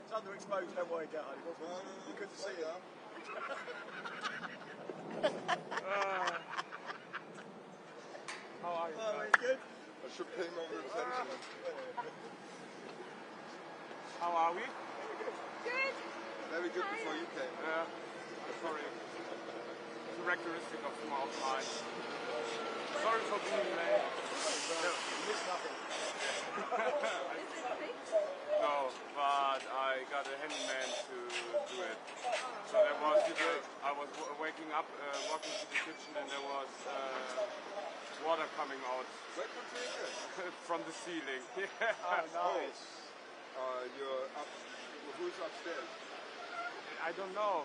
It's underexposed, don't worry, get home. You couldn't see it. How are you? Oh, good. I should pay more attention. How are we? Good. Very good before you came. Yeah. Sorry. It's a characteristic of small minds. Sorry for being late. You missed nothing. Is it fixed? No, but I got a handyman to do it. So there was, I was waking up, walking to the kitchen, and there was water coming out from the ceiling. Yeah. Oh, nice. You're up. Who's upstairs? I don't know.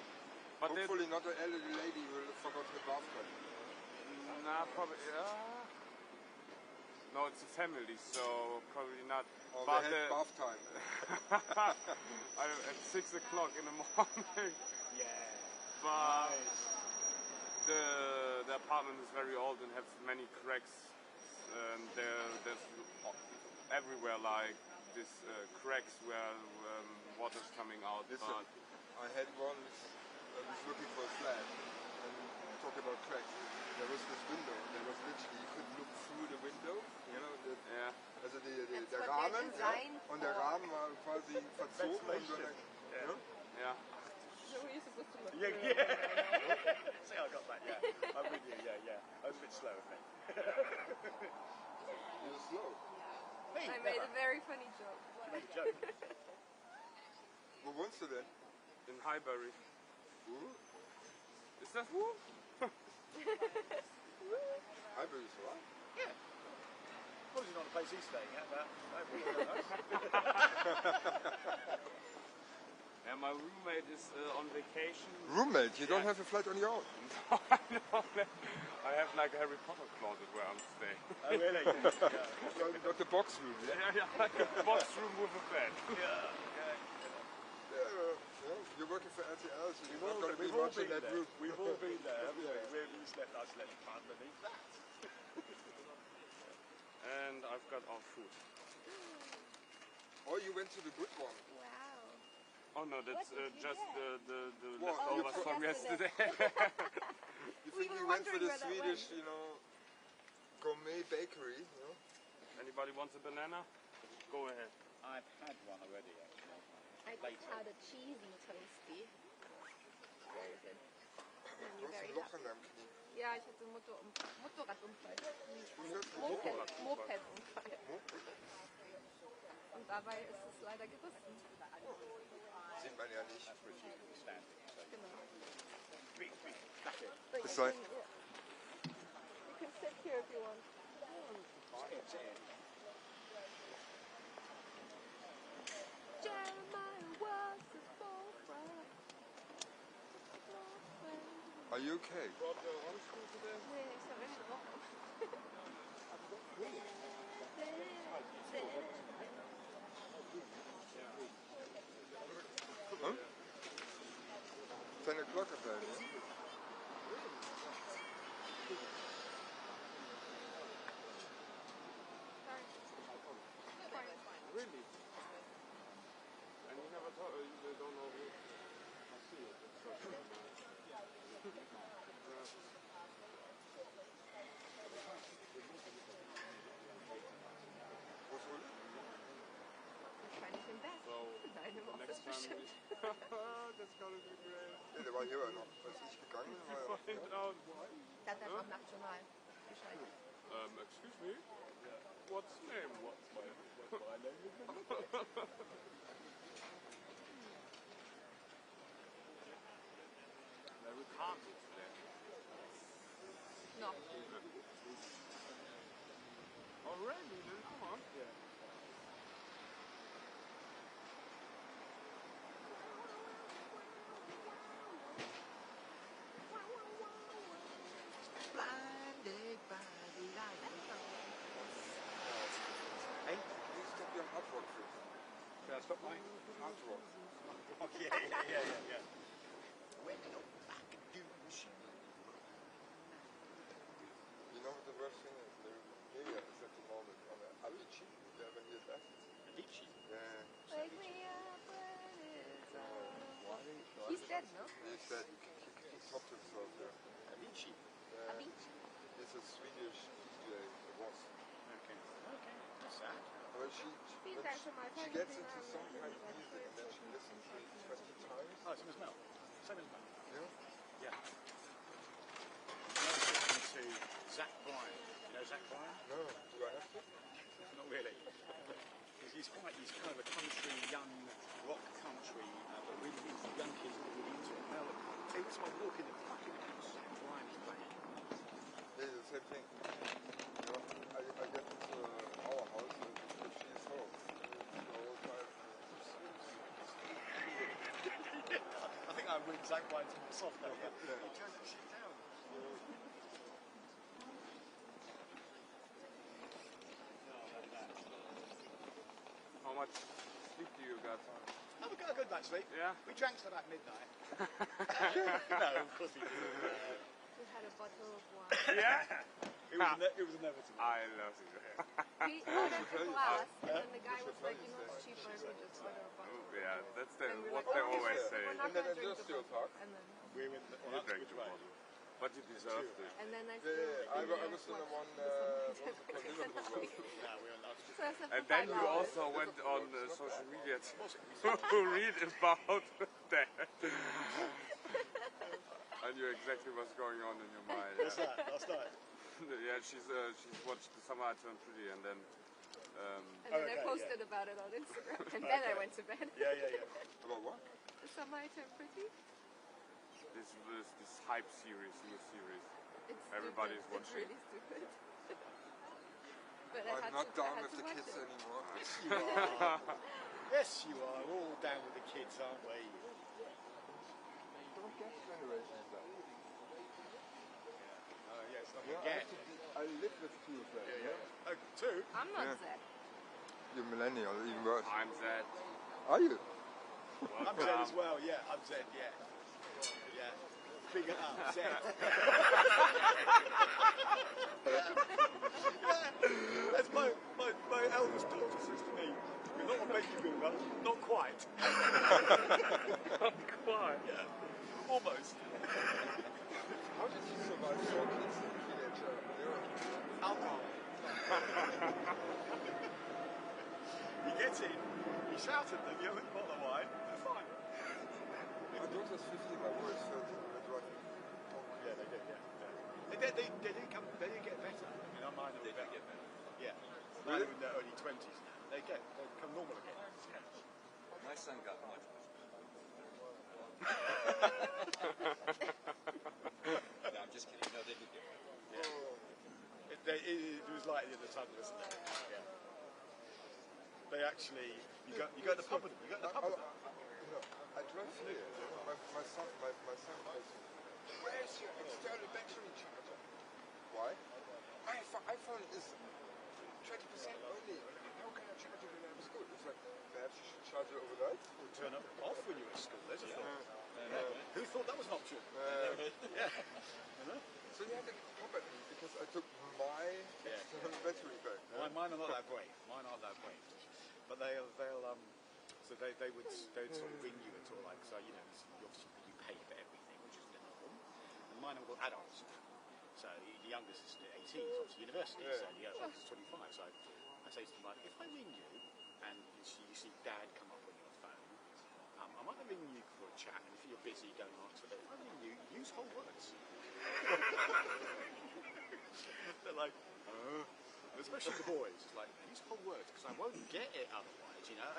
But hopefully not an elderly lady who forgot her bathtub. Nah, probably. No, it's a family, so probably not. Oh, but they had bath time. At 6 o'clock in the morning. Yeah. But Nice. the apartment is very old and has many cracks. And there's everywhere like these cracks where water's coming out. Listen, but I had once, I was looking for a flat, and talk about cracks. There was this window, there was literally, you could look through the window, you know, also der Rahmen, und der Rahmen war quasi verzogen und so dann, yeah. So we're supposed to look Yeah. See, I got that, yeah. I'm with you, yeah. I was a bit slow, I think. You're slow. Me, I made a very funny joke. You made a joke. Wo wohnst du denn? In Highbury. Wo? Is that who? Highbury is what? Yeah. Well, it's not the place he's staying at, but Yeah, my roommate is on vacation. Roommate? You don't have a flat on your own? No, I have like a Harry Potter closet where I'm staying. Oh, really? Yeah. Got the box room, yeah? Yeah, like a box room with a bed. Yeah. You're working for RTL, so you're not We've going to be all much in been that there. room. We've all been there, haven't we? We slept underneath that. And I've got our food. Oh, you went to the good one. Wow. Oh no, that's What did you just get? the Well, leftovers you from yesterday. yesterday. You We think were you went for wondering the where that Swedish, went. you know, gourmet bakery, you know? Anybody wants a banana? Go ahead. I've had one already, actually. I just had a cheesy toasty. Very good. Du hast ein Loch in deinem Knie. Ja, ich hatte Motorradunfall. Motorradunfall? Mopedunfall. Und dabei ist es leider gerissen. Sieht man ja nicht. Genau. That's it. But It's you like- can, you can sit here if you want. It's in. Jeremiah was a forefront. Are you okay? Nee, ich soll echt drauf. Huh? 10 o'clock apparently. Really? And you never told, you don't know who? I see it. It's so Wo's Uli? Wahrscheinlich im Bett. So, Deine the Woche next ist time bestimmt. that's gonna be great. Ja, der war hier noch. Als ich gegangen bin, war er auch Find hier. out. Das ist einfach nachts schon mal Bescheid. Excuse me? What's name? What's my name? No, we can't do today. No. Already? Come on. Yeah. Blinded by the light. Hey? Please stop your hard rock please. Can I stop mine? Hard rock. Oh, yeah. When you're back and do You know what the worst thing is? Maybe is at the moment on the Avicii. When he left. Avicii. Yeah. Wake me up when dead, no? He's dead. He popped himself, yeah. Avicii. Avicii. He's a Swedish DJ. It was. Okay. Okay. That's sad. Well, she gets into some kind of like music and then she listens to it 20 times. Oh, same as Mel. Same as Mel. Yeah? Yeah. Now listening to Zach Bryan. You know Zach Bryan? No. Do I have to? Not really. He's kind of a country, young rock country, but really into young kids that are really into it. Now, every time I walk in the fucking house, Zach Bryan is playing. Yeah, the same thing. You know, I get into our house if she is home. The whole time. I think I'm with Zach Bryan's more soft though. Yeah. Yeah. He turns the shit down. How much sleep do you got? Oh, we got a good night's sleep. Yeah? We drank till about midnight. No, of course we didn't. We had a bottle of wine. Yeah? It was inevitable. I love you. We ordered a glass, and then the guy was like, you know, it's cheaper if we just order a bottle. Yeah, that's And we're what like, they "Oh, always we're say. not And then gonna drink just the still bottle." talk. And then, We went You on drank which the way? bottle. But you deserved it. and then I Yeah, still. yeah. I didn't was in the watch one, the what was it summer called, Liverpool Road. No, we were not. So I slept for And then 5 you hours. also went on social media to read about that. I knew exactly what's going on in your mind. What's that? Last night? Yeah, she's watched The Summer I Turned Pretty and then And then I Okay, posted about it on Instagram, and then I went to bed. Yeah, yeah, yeah. About what? The summer I turned pretty. this hype series, new series. It's Everybody's stupid. watching. It's really stupid. But I'm not down with the watch kids it. anymore. Yes, you are. Yes, you are. We're all down with the kids, aren't we? Don't get generation is that. Yeah, it's not Yeah, again. I live with two of them. Yeah, yeah. Oh, two? I'm not Yeah. Zed. You're millennial, even worse. I'm Zed. Are you? I'm Zed as well, yeah. I'm Zed, yeah. Yeah. Big up, Zed. Yeah. As my eldest daughter says to me, you're not a baby boomer, not quite. Not quite. Yeah. Almost. How did you survive 4 kids and a teenager? Alcohol. He gets in, he shouts at them, you have a bottle of wine, they're fine. My daughter's 15, my boy is 13. They're driving. Yeah, they do, yeah. They did get better. I mean, mine are better. Get better. Yeah. Mine are in their early 20s now. They become normal again. Yeah. My son got much better. No, I'm just kidding. No, they do get better. Yeah. It was like the other time, wasn't it? Yeah. They actually, you go to the pub with them. You go to the pub with them. I drive here. My son calls me. Where's your external battery charger? Why? I found it's 20% only. How can I charge it when I'm at school? It's like, perhaps you should charge it overnight? Or turn up off when you're at school. There's a thought. Who thought that was an option? Yeah. You know? So you had to pop at me because I took my external battery back. Mine are not that brave. Mine aren't that brave. But they'll so they would sort of ring you at all, like, so, you know, you pay for everything, which is the norm. And mine are all adults now. So the youngest is 18, he's off to university, so the oldest is 25. So I say to them, like, if I ring you and you see Dad come up on your phone, I might ring you for a chat, and if you're busy, don't answer. But if I ring you, use whole words. They're like, especially the boys, it's like, use whole words, because I won't get it otherwise, you know.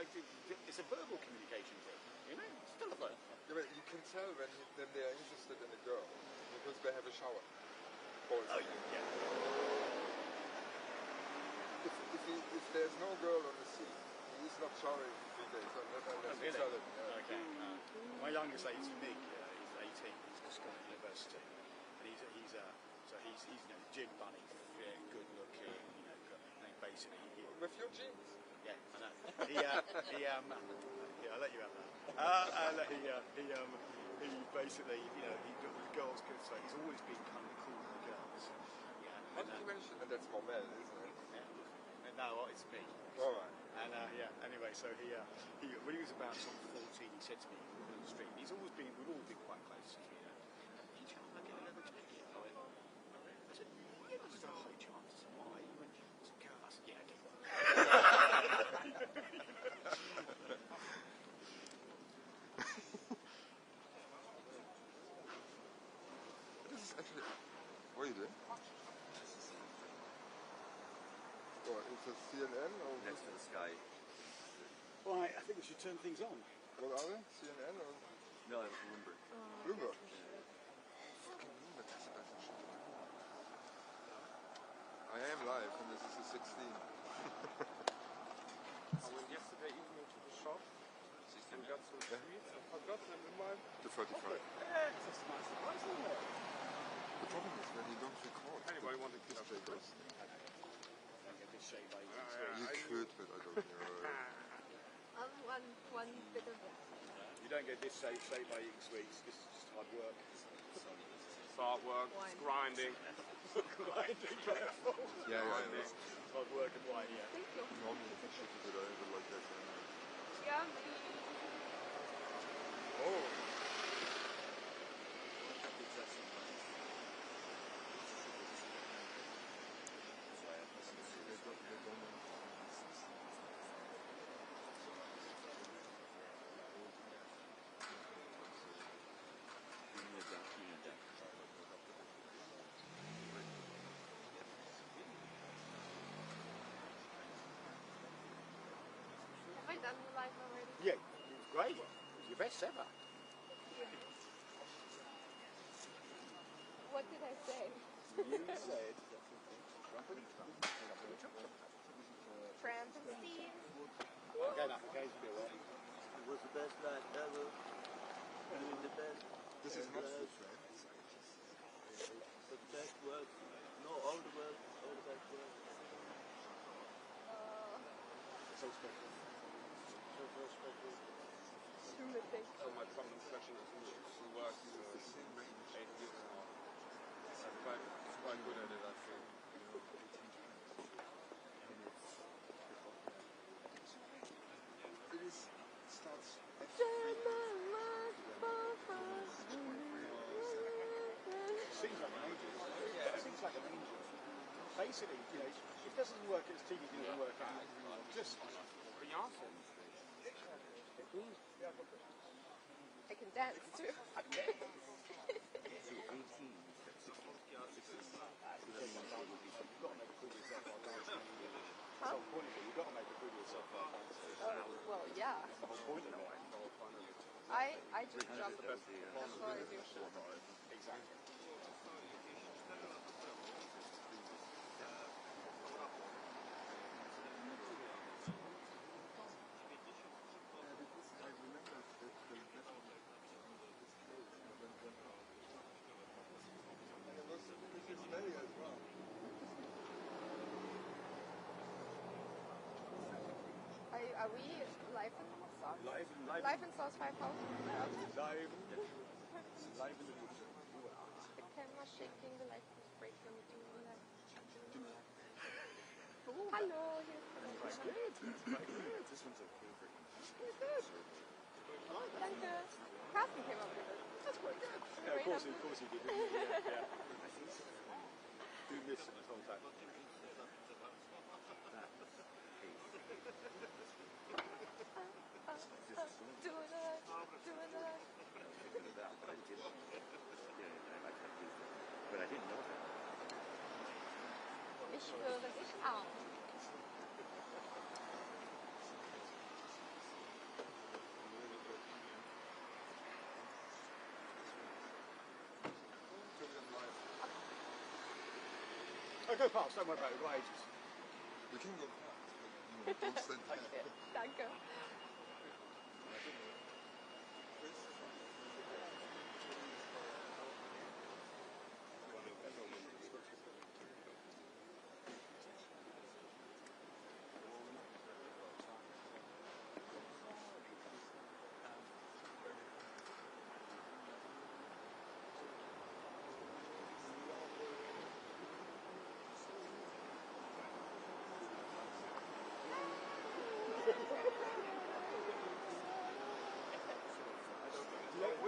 It's a verbal communication thing, you know, it's telephone. Yeah, but you can tell when they are interested in a girl because they have a shower. Boys. Oh, yeah. If there's no girl on the scene, he is not showering for 3 days. Unless you tell him. Yeah. Okay. My youngest age is Nick. He's 18. He's just gone to university, and he's you know, gym bunny, fit, good looking. You know, and basically. With your jeans. Yeah, I know. Yeah, I'll let you have that. He basically, you know, the girls good, so he's always been kind of cool with the girls. Yeah. How did you mention that? That's more men, isn't it? Yeah. And now it's me. All right. And yeah, anyway, so he when he was about sort of 14, he said to me on the street, we've always been quite close, you know. Did you ever get a leather jacket? I said, yeah, there's a high chance. I said, why? He went, it's a girl. I said, yeah, okay. This is actually. What are you doing? Or is it CNN or Next to the sky. Right, I think we should turn things on. what are they? CNN or No, it's Bloomberg. Bloomberg? Fucking Bloomberg is about to show. I am live and this is the 16. I went yesterday evening to the shop and got some sweets. I forgot them in my... The 45. Yeah, it's just a nice surprise, isn't it? The problem is when you don't record. Anybody want to keep up display with goes. Don't get this shade by you. You could, but I don't know. One bit of that. You don't get this shade by eating sweets. This is just hard work. It's hard work, it's grinding. Grinding, careful. Yeah. Hard work and wine, yeah. Thank you. Normally you should do it over like that. Yummy. Oh. Have I done the live already? Yeah, it was great. It was your best ever. What did I say? You said... Frankenstein? Okay, now, okay, it's a bit wet. It was the best night ever. Doing the best. This is not full frame. The best work. No, all the work. All the best work. So special. So special. Terrific. So my plumbing session is to work 8 years now. I'm quite good at it, I think. Starts at Seems like an angel. Seems like an angel. Basically, you know, it doesn't work, its TV doesn't work out. Just Beyonce. I can dance too. Huh? You've got to make a fool of yourself. Well, yeah. That's the whole point of it. I just jump. That's what I do. Exactly. Are we live in South? Live Live in South 5000? Live in the future. The camera shaking, the light is breaking. Hello, here's That's good. That's good. This one's a favorite. good. Danke. Carsten came up with it. That's quite good. Yeah, of course he did. Yeah. Do miss him the whole time. Doing it. But I didn't know that. Ich höre dich auch. Oh, go past, don't worry about it, we've got ages. We can go past, but don't stand there. Okay, danke.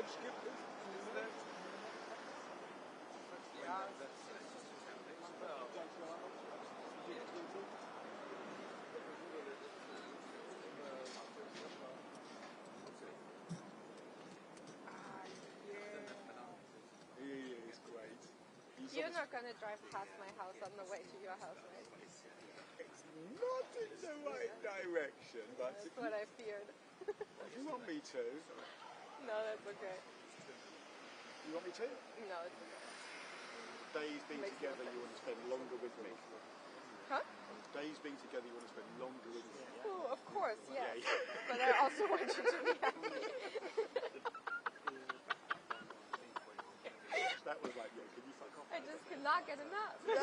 Lodge gibt es, isn't there? Yeah, that's just a foundation. He is great. You're not gonna drive past my house on the way to your house, right? It's not in the right direction, but That's what I feared. if you want me to, No, that's okay. you want me to? No, it's okay. Days being Makes no together, sense. you want to spend longer with me. Huh? Days being together, you want to spend longer with me. Oh, of course, yes. Yeah. But I also want you to be happy. That was like, yeah, can you fuck off? I just cannot get enough. Yeah.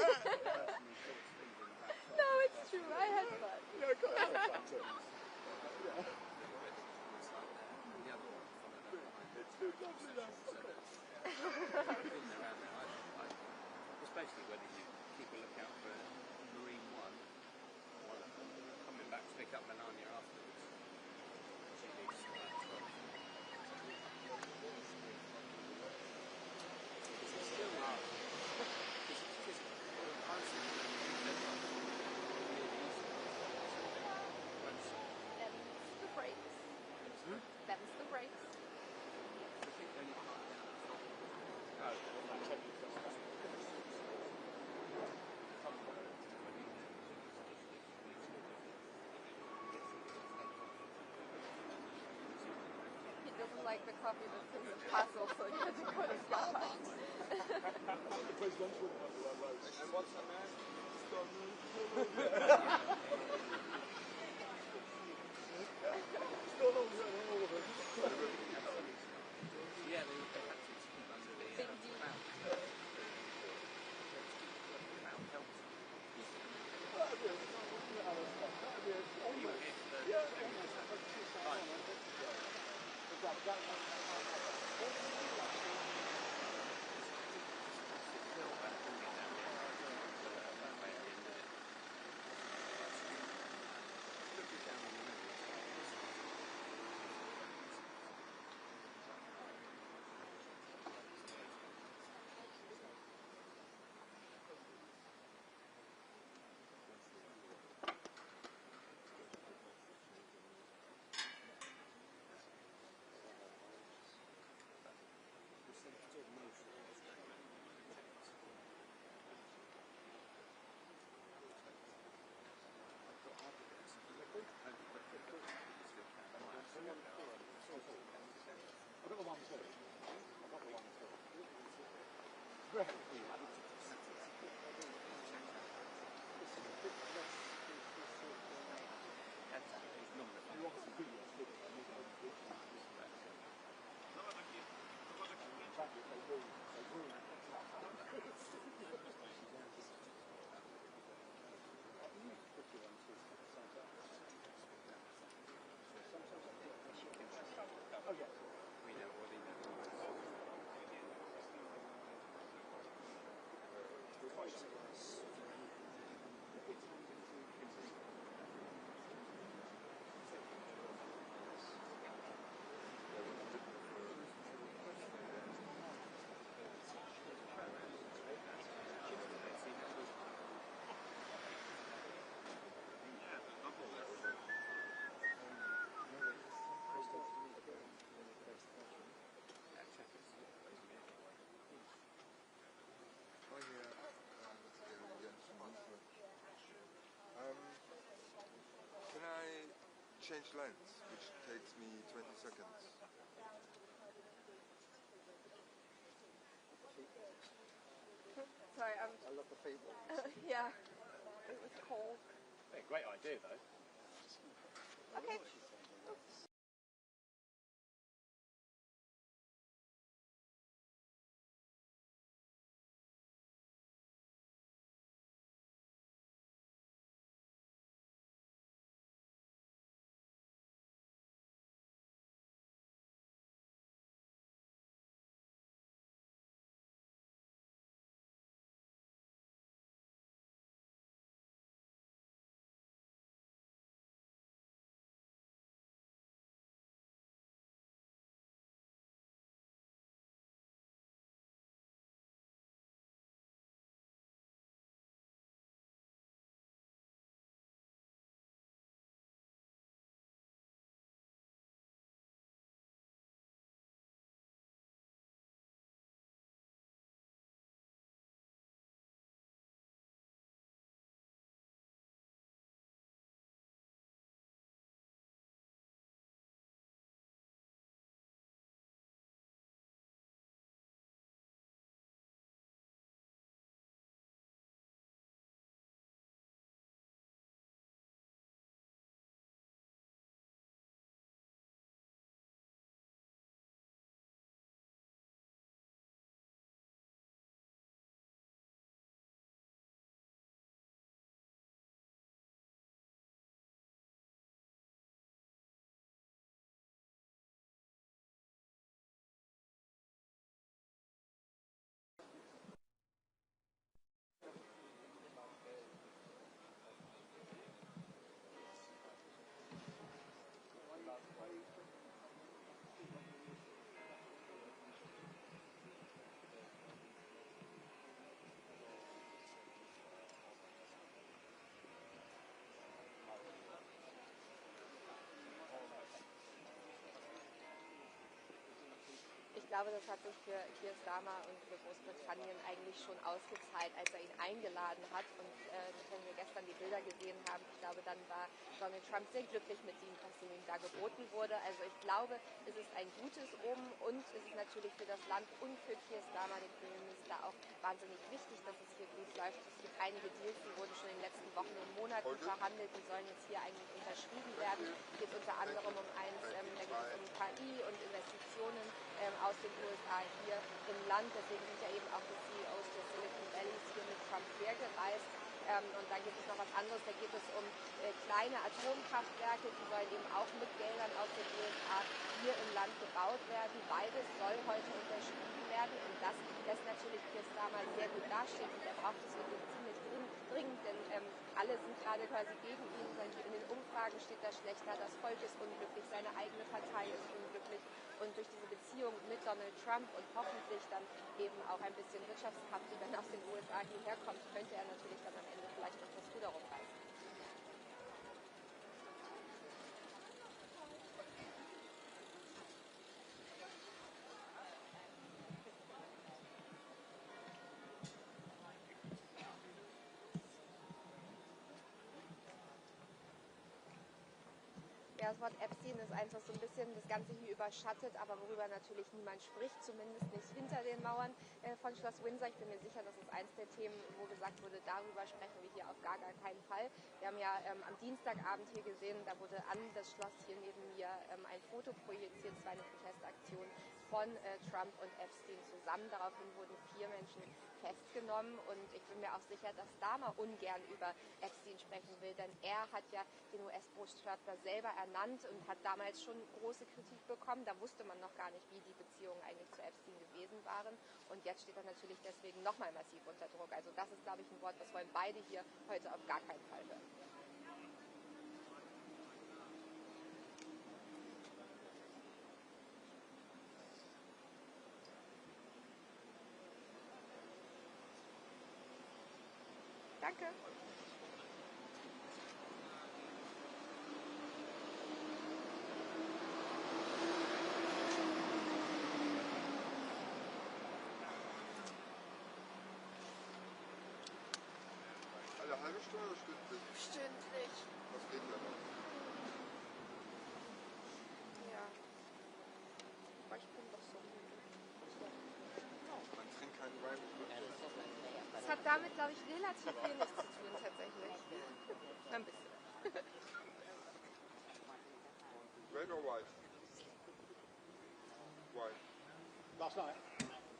No, it's true. I had fun. Yeah, I can't have fun too. Yeah. It's too lovely now. It's basically whether you keep a lookout for Marine One, or coming back to pick up Melania afterwards. She needs to still hard. Them's the brakes. Them's the brakes. He doesn't like the coffee that's in the puzzle, so he doesn't go to Starbucks. The president wouldn't have the road. And what's her name? Still on all of them. Yeah, they had to keep under the Big deal. crown. Crown helps. You were here for the I've got the one too. I've got the one too. Great. You obviously do your thing. Can I change lanes, which takes me 20 seconds? Sorry, I'm... I love the people. yeah. It was cold. Hey, great idea though. Okay. glaube, das hat sich für Keir Starmer und für Großbritannien eigentlich schon ausgezahlt, als er ihn eingeladen hat. Und wenn wir gestern die Bilder gesehen haben, ich glaube, dann war Donald Trump sehr glücklich mit ihm, was ihm da geboten wurde. Also ich glaube, es ist ein gutes Omen und es ist natürlich für das Land und für Keir Starmer, den Premierminister, auch wahnsinnig wichtig, dass es hier gut läuft. Es gibt einige Deals, die wurden schon in den letzten Wochen und Monaten verhandelt, die sollen jetzt hier eigentlich unterschrieben werden. Es geht unter anderem um eins, da geht es um KI und Investitionen aus den USA hier im Land. Deswegen sind ja eben auch die CEOs der Silicon Valleys hier mit Trump hergereist. Und dann gibt es noch was anderes, da geht es um kleine Atomkraftwerke, die sollen eben auch mit Geldern aus den USA hier im Land gebaut werden. Beides soll heute unterschrieben werden und das lässt natürlich Keir Starmer sehr gut dastehen und er braucht es wirklich ziemlich dringend, denn alle sind gerade quasi gegen ihn. In den Umfragen steht er schlechter, das Volk ist unglücklich, seine eigene Partei ist unglücklich und durch diese Beziehung mit Donald Trump und hoffentlich dann eben auch ein bisschen Wirtschaftskraft, die dann aus den USA hierher kommt, könnte er natürlich dann am Ende vielleicht noch das Ruder rumreißen. Ja, das Wort Epstein ist eins, was so ein bisschen das Ganze hier überschattet, aber worüber natürlich niemand spricht, zumindest nicht hinter den Mauern von Schloss Windsor. Ich bin mir sicher, das ist eins der Themen, wo gesagt wurde, darüber sprechen wir hier auf gar keinen Fall. Wir haben ja am Dienstagabend hier gesehen, da wurde an das Schloss hier neben mir ein Foto projiziert. Es war eine Protestaktion von Trump und Epstein zusammen. Daraufhin wurden 4 Menschen festgenommen und ich bin mir auch sicher, dass Starmer ungern über Epstein sprechen will, denn er hat ja den US-Botschafter selber ernannt und hat damals schon große Kritik bekommen. Da wusste man noch gar nicht, wie die Beziehungen eigentlich zu Epstein gewesen waren und jetzt steht er natürlich deswegen nochmal massiv unter Druck. Also das ist, glaube ich, ein Wort, das wollen beide hier heute auf gar keinen Fall hören. Danke. Alle halbe Stunde oder stündlich? Stündlich. Was geht da noch? Ja. Aber ich bin doch so müde. Man trinkt keinen Wein mit Luft. Das hat damit, glaube ich, relativ wenig zu tun, tatsächlich. Ein bisschen. Red or white? White. Last night,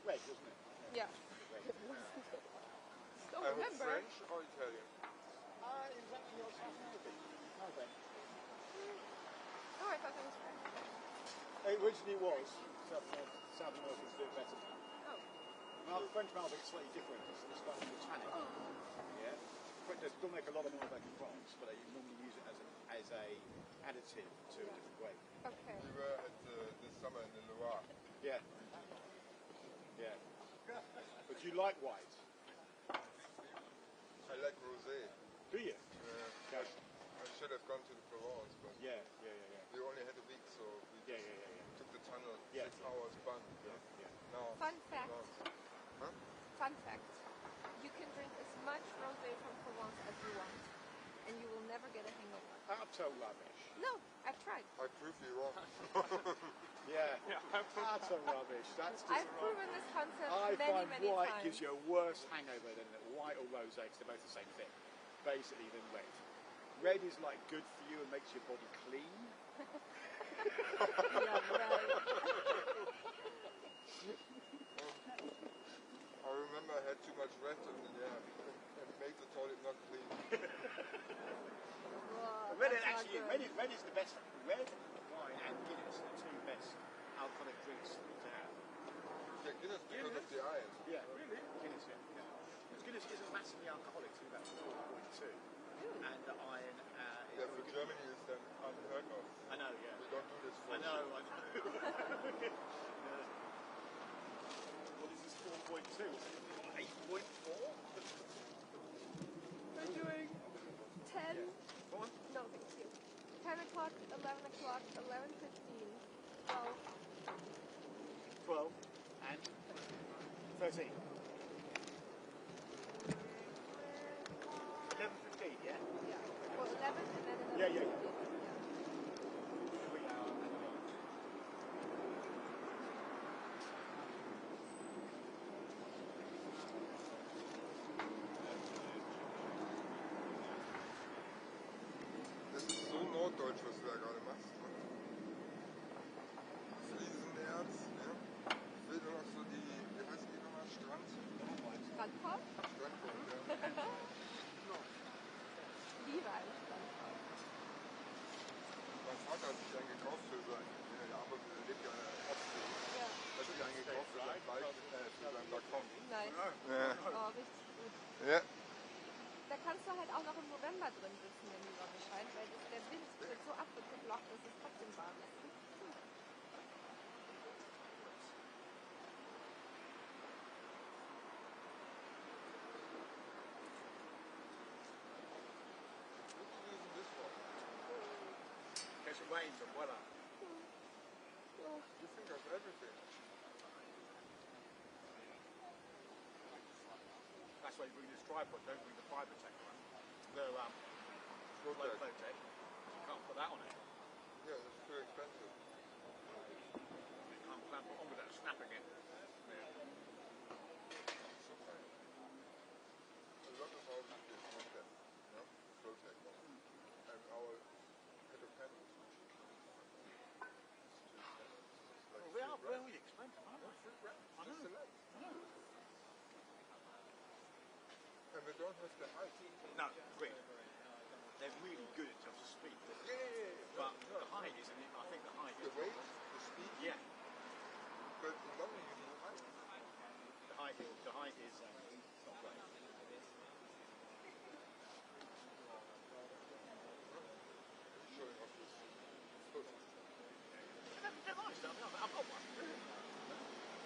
red, wasn't it? Ja. I hope French or Italian? It was actually on South American. No, red. Oh, I thought it was French. It originally was. South American's a bit better now. Oh. Well, French Malbec is slightly different. It's slightly more tannic. Yeah. They still make a lot of Malbec in France, but they normally use it as a additive to a different grape. Okay. We were at this summer in the Loire. Yeah. Yeah. But you like white? I like rosé. Do you? I should have gone to the Provence, but Yeah. we only had a week, so we Yeah. took the tunnel. Yeah. 6 hours fun. Yeah. Now, Fun fact. Provence. Huh? Fun fact. You can drink as much rosé from Provence as you want, and you will never get a hangover. Utter rubbish. No, I've tried. I prove you wrong. Yeah. Utter rubbish. That's just. I've proven this concept I many, find many white times. gives you a worse hangover than white or rosé, because they're both the same thing, basically, than red. Red is like good for you and makes your body clean. Yeah, right. I remember I had too much red and it made the toilet not clean. Whoa, Red that's not actually, good. red is the best. Red wine and Guinness are the 2 best alcoholic drinks to have. Yeah, Guinness because of the iron. Yeah, really? Guinness, yeah. Because Guinness isn't massively alcoholic, it's about 4.2. And the iron Yeah, for Germany is then unheard of. I know, yeah. We don't do this for I know. Yeah. What is this 4.2? 8.4? We're doing 10. Go on. No, thank you. 10 o'clock, 11 o'clock, 11:15, 12. 12. 13. 11:15, yeah? Yeah. Well, 11 and then 11. Yeah, yeah, yeah. 3 hour and then 8. Das ist so norddeutsch, was du da gerade machst. Ne? Fliesenerz, ja. Ich will nur noch so die, wie heißt die nochmal? Strand? Strandkorb? Strandkorb, ja. Liebe einen Strandkorb. Mein Vater hat sich einen gekauft für sein, der aber lebt ja oft so. Ja. Hat sich einen gekauft für sein für seinen Balkon. Nice. Ja. Oh, richtig gut. Ja. Da kannst du halt auch noch im November drin sitzen, wenn die Sonne scheint, weil der Wind wird so abgeblockt, dass es trotzdem warm ist. Catch a range of weather. You think of everything. That's why you bring this tripod, don't bring the fibre tech one. The low Flow flow tech. You can't put that on it. Yeah, it's too expensive. You can't put on with that snap again. Yeah. It's okay. A lot of houses get flow tech. No? Flow tech. And our petrochemicals. Well, they are very expensive, aren't they? I know. Just a lot. And we don't have the height. No, agreed. They're really good in terms of speed. Yeah. But the height isn't it? I think the height The is. weight, the speed, Yeah. but in London you need height. The height is not great. He's showing off his photos. They're nice. I mean, I've got one.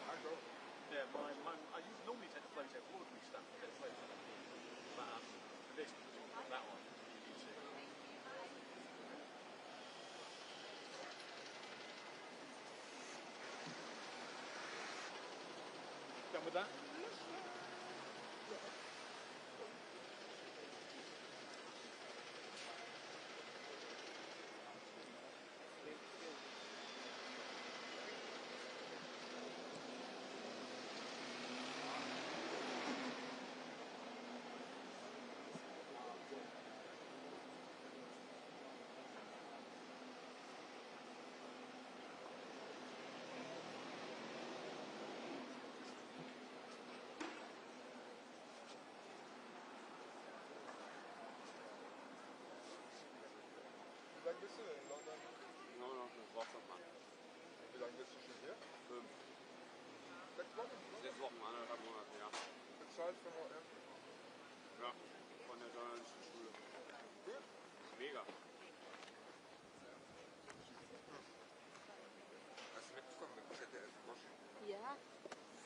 I don't. Yeah, I normally take the flow tech ordinary stuff. I take the flow tech. But for this, that one, you need to. Done with that? Wie lange bist du denn in London? Nur noch eine Woche, Mann. Wie lange bist du schon hier? 5, 6 Wochen. 6 Wochen, 1,5 Monate, ja. Bezahlt von OM. Ja, von der journalistischen Schule. Gut. Mega. Hast du mitbekommen mit ZDF Groschen? Ja,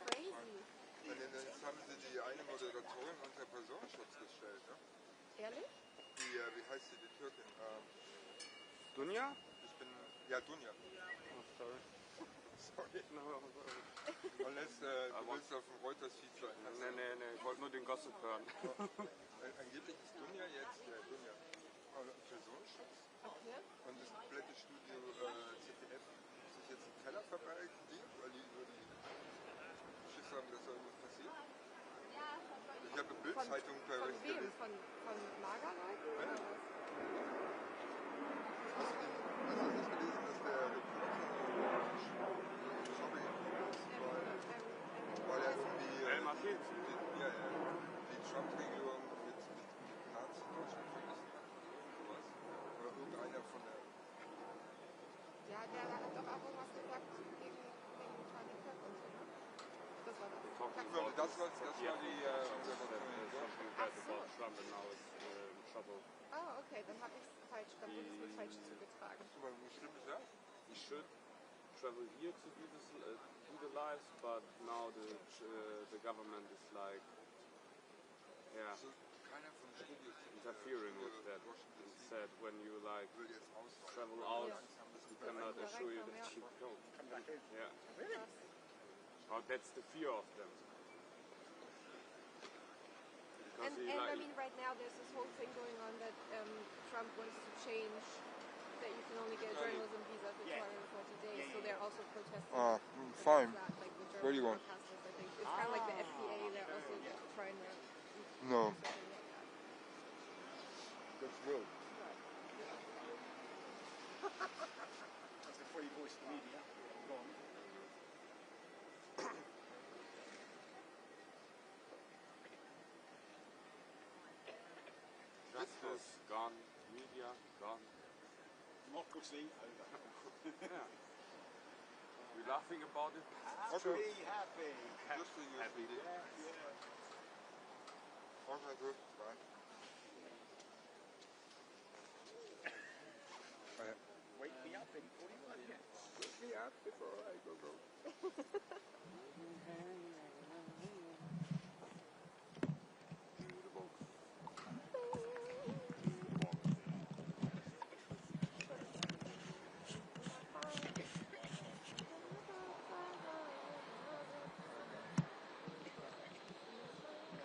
crazy. Und jetzt haben sie die eine Moderatorin unter Personenschutz gestellt. Ne? Ehrlich? Die, wie heißt sie, die Türkin? Dunja? Ich bin, ja, Dunja. Oh, sorry. Sorry. No, Und jetzt, du willst auf dem Reuters-Feed sein. nee, ich wollte nur den Gossip hören. Angeblich ist Dunja jetzt, Dunja, Personenschutz. Okay. Und das komplette Studio ZDF sich jetzt im Keller verbalgen, weil die über die Schiss haben, dass da irgendwas passiert. Ich habe eine Bildzeitung bei Von rechts wem? gelesen. Von Magerleuten oder was? Hast du nicht gelesen, dass der Reporter Shopping ist, weil er irgendwie die Trump-Regelung mit Nazi-Deutschland vergessen hat oder sowas. Oder irgendeiner von der... Ja, der hat doch auch irgendwas gesagt gegen Charlie Kirk und so, ne? Das war das. Das war die Something bad about Trump and now it's in trouble. Ah, okay, dann habe ich es falsch, dann wurde es mir falsch zugetragen. Aber wie schlimm ist das? He should travel here to do this, do the lives, but now the government is like, yeah, Also keiner von Studios interfering with that. Washington And DC said when you like will jetzt ausweichen. travel out, Ja. you cannot assure you that you go. Come back in. Yeah. Really? Oh, that's the fear of them. Because And I mean, right now there's this whole thing going on that Trump wants to change that you can only get a journalism visa for 240 days. So they're also protesting. Fine. That, like the Where do you German want? broadcasters, I think. It's kind of like the FTA. They're also trying to. No. do something like that. That's will. That's a free voice media. Go on. Justice gone, media gone. Democracy over. Yeah. We're laughing about it. Happy, happy. Just for you. Happy. Okay, good. Bye. Wake me up in 45 minutes. Wake me up before I go.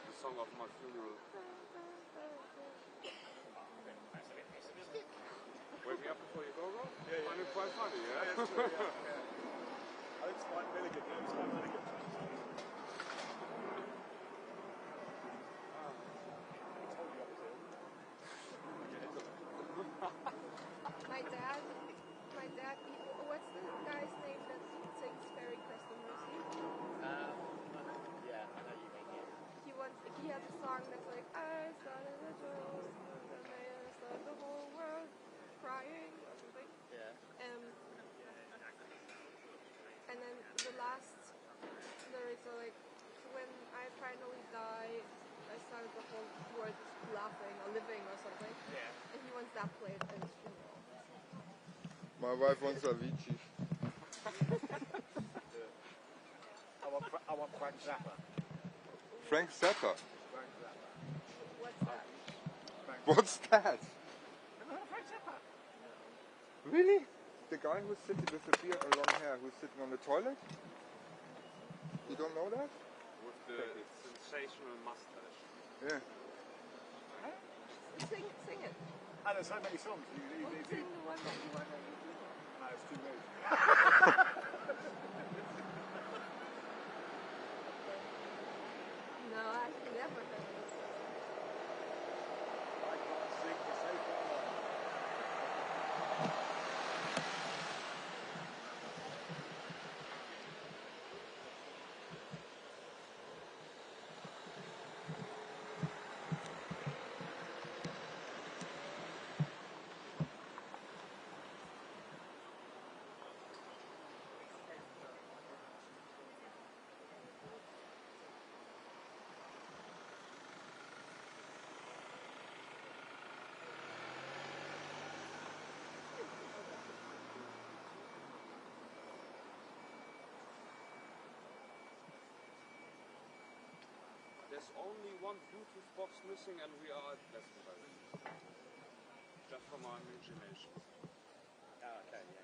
The song of my funeral. Wake me up before you go. Find it quite funny, yeah? That's true, yeah. I think it's Mike Milligan. It's Mike Milligan. My dad, what's the guy's name that sings Fairy Crest and Mercy? Yeah, I know you mean it. He has a song that's like, I started a joke, and I started the whole world crying, or something. Yeah. And then the last lyrics are like, when I finally die, I started the whole world laughing or living or something. Yeah. And he wants that played at his funeral. My wife wants Avicii. I want Frank Zappa. Frank Zappa. Frank Zappa. What's that? What's that? Frank Zappa. Really? The guy who's sitting with the beard and long hair, who's sitting on the toilet? You don't know that? With the sensational mustache. Yeah. Sing it. And there's so many songs. Sing the one that you want on YouTube. No, it's too late. No, I've never heard this. I can't sing for so far. There's only one Bluetooth box missing and we are at Glastonbury. Just from our imagination. Oh, okay, yeah.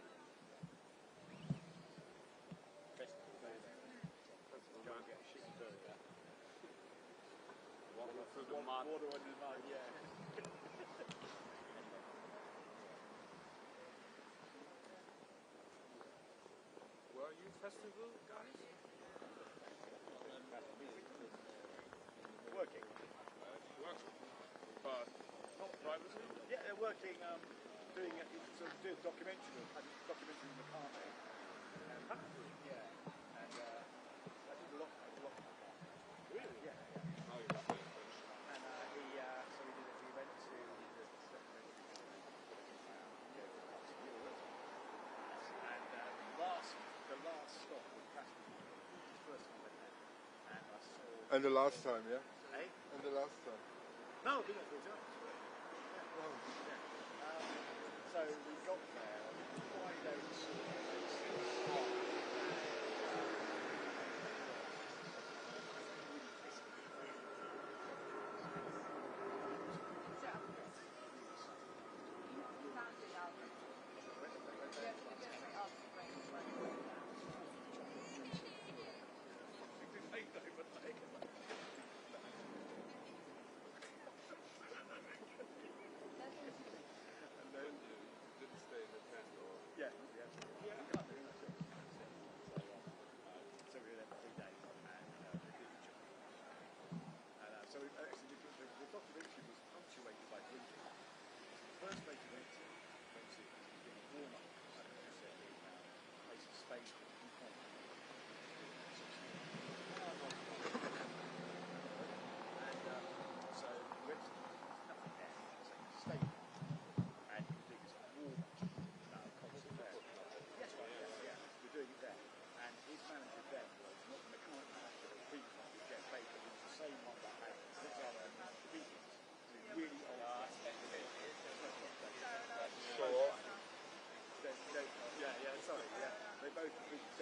Festival day then. Go and get a shitty burger. Walking through the mud. Water on the mud, yeah. Were you festival guys? Working. Working. But not privately? Yeah, they're working, doing a documentary in the car there. Yeah. And I did a lot. Really? Yeah. Oh, you got the French. And we went to the documentary parts of Europe. And the last stop was Glastonbury. The first time I went there. And I saw... And the last time, yeah? Eh? And the last time. No, I've been there 4 times. So we got there on Friday and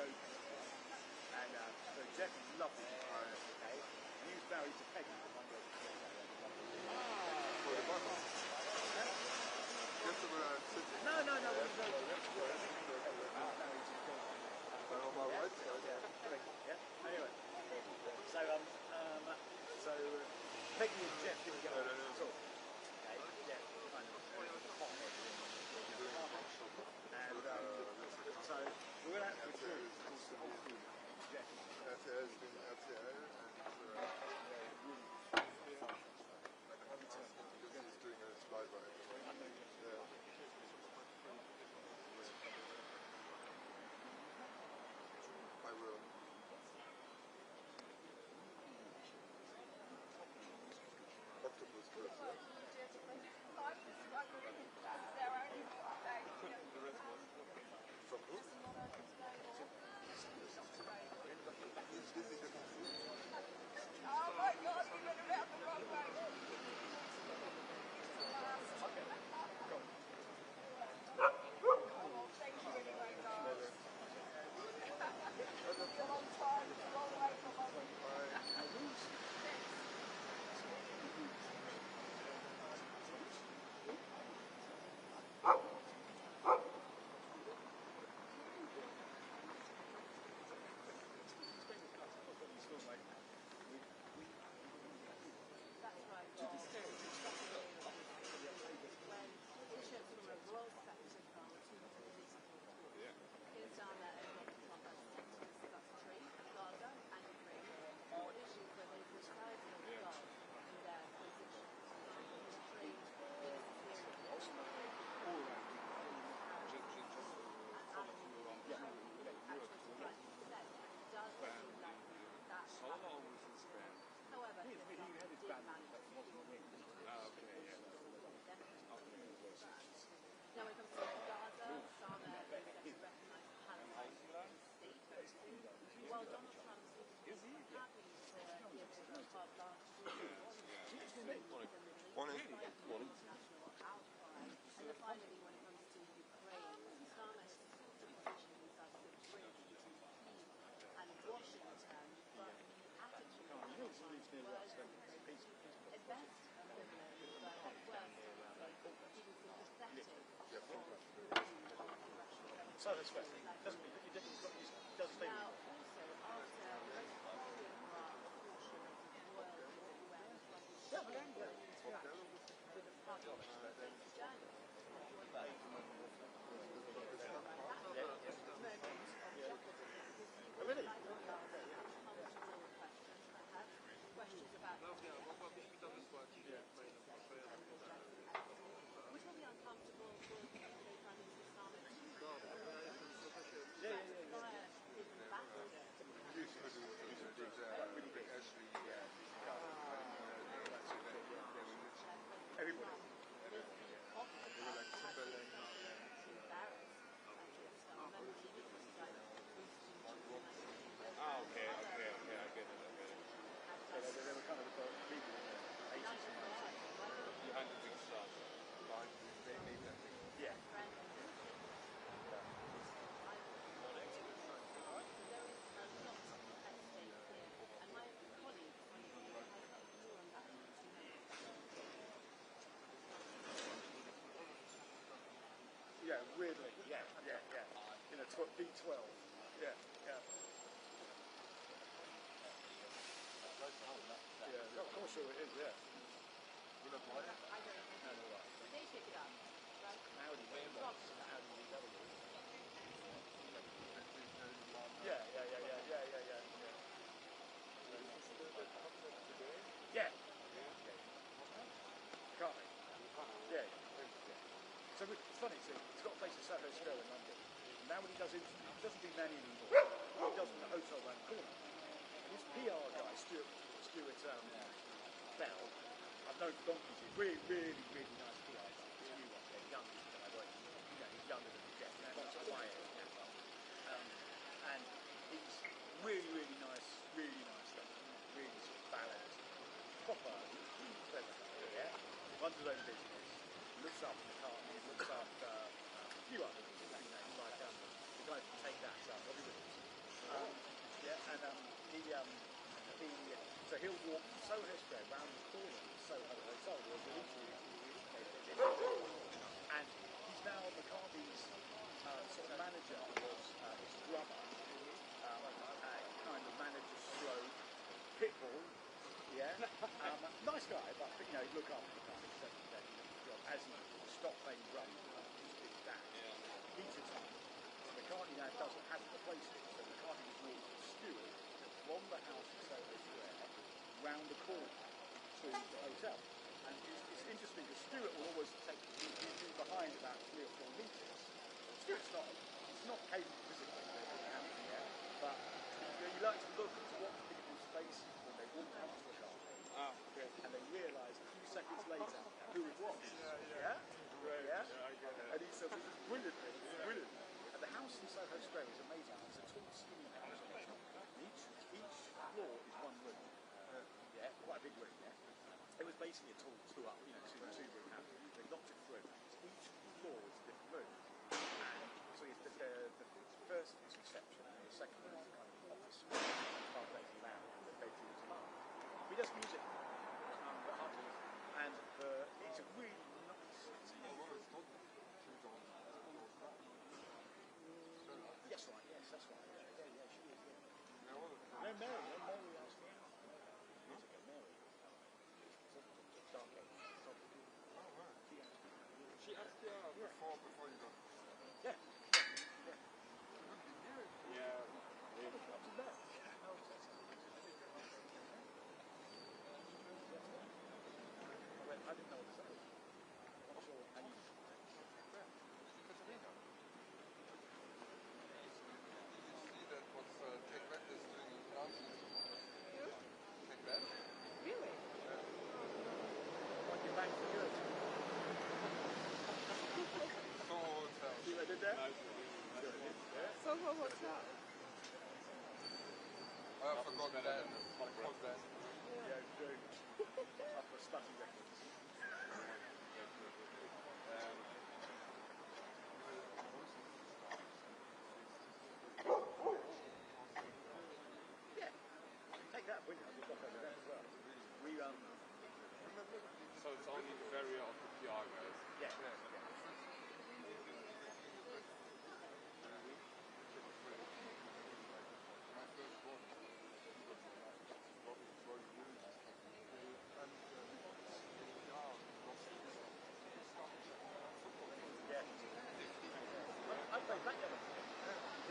Dover. And so Jeff is lovely. Okay. And he was married to Peggy, the one that For the bottom. Just where I'm sitting. No. Married to right side. Yeah. Anyway, so Peggy and Jeff didn't get on at all. Okay, Jeff kind of hothead and so we went out to the cruise. The whole crew. Jeff. RTL has been RTL and he's doing a flyby. Yeah. I will. Octopus first, yeah? From who? Now when it comes to Gaza, Osama is set to recognise Palestine state. While Donald Trump is happy to give a carte blanche to Morning. international outcry. And then finally, when it comes to Ukraine, Osama has positioned himself as a bridge between Kyiv and Washington, but the attitude of Donald Trump was at best ambivalent, but at worst, even sympathetic. So that's fair. Doesn't mean it does stay Now, also, after the Victoria portion of the royal with the public since January, really? Questions about would it be uncomfortable for the Prime Minister Starmer to via his ambassador to Everybody. Okay, I get it. They were kind of the people in the 80s and 90s. Behind the big stuff. They made that thing. Yeah. Yeah, weirdly. Yeah. In a B12. Yeah. Yeah, of course it is, yeah. Will that buy it? They pick it up, right? Audi Drops it. Yeah. Yeah. Can't they? Yeah. So it's funny, so he's got a place in Soho Square in London. Now when he does interviews, he doesn't do Nanny anymore. He does in the hotel around the corner. And his PR guy, Stuart Bell, I've known for donkeys, he's really nice PR guy. He's a new one, young guy, he's younger than Jeff, he's quiet. And he's really nice stuff. Really sort of balanced, proper, clever, yeah? Runs his own business, looks after the car, looks after a few other names, like the guy from Take That, Robin Williams. so he'll walk from Soho Square round the corner of Soho Hotel. There's an interview, and he's now McCarthy's sort of manager, was his drummer, kind of manager stroke, pitbull, yeah. Nice guy, but you know, look after the kind of job as he stopped playing drums. His dad, he's retired. McCartney now doesn't have the place it, so McCartney was walking with Stewart from the house in Soho Square round the corner to the hotel. And it's interesting because Stewart will always take you behind about 3 or 4 metres. Stewart's not capable physically, but you like to look at what people's faces when they walk past the car, and they realise a few seconds later who it was. Yeah? I get it. And he says, this is brilliant, mate. It's brilliant. And the house in Soho Square is amazing. It's a tall, skinny house on the top. Each floor is one room. Yeah, quite a big room, yeah. It was basically a tall two-up, you know, two-room house. They knocked it through. Each floor is a different room. And so it's the first is reception, and the second one is kind of office space. Part of it's loud, and the bedrooms are loud. He does music, but hardly. And it's a really nice. Yes, right. Yes, that's right. Yeah, she is. Yeah. No, Mary asked me. Years ago, Mary. Dark age. She asked you before you got. Yeah. I didn't know what to say. I'm not sure. And you see that what Tech Red is doing in France? Tech Red? Really? want your back for good. So hotel. See what I did there? Soho Hotel. I forgot that. Forgot that. Yeah, good. Up for Stuffy Records. Yeah. Take that with you. I'll just walk over there as well. We So it's only the area of the PR guys. yeah. I played that the other day.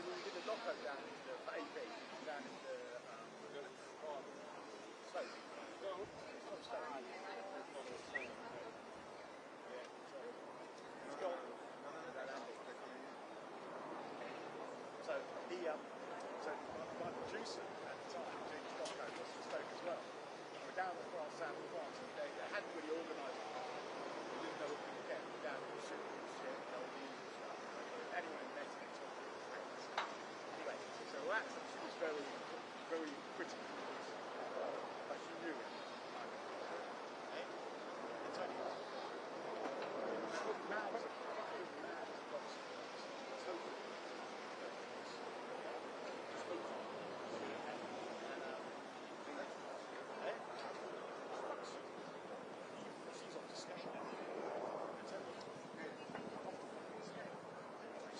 When we did the doco down in the AP, down in the Stoke. It's not Stoke. Yeah. It's got so my producer at the time doing the doco was from Stoke as well. We're down in France, south of France, and they hadn't really organised it. We didn't know what we could get. We're down in the ship, anyway, met her and talked to her. Anyway, so she was very, very critical, but she knew it. It's only mouths of boxes. Totally. She's on discussion.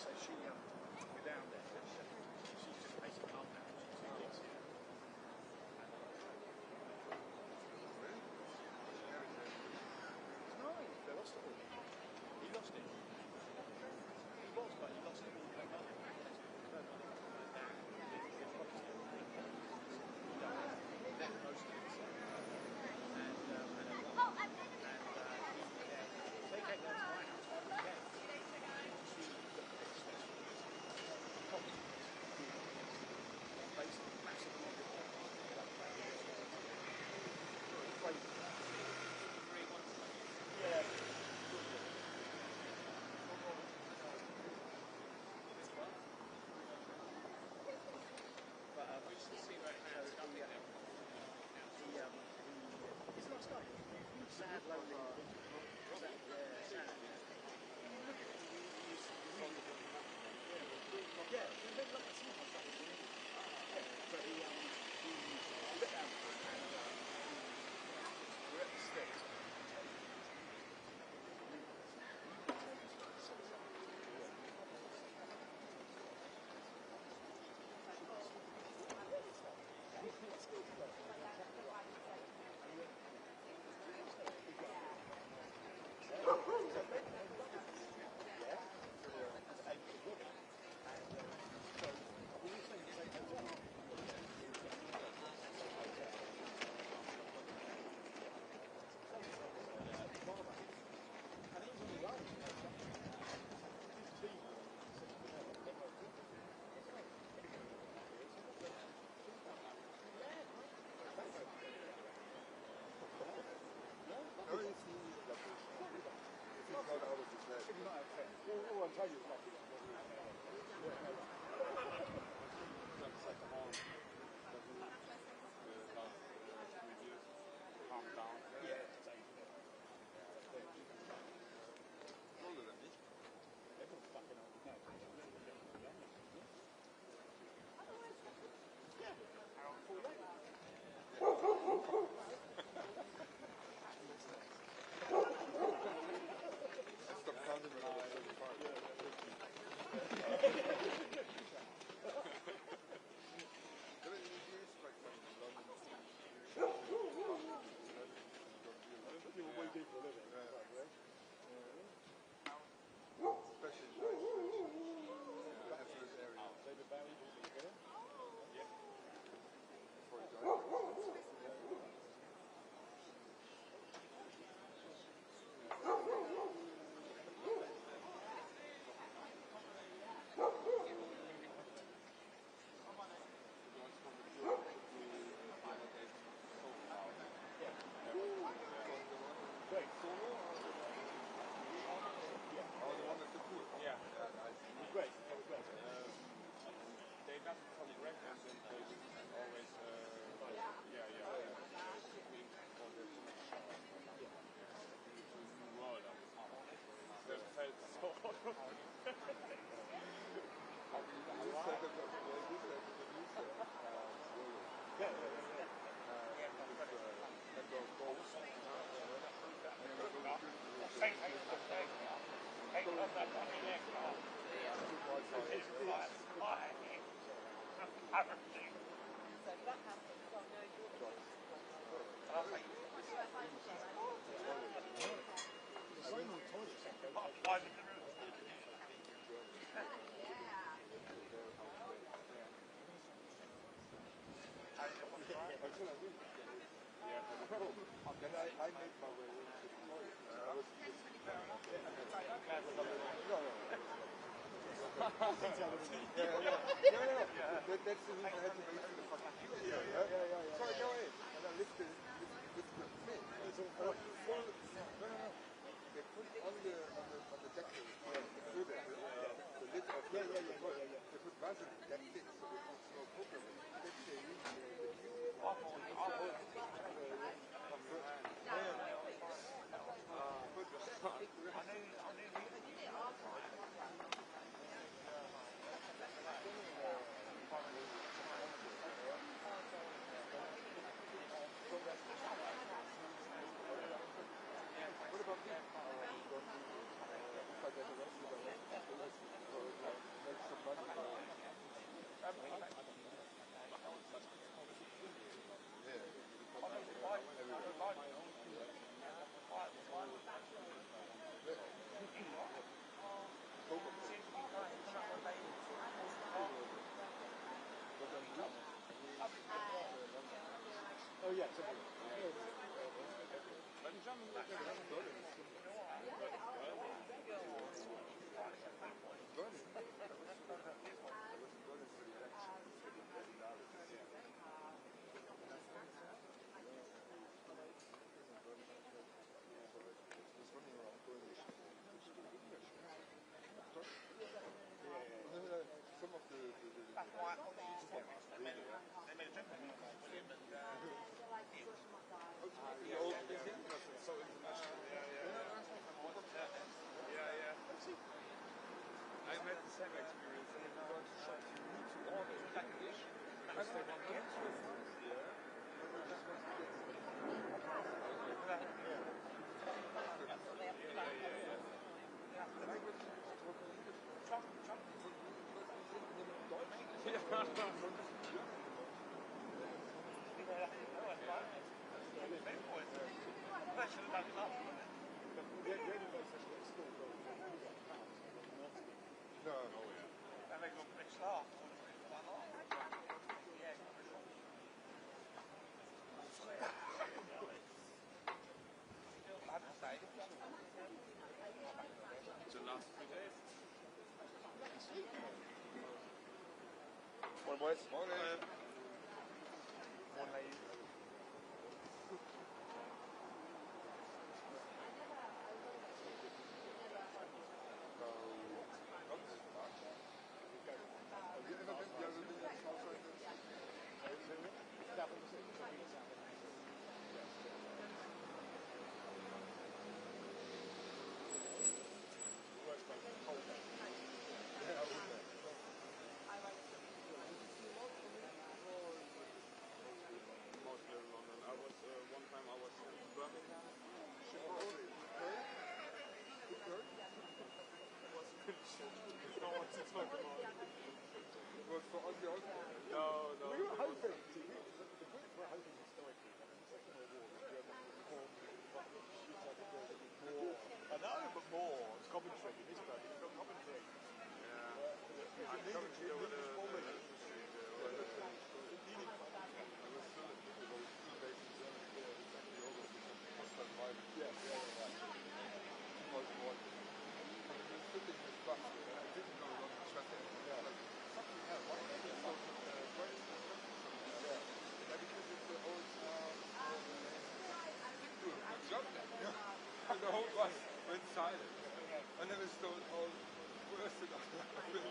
So she, we're down there. She's just basically up now. She's no, they lost it all. He lost it. He was, but he lost it all. No money. No money. Left most of it. They came down to my house on the weekend. She looked at this basically massive yeah. But we should see right now. He's a nice guy. Sad, lonely. Sad. Yeah, they love that song. So he let down So if that happens, well, no, Until I went. Then I made my way into the toilet. I was just... That's the reason I had to wait for the fucking queue. So I go in, and I lift the thing. Full... No. They put on the decal, the food decal, the lid of the toilet. They put Vaseline, that thick, so it was no problem. That's the reason the queue. Oh yeah, Some of the So international. Yeah. I had the same experience. When you go to shops, you need to order a big dish because they want to get the last 2 days. One boys. Morning. Mostly in London. One time I was in Birmingham. No one to talk about. It was for all the outdoor. No. we were hoping. The Brits were hoping historically that in the Second World War, the Germans would form fucking shit like a more. I know, but more. It's Coventry. In this country, it's not Coventry. Yeah. I'm coming to go with the And the whole bus went silent. And then it started all bursting out laughing.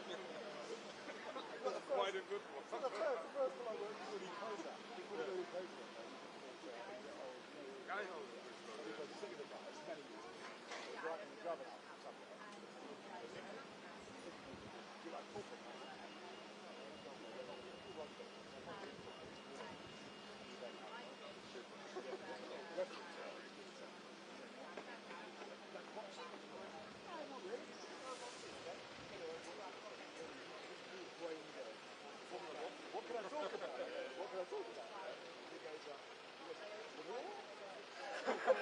Like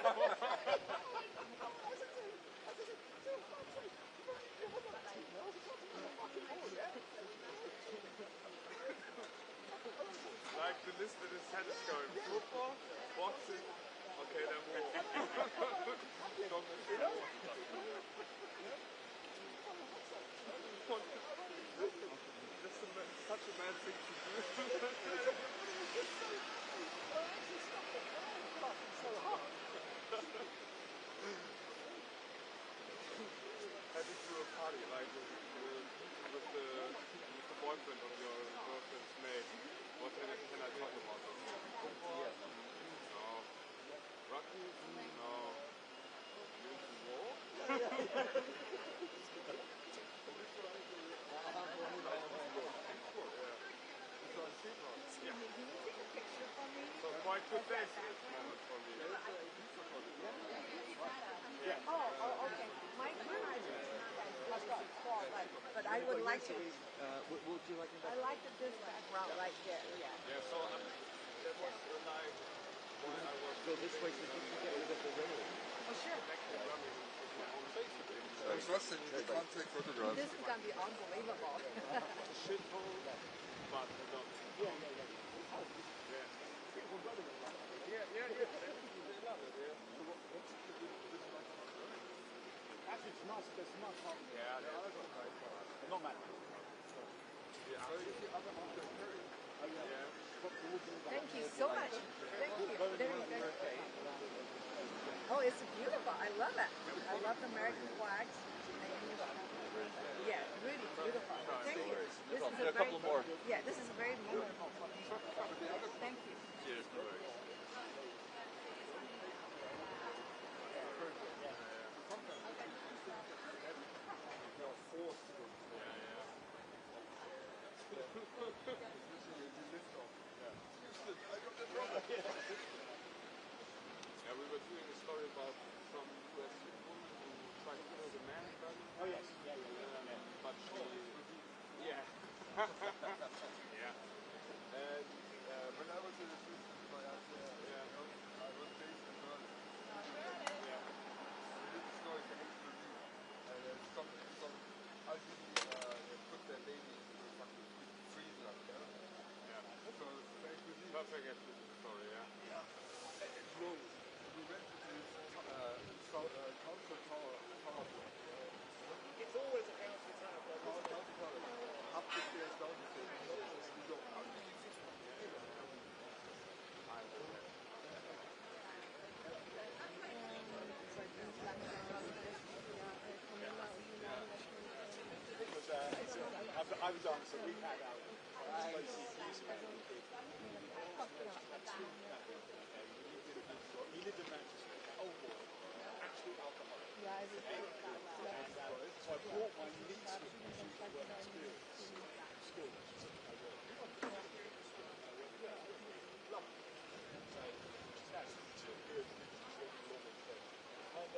the list that is set is going football, boxing, okay then we'll That's such a bad thing to do. Heading to a party like with the boyfriend of your girlfriend's mate. What can I talk about? Football? No. Rugby? No. You into war? So quite good day for this moment for me. Oh, okay. My camera is not that far, but I would like to. What would you like I like this background right there. Yeah. Yeah, so that was like why I was go this way so you can get rid of the rail? Oh, sure. I'm trusting you can't take photographs. This is gonna be unbelievable. shithole, but not. Yeah. Actually, it's nice. There's some nice parts. Yeah, Not bad. Thank you so much. Thank you. Very, very. Oh, it's beautiful. I love it. I love the American flags. Yeah, really beautiful. Thank you. This is a couple more. Yeah, this is very memorable for me. Thank you. Cheers, Yeah, we were doing a story about some US woman who tried to kill the man in Berlin. Oh yes, But she, yeah. Yeah. And when I was in the system, I was based in Berlin. Yeah. We did the story for HPV. And some elderly put their baby into a fucking freezer. Yeah. So HPV. Perfect story, yeah. No, we went to this council tower block. It's always a council tower. Council tower. Up the stairs, down the stairs. We go up. I was on, so we had our he lived in Manchester, old boy, absolute alcoholic. Yeah, I was So I brought my niece with me, she was work experience school. She said, lovely. So that's good. And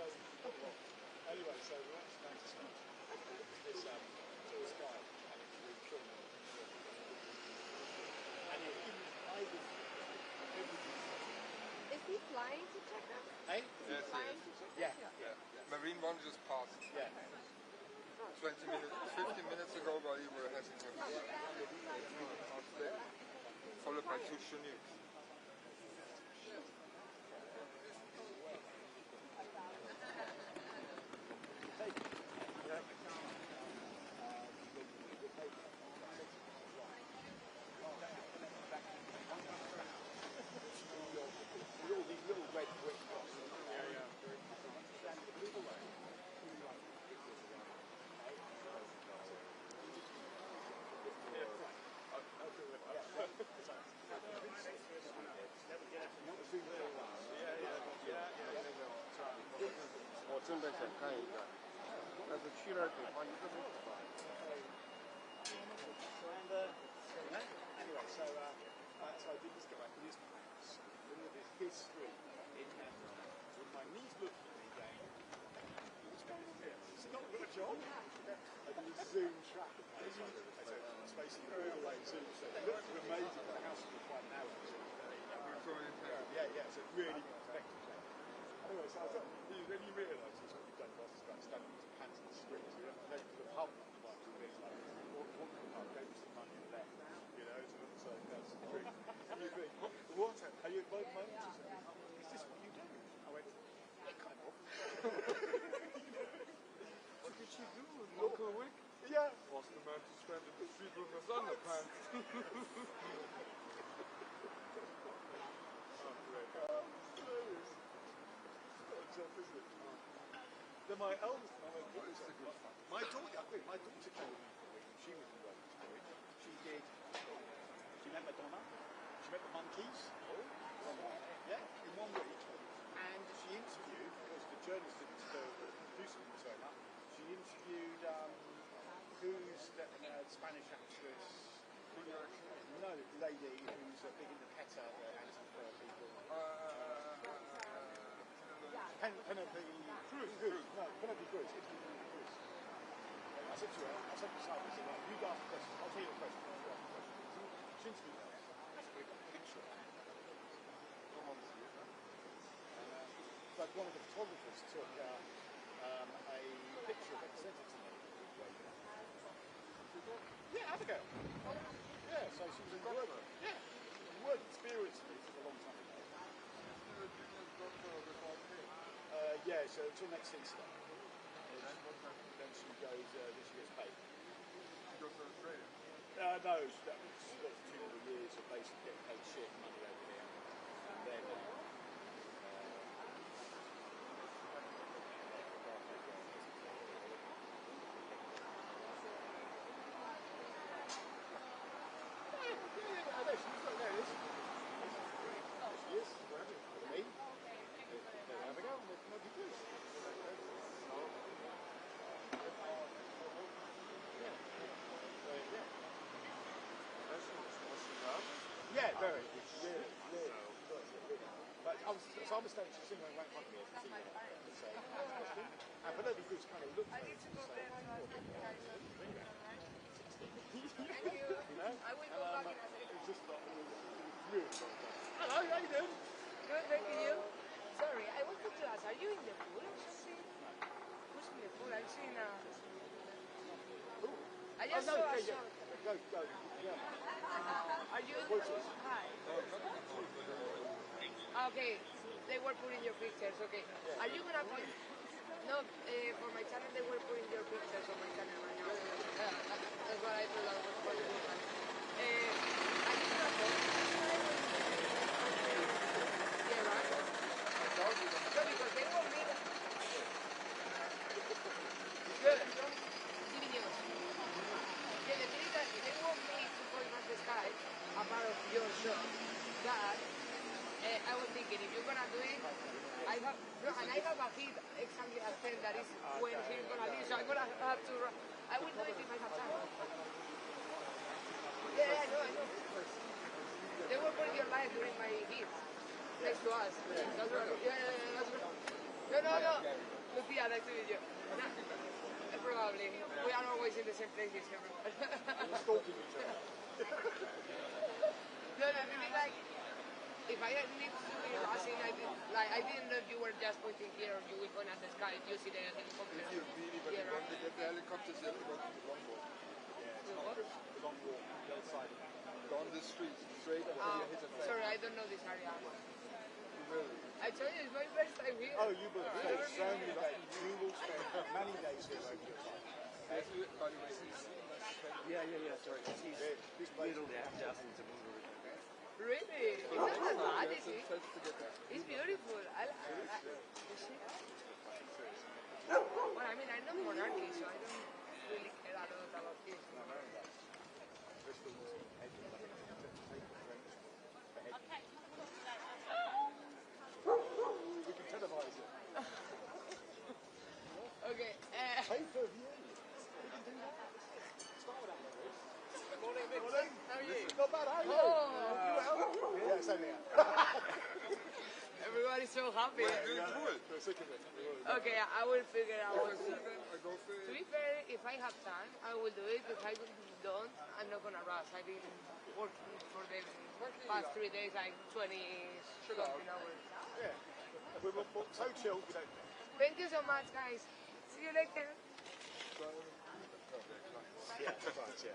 anyway, so we went to Manchester. This guy, and it was really cool. And Is he flying to Czechia? Hey? Yes, Flying yes. to Yeah. Czechia? Marine one just passed. Yeah. 20 minutes, 15 minutes ago while you were having a followed by 2 Chinooks. All these little red brick blocks. Anyway, so I did this guy, his history in Canada. With my niece looking at me going, what's going on here? It's not got a job. I did a Zoom track of my son. It's basically all like Zoom. So it looks amazing. The house is quite narrow. So, yeah, it's a really good perspective. to do with local week Yeah. was the man to stand in the street with his underpants. Then my eldest, my daughter came with me for a week. She was in Rome for a week. She met Madonna. She met the monkeys. Yeah, in 1 week. And she interviewed, because the journalist didn't do something turn up, she interviewed who's the Spanish actress? No, lady who's big in the PETA, the anti-fur people. Penelope Cruz. No, Penelope Cruz. I said to her, I said to Simon, I said, well, you ask the questions, I'll tell you the questions. She interviewed her. That's a big picture. But one of the photographers took a picture of it and sent it to me. Yeah, Abigail. Yeah, so she was in work. Yeah, work experience with me for a long time ago. Yeah, so until next Easter. Then she goes, then she gets paid. She goes to Australia. No, she got 2 more years of basically getting paid shit money over here. And then yeah, very. Yeah. But I was standing, she's sitting right in front of me as a senior and saying, and Penelope Cruz kind of looked at me and said, you know? I will go back in a second. It was just like, it was really well done. Hello, how you doing? Good, thank you. Sorry, I wanted to ask, are you in the pool or something? Who's in the pool? I'm seeing a... I just saw a shot. Go, yeah. Are you in the pool? Hi. Okay, they were putting your pictures, okay. Are you gonna put... No, for my channel they were putting your pictures on my channel right now. That's what I thought that was for the good one. Are you gonna post this time? Yeah, right? No, because they want me... Good. TV news. Yeah, the thing is that they want me to photograph the sky, a part of your show, that I was thinking, if you're gonna do it, I have a hit exactly at 10 that is when he's gonna leave, so I'm gonna have to, I will do it if I have time. Yeah, I know. They were putting your live during my hits, next to us. That's right. Yeah, that's right. No. Lucia, nice to meet you. No, probably. We are always in the same places everywhere. We're stalking each other. No, I mean, like, if I need to be rushing, I didn't know if you were just pointing here or you will point at the sky if you see the helicopter. If you really want to get the helicopters, you have to go to the long walk. The long walk, the other side. Go on this street, straight until you hit a fence. Sorry, I don't know this area. You will. I told you, it's my first time here. Oh, you will spend so many days. You will spend many days here over your life. By the way, Yeah, sorry. He's middle there, just into Really? It's not that bad, is it? to get there. It's beautiful. I like it. Well, I mean, I'm not monarchy, so I don't really care a lot about this. We can televise it. Okay. Pay per view. We can do that. Start with that. Morning, Victor. How are you? Not bad, how are you? Oh. Yeah, same here. Everybody's so happy. We're sick of it. Okay, I will figure out. I go for To be fair, if I have time, I will do it. If I don't, I'm not gonna rush. I've been working for the past 3 days, like 20-something hours. Yeah. We're so chilled, we don't. Thank you so much, guys. See you later. Yeah, right, yeah.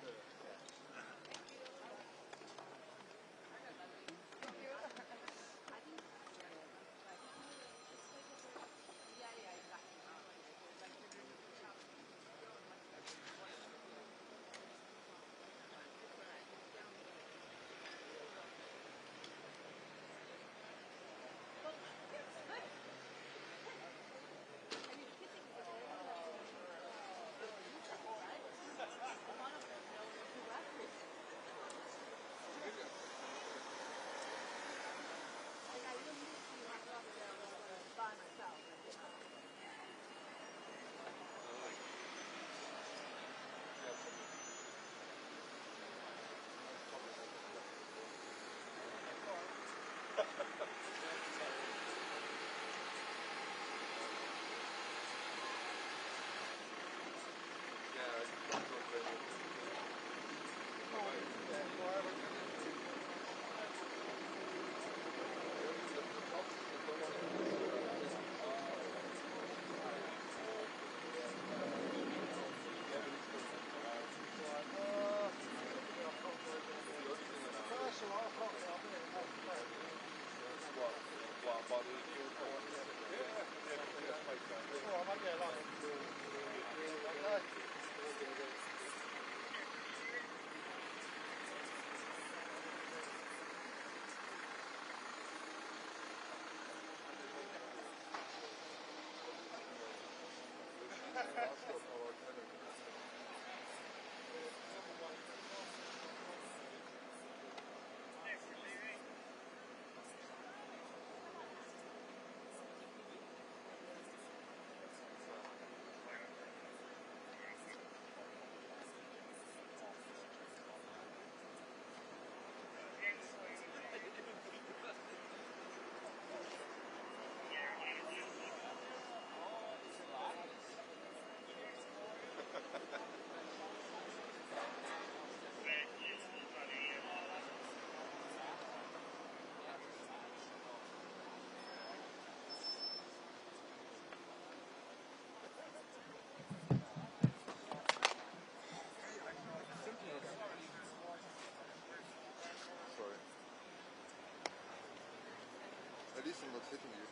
least I'm not hitting you.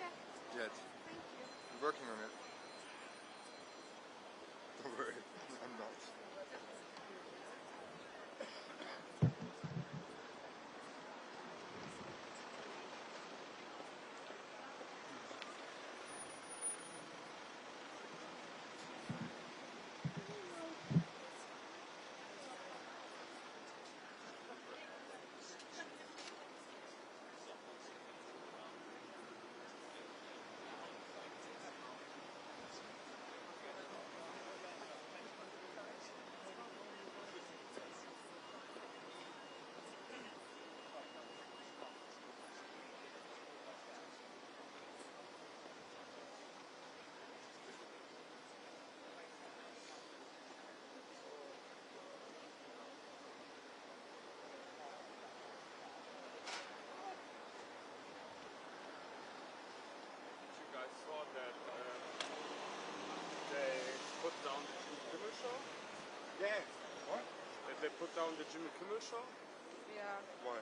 Yeah, Yet. thank you. I'm working on it. Don't worry, I'm not. You guys saw that they put down the Jimmy Kimmel show? Yeah. What? That they put down the Jimmy Kimmel show? Yeah. Why?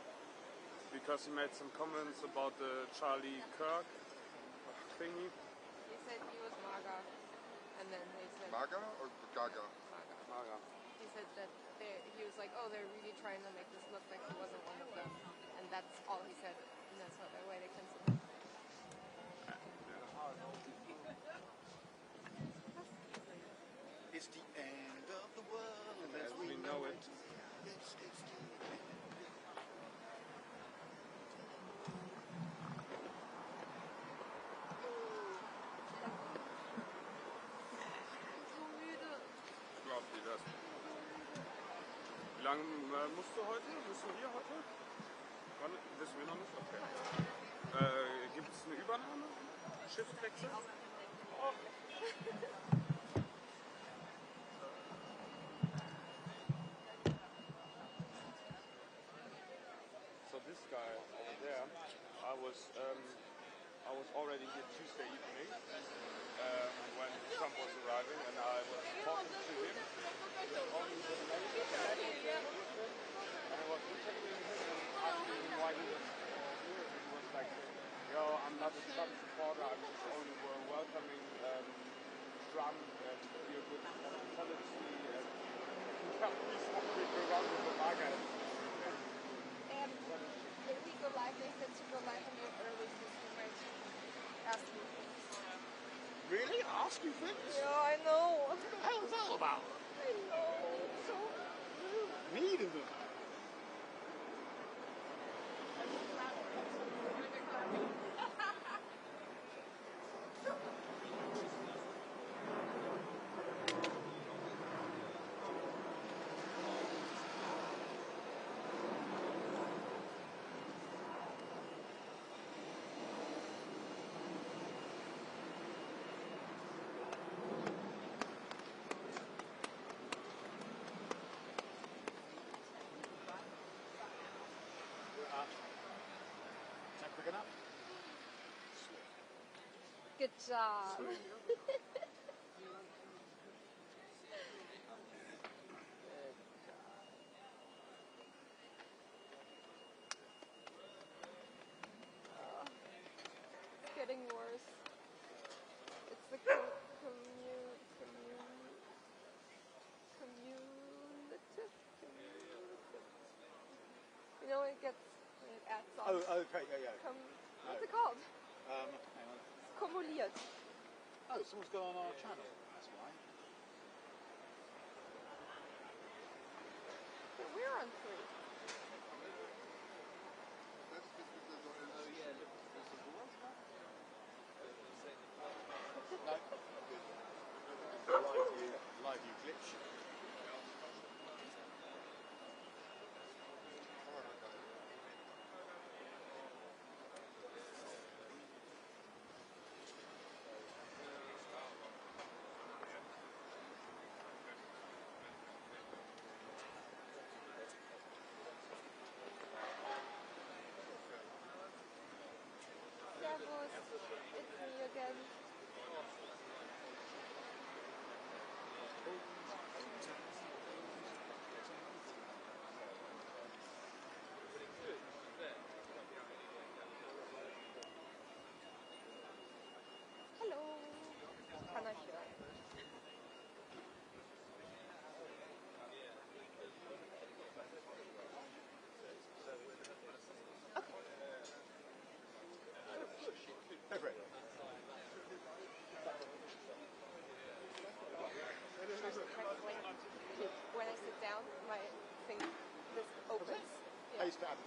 Because he made some comments about the Charlie Kirk thingy. He said he was MAGA, and then they said Maga or Gaga? MAGA. Maga. He said that he was like, oh, they're really trying to make this look like he wasn't one of them, and that's all he said, and that's why they canceled him. It's the end of the world As we know it. It's the end. So müde. Glaub dir das. Wie lange musst du heute? Müssen wir heute? Wann? Wissen wir noch nicht? Okay. Gibt es eine Übernahme? Schiffswechsel? So this guy over there, I was already here Tuesday evening when Trump was arriving, and I was talking to him. Only the manager and I was interviewing him and asking him why he was here. And he was like, "Yo, I'm not a Trump supporter. I'm just only welcoming Trump and here with hospitality and please walking around with the MAGA." If we go live, they said to go live a little early because we might ask you things. Really? Ask you things? Yeah, I know. What the hell is that all about? I know. So rude. Mean of them. Is that quick enough? Good job. It's getting worse. It's the cumulative. You know, it adds on. Oh, okay, yeah. What's it called? Hang on. Kumuliert. Oh, someone's gone on our channel. That's why. But we're on 3. Oh yeah, look, there's a war stuff. No. Live view glitch.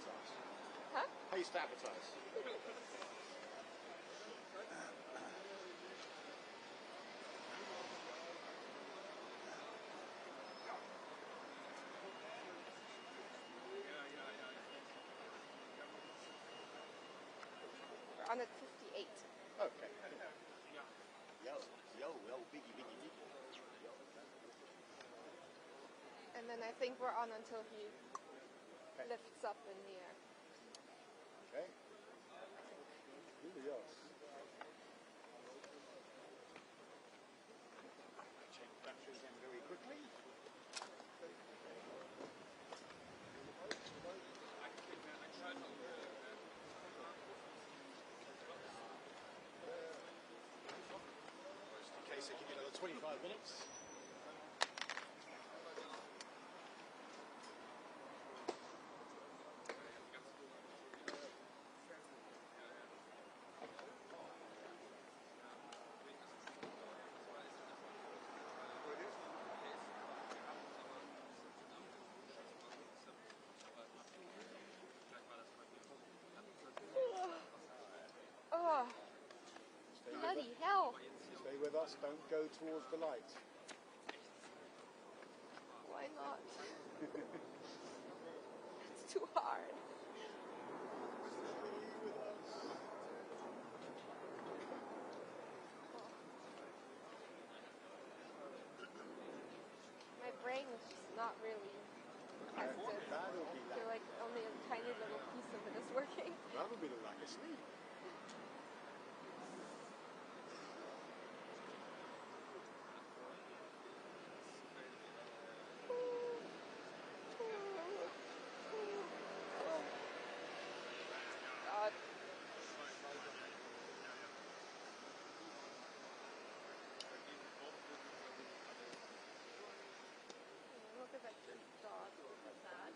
advertise? Huh? How you used to advertise? We're on at 58. Okay. Yo, biggie, biggie, biggie. And then I think we're on until he lifts up in the air. Okay. Really yes. Change battery again very quickly. Just in case they give you another 25 minutes. Oh, bloody hell. Stay with us, don't go towards the light. Why not? It's too hard. My brain is just not really active. That'll be I feel like only a tiny little piece of it is working. That'll be the lack of sleep. God. Look at that cute dog. That's sad.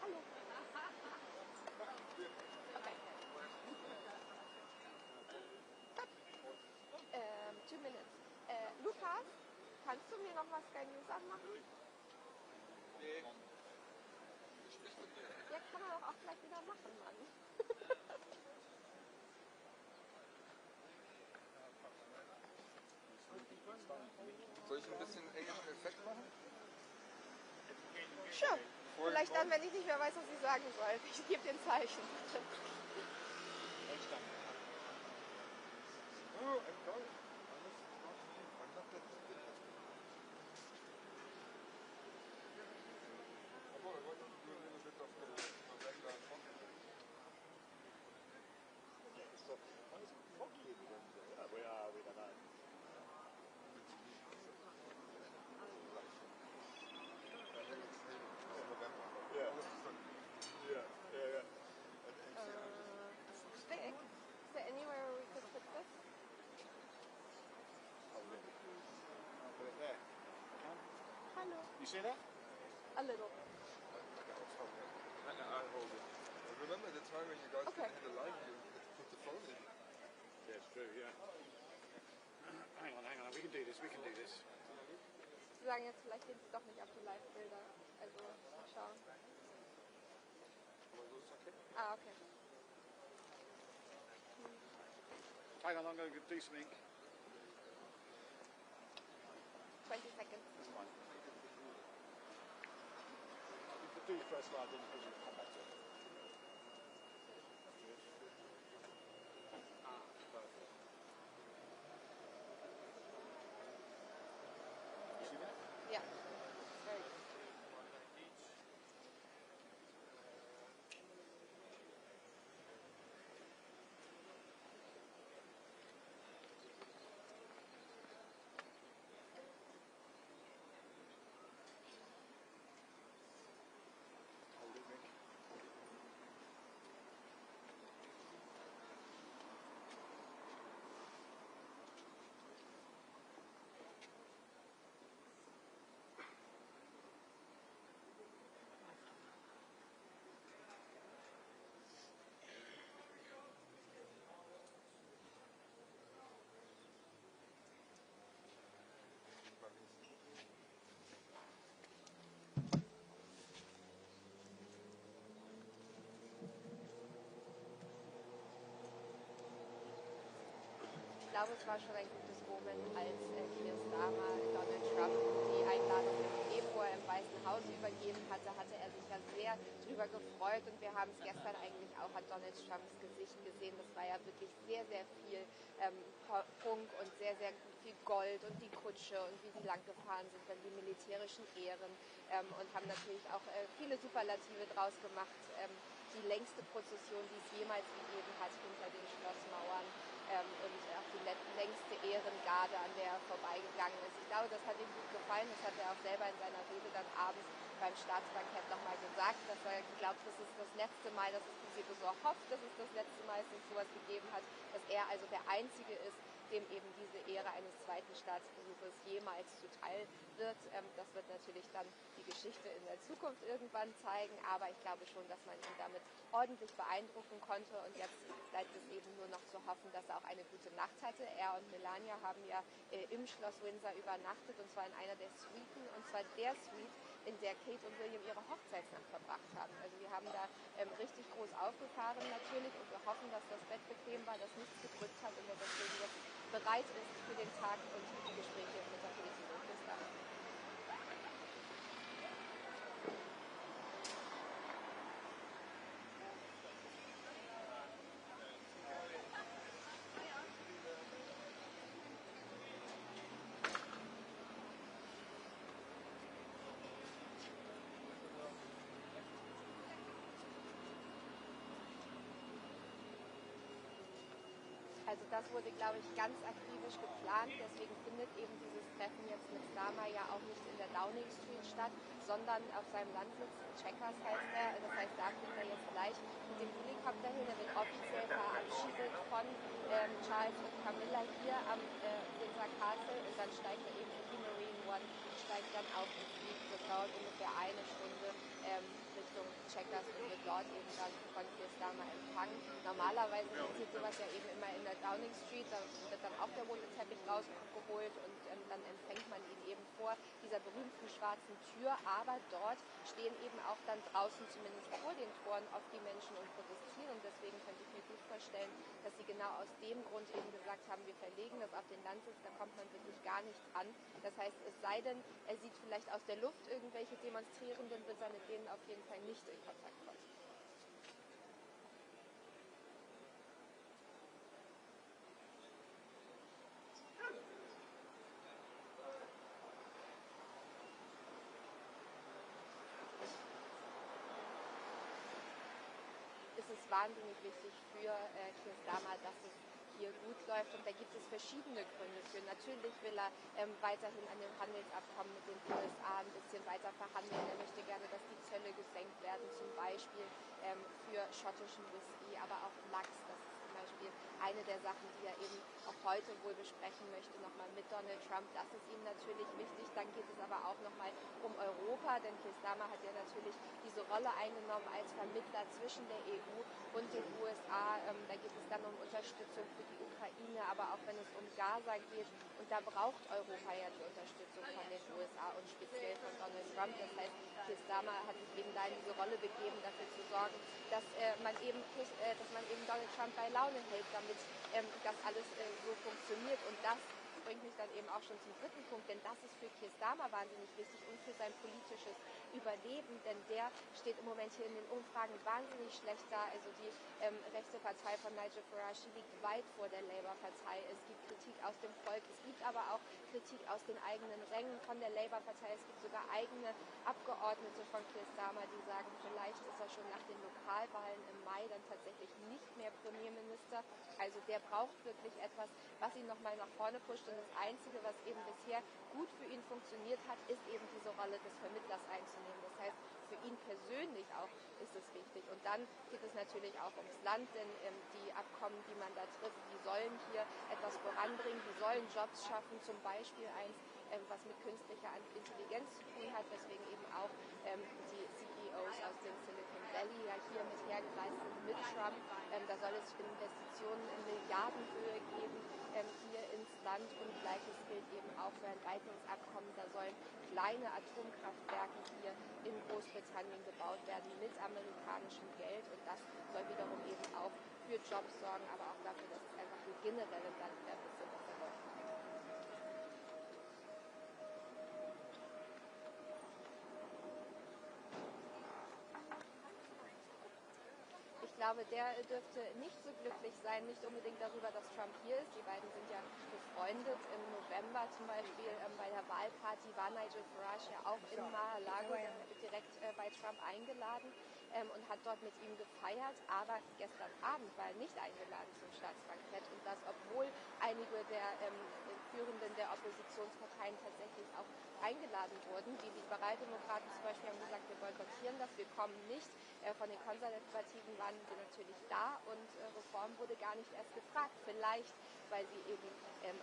Hello. Okay. 2 minutes. Lukas, kannst du mir noch was Sky News anmachen? Ja, kann er doch auch gleich wieder machen, Mann. Soll ich ein bisschen englischen Effekt machen? Sure. Vielleicht dann, wenn ich nicht mehr weiß, was ich sagen soll. Ich gebe dir ein Zeichen. Oh, I'm going. I'm not that I wanted to do a little bit of the regular content. Yeah, we don't know. November. Yeah. All of a sudden. Yeah. Vic, is there anywhere where we could put this? I'll put it there. Hello. You see that? A little. I'll hold it. Remember the time when you guys Okay. didn't have a line, you put the phone in. Yeah, it's true, yeah. Hang on. We can do this. Sie sagen jetzt, vielleicht geht es doch nicht auf die Live-Bilder. Also, mal schauen. Ah, okay. Hang on, I'm going to do something. 20 seconds. That's fine. You could do your first slide, then you can come back to it. Perfect. You see that? Yeah. Very good. Hold it, Nick. glaube, es war schon ein gutes Moment, als Keir Starmer Donald Trump die Einladung im Februar im Weißen Haus übergeben hatte, hatte er sich ja sehr drüber gefreut und wir haben es gestern eigentlich auch an Donald Trumps Gesicht gesehen. Das war ja wirklich sehr, sehr viel Prunk und sehr, sehr viel Gold und die Kutsche und wie sie lang gefahren sind, dann die militärischen Ehren und haben natürlich auch viele Superlative draus gemacht. Die längste Prozession, die es jemals gegeben hat hinter den Schlossmauern und auch die längste Ehrengarde, an der er vorbeigegangen ist. Ich glaube, das hat ihm gut gefallen. Das hat er auch selber in seiner Rede dann abends beim Staatsbankett nochmal gesagt, dass er glaubt, das ist das letzte Mal, dass es so hofft, dass es das letzte Mal ist, dass es sowas gegeben hat, dass er also der Einzige ist, dem eben diese Ehre eines zweiten Staatsbesuches jemals zuteil wird. Das wird natürlich dann die Geschichte in der Zukunft irgendwann zeigen, aber ich glaube schon, dass man ihn damit ordentlich beeindrucken konnte und jetzt bleibt es eben nur noch zu hoffen, dass er auch eine gute Nacht hatte. Er und Melania haben ja im Schloss Windsor übernachtet und zwar in einer der Suiten und zwar der Suite, in der Kate und William ihre Hochzeitsnacht verbracht haben. Also wir haben da richtig groß aufgefahren natürlich und wir hoffen, dass das Bett bequem war, dass nichts gedrückt hat und dass das Baby jetzt bereit ist für den Tag und die Gespräche mit der Politikerin Christa. Also das wurde, glaube ich, ganz akribisch geplant. Deswegen findet eben dieses Treffen jetzt mit Starmer ja auch nicht in der Downing Street statt, sondern auf seinem Landsitz, Chequers heißt er. Das heißt, da fliegt er jetzt gleich mit dem Helikopter hin. Er wird offiziell verabschiedet von Charles und Camilla hier am Windsor Castle und dann steigt er eben in die Marine One, steigt dann auf und fliegt. Das dauert ungefähr eine Stunde Richtung Chequers und wird dort eben dann von Keir Starmer empfangen. Normalerweise passiert sowas ja eben immer in der Downing Street, da wird dann auch der rote Teppich rausgeholt und dann empfängt man ihn eben vor dieser berühmten schwarzen Tür, aber dort stehen eben auch dann draußen, zumindest vor den Toren, oft die Menschen und protestieren und deswegen könnte ich mir gut vorstellen, dass sie genau aus dem Grund eben gesagt haben, wir verlegen das auf den Landsitz, da kommt man wirklich gar nicht an. Das heißt, es sei denn, er sieht vielleicht aus der Luft irgendwelche Demonstrierenden, wird er mit denen auf jeden Fall nicht in Kontakt kommen. Es ist wahnsinnig wichtig für Keir Starmer, dass es hier gut läuft und da gibt es verschiedene Gründe für. Natürlich will er weiterhin an dem Handelsabkommen mit den USA ein bisschen weiter verhandeln. Er möchte gerne, dass die Zölle gesenkt werden, zum Beispiel für schottischen Whisky, aber auch Lachs. Das ist zum Beispiel eine der Sachen, die er eben auch heute wohl besprechen möchte, nochmal mit Donald Trump. Das ist ihm natürlich wichtig. Dann geht es aber auch nochmal um Europa, denn Keir Starmer hat ja natürlich diese Rolle eingenommen als Vermittler zwischen der EU und den USA. Da geht es dann um Unterstützung für die Ukraine, aber auch wenn es um Gaza geht. Und da braucht Europa ja die Unterstützung von den USA und speziell von Donald Trump. Das heißt, Keir Starmer hat sich eben da in diese Rolle begeben, dafür zu sorgen, dass man eben Donald Trump bei Laune hält, damit das alles so funktioniert. Und das bringt mich dann eben auch schon zum dritten Punkt, denn das ist für Keir Starmer wahnsinnig wichtig und für sein politisches Überleben, denn der steht im Moment hier in den Umfragen wahnsinnig schlecht da. Also die rechte Partei von Nigel Farage liegt weit vor der Labour-Partei. Es gibt Kritik aus dem Volk, es gibt aber auch Kritik aus den eigenen Rängen von der Labour-Partei. Es gibt sogar eigene Abgeordnete von Keir Starmer, die sagen, vielleicht ist er schon nach den Lokalwahlen im Mai dann tatsächlich nicht mehr Premierminister. Also der braucht wirklich etwas, was ihn nochmal nach vorne pusht. Und das Einzige, was eben bisher gut für ihn funktioniert hat, ist eben diese Rolle des Vermittlers einzunehmen. Das heißt, für ihn persönlich auch ist es wichtig. Und dann geht es natürlich auch ums Land, denn die Abkommen, die man da trifft, die sollen hier etwas voranbringen, die sollen Jobs schaffen, zum Beispiel eins, was mit künstlicher Intelligenz zu tun hat, weswegen eben auch die CEOs aus dem Silicon Valley ja hier mit hergereist sind mit Trump. Da soll es Investitionen in Milliardenhöhe geben hier ins Land und Gleiches gilt eben auch für ein weiteres Abkommen. Da sollen kleine Atomkraftwerke hier in Großbritannien gebaut werden mit amerikanischem Geld und das soll wiederum eben auch für Jobs sorgen, aber auch dafür, dass es einfach im generellen Land wieder ein bisschen besser läuft. Ich glaube, der dürfte nicht so glücklich sein, nicht unbedingt darüber, dass Trump hier ist. Die beiden sind ja befreundet. Im November zum Beispiel bei der Wahlparty war Nigel Farage ja auch in Mar-a-Lago direkt bei Trump eingeladen und hat dort mit ihm gefeiert. Aber gestern Abend war er nicht eingeladen zum Staatsbankett und das, obwohl einige der Führenden der Oppositionsparteien tatsächlich auch eingeladen wurden. Die Liberaldemokraten zum Beispiel haben gesagt, wir boykottieren das, wir kommen nicht. Von den Konservativen waren sie natürlich da und Reform wurde gar nicht erst gefragt. Vielleicht, weil sie eben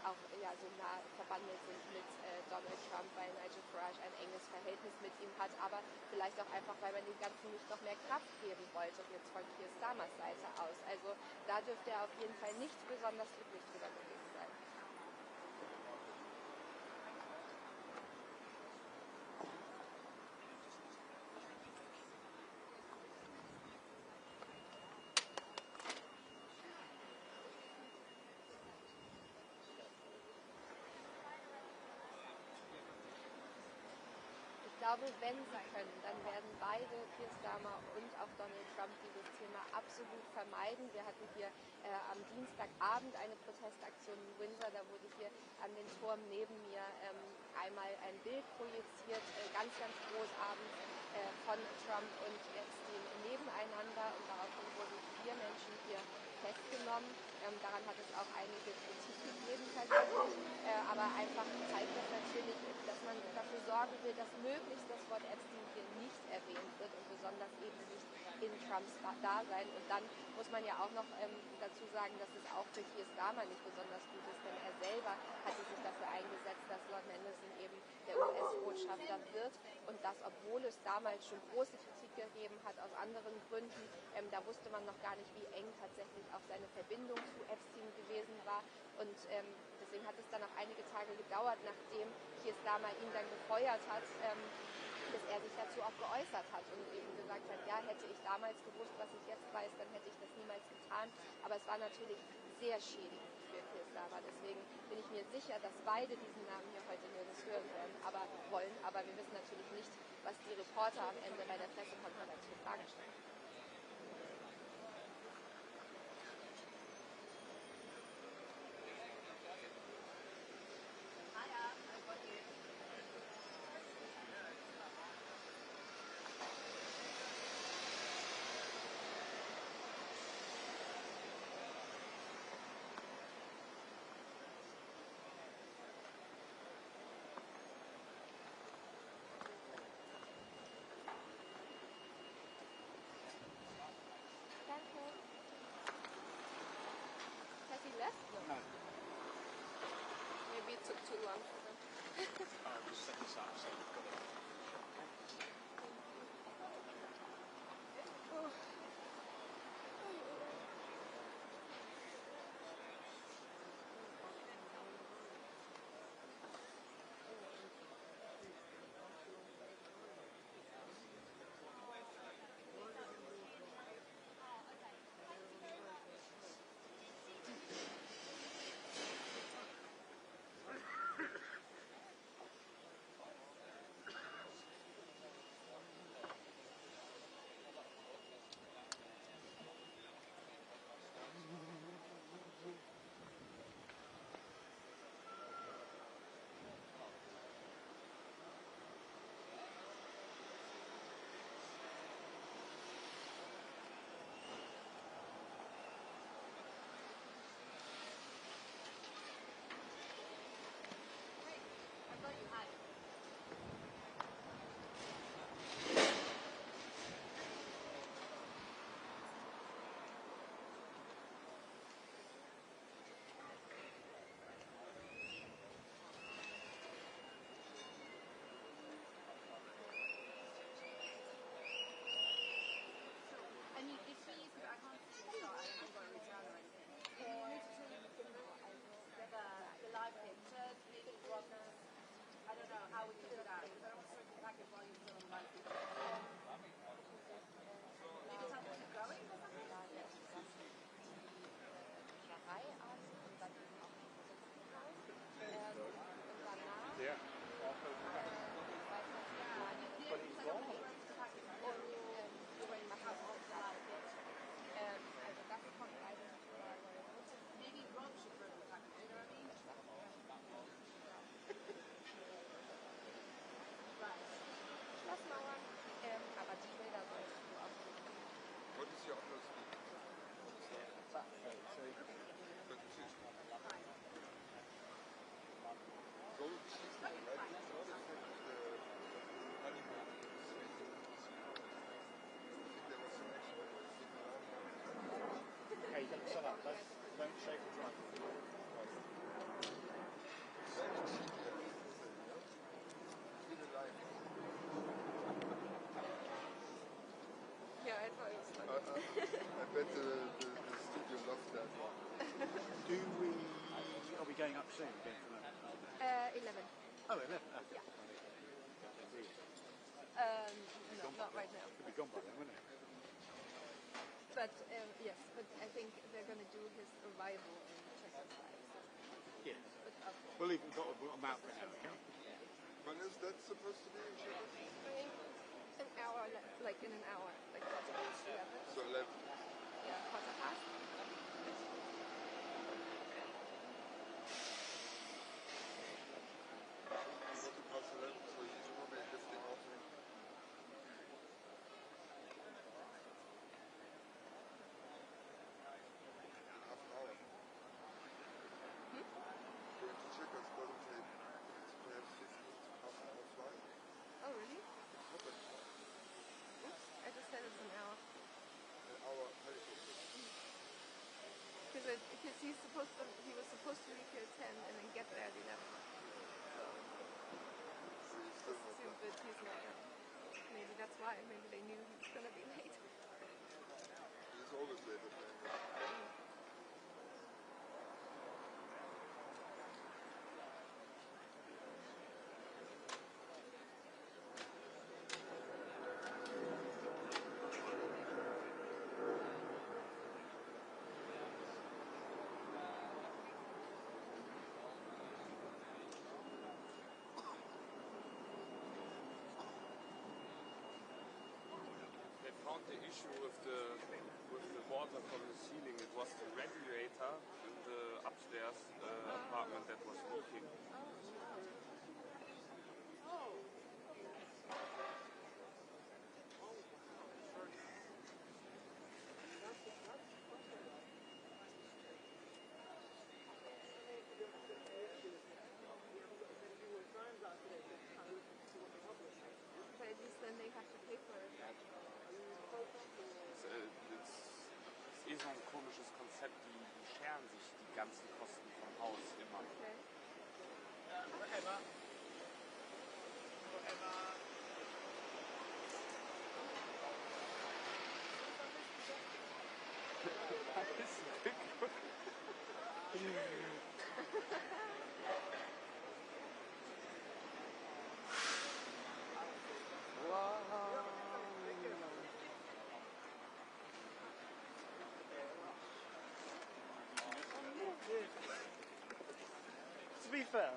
auch so nah verbandelt sind mit Donald Trump, weil Nigel Farage ein enges Verhältnis mit ihm hat, aber vielleicht auch einfach, weil man dem Ganzen nicht noch mehr Kraft geben wollte, jetzt von Keir Starmers Seite aus. Also da dürfte er auf jeden Fall nicht besonders glücklich drüber gewesen sein. Ich glaube, wenn sie können, dann werden beide, Keir Starmer und auch Donald Trump, dieses Thema absolut vermeiden. Wir hatten hier am Dienstagabend eine Protestaktion in Windsor, da wurde hier an den Turm neben mir einmal ein Bild projiziert, ganz, ganz groß abends von Trump und Epstein nebeneinander und daraufhin wurden 4 Menschen hier festgenommen. Daran hat es auch einige Kritik gegeben tatsächlich, aber einfach zeigt das natürlich, dass man dafür sorgen will, dass möglichst das Wort Epstein hier nicht erwähnt wird und besonders eben nicht in Trumps Dasein. Und dann muss man ja auch noch dazu sagen, dass es auch für Keir Starmer nicht besonders gut ist, denn er selber hatte sich dafür eingesetzt, dass Lord Mandelson eben der US-Botschafter wird und das, obwohl es damals schon große Kritik gegeben hat aus anderen Gründen. Da wusste man noch gar nicht, wie eng tatsächlich auch seine Verbindung zu Epstein gewesen war und deswegen hat es dann auch einige Tage gedauert, nachdem Keir Starmer ihn dann gefeuert hat, bis er sich dazu auch geäußert hat und eben gesagt hat, ja, hätte ich damals gewusst, was ich jetzt weiß, dann hätte ich das niemals getan. Aber es war natürlich sehr schädigend für Keir Starmer. Deswegen bin ich mir sicher, dass beide diesen Namen hier heute nirgends hören wollen. Aber wir wissen natürlich nicht, was die Reporter am Ende bei der Pressekonferenz für Fragen stellen. Has he left? No. Maybe it took too long for them. I'll just set this up so you've got it. Oh. I bet the studio loves that. Are we going up soon? Going for 11. Oh, 11. Yeah. Brilliant. No, not right now. It'll be gone by then, won't it? But yes, but I think they're going to do his arrival in chapter 5. So. Yeah. But We'll even got a map for now. When is that supposed to be in Sheffield? an hour, like in an hour, like 11. So 11. Yeah, quarter past. Quarter past 11, so he's probably lifting off in half an hour. Going to Checkers doesn't take, it's perhaps 15 to half an hour flight. Oh, really? Probably Oops, I just said it's an hour. an hour helicopter. Because he was supposed to leave here at 10 and then get there at 11. So So he's still just not assumed done. that he's not there. Maybe that's why. Maybe they knew he was going to be late. He's always late at night. They found the issue with the water from the ceiling. It was the radiator in the upstairs apartment that was leaking. But at least then they have to pay for it. Es ist so ein komisches Konzept, die scheren sich die ganzen Kosten vom Haus immer. Okay. Whatever. To be fair,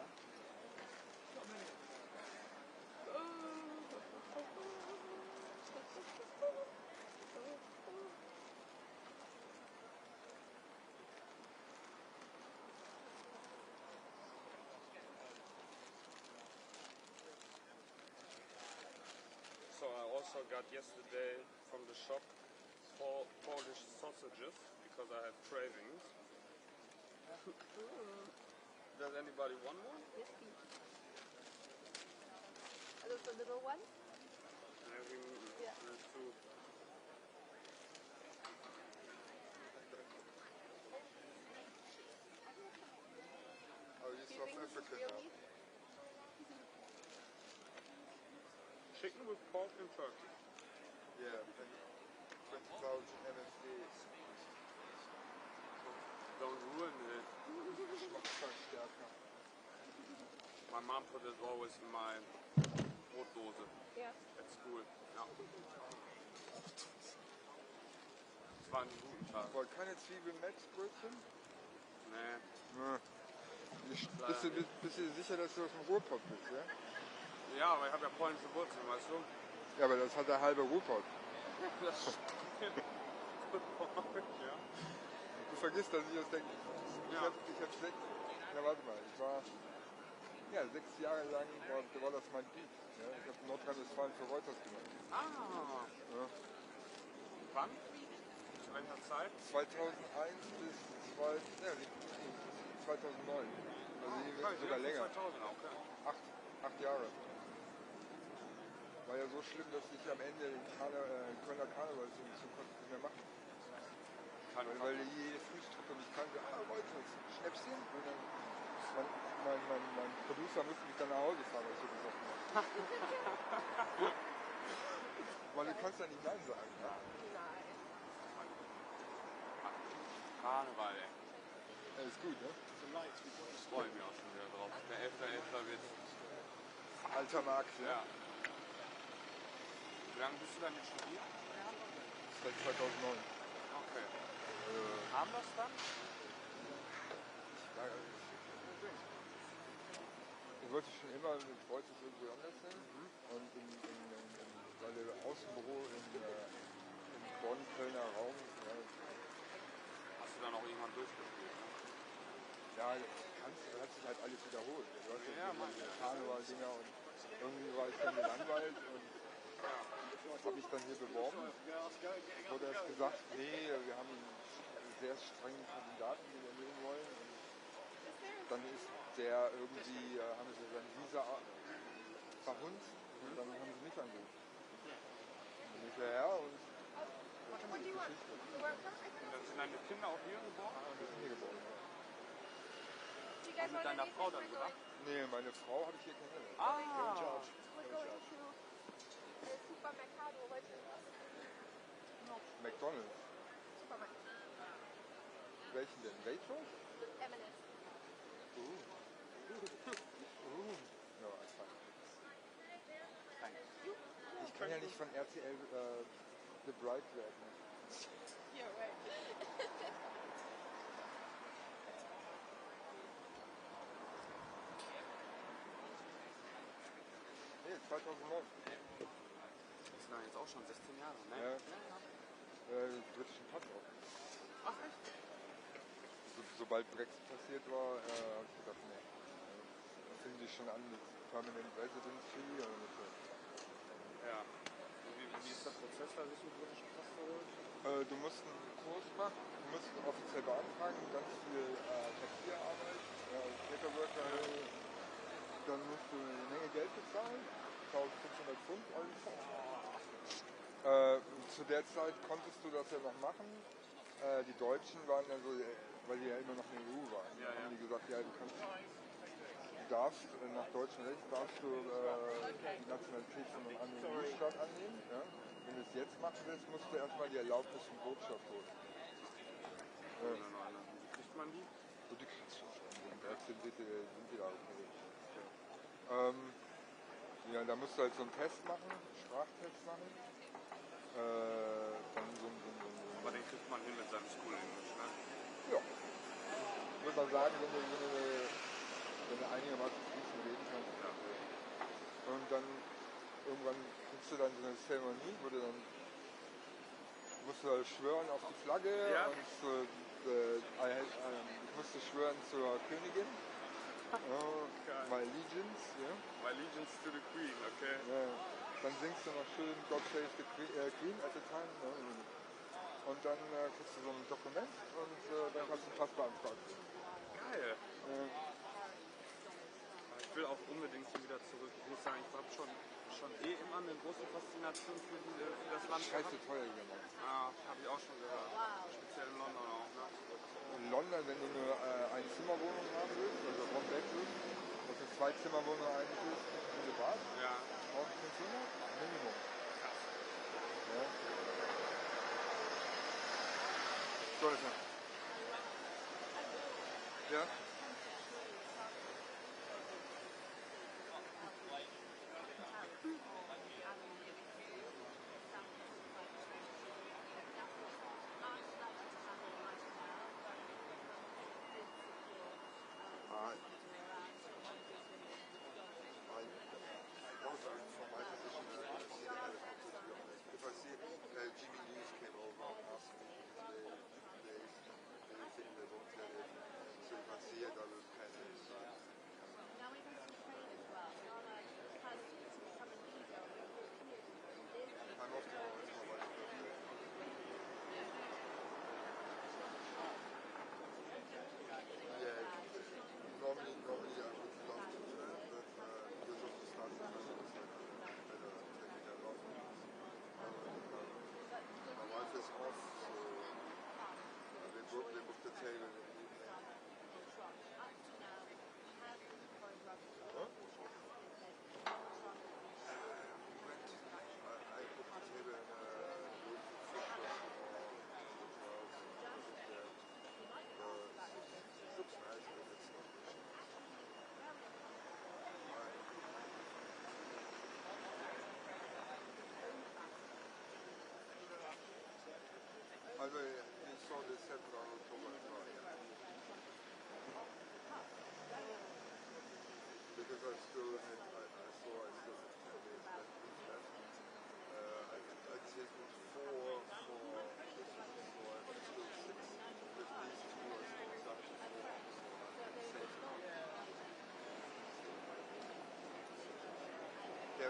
So I also got yesterday from the shop 4 Polish sausages because I have cravings. Does anybody want one? Yes, please. Are those the little ones? Maybe Yeah. two. Oh, he's Do you South think this is African real now. meat? Chicken with pork and turkey. Yeah, and 20,000 MFDs. Don't ruin it. Geschmacksverstärker. My mom put it always in my Brotdose Yeah. at school. Ja. Das waren die guten Tage. Wollt keine Zwiebeln-Metz-Brötchen? Nee. Bist du sicher, dass du aus dem Ruhrpott bist, ja? Ja, aber ich habe ja polnische Wurzeln, weißt du? Ja, aber das hat der halbe Ruhrpott. Das stimmt. Ja. Du vergisst, dass ich das denke. Ja. Ich hab 6... Na, warte mal. Ich war... Ja, 6 Jahre lang war das mein Beat. Ja? Ich habe Nordrhein-Westfalen für Reuters gemacht. Ah. Ja. Wann? Zu welcher Zeit? 2001 bis 2009. Also sogar länger. 2000, okay. 8 Jahre. War ja so schlimm, dass ich am Ende den Kölner Karneval nicht mehr machen. Weil jede Frühstück und ich kannte, Reuters, Schnäpschen. Und dann mein Producer musste mich dann nach Hause fahren, weil ich so gesagt habe. Weil du kannst ja nicht Nein sagen. Ja? Nein. Karneval, ey. Ja, ist gut, ne? The lights we've got. Ich freue mich auch schon wieder drauf. Der 11.11. wird. Alter Markt, ne? Ja. Wie lange bist du dann jetzt schon hier? Seit 2009. Okay. Kam das dann? Ja, ich wollte schon immer mit Kreuz irgendwo anders hin. Und weil der Außenbüro im Bonn-Kölner Raum, ja, Hast du dann auch irgendwann durchgeführt, ne? ja, da hat sich halt alles wiederholt. Du hast Ja, Mann. diese Karneval-Dinger und irgendwie war ich dann gelangweilt und habe mich dann hier beworben. Wurde erst gesagt, nee, wir haben einen sehr strengen Kandidaten, den wir nehmen wollen. Und dann ist der irgendwie, haben sie sein Visa verhunzt und dann haben sie mich angerufen. Dann bin ich hierher und Geschichte. Und dann sind deine Kinder auch hier geboren? Wir sind hier geboren. Ja. Und mit deiner Frau dann, oder? Nee, meine Frau habe ich hier kennengelernt. Ah! We're going to Supermercado heute. McDonald's. Supermarkt. Welchen denn? Waitrose? M&S. Ja, einfach. Ich kann ja nicht von RTL The Bride werden. You're right. Nee, 2009. Das sind dann jetzt auch schon 16 Jahre, ne? Ja. Britischen Pass auch. Ach echt? Sobald Brexit passiert war, habe ich gedacht, nee. Da fing die schon an mit Permanent Residency und mit so. Ja. Und wie ist der Prozess, da sich einen britischen Pass zu holen? Du musst einen Kurs machen, du musst ihn offiziell beantragen, ganz viel Papierarbeit, Paperwork, dann musst du eine Menge Geld bezahlen, 1500 Pfund. Zu der Zeit konntest du das ja noch machen. Die Deutschen waren ja so, weil die ja immer noch in der EU waren, haben die gesagt, ja, du darfst nach deutschem Recht die Nationalität von einem anderen EU-Staat annehmen. Ja? Wenn du es jetzt machen willst, musst du erstmal die Erlaubnis vom Botschaft holen. Wie kriegt man die? So, die kriegst du schon. Im Brexit sind die da okay. Ja, da musst du halt so einen Test machen, Sprachtest machen. Dann Aber den kriegt man hin mit seinem School English, ne? Ja. Ich würde mal sagen, wenn du einigermaßen fließend reden kannst. Ja. Und dann irgendwann kriegst du dann so eine Zeremonie, wo du dann musst du schwören auf die Flagge Ja. und ich musste schwören zur Königin. My allegiance, ja. My allegiance to the Queen, okay? Ja. Dann singst du noch schön God Save the Queen at the time. Ne? Und dann kriegst du so ein Dokument und dann kannst du einen Pass beantragen. Geil. Ich will auch unbedingt wieder zurück. Ich muss sagen, ich habe schon immer eine große Faszination für das Land Scheiße gehabt. teuer hier, Mann. Ja, habe ich auch schon gehört. Speziell in London auch, ne? In London, wenn du nur eine Zimmerwohnung haben willst, also One Bedroom, und für 2 Zimmerwohnungen einführst, diese Bad, Ja. 1500 Minimum. Ja. Jonathan. Ja? Jimmy News came over and asked me if there is anything they want to do. So if I see it, I will pen it. Now we go to Ukraine as well. Nala has become a leader of the European Union. I'm off tomorrow, it's my wife's birthday. Yeah, normally I would love to do that, but because of the start of the year, it's like better taking that off. My wife is off, so they booked the table in the evening. Huh? I booked the table and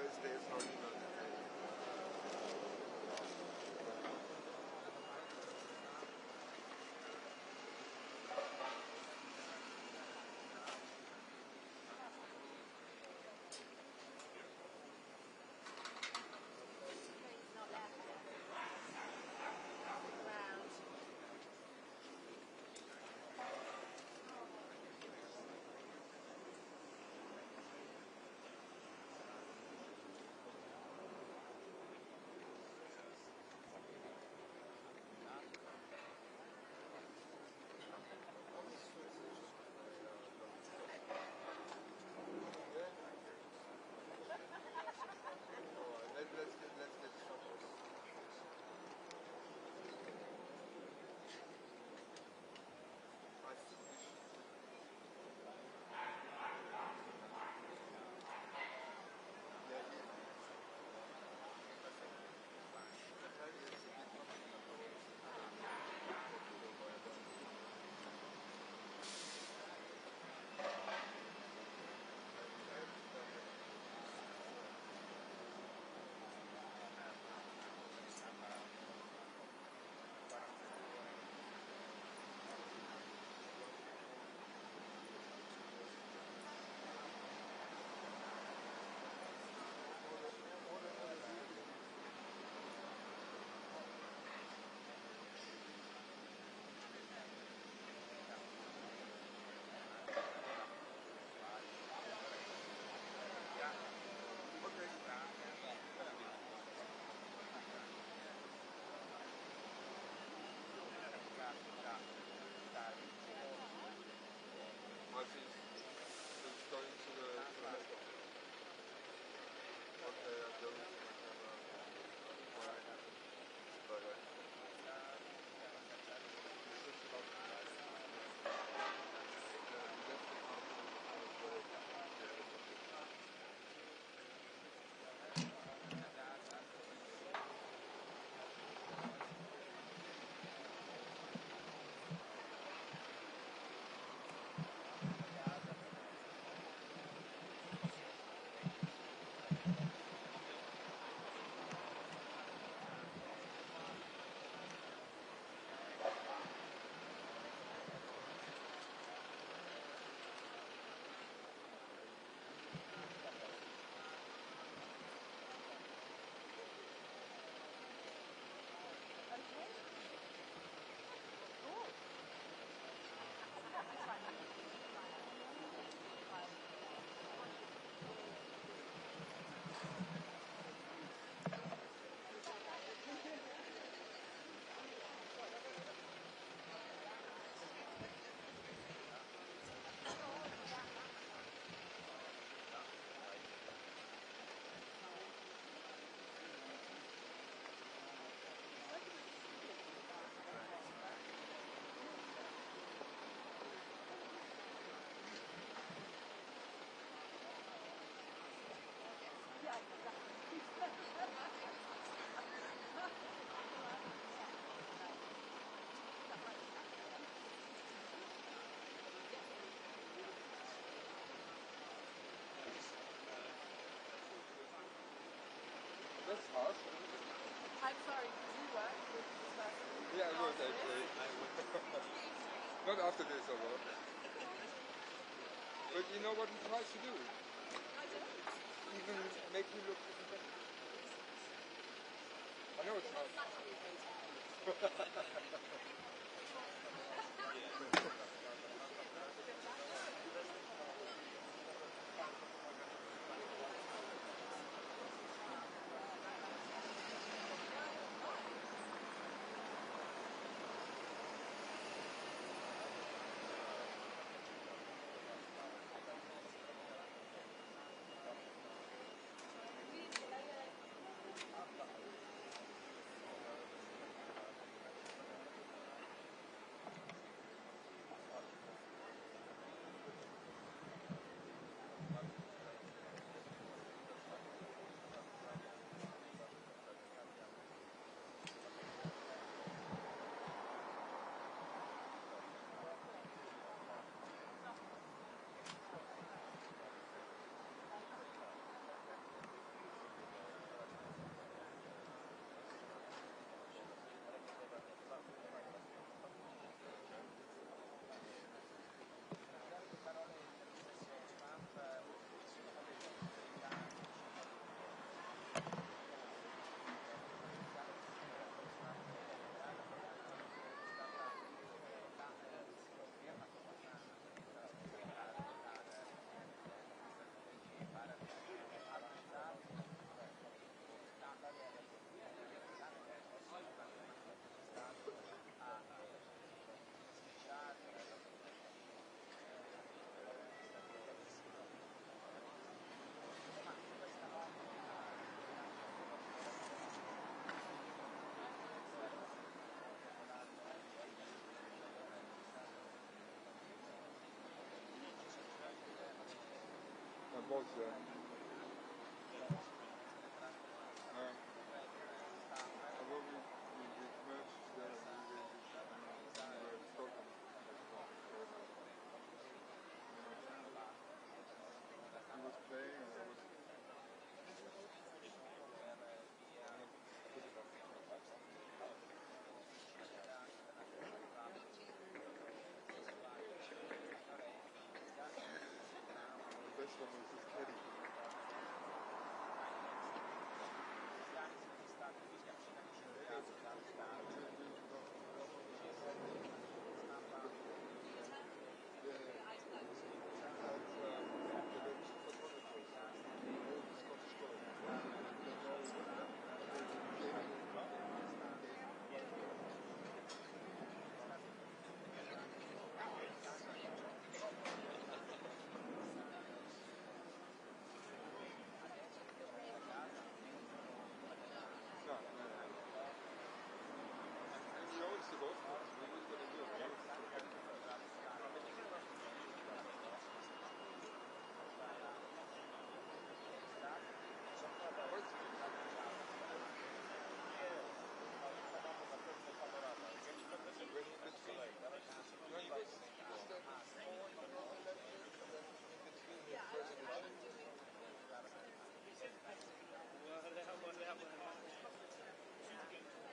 There's no legal debate. Train's not left yet. Round. Let's get started. I think we should. Yeah, I think it's going to the left. Okay, I'm going to my camera. Alright. Bye-bye. That's harsh. I'm sorry, did you work with this person? Yeah, I would actually. Not after this, I will. But you know what he tries to do? I don't. Even make you look even better. I know it's hard. Naturally irritating. was, yeah. Although we merged there, we were in Stockholm. He was playing and I was... The best one was his caddy.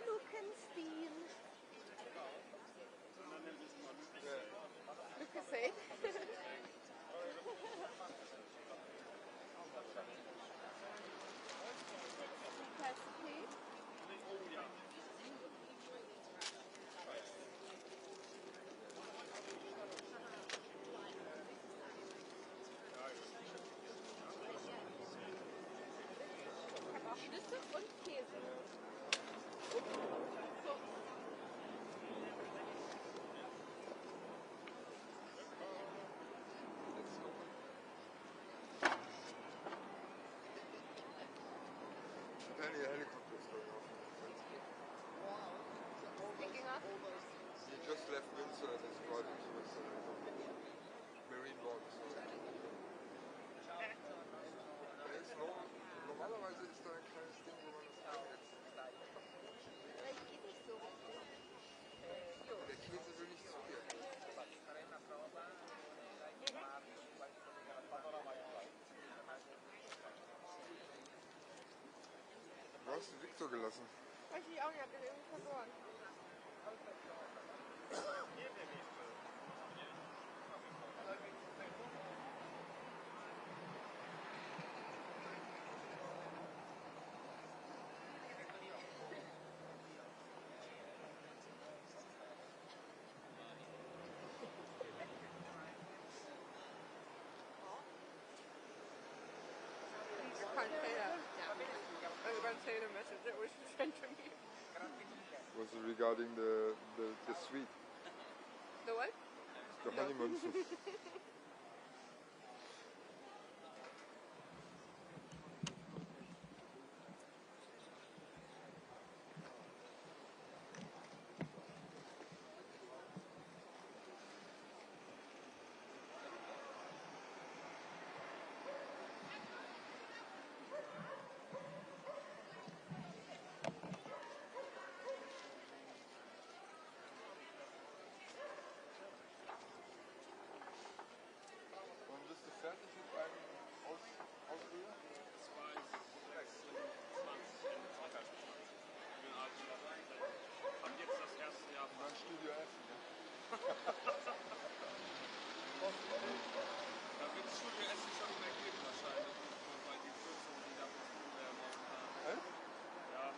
Lukenstein. Lucasade. Capacity. Ich habe auch Nüsse und Käse. Apparently a helicopter is going off. Taking off. He just left Windsor and is driving towards Marine One. Da ist normalerweise ist da ein kleines Ding, wo man das einsetzt. Vielleicht geht nicht so richtig. Der Käse will nicht zugehen. Du hast den Victor gelassen. Weiß ich auch nicht, hab den irgendwie verloren. Say the message that was sent to me. Was regarding the suite. The what? The honeymoon suite. Fertig mit deinem Ausbilder? 2020. Hab jetzt das erste Jahr. Und dann Studio Essen, ne? Da wird es Studio Essen schon nicht mehr geben wahrscheinlich. Weil die Kürzungen, die da betrieben werden momentan. Echt? Ja. Aber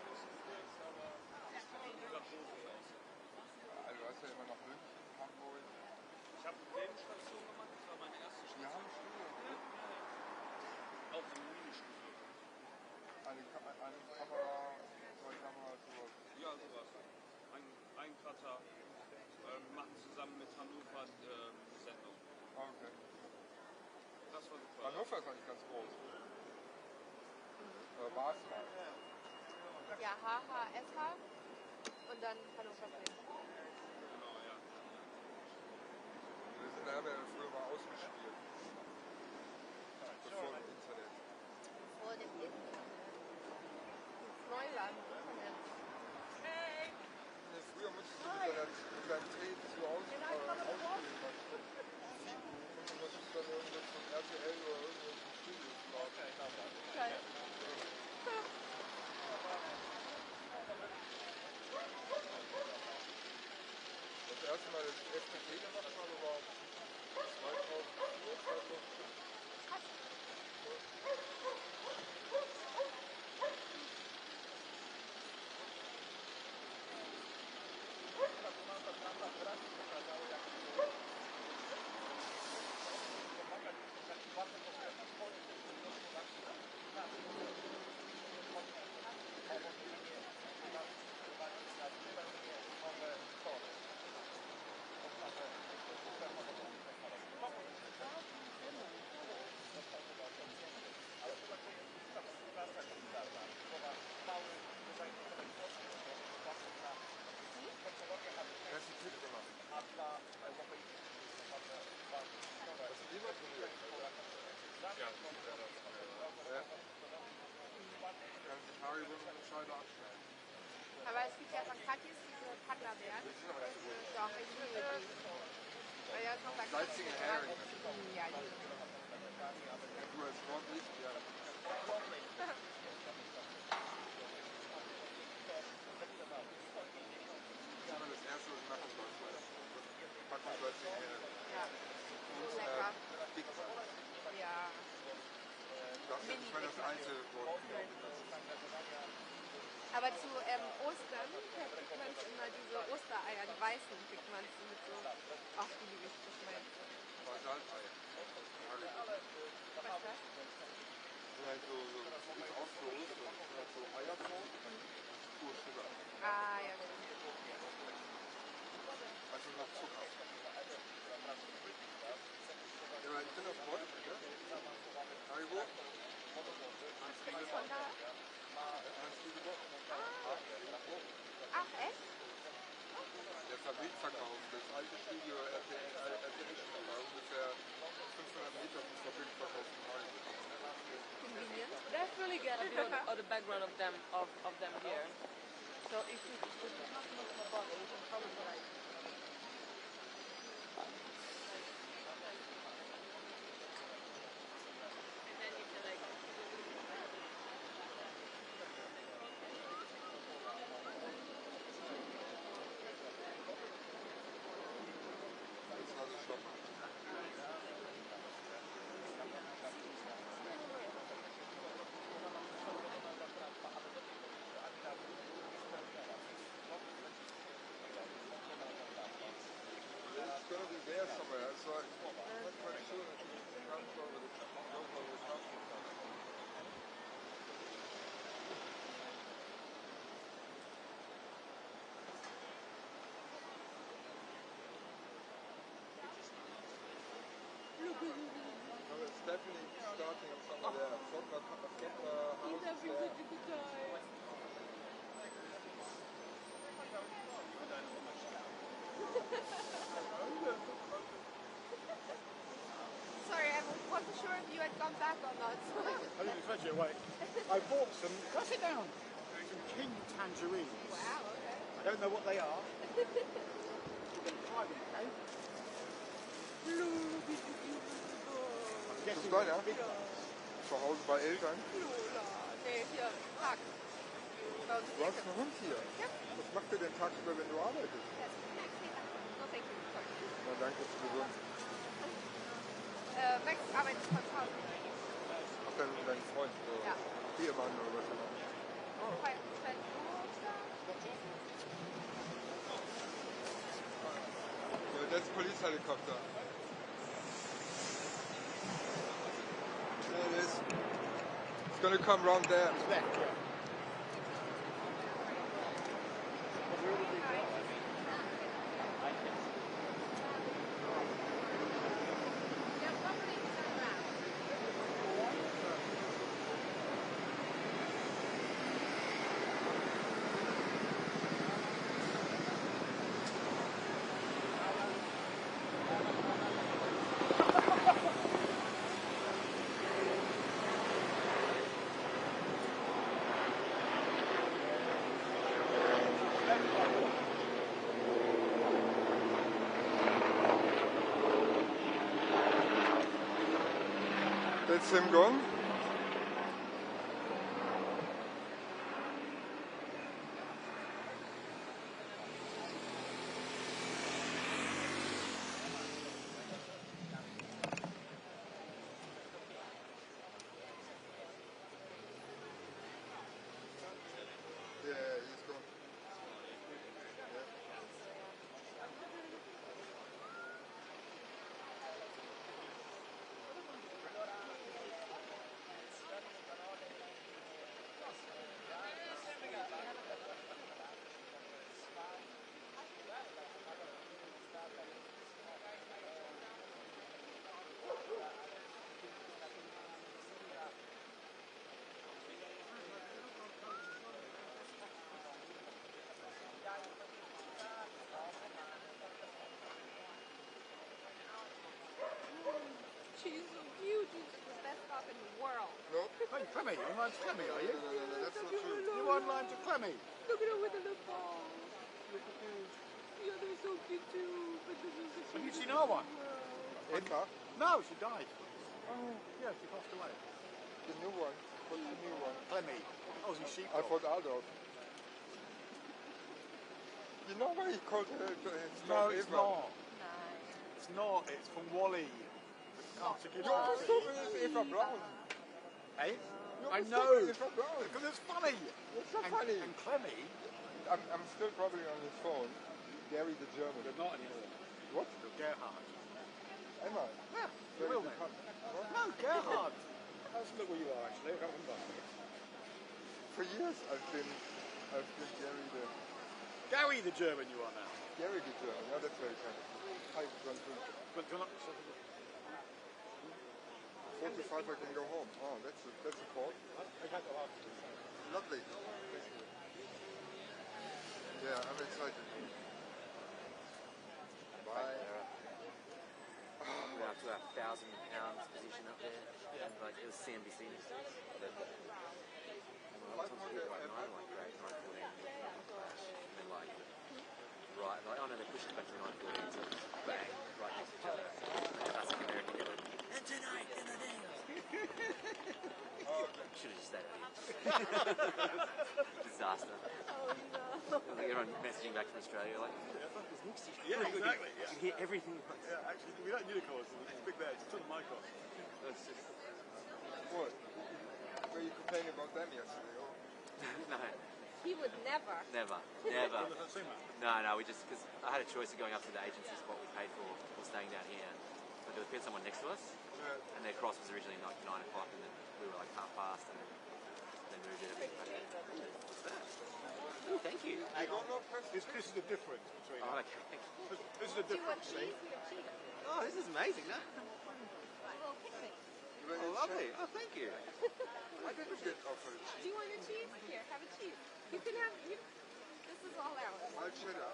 das sieht dieser Profi aus. Also du hast ja immer noch München, Hamburg. Ich habe eine Filmstation gemacht, das war meine erste Station. Wir haben ein Studio. Auch ein Ministudio. Eine Kamera, 2 Kameras, sowas. Ja, sowas. Ein Cutter. Wir machen zusammen mit Hannover eine Sendung. Ah, okay. Das war super. Hannover ist eigentlich ganz groß. War es mal. Ja, HHSH und dann Hannover Film. Genau, ja. Wir haben ja früher mal ausgeschrieben. Mal das FDP gemacht habe, war 2004, 2005. Aber es gibt ja von Katjes diese Paddlerberg. Doch, ich liebe die. Weil ja ist noch bei Salzige Hering. Ja, die. Du als Nordlicht, ja. Das ist immer das Erste, was ich machen soll. Packung salzige Hering. Ja. Und Lecker. Dicksalz. Ja. Das ist nicht mal das einzige Wort. Aber zu Ostern kriegt man immer diese Ostereier, die weißen, kriegt man mit so. Ach, die liebe ich, das ist mein. Basalteier. Was ist das? Halt so ist auch für Ostern. Halt so Eierform. Pur Zucker. Ah, ja, stimmt. Also noch Zucker. Ja, aber ich bin auf Bord, ne? Haribo. Ist von da? Ach, echt? Der Fabrikverkauf, das alte Studio RTL war ungefähr 500 Meter vom Fabrikverkauf von Haribo. Convenient. That's really good of the background of them here. So if you have much of a bottle, you can probably like and then you can like Das war so Stopp. It's going to be there somewhere. So I'm not quite sure that it comes over the top. No, it's definitely starting somewhere there. From the house there. Sorry, I wasn't sure if you had gone back or not. I didn't expect you to wait. I bought some. Can I sit down? Some king tangerines. Wow, okay. I don't know what they are. We're going to try them, okay? I'm guessing Das war ja? big ones. Zu Hause bei Eltern. Lola. Nee, hier, Park. Bei uns Du hast einen Hund hier. Ja. Was macht ihr denn tagsüber, wenn du arbeitest? No, thank you. Sorry. Na danke, ist gesund. Max arbeitet von zu Hause. Ach, dein Freund, Ja. Ehemann oder was immer. Bei Fenster. Yeah, that's police helicopter. There it is. It's gonna come round there. It's left, yeah. That's him gone. Hey, Clemmy, you're online to Clemmy, are you? No, that's not true. You're online to Clemmy. Look at her with the little ball. Look at her. Yeah, they're so cute too. But this is the Have you seen our one? Eva, No, she died. oh, Yeah, she passed away. the new one. What's the new one? Clemmy. That was a I sheepdog. thought Adolf. You know why he called her his No, dog it's Eva? not. Nein. It's not. It's from Wally. Can't forgive You're me. stupid as Eva Braun. Hey? You're I stupid know. as Eva Braun. Because it's funny. It's not And, funny. and Clemmy, I'm still probably on his phone. Gary the German. they're not anymore. What? They're Gerhard. Am I? Yeah, you Very will good then. pun. What? No, Gerhard. That's look where you are actually. I can't remember. For years I've been Gary the Gary the German you are now. German. Yeah, that's very kind of you. Hi, John. But you're not... 45 I can go home. Oh, that's a call. Lovely. Yeah, I'm excited. Bye. We're up to our £1,000 position up there. And like it was CNBC news. Like great 914 flash. And then like right, like oh no, they pushed it back to 914 so bang, right next to each other. Like classic American yellow. And tonight, should have just stayed out here. Disaster. Oh no. Like everyone messaging back from Australia like, fuck was next to you? Yeah, exactly. You can hear everything. Yeah, actually, we don't need a chorus. It's big there. It's a ton of my chorus. It's just, What? Were you complaining about them yesterday? Oh. no, He would never. never. No, we just, because I had a choice of going up to the agency spot we paid for or staying down here. But there was someone next to us, Yeah. and their cross was originally like 9 o'clock, and then we were like half past, and then they moved it a bit. What's that? Oh, thank you. I don't know This is the difference between... Oh, okay. This is the Do you want difference, see? cheese? We have cheese. Oh, this is amazing, no? A little picnic. Oh, lovely. Oh, thank you. I didn't get offered Do cheese. you want a cheese? Here, have a cheese. You can have... This is all ours. I'll cheddar.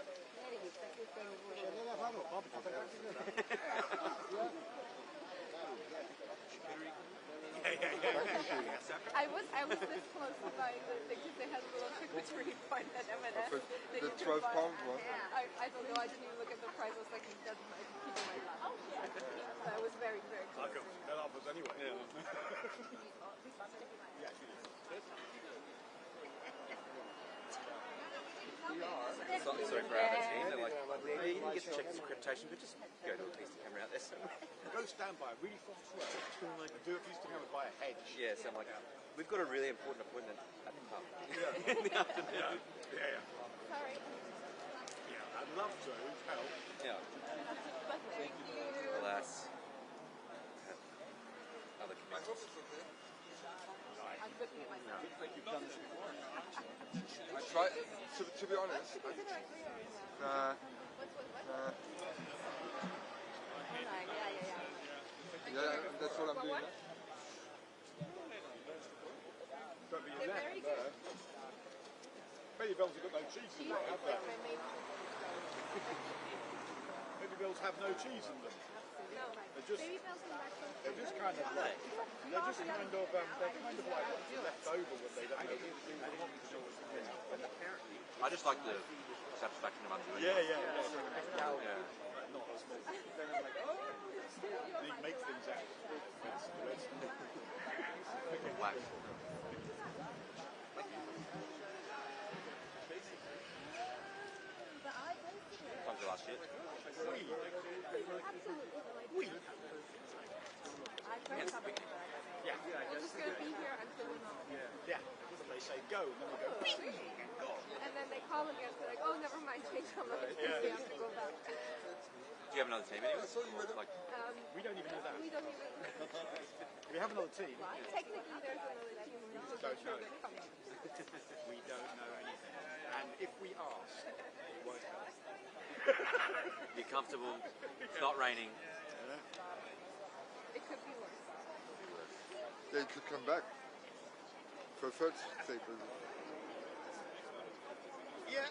I was this close to buying the thing because they had a little charcuterie board at M&S. Offered that the you could 12-pound buy. one. I don't know. I didn't even look at the price. I was like, that's my keeping my laugh. So I was very, very close. That offers anyway. Yeah. Sorry for our team. They're like, hey, you didn't get to check his accreditation, but just go to a piece of camera out there somewhere. Go stand by a really fast road and do a piece of camera by a hedge. Yeah, so I'm like, we've got a really important appointment at the pub in the afternoon. Yeah. Sorry. Yeah, I'd love to help. Yeah. Thank you. Alas. Other I commitments. hope it's okay. I'm looking at myself. You've done this before. I try, to be honest. Nah. Yeah, that's what I'm doing. Don't be They're very good. Baby bells have got no cheese in them, have they? Baby bells have no cheese in them. They're just kind of like, left over when they don't know what to do. I just like the satisfaction of undoing Yeah. it. Yeah. Not as small. He makes things out. Black. Time's the last shit. Hence the picnic. We're just going to be here until we're not. Yeah. They say go, and then we go. And then they call again, they're like, oh, never mind, change our mind. We have to go back. Do you have another team anyway? Like, We don't even know that. We don't even... We have another team. Technically, there's another team. We're just not sure they're coming. We don't know anything. And if we ask, it won't help. you're comfortable. It's not raining. It could be worse. They could come back for a third state visit. Yeah.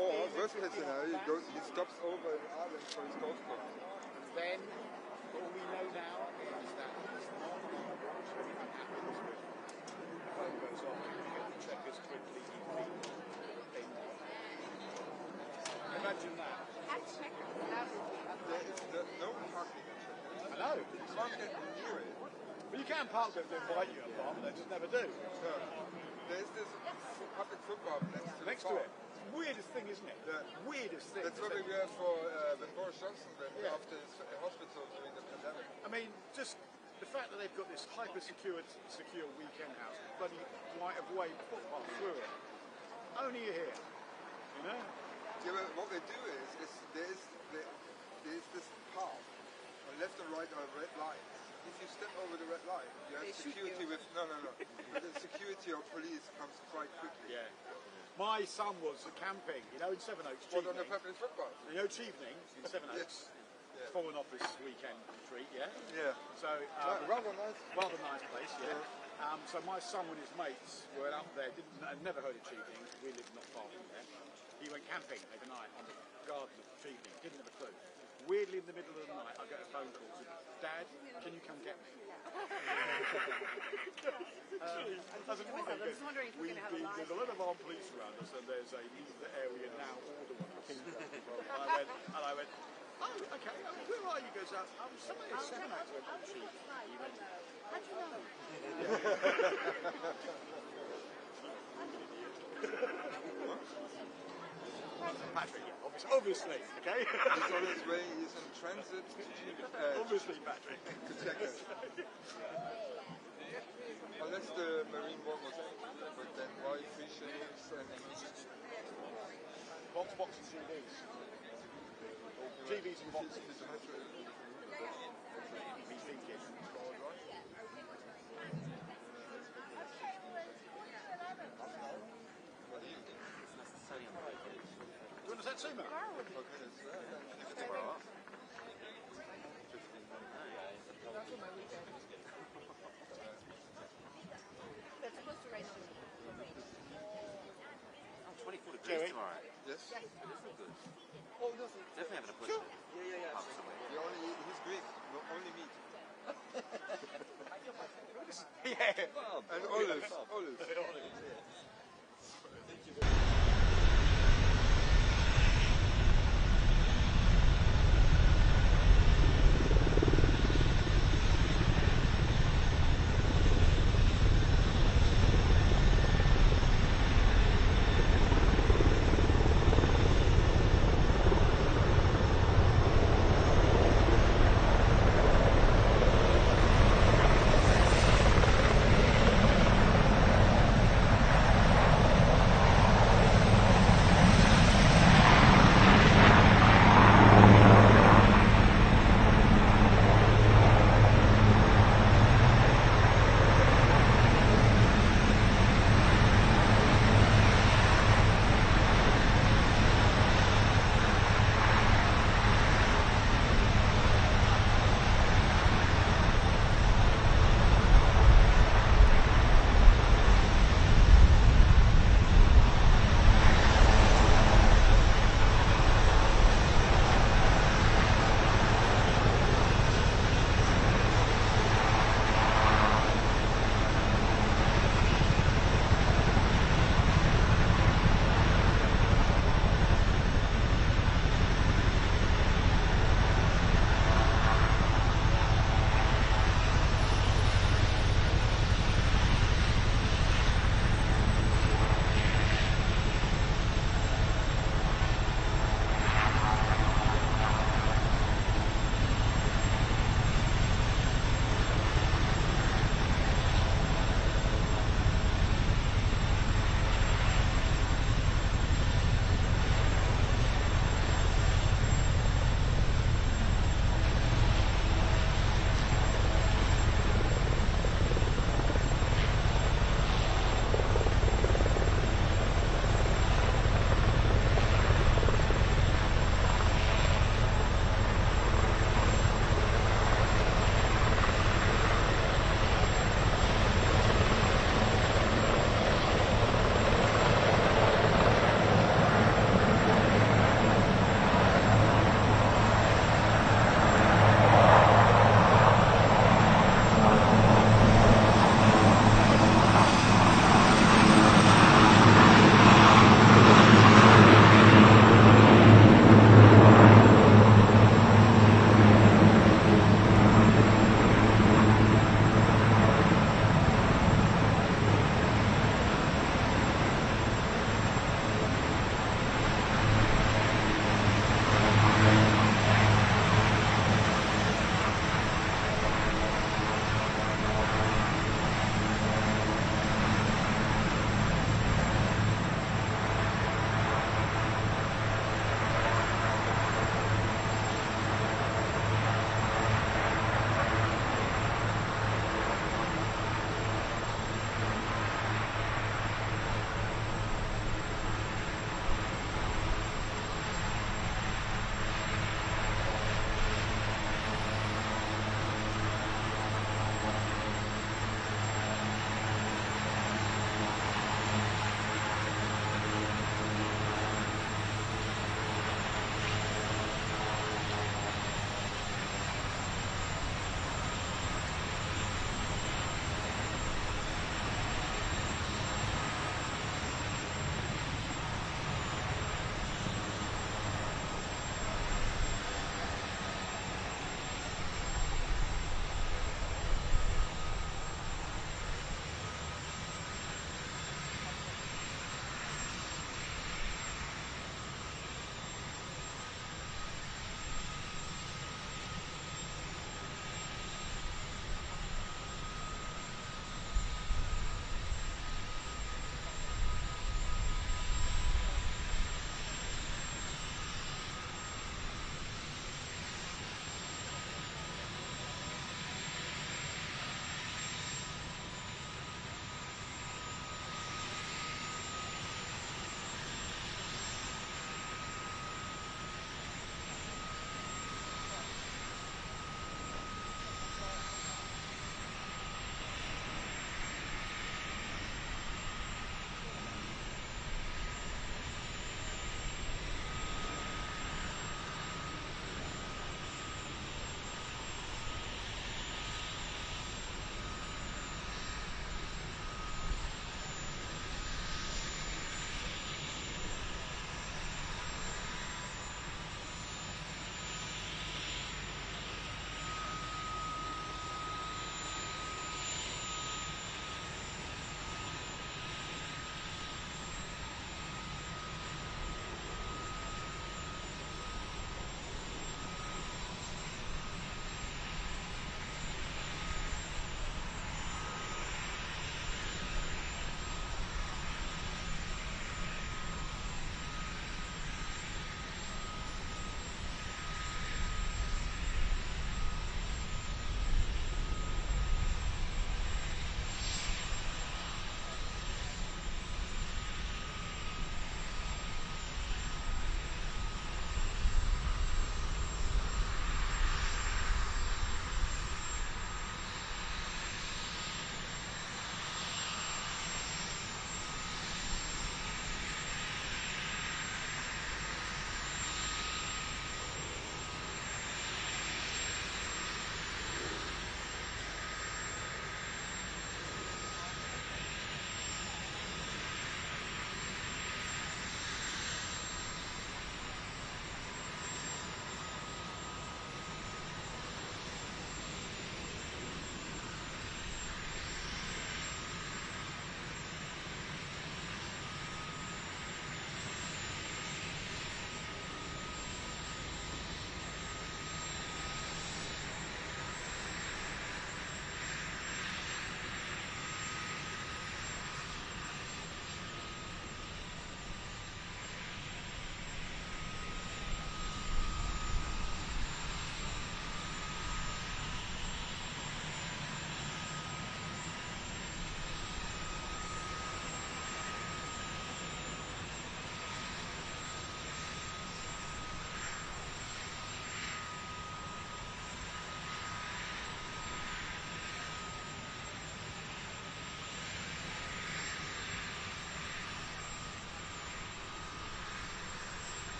Or worst case scenario, he stops over in Ireland for his golf club. And then all we know now is that he's not going to be unhappy. can't get near it. But you can park them to invite you apart, but they just never do. No. There's this public football Next to it. Weirdest thing, isn't it? Yeah. Weirdest thing. That's what we were for when Boris Johnson went after his hospital during the pandemic. I mean, just the fact that they've got this secure weekend house, bloody white of way footpath through it. Only here, you know? Yeah, but what they do is there's this path on left and right are red lights. If you step over the red light, you have security with no. But the security or police comes quite quickly. Yeah. My son was camping, you know, in Seven Oaks. What, on the public footpath? You know, Chevening in Seven Oaks. Yeah. Fallen off this weekend retreat, yeah? Yeah. So, rather nice. Rather nice place, yeah. So my son and his mates were up there, had never heard of Chevening, we lived not far from there. He went camping overnight on the garden of Chevening, didn't have a clue. Weirdly, in the middle of the night, I get a phone call, said, Dad, can you come get me? There's a lot of armed police around us, and there's a leave the area now order on us. and I went, oh, okay, where are you? He goes, somebody at Seven Oaks went on Chevening. He went, how'd you know? Patrick, obviously, okay? He's on his way, he's in transit. Obviously, Patrick. To check it. Unless the Marine One was empty, but then why free shares and... Box and TVs. TVs and boxes. He's thinking. What does that say, man? They're supposed to rain on me. 24 degrees tomorrow. Yes? It isn't good. Oh, does it? Definitely having a push. Yeah. He's Greek, only meat. Yeah. And olives.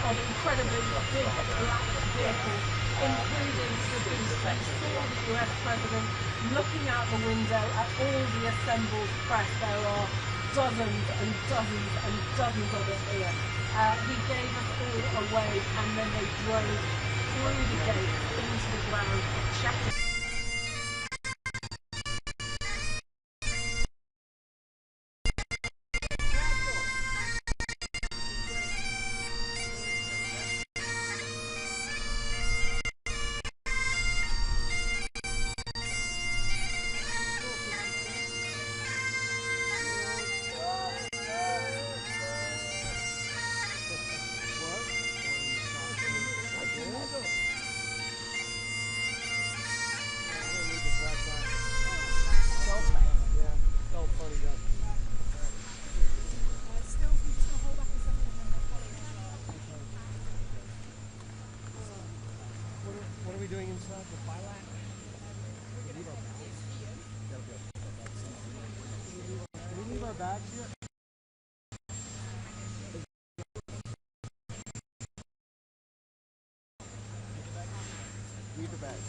of incredibly big black vehicles, including the beast. You saw the US President looking out the window at all the assembled press. There are dozens and dozens and dozens of it here. He gave us all a wave, and then they drove through the gate into the ground, chatting. What are we doing inside the fire line? Do we leave our bags here? Leave the bags.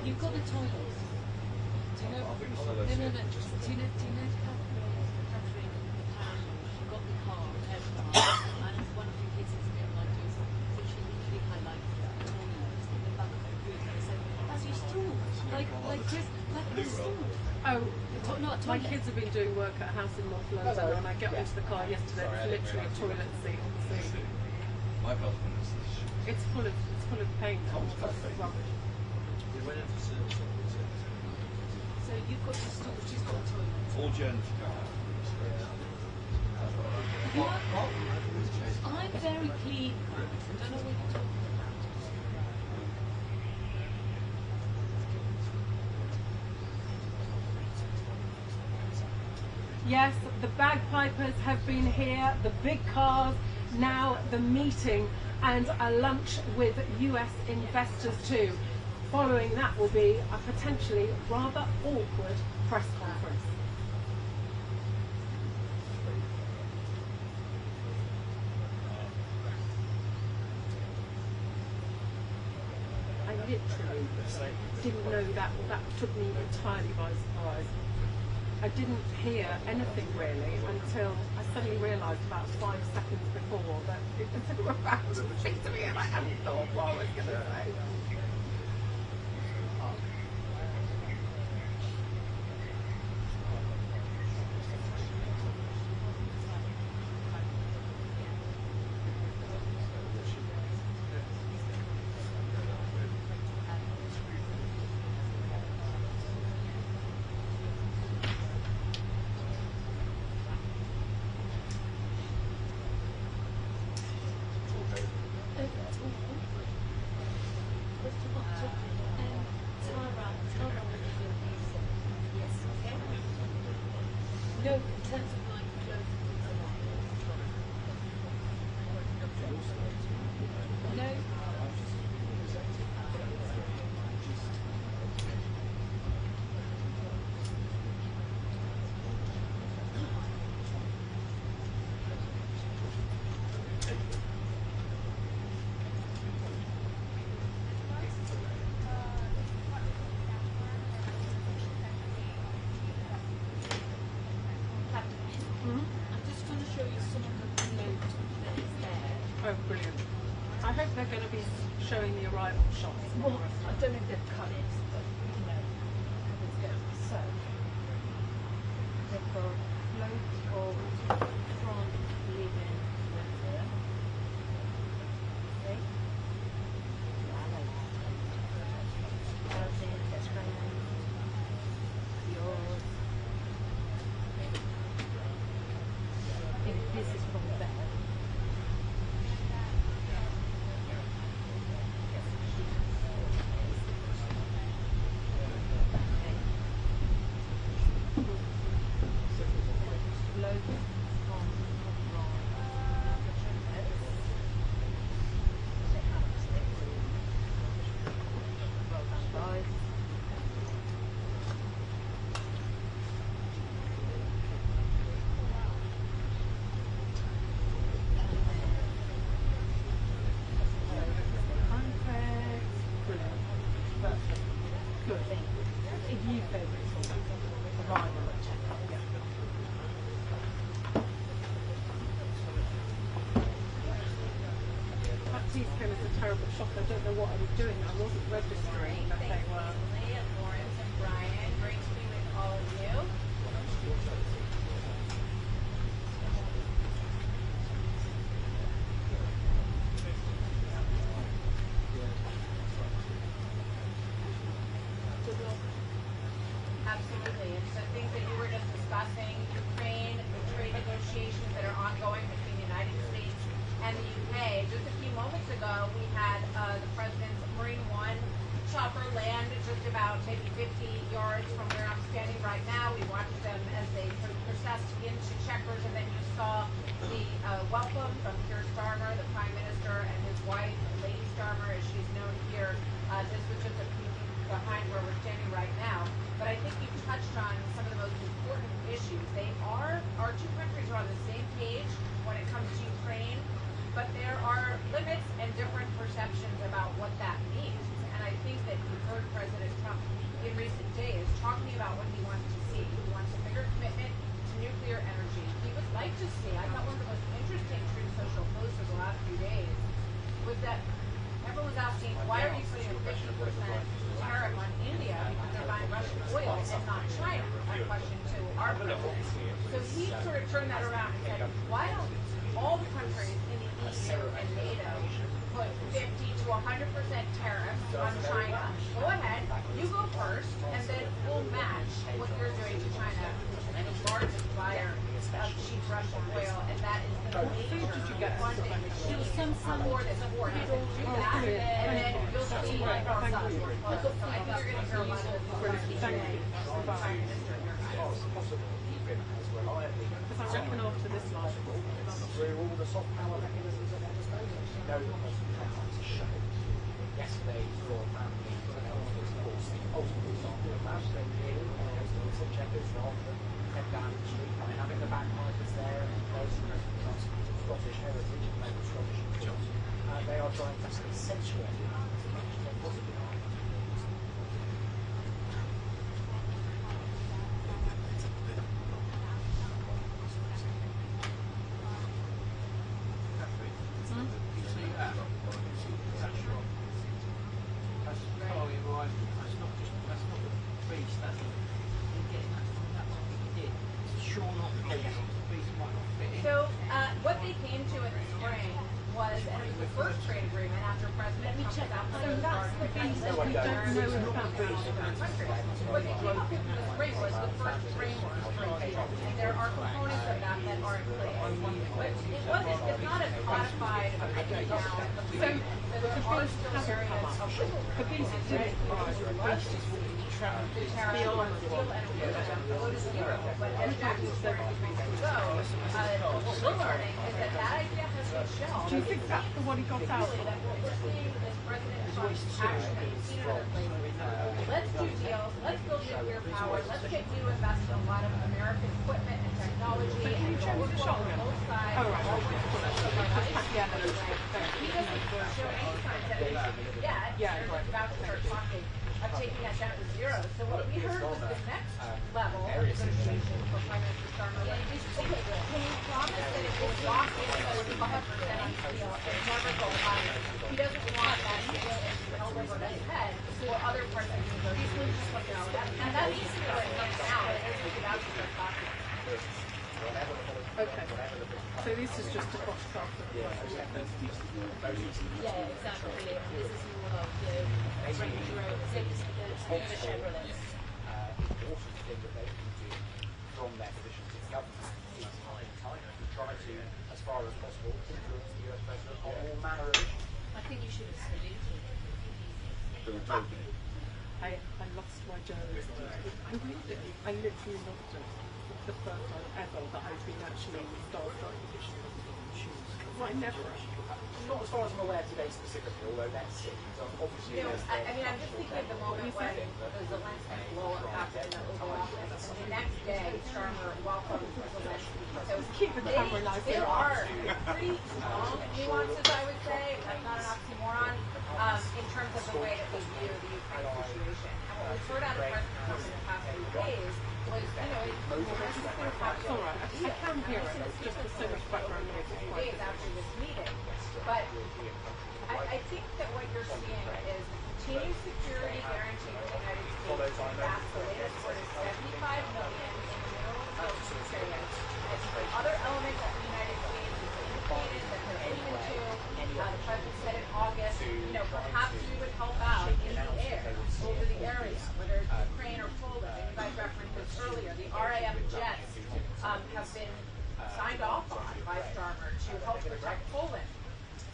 You've got the toilets. Do you know? No. Do you know Catherine? She got the car and everything, and one of the kids is a bit like doing something. So she literally had like toilets in the back of the room. They said, "That's your stool, like Chris, like your stool." Oh, Not a my toilet. kids have been doing work at a house in North London, and I get into the car yesterday. It's literally a toilet seat on the seat. My husband is It's full of paint and rubbish. we went in for service on the So you've got your stool, she's got a toilet. all journeys go out. I'm very clean. I don't know what you're talking about. Yes, the bagpipers have been here, the big cars, now the meeting and a lunch with US investors too. Following that will be a potentially rather awkward press conference. I literally didn't know that took me entirely by surprise. I didn't hear anything really until I suddenly realised about 5 seconds before that it was about to speak to me and I hadn't thought what I was going to say. No, in terms of like clothes and no. I'm just going to show you some of the note that is there. Oh, brilliant. I hope they're going to be showing the arrival shots. Well, I don't know if they've cut it, but you know, let's go. So, they've got loads of front living winter. Okay. Housing, that's right. Yours. I think this is from there. Came as a terrible shock. I don't know what I was doing. I wasn't registering that they were. Lawrence and Brian, great to be with all of you. Absolutely. And so things that you were just discussing, Ukraine, the trade negotiations that are ongoing between the United States and the UK. Just a few moments ago, we had the President's Marine One chopper land just about maybe 50 yards from where I'm standing right now. We watched them as they processed into Checkers, and then you saw the welcome from Keir Starmer, the Prime Minister, and his wife, Lady Starmer, as she's known here. This was just a few feet behind where we're standing right now. But I think you've touched on some of the most important issues. Our two countries are on the same page when it comes to Ukraine, but there are limits and different perceptions about what that means. think that you heard President Trump in recent days talking about what he wants to see. He wants a bigger commitment to nuclear energy. He would like to see, I thought one of the most interesting Truth Social posts of the last few days was that everyone was asking, why are you putting a 50% tariff on India because they're buying Russian oil and not China? That question to our president. So he sort of turned that around and said, why don't all the countries in the EU and NATO put 50 to 100% tariffs on China? Go ahead, you go first, and then we'll match what you're doing to China, which is the largest buyer of cheap Russian oil, and that is the major funding machine for this war. He said, do that, and then you'll see our side. So I think you're going to hear a lot of this today from the Prime Minister here. Because I reckon after this article, through all the soft power mechanisms of member states. You know the consequences show. Yesterday, your family, of course, the ultimate example of that. They did, some checkers rather than head down the street. I mean, having the bagpipers there and those Scottish heritage and maybe Scottish culture, they are trying to accentuate that as much as they possibly are. So what they came to in the spring was, and it was the first trade agreement after President Trump was out. So that's the thing that we don't know about countries. What they came up with in the spring was the first framework trade deal, and there are components of that that aren't clear. But it's not a codified breakdown of the agreement. So there are still areas of wiggle room. The tariff on steel and aluminum go to zero. But as Jackie said a few weeks ago, what we're learning is that idea has been shelved. do you think that's the one he got out? Really, that what we're seeing is President Trump's action that we've seen in other places. Let's do deals. Let's build nuclear power. Let's get you to invest in a lot of American equipment and technology. But can you show me the shot again? Both sides. Oh, right. He doesn't show any signs that it is yet. They're just about to start talking of taking that down to zero. So what we heard was the next level of negotiation for Prime Minister Starmer is, okay, can you promise that it will lock in those 5% on steel and never go higher? He doesn't want that steel and held over his head for other parts of the negotiation. And that needs to be written down as we get out to start talking. Okay. So this is just a box off. Yeah, exactly. This is more of the Chevrolet. Important thing that they can do from their positions in government is hide China and try to, as far as possible, influence the US president on all manner of issues. I think you should have saluted. I lost my journalist. I literally lost it. The first time ever that I've been actually in the starstruck position of shoes. I never. Not as far as I'm aware today specifically, although that's it. Obviously, I mean, I'm just thinking of the moment when Zelensky blew up in the Oval Office, and the next day, Starmer welcomed Zelensky. So there are pretty strong nuances, I would say. That's not an oxymoron in terms of the way that they view the Ukraine situation. And what we've heard out of President Trump in the past few days was, this is going to have to all right. I can hear it. It's just so much background noise. days after this meeting. But I think that what you're seeing is continued security guarantee for the United States. That's the latest word is $75 million in the mineral resources area. Other elements that the United States has indicated that they're open to. The president said in August, perhaps we would help out in the air over the area, whether it's Ukraine or Poland. And you guys referenced this earlier. The RAF jets have been signed off on by Starmer to help protect Poland.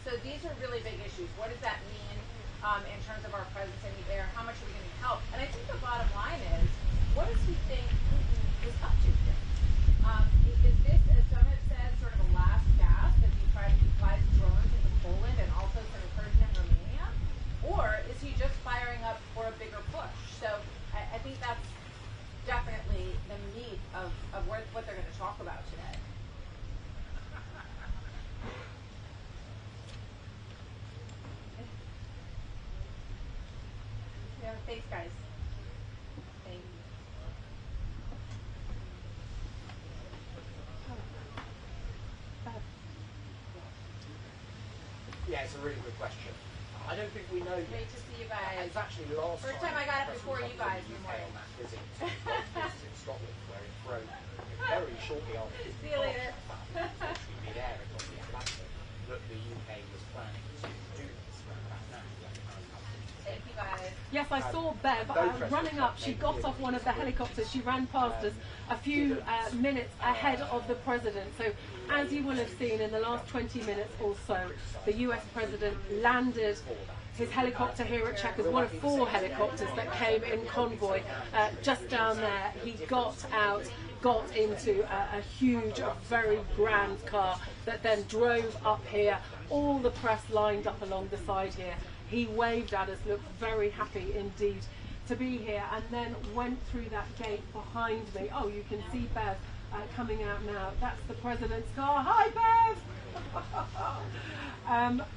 So these are really big issues. What does that mean in terms of our presence in the air? How much are we going to help? And I think the bottom line is, what does he think Putin is up to here? Is this, as some have said, sort of a last gasp as he tries to fly drones into Poland and also some incursion in Romania? Or is he just firing up for a bigger push? So I think that's definitely the meat of what they're going to talk about today. Thanks, guys. Thank you. Yeah, it's a really good question. I don't think we know yet. Great to see you guys. It's actually last First time I got up before you guys in the morning. on that visit to in Scotland, where it broke very shortly after See you later. the air across the Atlantic that the UK was planning to do this round about now. Thank you guys. Yes, I saw Bev running up. She got off one of the helicopters. She ran past us a few minutes ahead of the president. So as you will have seen in the last 20 minutes or so, the US president landed his helicopter here at Chequers, one of 4 helicopters that came in convoy just down there. He got out, got into a huge, a very grand car that then drove up here. All the press lined up along the side here. He waved at us, looked very happy indeed to be here, and then went through that gate behind me. Oh, you can see Bev coming out now. That's the president's car. Hi, Bev!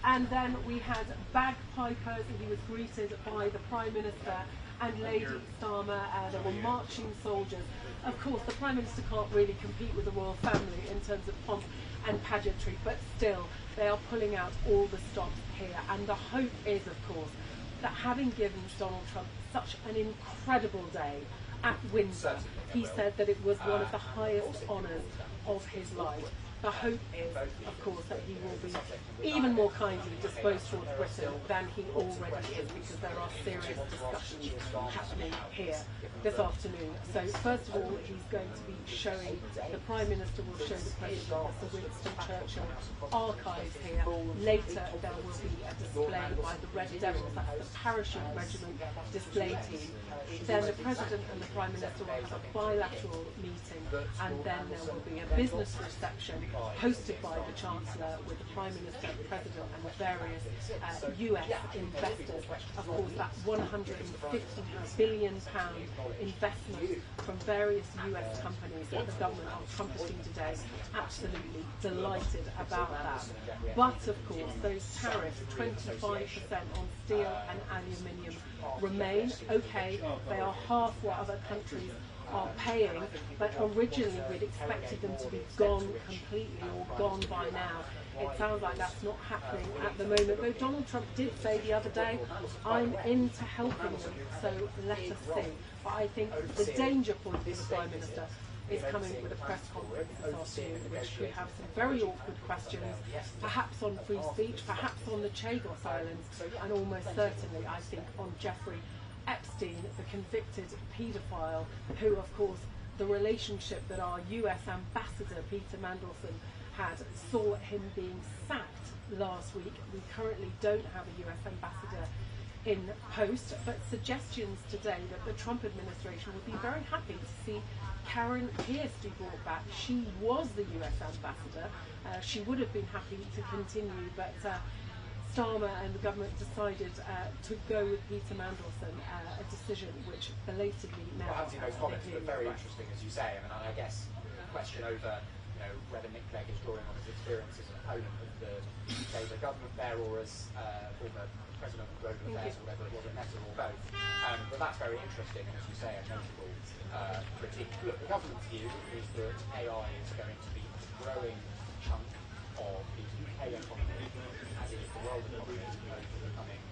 And then we had bagpipers. He was greeted by the Prime Minister and Lady Starmer. There were marching soldiers. Of course, the Prime Minister can't really compete with the royal family in terms of pomp and pageantry, but still, they are pulling out all the stops here. And the hope is, of course, that having given Donald Trump such an incredible day at Windsor, he said that it was one of the highest honours of his life. The hope is, of course, that he will be even more kindly disposed towards Britain than he already is, because there are serious discussions happening here this afternoon. So first of all, he's going to be showing, the Prime Minister will show the President the Winston Churchill archives here. Later there will be a display by the Red Devils, that's the parachute regiment display team. Then the President and the Prime Minister will have a bilateral meeting, and then there will be a business reception hosted by the Chancellor with the Prime Minister, the President and the various US investors. Of course, that £150 billion investment from various US companies that the government are trumpeting today. Absolutely delighted about that. But of course, those tariffs, 25% on steel and aluminium, remain. Okay, they are half what other countries are paying, but originally we'd expected them to be gone completely or gone by now. It sounds like that's not happening at the moment, though Donald Trump did say the other day, I'm into helping them, so let us see. But I think the danger point for the Prime Minister is coming with a press conference this afternoon, which could have some very awkward questions, perhaps on free speech, perhaps on the Chagos Islands, and almost certainly, I think, on Jeffrey Epstein, the convicted paedophile, who, of course, the relationship that our US ambassador, Peter Mandelson, had saw him being sacked last week. We currently don't have a US ambassador in post, but suggestions today that the Trump administration would be very happy to see Karen Pierce be brought back. She was the US ambassador. She would have been happy to continue, but Starmer and the government decided to go with Peter Mandelson, a decision which belatedly now... Well, Hansi, those comments were very interesting, as you say. I mean, I guess the question over whether Nick Clegg is drawing on his experience as an opponent of the Labour government there, or as former President of Global Affairs, or whatever it was, at Meta, or both. But that's very interesting, and as you say, a notable critique. Look, the government's view is that AI is going to be a growing chunk of the UK economy, as it is the world economy, over the coming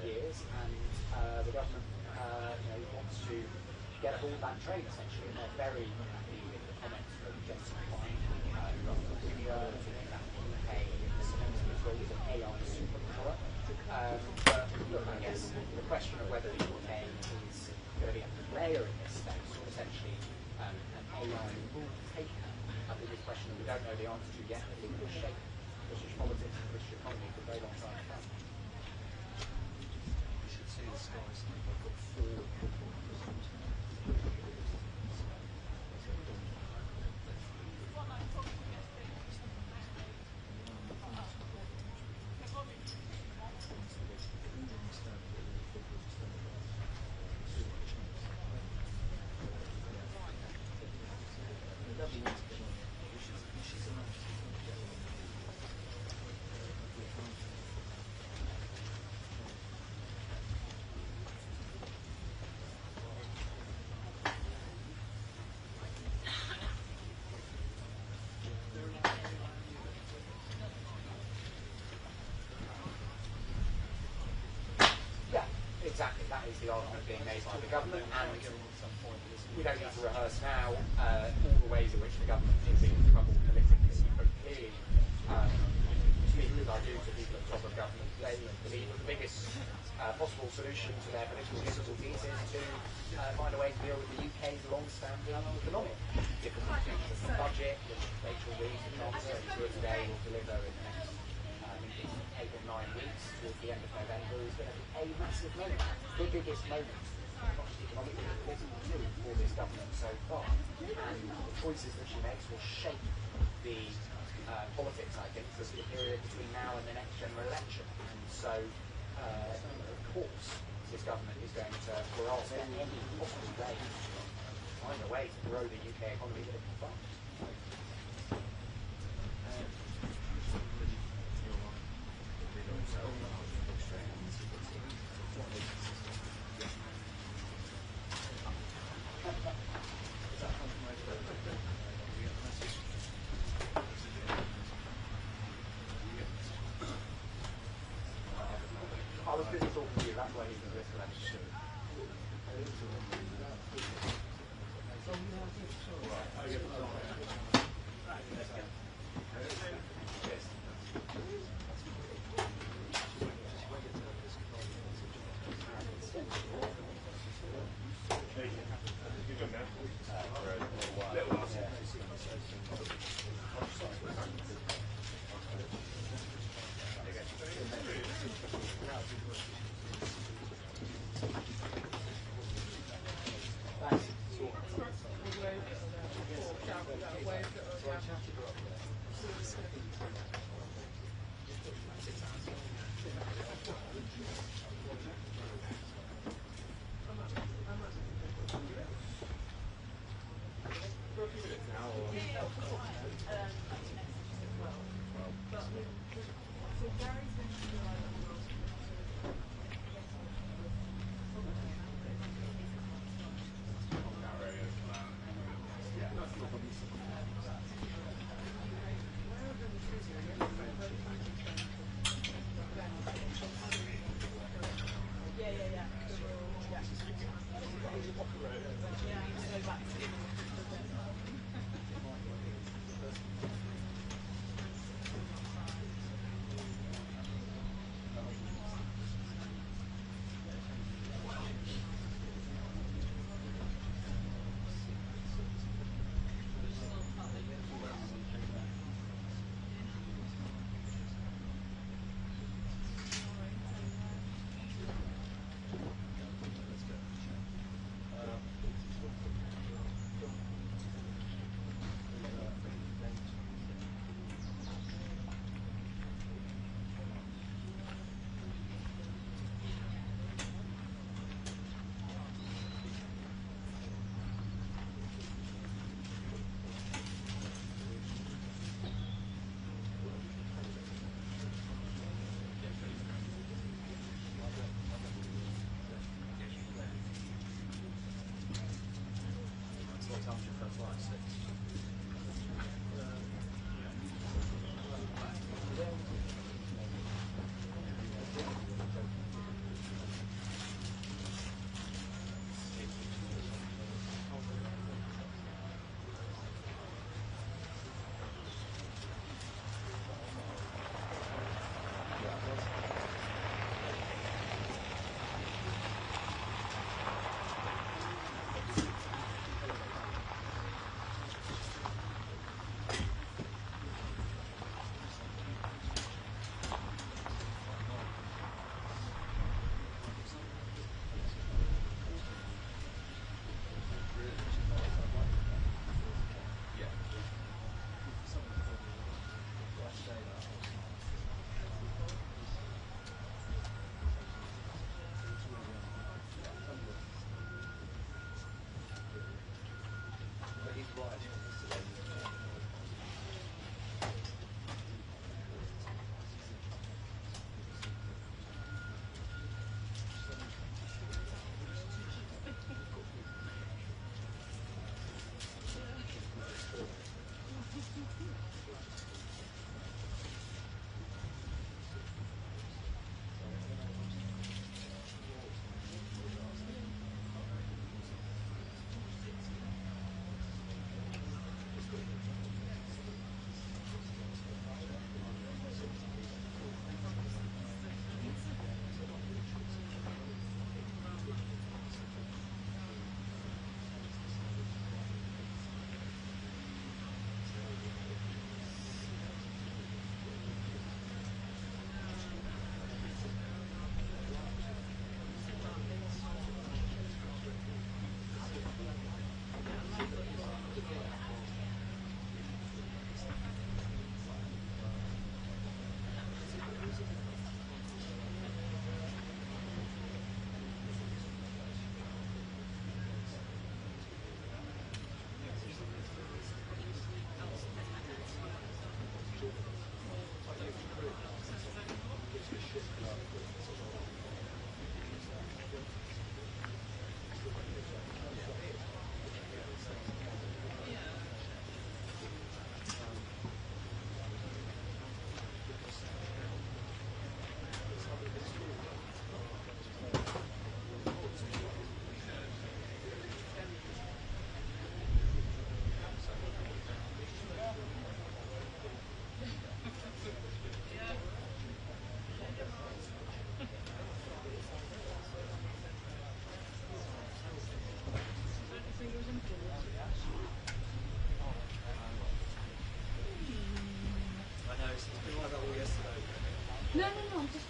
years, and the government wants to get aboard that train, essentially, and they're very happy with the comments from Jason Klein, who runs the Wikipedia, talking about the UK cementing its role as an AI superpower. But look, I guess the question of whether the UK is going to be a player in this space, or essentially an AI rule taker, I think is a question that we don't know the answer to yet. I think it will shape British politics and British economy for a very long time to come. You should see the skies. I've got 4 She's a exactly, that is the argument being made by the government, and we don't need to rehearse now all the ways in which the government is in trouble politically, but clearly, speaking as I do to people at the top of government, they believe that the biggest possible solution to their political difficulties is to find a way to deal with the UK's long-standing economic difficulties. The budget, which Rachel Reid, the Chancellor, who's here today, will deliver in the next 8 or 9 weeks, towards the end of November, is going to be a massive moment, the biggest moment, not just economically, but politically, for this government so far. And the choices that she makes will shape the politics, I think, for the period between now and the next general election. And so, of course, this government is going to grasp at any possible way, find a way to grow the UK economy that it can fund. I was busy talking to you, that's why he's in this election.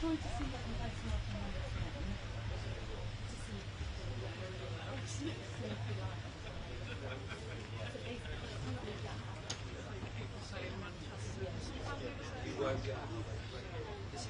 going to see what you guys want to understand. To see You won't get this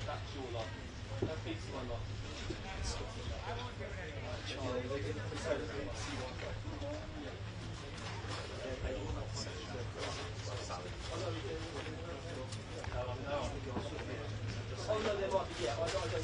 that's your lot. That beats my lot. Oh no, there might be, yeah, I don't know.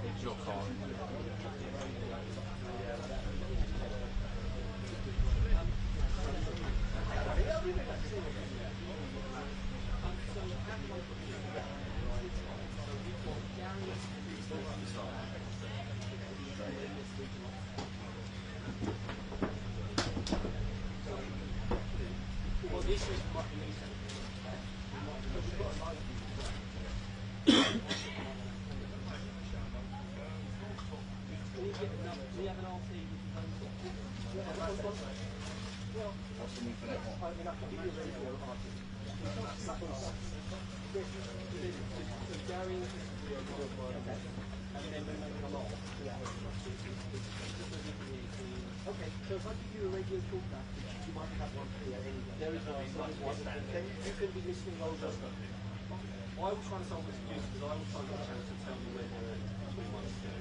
It's your car. Well, this is what we need. We have an RT which is what's the need for that one? I mean, I can give you a radio RT. So Gary is and then when they come off. Okay, so if I give you a radio talkback, you might have one here anyway. There is no one. Then you can be listening over. I will try to solve this abuse because I will try and get a chance to tell you where we want to go.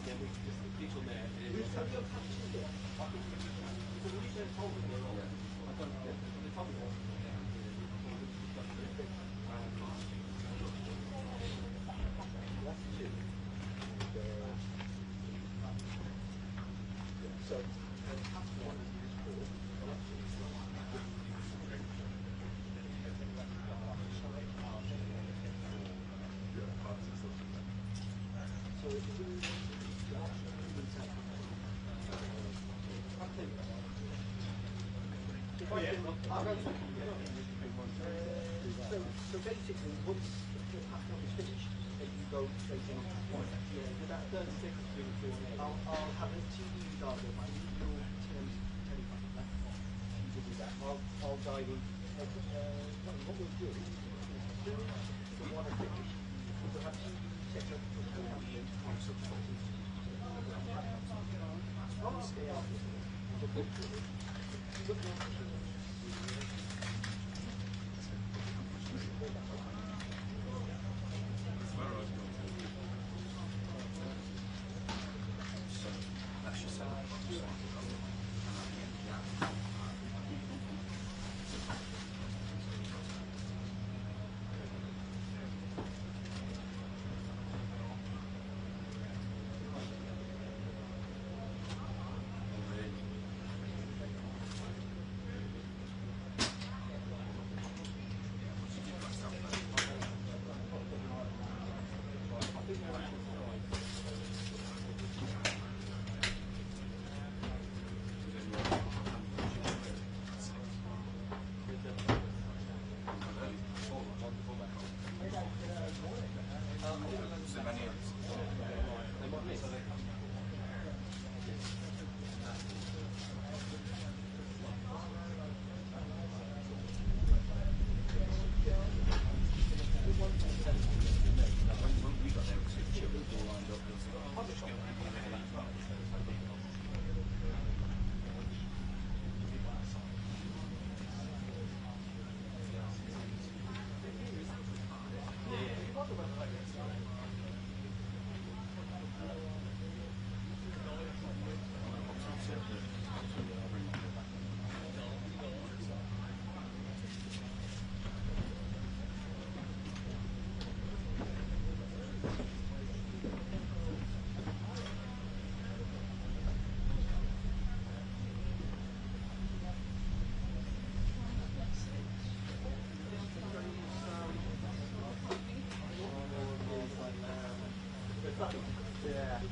Then we can just click on there and it will tell you. Because when you said told me they're wrong, I don't know. They told me wrong. That's two. So, one is four. So basically, once the pattern is finished, then you go straight in. Yeah, about 30 seconds between the two on there. I'll have a TV diagram. I need your telephone. You can do that. I'll dive in. What we'll do is, as soon as we want to finish, we'll have TV set up for the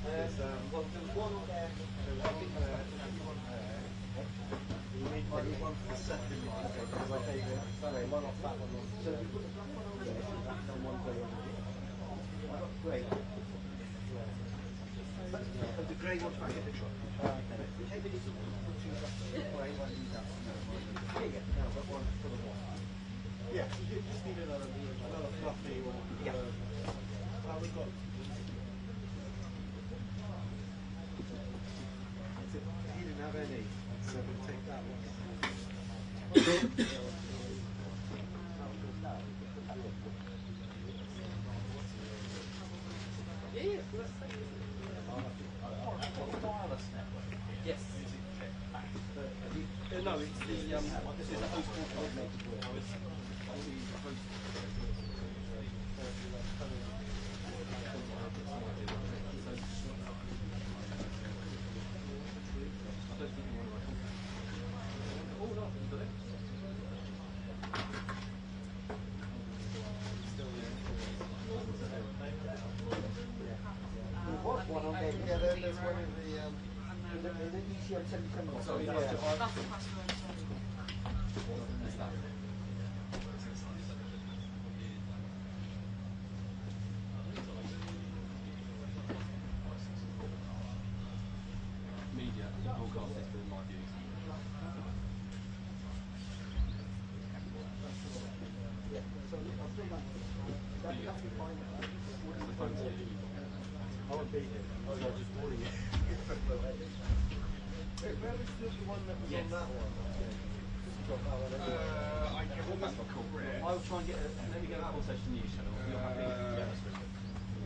Well, there's one on there. I think one there. You need one for the second one. Because I gave it one off that one. So you put the black one on there, and one grey on it. I got grey. But the grey one's back in the truck. Take the grey one. Yeah, no, but one for the one. Yeah, you just need another fluffy one. Yeah. We've got. He didn't have any, so we'll take that one. Wireless network. Yes. No, it's the this is a host automated one. Yeah, there's one in the ECM 77. So yeah. That's the password. Media, broadcast system in my view. I won't be here. I was just warning you. Where was the one that was on that one? I'll try and get let me get a conversation news channel. You're happy? Yeah, that's good.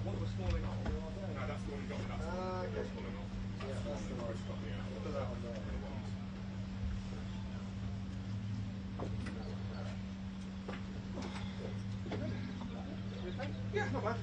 What was falling off? No, that's the one you got. That's the one that's falling off. Yeah, that's the one. Put that on there. Yeah, not bad.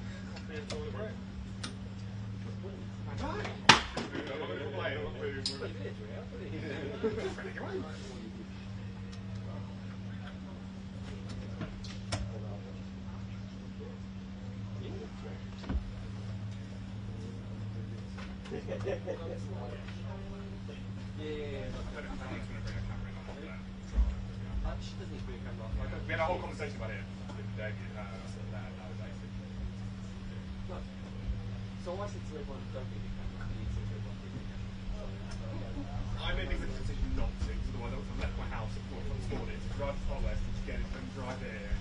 We had a whole conversation about it with David. So I said to everyone, don't get your camera. I made the decision not to, because otherwise I would have left my house at 4 o'clock this morning to drive to Far West and to get it and drive here.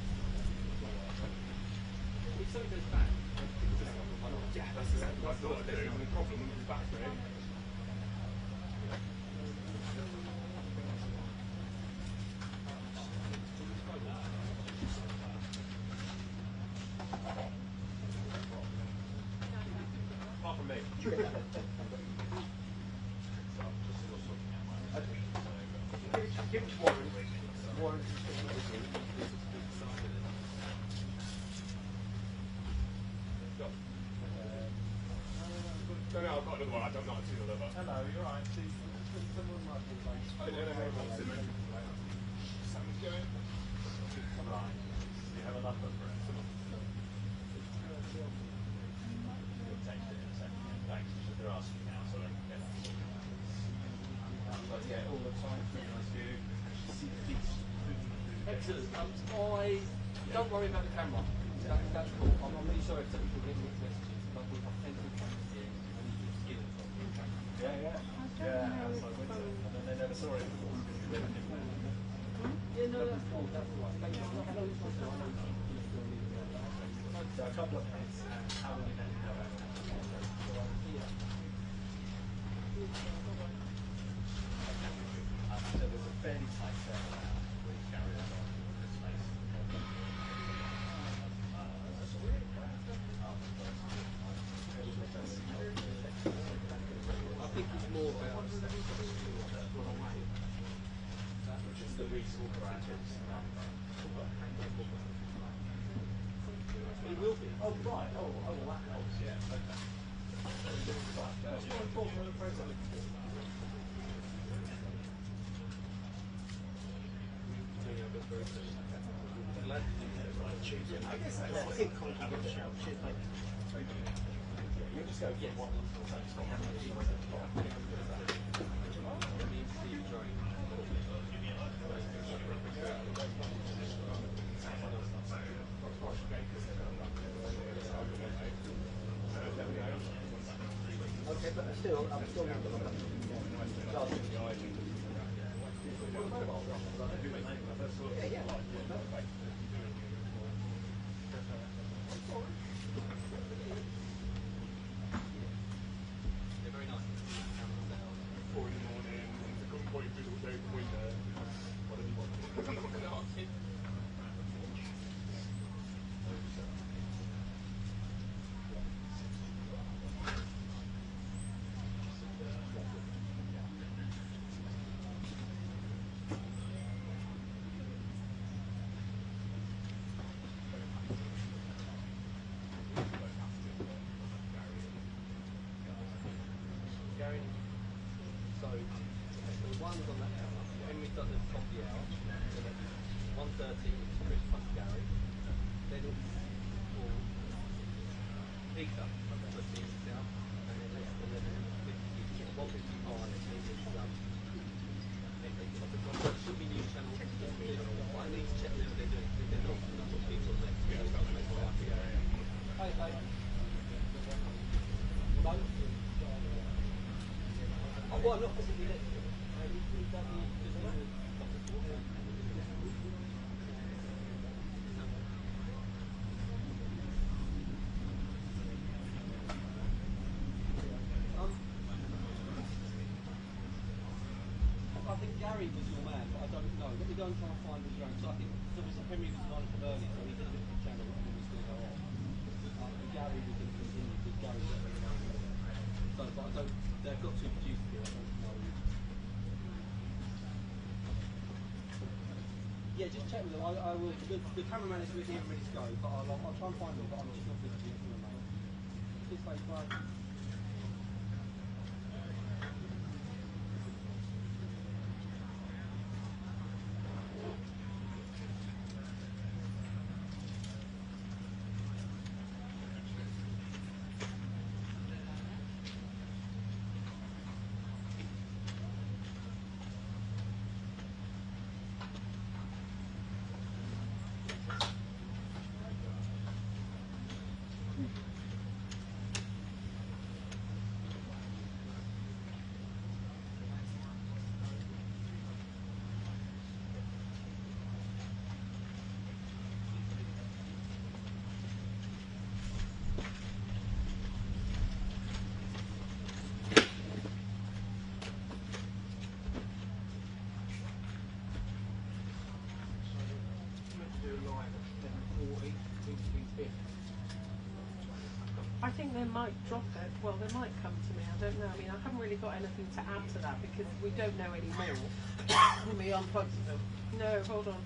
If something goes bad, yeah, that's exactly what I thought I'd do. The problem when it comes back to it. Apart from me. Give it to Warren. Warren. No, I've got another one. I don't know how to deliver. Hello, you're right. Someone might be like. I don't know how to deliver. Something's going. Right. You have a number for it. You'll text it in a second. Thanks. They're asking now, so they can get that. But yeah, all the time. Really nice view. excellent. I don't worry about the camera. That's cool. I'm really sorry if some people get mixed messages, but we have plenty of cameras here, and you can skin it from. Yeah. That's like winter. And then they never saw it. Yeah, no, that's cool. That's all right. Thank you. I know it's possible. I know it's So a couple of minutes, and how long then you know about it? So there's a fairly tight circle now where you carry that on with space. I think it's more about Which is the reasonable branches. it will be. Oh, right. Oh, that helps. Yeah, okay. What's more important than the present? I guess that's a big compliment. Cheers, mate. You just go, yes. Okay, but still, I'm still not going to yeah. They're very nice. 4 in the morning, I couldn't point through the open window. What have you got? So the ones on that camera, Henry's done the top of the hour, then at 1:30 it's Chris plus Gary, then it's Peter plus the out, and then it's 11:50, 1:55 is Henry. But it should be news channel. I need to check them what they're doing. If they're not, I'm put people on there. Hi. Well, I'm not possibly let I think Gary was your man, but I don't know. Let me go and try and find his own. So I think Henry was lined up early, so he did a bit of the channel and was going to go off. And Gary was going to continue because Gary was going to go on. So, but I don't, they've got two producers here, I don't know. Yeah, just check with them. I will. The cameraman is with here and ready to go, but I'll try and find them, but I'm just not going to do it for a moment. This way, bye. I think they might drop it. Well, they might come to me. I don't know. I mean, I haven't really got anything to add to that because we don't know anymore. When we unplugged them. No, hold on.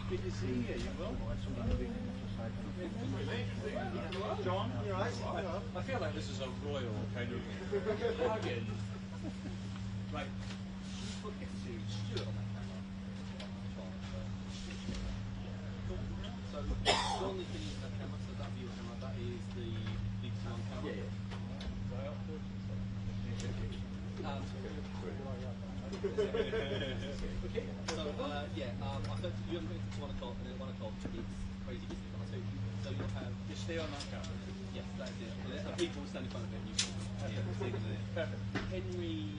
Good to see you. You well? John, you alright? I feel like this is a royal kind of bargain. Right. Put Stuart on that camera. So the only thing is that camera, so that view camera, that is the big one camera. Yeah. Okay, so Yeah, I heard you haven't been to 1 o'clock, and at 1 o'clock it's crazy business. So you'll have. Just stay on that camera. Yes, that's it. And people will stand in front of it and you can see them there. Perfect. Henry.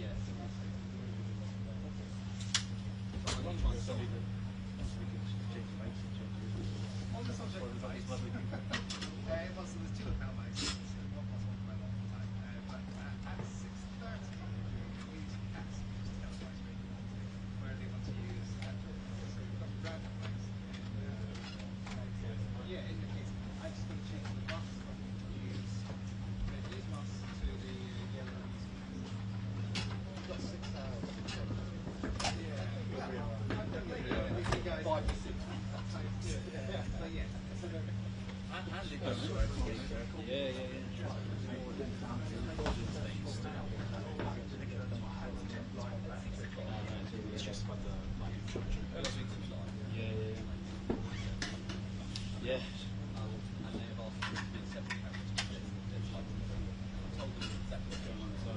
Yes. On the subject of bikes, there was two of our bikes. One was on my long time, but at 6:30, we use cats just tell us where they want to use. So we've got random bikes. Yeah, in the case, I just got to change the bus from use the news bus to the yellow news bus. You've got 6 hours to change. Yeah. You guys. 5 to 6. So yeah. And it does work. It's just about the light infrastructure. Yeah. And they have asked for it to be a separate carriage. It's like, I told them exactly what's going on. So,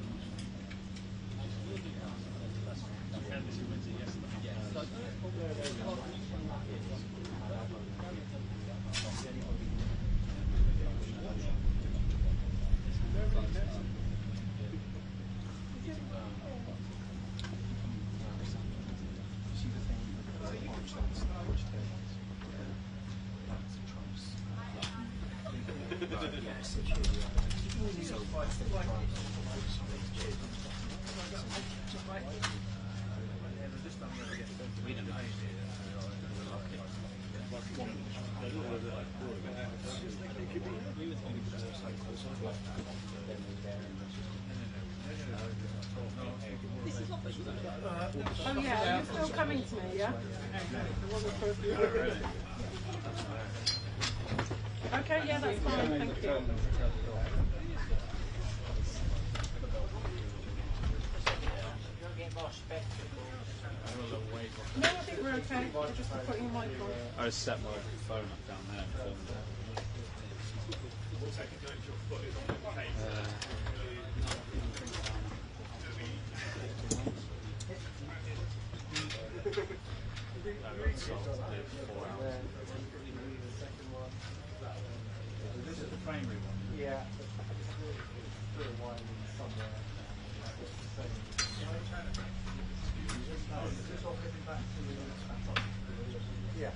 Oh yeah, you're still coming to me, yeah? Okay, yeah, that's fine, thank you. No, I think we're okay. We're just putting your mic on. I set my phone up down there and filmed it. This is the primary one. Yeah. Yeah.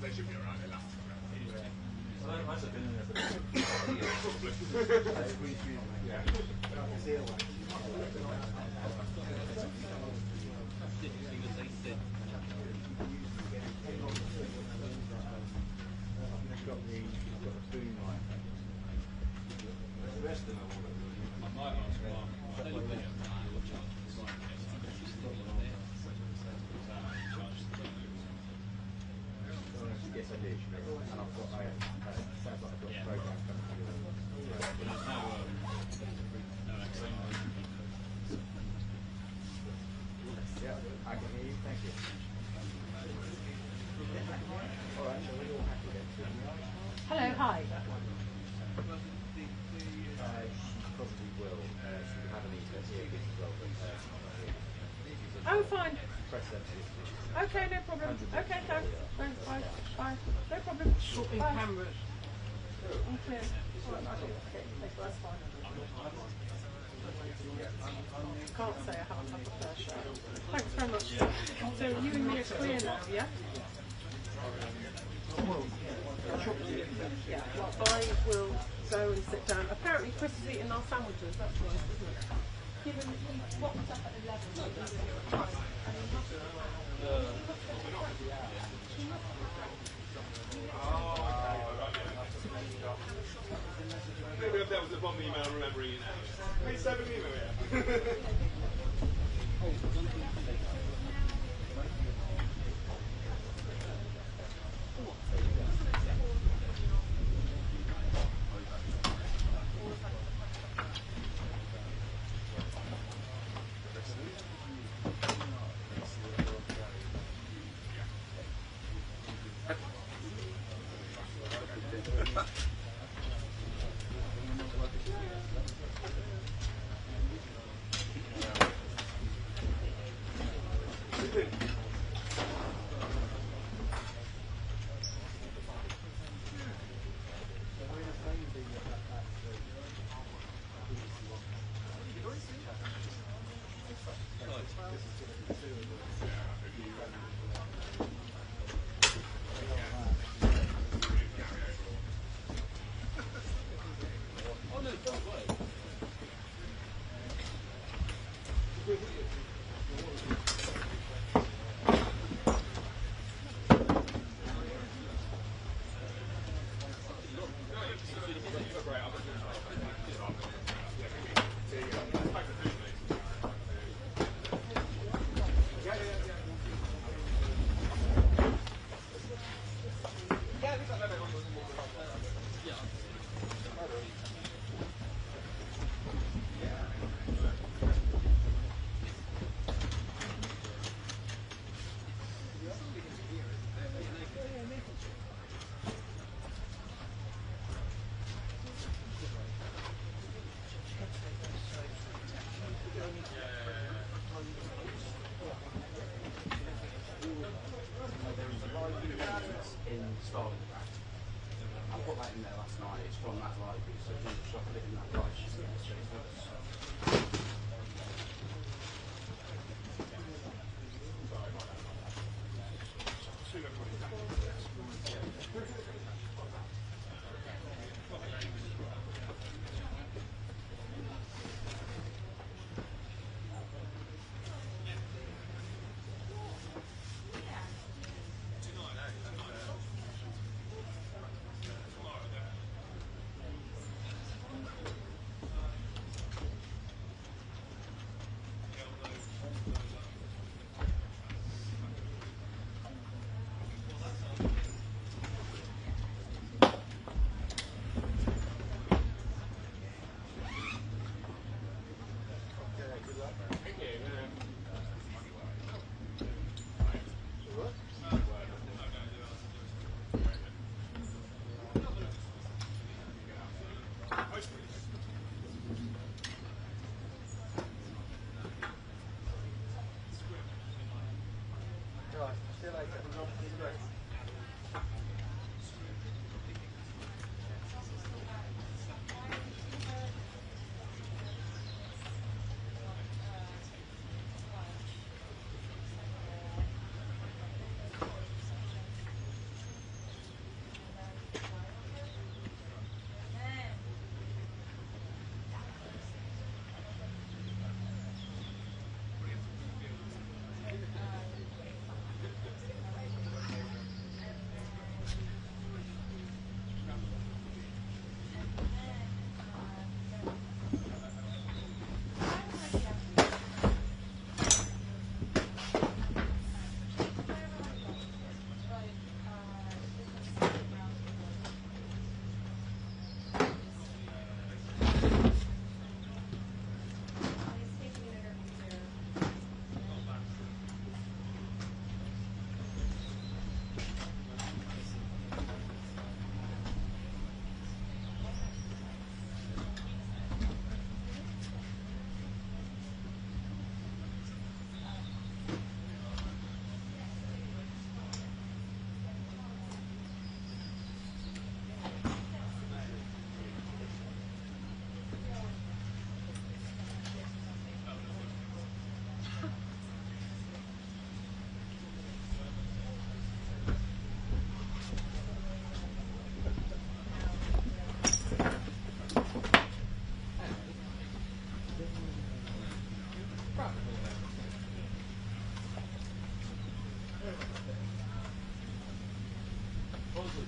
They should be alright, they're laughing. Yes, I did. And I've got, sounds like I've got a program coming through. Yeah, I can hear you. Thank you. All right, so we're all happy then. Hello, hi. Probably will. She would have an earbud as well, but not here. Oh, fine. Press that. Okay, no problem. Okay, thanks. Thanks, bye. Bye. No problem. Swapping Bye. cameras. Okay. Okay, that's fine. Can't say I haven't had the fair share. Thanks very much. So you and me are clear now, yeah? Yeah, well, I will go and sit down. Apparently Chris is eating our sandwiches, that's nice, isn't it? Given he walked up at 11 and he must Maybe if that was the bomb email, I remember you now. Hey, 7 email, yeah.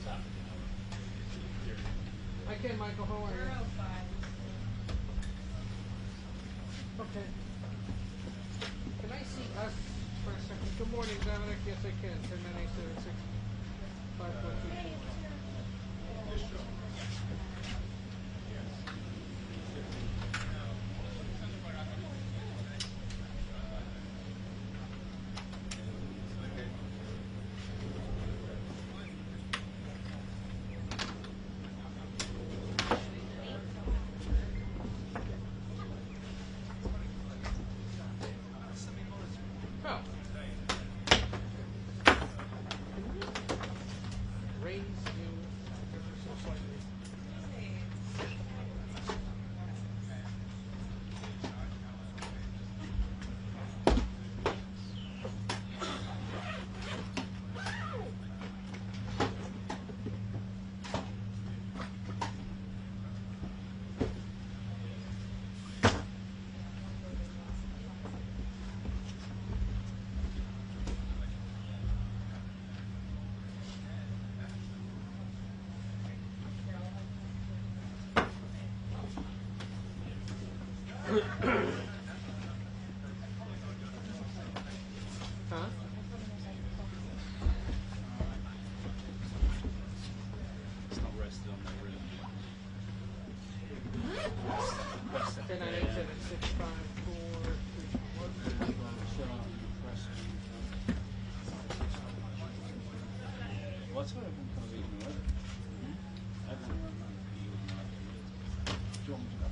Okay, Michael, how are you? Okay. Can I see us for a second? Good morning, Dominic. Yes, I can. 109876 542. Huh? It's not rested on that room. 10987654. Well, I told everyone comes eating already. Everyone knows that you wouldn't like it. Do you want me to go?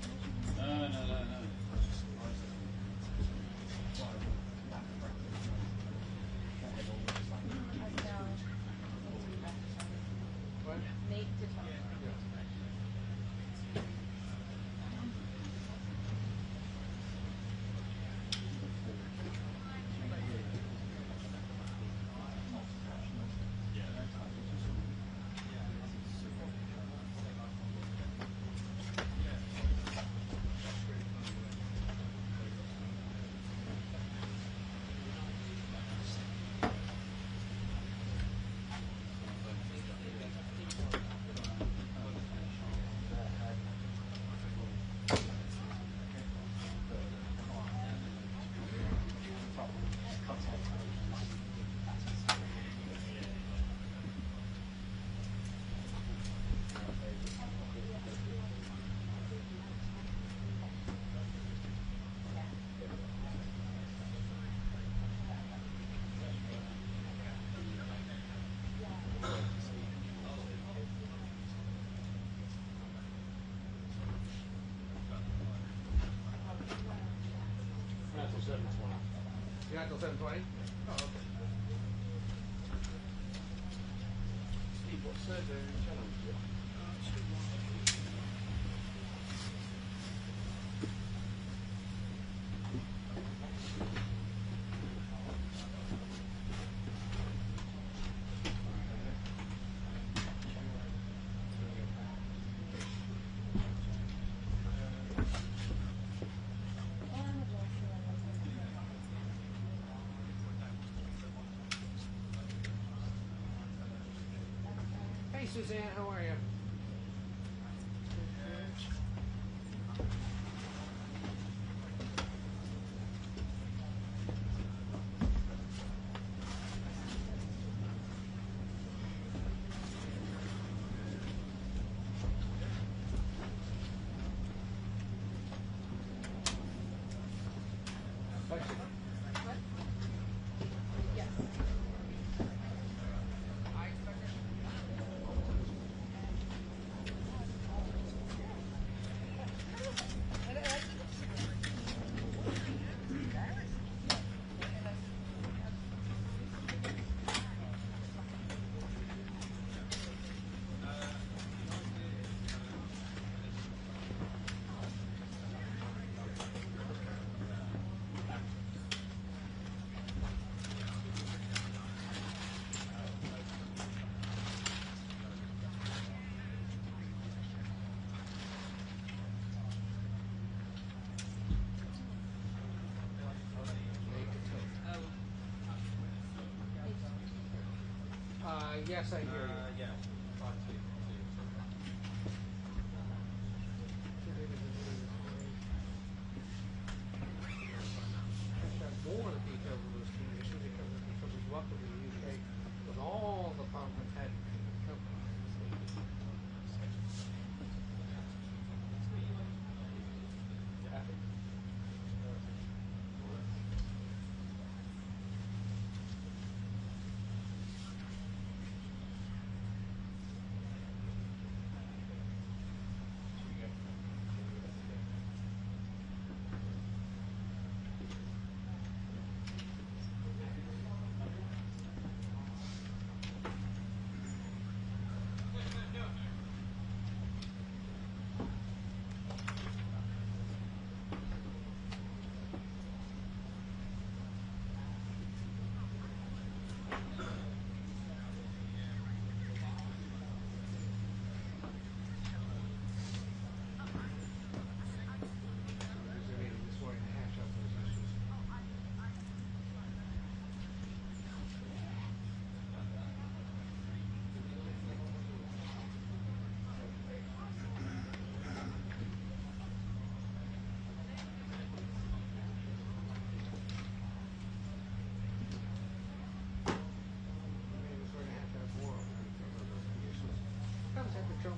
No. You're not till 7:20? Oh, okay. Steve, what survey channel is it? Hey, Suzanne, how are you? Yes, I hear you. Yeah.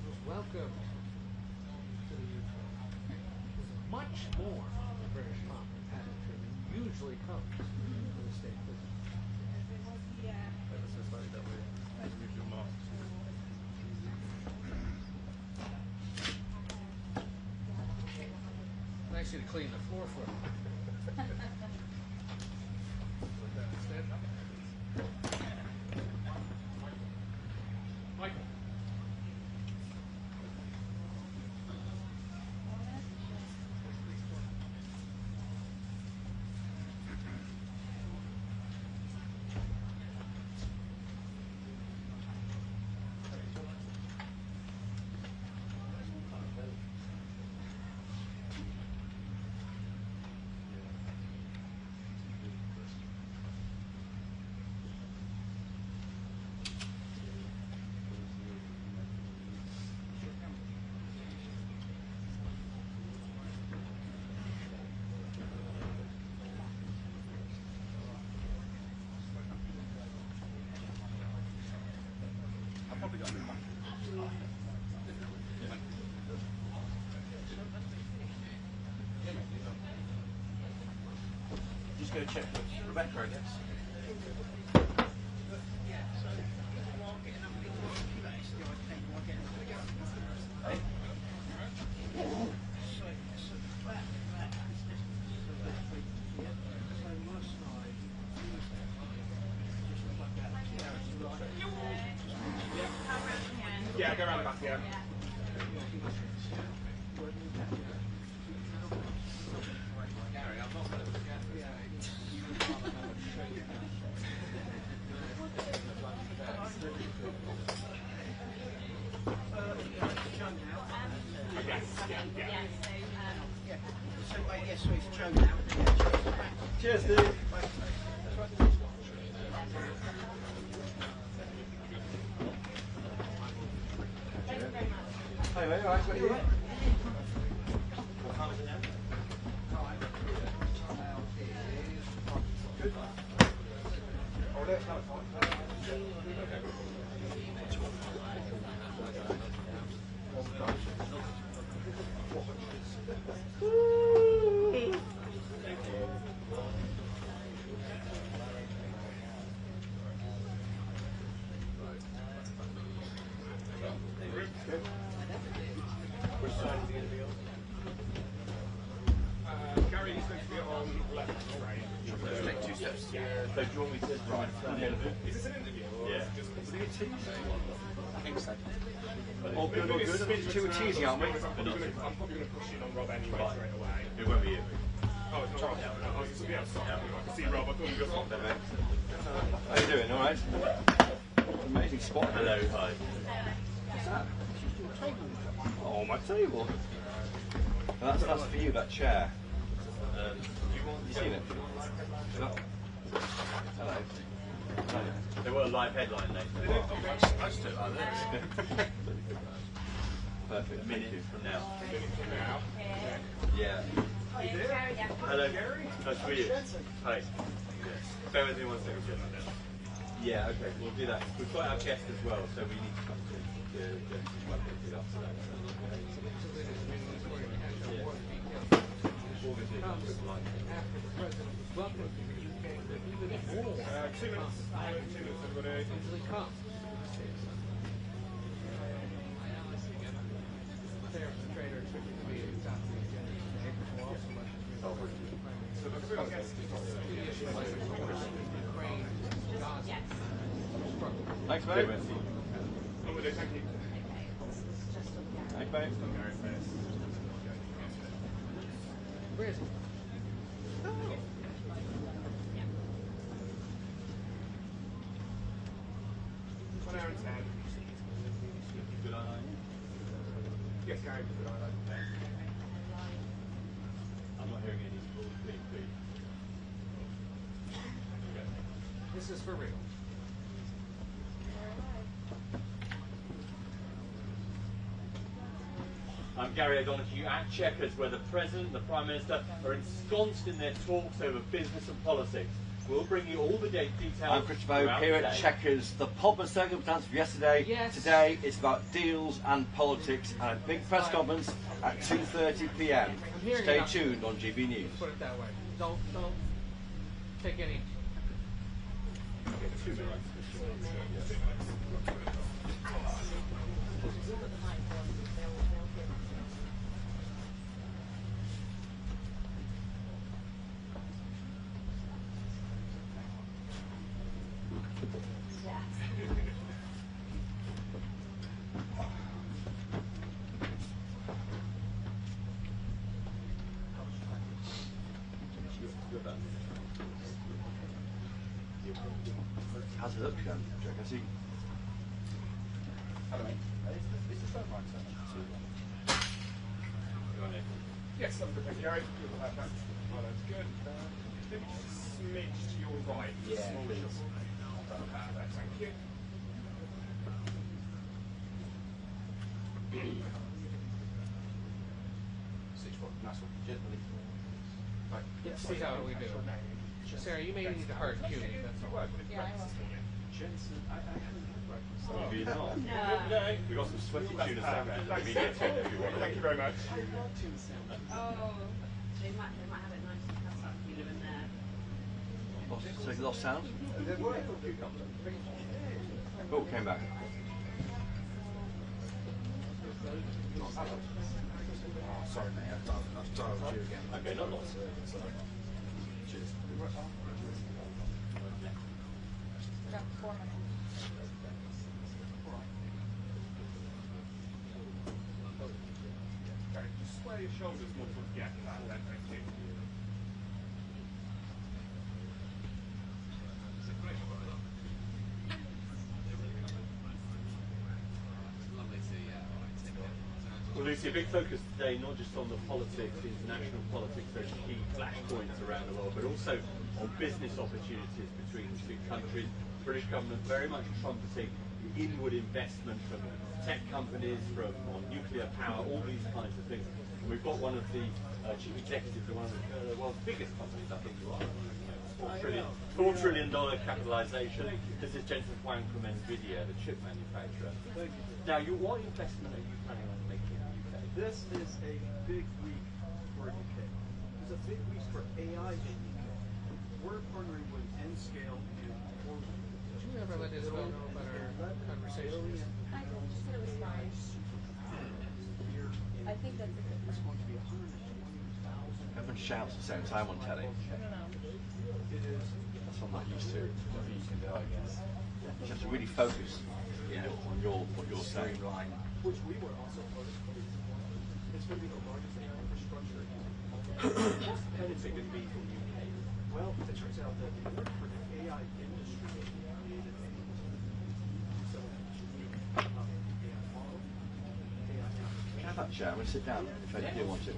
was welcomed to the UK with much more of the British pomp and pageantry than usually comes with a state visit. Nice you to clean the floor for me. Stand up. Michael. Just go check with Rebecca, I guess. Yeah, go around the back, yeah. Cheers, Steve. Hi, mate. All right, what are you? What time is it now? Good. Oh, that's not fine. Which side is he going to be on? Gary's going to be on left, right? Let's take 2 steps. Yeah. So do you want me to stand the end of it? Is this an interview? Or Yeah. Just I think so. all good, all good. Bit too cheesy, aren't we? I'm probably going to push in on Rob anyway straight away. It won't be you. Oh, it's not Rob. Oh, it's somebody else. I can see Rob. I thought he was on there. How you doing? All right? Amazing spot. Hello, hi. What's that? Oh, my table. And that's for you, that chair. You seen it? Hello. They were a live headline, Nathan. I just do it like this. Perfect. A minute from now. Yeah. Hello. Nice to meet you. Hi. Bear with me 1 second. Yeah, okay, we'll do that. We've got our guest as well, so we need to come to the after that. After the president was welcomed to the UK, that even more 2 minutes. 2 minutes, everybody. usually comes. Tariffs and trade are expected to be at the top of the agenda today, but we'll also let the Ukraine, Gaza, struggle. Thanks, mate. Thank you. Thanks, mate. Where is he? 1 hour and 10. Good eye. Yes, Gary, good eye. I'm not hearing any beep, beep. This is for real. I'm Gary O'Donoghue at Chequers, where the President and the Prime Minister are ensconced in their talks over business and politics. We'll bring you all the date details. I'm Christopher here at Checkers. The pomp and circumstance of yesterday. Yes. Today it's about deals and politics and a big press conference at 2:30 p.m. Stay tuned on GB News. Put it that way. Don't take any. How's it look, Jack? I see. Hello, mate. Is the phone right turn? Yes, I'm good, thank you. Oh, that's good. Maybe just a smidge to your right. Yeah, Small please. thank you. Nice one. Cheers, buddy. Right. Let's see how we do. Sarah, you may need to hard cue me. That's all. Yeah, I will. Jensen, I haven't had breakfast. Maybe not. No. We've got some sweaty tuna sandwiches. Maybe get two if you want. Thank you very much. I love tuna sandwiches. Oh, they might have it nice and cut up for you in there. Lost sound? Oh, came back. Oh, sorry, mate. I've dialed you again. Okay, not lost. Cheers. Got 4 minutes. Okay, just square your shoulders more towards the end of that then, thank you. Well, Lucy, a big focus today, not just on the politics, international politics, those key flashpoints around the world, but also on business opportunities between the two countries. The British government very much trumpeting the inward investment from tech companies, from on nuclear power, all these kinds of things. And we've got one of the chief executives of one of the world's biggest companies, I think you are. $4 trillion capitalization. This is Jensen Huang from NVIDIA, the chip manufacturer. Now, what investment are you planning on making in the UK? This is a big week for UK. It's a big week for AI in UK. We're partnering with Nscale and Orbital. Did you ever let Isabel know about our conversation? I did. She said it was fine. I think that's a good one. Everyone shouts at the same time on telly. I don't know. That's what I'm not used to. Whatever you can do, I guess. You have to really focus, on what you're saying. Which we were also part of. It's going to be the largest AI infrastructure. What's the benefit of being in the UK? Well, it turns out that in order for the AI industry to be created, so AI model, AI Can I have that chair? I'm going to sit down if I do want to.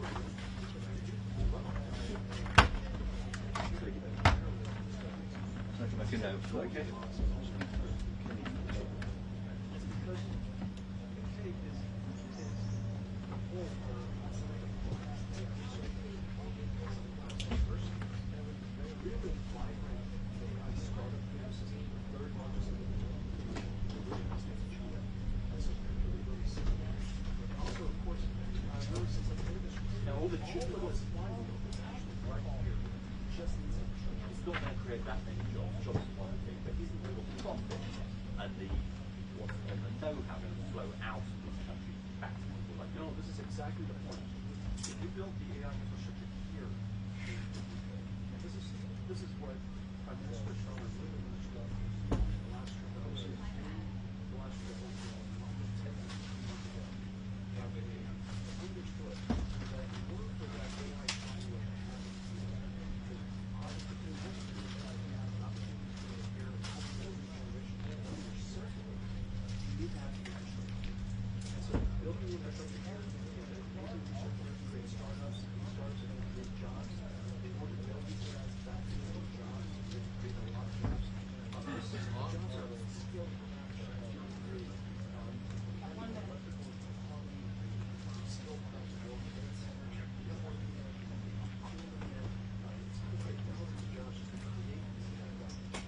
I can make a note. Okay. Now, all the chips are what's it's not going to create that many jobs. Jobs is one thing, but isn't the profit and the know-how going to flow out of this country back to people like No, this is exactly the point. If you build the AI infrastructure here, and this is what Prime Minister Charles really understood the last trip that I was here. The last trip I was here, 10 months ago. Understood that in order for that AI economy to happen, you need to have the infrastructure. And so building the infrastructure here, building the infrastructure to create startups, and create jobs. In order to build these factories and jobs, to create a lot of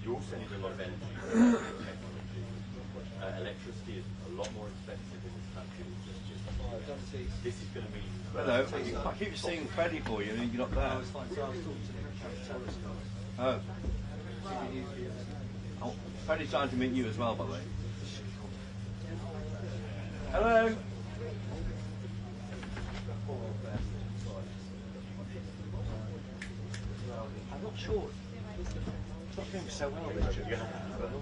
you also need a lot of energy technology. Electricity is a lot more expensive in this country than just this is going to be... Hello, I keep seeing Freddie for you and you're not there. Oh, it's fine. So I was talking to the terrorist guy. Oh. Oh, Freddie's trying to meet you as well, by the way. Hello. I'm not sure. It's not doing so well, Richard. You're going to have to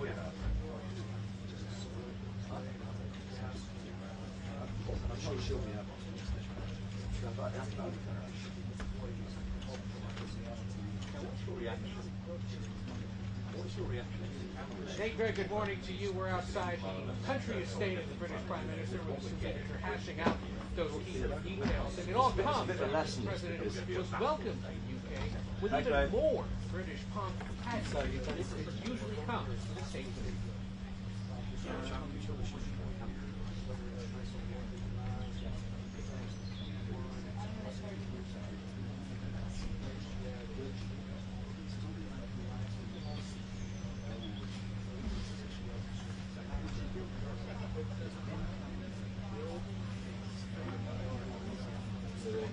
I'm sure she'll be able What's your reaction? Hey Greg, good morning to you. We're outside the country estate of the British Prime Minister with the signature hashing out those key details. And it all comes after the President was welcomed in the UK with even more British pomp and pageantry than it usually comes to the state visit.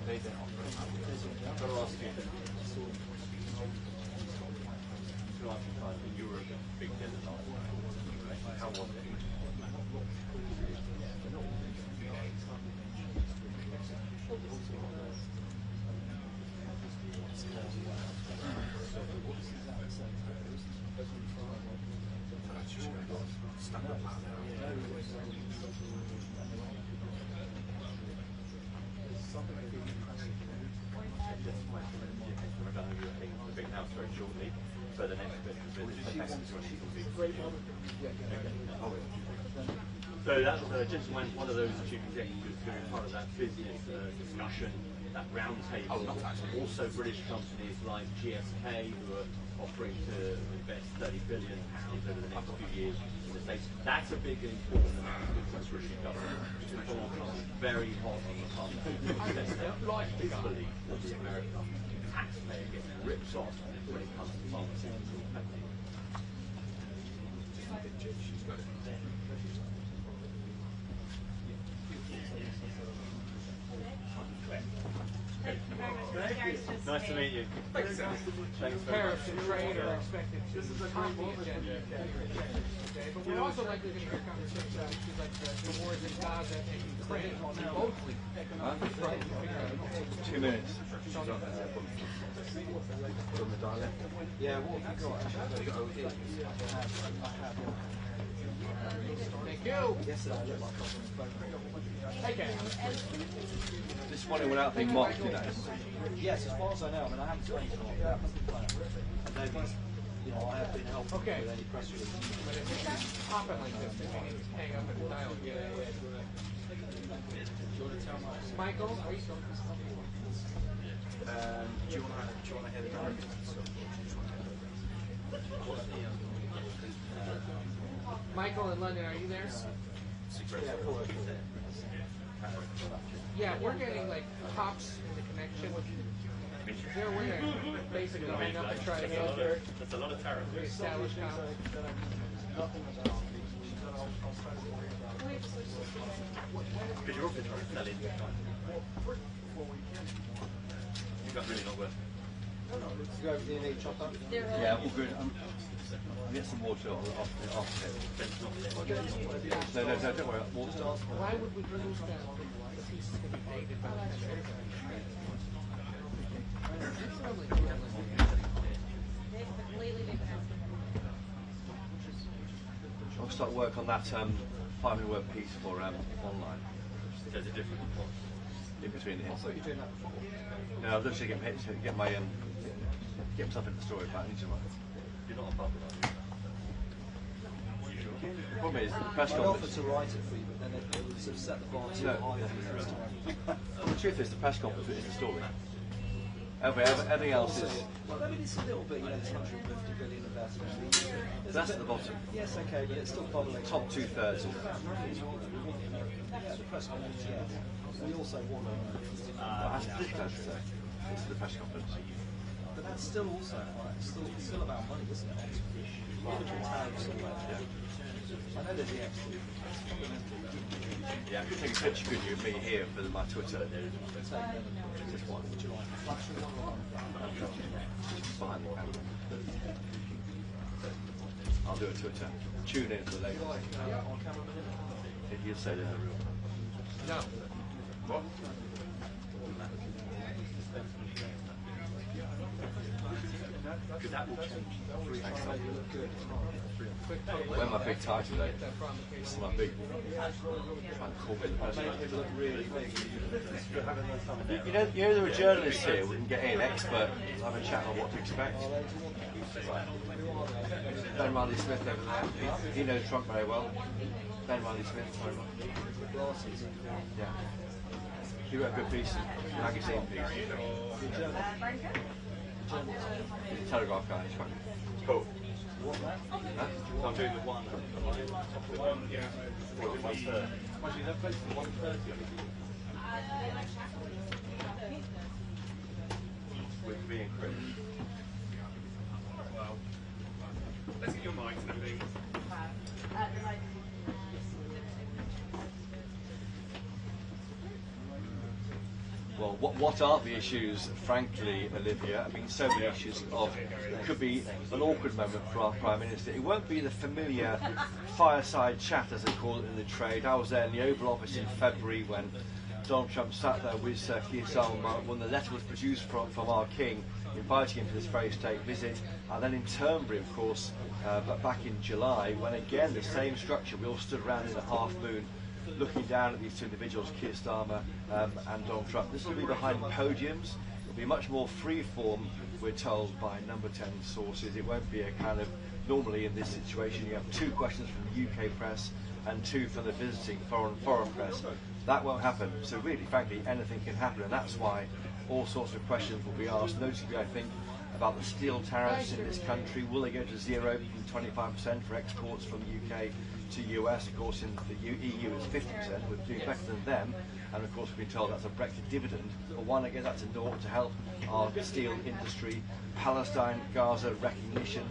They don't offer it. I've got to ask you. You were a big dinner last night. How was it? For the next bit of So that was just one of those chief executives doing part of that business discussion, that round table. Also British companies like GSK who are offering to invest £30 billion over the next few years in the States. That's a big important announcement from the British government. Very hot on the front. Disbelief that the American taxpayer gets ripped off when it comes to pharmaceutical companies. Nice to meet you. Thanks very much. Tariffs and trade are expected to top the agenda today, but we're also likely to hear conversations on issues like the wars in Gaza and Ukraine. Both economic 2 minutes. Yeah, what have you got? Thank you. Yesterday I looked like I was on the phone. Okay. Disappointing without being mocked, you know. Yes, as far as I know, I mean, I haven't spoken to them about the plan. And they've been, you know, I have been helpful with any press releases. But if it's popping like this, then we need to hang up and dial again. Michael, are you still? Do you want to hear the directions? Michael in London, are you there? Yeah, we're getting like pops in the connection. They're winning. Basically, hang up and try again. That's a lot of tariffs. Reestablish Because you're also trying to sell in. You got really not worth. You go over the need chopper? Yeah, all good. I'll get some water off it. No, don't worry. Water. Why would we remove that? The piece is going to be dated by I'll start work on that 500-word piece for online. There's a different one. In between it. So you're doing that before? No, I was literally get my get myself into the story, but I need to write. You're not a bubble, are you? The problem is the press I conference. offered to write it for you, but then it would sort of set the bar too high for you next time. The truth is, the press conference is the story. Everything else is. Well, I mean, it's a little bit, you know, it's 150 billion investment. That's at the bottom. Yes, okay, but it's still bubbling. Top 2/3. Yeah, the press conference, yeah. We also want This is the press conference. but that's still also, it's still about money, isn't it? individual tags and that. I know there's the X. Yeah, I could take a picture, could you, of me here for my Twitter? Just one. Behind the camera. I'll do a Twitter. Tune in for the latest. If you say that. No. What? Because that will change. Wear my big tie today. This is my big. Trying to call me the president. You know there are journalists here. We can get in, expert, have a chat on what to expect. Ben Riley Smith over there. He knows Trump very well. Ben Riley Smith, very much. Yeah. He wrote a good piece, magazine piece. Telegraph guy, he's quite good. Cool. Huh? So I'm doing the one. Yeah. Actually, they're close to 1:30. With me and Chris. Well, let's get your mics and everything. Well, what are the issues, frankly, Olivia? I mean, so many issues of, it could be an awkward moment for our Prime Minister. It won't be the familiar fireside chat, as they call it in the trade. I was there in the Oval Office in February when Donald Trump sat there with Keir Starmer when the letter was produced from our King, inviting him to this very state visit. And then in Turnberry, of course, but back in July, when again the same structure, we all stood around in the half moon, looking down at these two individuals, Keir Starmer and Donald Trump. This will be behind podiums. It'll be much more free-form, we're told by Number 10 sources. It won't be a kind of, normally in this situation you have 2 questions from the UK press and 2 from the visiting foreign press. That won't happen. So really, frankly, anything can happen, and that's why all sorts of questions will be asked, notably, I think, about the steel tariffs in this country. Will they go to 0 from 25% for exports from the UK to US? Of course, in the EU it's 50%. We're doing better than them, and of course we've been told that's a Brexit dividend. But one, again, that's a naught to help our steel industry. Palestine, Gaza recognition.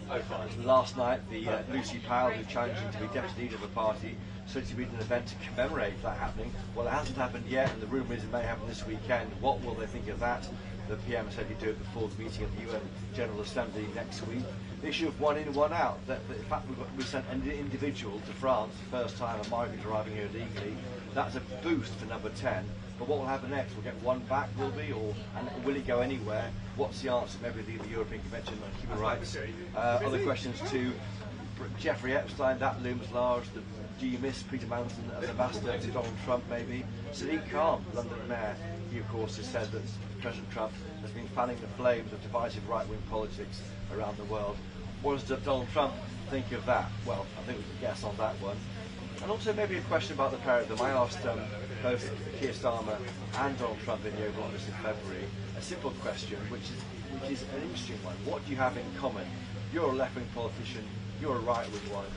Last night, the Lucy Powell, who's challenging to be deputy leader of the party, said to be an event to commemorate that happening. Well, it hasn't happened yet, and the rumour is it may happen this weekend. What will they think of that? The PM said he'd do it before the meeting of the UN General Assembly next week. The issue of one in, one out. That in fact, we sent an individual to France, the first time a migrant arriving here illegally. That's a boost for Number 10. But what will happen next? We'll get one back, will we? And will it go anywhere? What's the answer? Maybe leave the European Convention on Human Rights. Other questions too. Jeffrey Epstein, that looms large. Do you miss Peter Mandelson as ambassador to Donald Trump, maybe? Sadiq Khan, London Mayor, he of course has said that President Trump has been fanning the flames of divisive right-wing politics around the world. What does Donald Trump think of that? Well, I think we can guess on that one. And also maybe a question about the pair of them. I asked both Keir Starmer and Donald Trump in the Oval Office in February a simple question, which is an interesting one. What do you have in common? You're a left-wing politician, you're a right-wing one.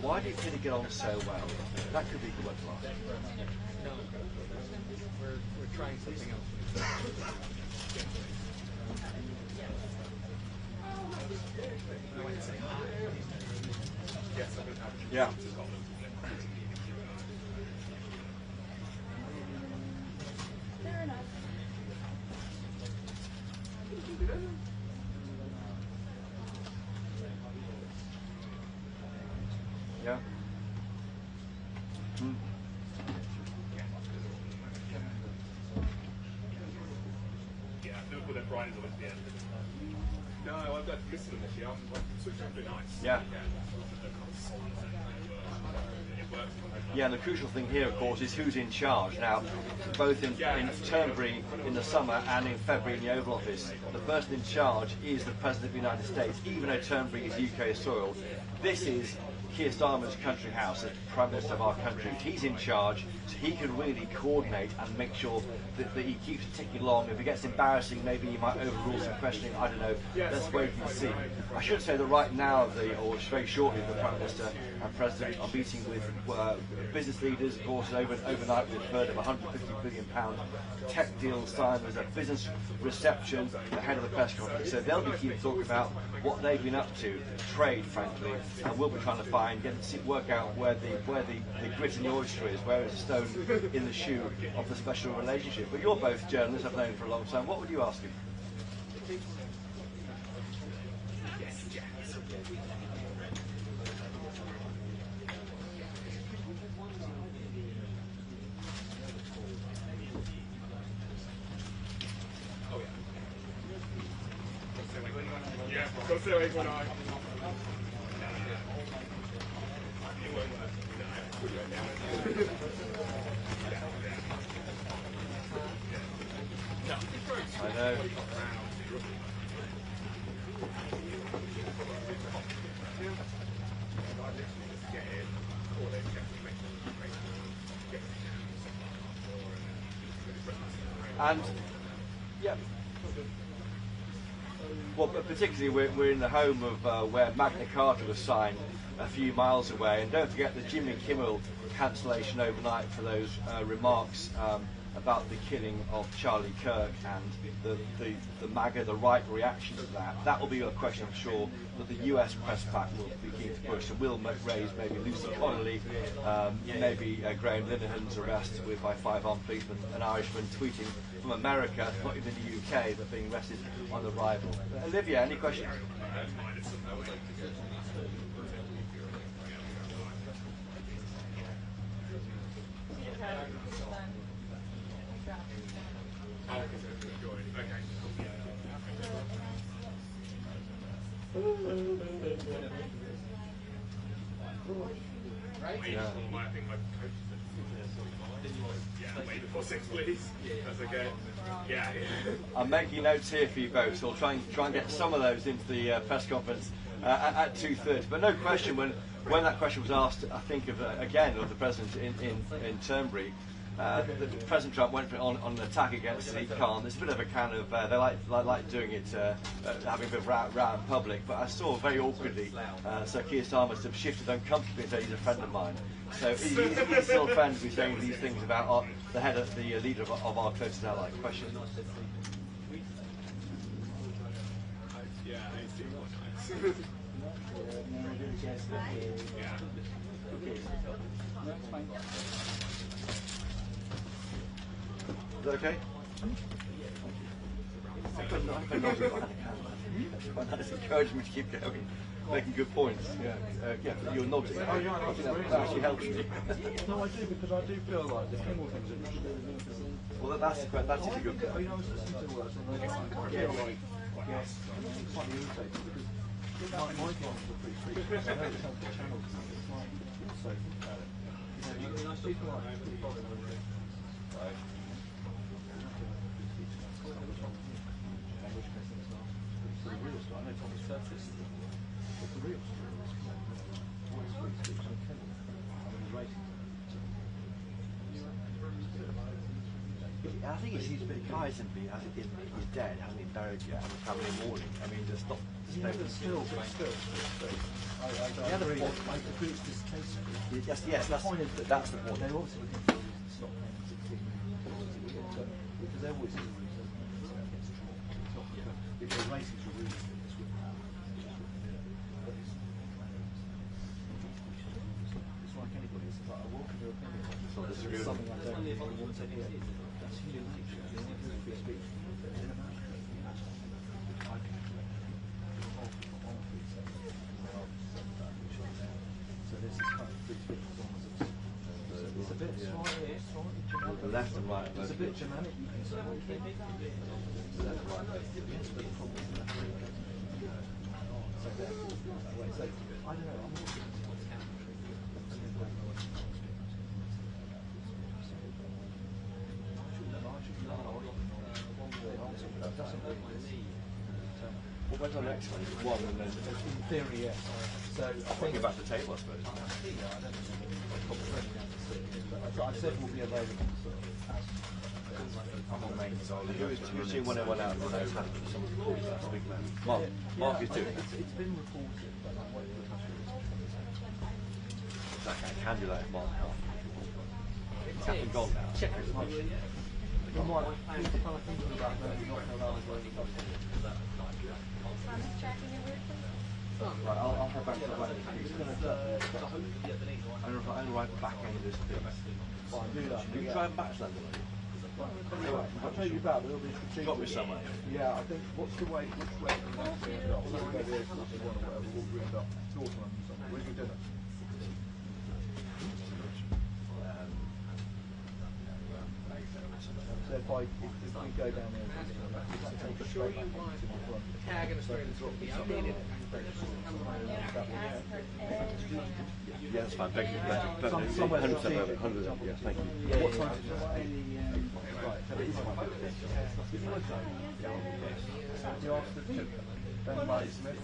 Why do you think you get on so well? That could be a good one to ask. No, we're trying something else. Yeah. Fair enough. Yeah. Hmm. Yeah, Liverpool then Brighton is always the end. No, I've got to listen this year. I'm switching up to nice. Yeah. Yeah, and the crucial thing here, of course, is who's in charge. Now, both in Turnberry in the summer and in February in the Oval Office, the person in charge is the President of the United States, even though Turnberry is UK soil. This is Keir Starmer's country house, as Prime Minister of our country, he's in charge, so he can really coordinate and make sure that he keeps ticking along. If it gets embarrassing, maybe he might overrule some questioning, I don't know. Let's wait and see. I should say that right now, or very shortly, the Prime Minister and President are meeting with business leaders. Of course, overnight we've heard of a £150 billion tech deal signed. There's a business reception ahead of the press conference, so they'll be keen to talk about what they've been up to, trade, frankly, and we'll be trying to work out where the grit in the oyster is, where is the stone in the shoe of the special relationship. But you're both journalists, I've known you for a long time. What would you ask him? I know. And yeah, well, but particularly we're in the home of where Magna Carta was signed a few miles away, and don't forget the Jimmy Kimmel cancellation overnight for those remarks about the killing of Charlie Kirk and the MAGA, the right reaction to that. That will be a question, I'm sure, that the US press pack will be keen to push. So we'll raise maybe Lucy Connolly, maybe Graham Linehan's arrest by 5 armed policemen, an Irishman tweeting from America, not even the UK, but being arrested on arrival. Olivia, any questions? I'm making notes here for you both, so I'll try and get some of those into the press conference at 2:30. But no question, when that question was asked, I think of the president in Turnberry, President Trump went on an attack against Sadiq Khan. It's a bit of a kind of they like doing it, having a bit of row in public. But I saw very awkwardly, Sir Keir Starmer must have shifted uncomfortably and said he's a friend of mine. So he's still friends with saying these things about the leader of our closest ally. Question. Yeah, I see what Is that okay? That's encouraging me to keep going, making good points. Yeah, you're nodding. Oh, yeah, I think that actually helps me. No, I do, because I do feel like there's few more things that we should do. Well, that's a good point. I was listening to what I feel like, yes, I'm slightly irritated because my clients were pretty sweet. I know it's helped the channels. It's like, also, people like right. The real story, I know it's on the surface, but the real story is what is free speech on Kennedy. I mean, the racing. I think the guy's is dead, hasn't been buried yet, and the family mourning. I mean, there's not. Still. The other point, I agree it's distasteful. Yes, that's the point. They're obviously looking for reasons to stop paying 16 million, because there always is a reason against Trump. If you're racing for a reason, it's with power. It's like anybody, it's like I welcome your opinion. It's something I don't really want to hear. That's human nature. You're not doing free speech. The left and right. It's a bit Germanic, you can say. The left and right. Yes, but the problem is that so therefore, so I don't know, I'm not sure what's happening. Well, when's our next one? One and then. In theory, yes. So I think about the table, I suppose. I don't know. I said we'll be available sort of as Who's doing 101 out of the nose? Someone's recording that, big man. Mark is doing it. It's been reported, but I'm waiting for That guy can do that, Mark. It's up and gone now. Checkers. We might kind of thinking about maybe not allowing Right, I'll head back to the right. I'm right back end of this thing. Fine, do that. You try and batch that. I'll tell you about it. It'll be strategic. Got me somewhere. Yeah, I think. What's the way? Which way? We'll end up. We'll go there, or whatever. We'll end up. Dortmund or something. Where's your dinner? So if we go down there, I'm sure you want tag and a straight and drop. Yeah, that's fine. Thank you. Somewhere 100%. Yeah, thank you. What time is it? Right, so it is my birthday. You asked the Ben White Smith.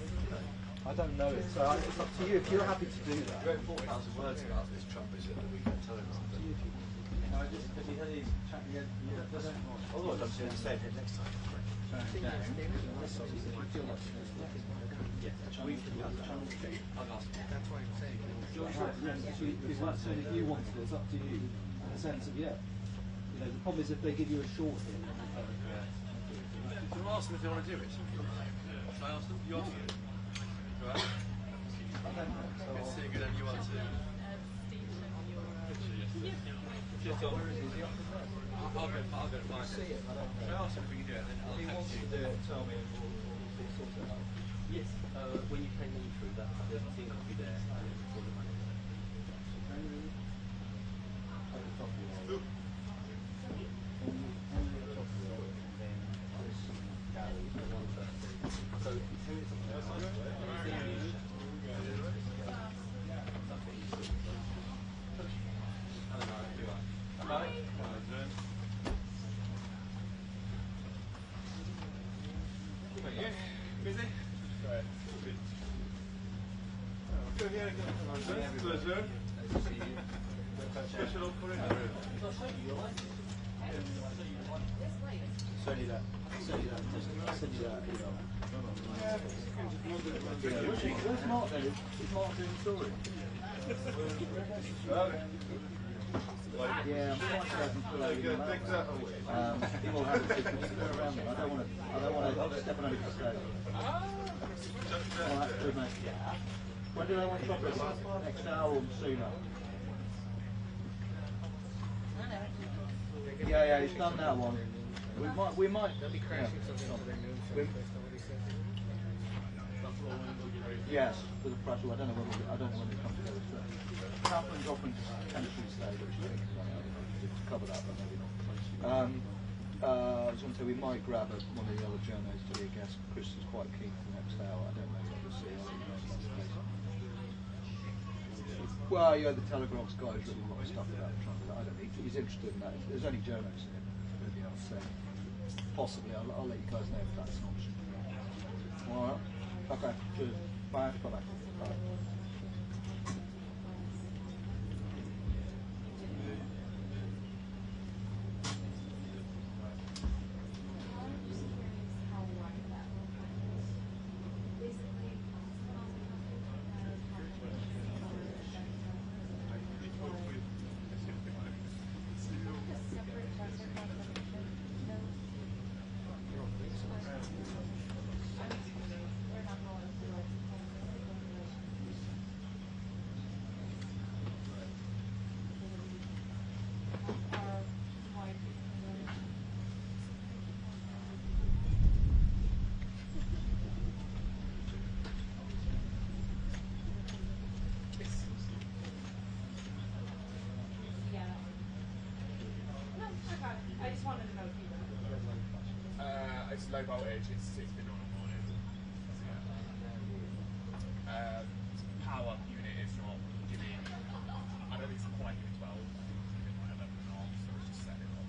I don't know it, so it's up to you. If you're happy to do that. You wrote 4,000 words about this Trump, is it? That we can tell him. Otherwise, I'm going to stay ahead next time. That's why I'm saying. It's something that you want to do. It's up to you. In the sense of, yeah. You know, the problem is if they give you a short here. Do you ask them if they want to do it? Should I ask them? You ask them. Right? It's so good and you want to. Just on. I'll go find it. Should I ask him if we can do it? Then I'll text you. Do it, tell me, and we'll sort it out. Yes, when you came in through that, the team will be there for the money. Where's Mark then? Is Mark doing the story? Yeah, I'm quite certain to he will have to consider around me. I don't want to step on any mistake. Alright, good mate. When do they want chocolate? Next hour or sooner? Yeah, he's done that one. We might. They'll be crashing something to their noon show based on what he said. Yes, for the pressure. I don't know when it comes together. Kaplan's offering chemistry today, which I think is to cover that, but maybe not. I was going to say we might grab one of the other journos to be a guest. Chris is quite keen for the next hour. I don't know what we'll see. Well, yeah, the Telegraph's guy's written a lot of stuff about Trump. I don't think he's interested in that. There's only journos in it. Maybe I'll say. Possibly, I'll let you guys know if that's an option. Alright. Okay, cheers. Bye. Bye-bye. Bye. It's low voltage, it's been on all morning. Power unit is not giving, I don't think it's quite giving 12, it's giving like 11 and a half, so it's just setting it off.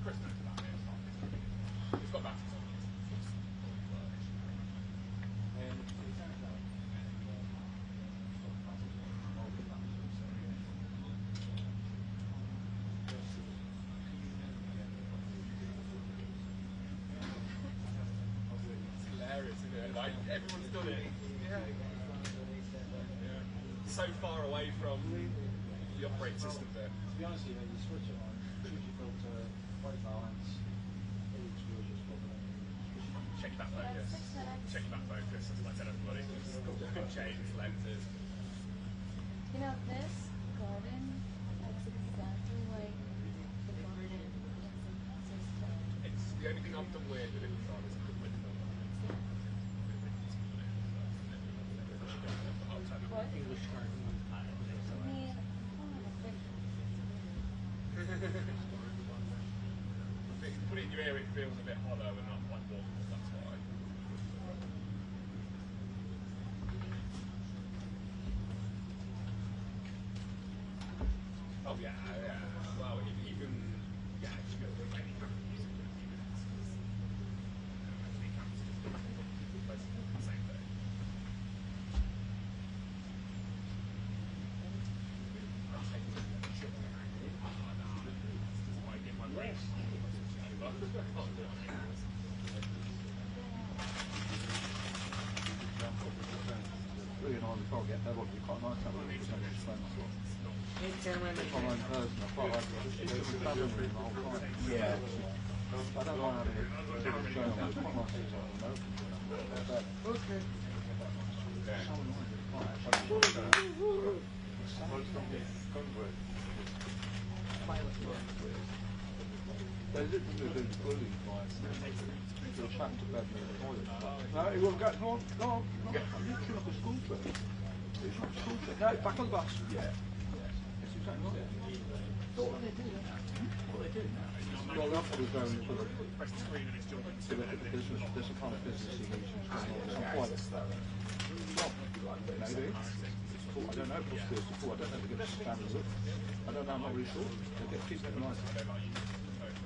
Chris knows about it, it's got batteries on it. so far away from the operating system bit. To be honest with you, you switch it on, choose your filter, white balance, check that focus. Check that focus, as I tell everybody. Change lenses. You know, this garden looks exactly like the garden in San Francisco. It's the only thing I've done weird with it before is the width of it. What? English garden. I mean, If you put it in your ear, it feels a bit hollow and not like warm. That's why. Oh yeah, yeah. Well, even yeah, it's good. Same thing. Really annoying, we can't get there, but we quite nice to have a look at some of the friends. If I'm in person, I quite like it. Just do some travelling room the whole time. Yeah. I don't mind having a different show on, it's quite nice to have an open. Okay. So annoying, it's quite actually. They literally do bullied by the chap to bed near the toilet. No, he won't get, no, I'm literally like a school trip. It's not a school trip. No, back on the bus. Yeah. That's exactly right. So what they do now? What they do now? Well, after we're going to look at the business, there's a kind of business solutions going on. I'm quite, maybe. I don't know if it's good support. I don't know if they're going to stand the look. I don't know, I'm not really sure. They get keep them nice.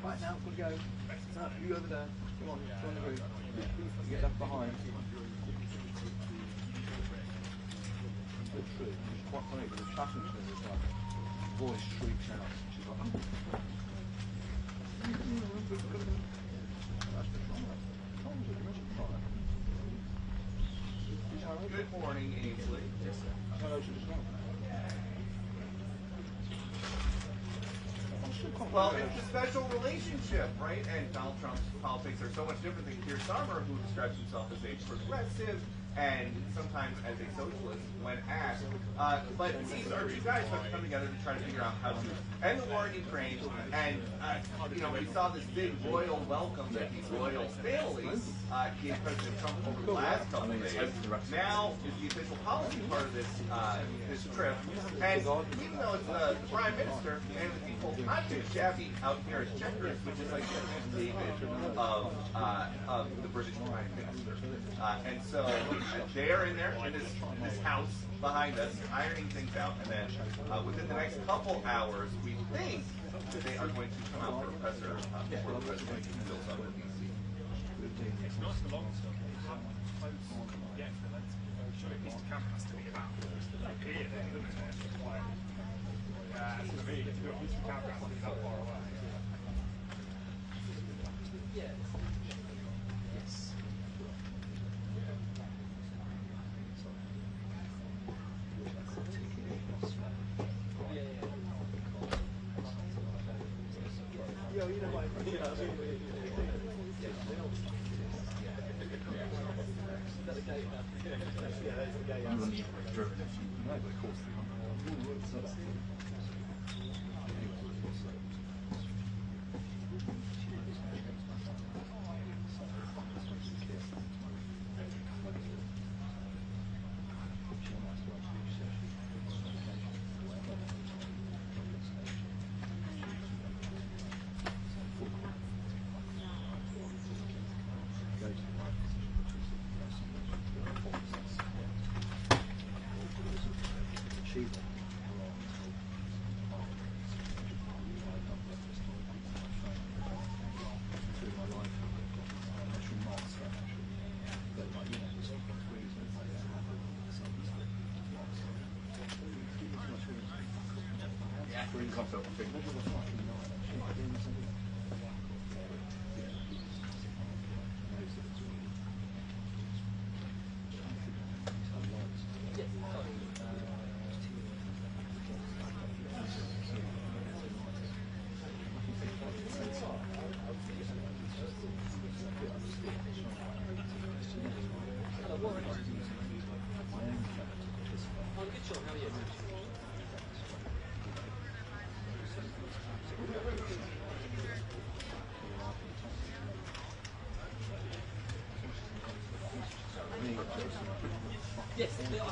Right now, we'll go. No, you over there. Come on, go on the road. You get left behind. Literally, it's quite funny, but the chatting to her is like, voice shrieks out. She's like, oh. Good morning, Ainsley. Yes, sir. Well, it's a special relationship, right? And Donald Trump's politics are so much different than Keir Starmer, who describes himself as a progressive and sometimes as a socialist when asked. But these are two guys who have come together to try to figure out how to end the war in Ukraine. And, you know, we saw this big royal welcome that these royal families gave President Trump over the last couple of days. Now is the official policy part of this this trip. And even though it's the Prime Minister and the people, I'm too shabby out here as checkers, which is like David of the British Prime Minister. And so they're in there in this house behind us, ironing things out, and then within the next couple hours, we think that they are going to come out for Professor before the president fills up with DC. It's nice and long stuff. Close. Yeah, sure, at least the camera has to be about here, doesn't it? Yeah, it's going to be. At least the camera has to be that far away. Yes. Yes. Yeah, you know what?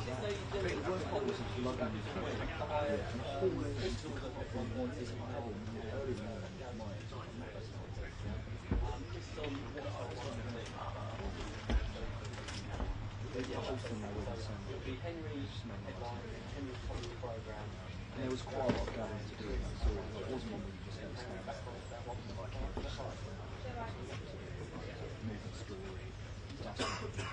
The worst part was lugging his phone and falling into the car on his head in the early morning. It'll be Henry's headline, Henry's comedy program. And there was quite a lot of gathering to do in that, so it wasn't one where you just had to stand back. It wasn't like movement story, that's big.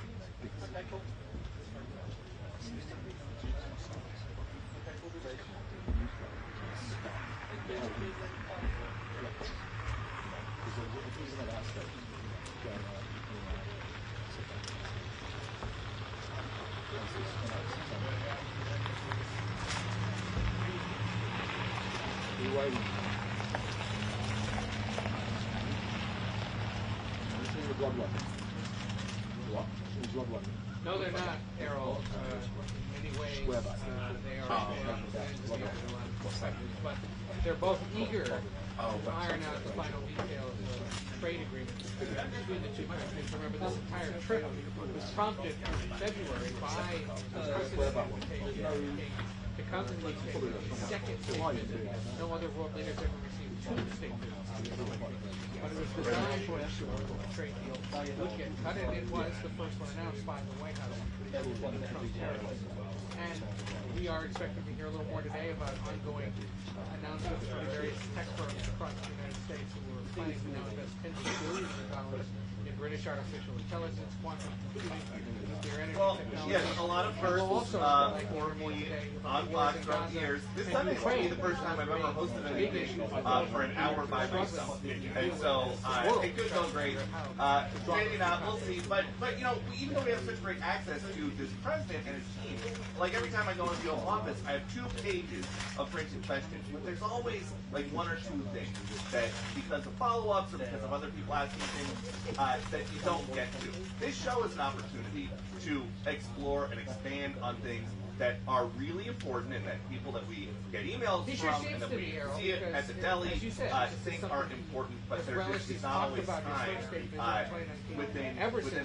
No, they're not, Errol. Anyway, they are but they're both eager to iron out the final details of trade agreements between the two countries. Remember, this entire trip was prompted in February by the president's invitation to come and make a second state visit. No other world leaders ever received two state visits. But it was designed to ensure that the trade deal would get cut, and it was the first one announced by the White House on the Trump terrorists. And we are expecting to hear a little more today about ongoing announcements from various tech firms across the United States who are planning to now invest tens of billions of dollars in British artificial intelligence, quantum computing, nuclear energy technology. Yes, a lot of firsts for me on Fox throughout the years. This Sunday will be the first time I've ever hosted anything for an hour by myself. And so it could go great. Maybe not, we'll see. But you know, even though we have such great access to this president and his team, like every time I go into the Oval Office, I have 2 pages of printed questions. But there's always like 1 or 2 things that, because of follow-ups or because of other people asking things, that you don't get to. This show is an opportunity to explore and expand on things that are really important and that people that we get emails from and that we see it at the deli think are important, but there just is not always time within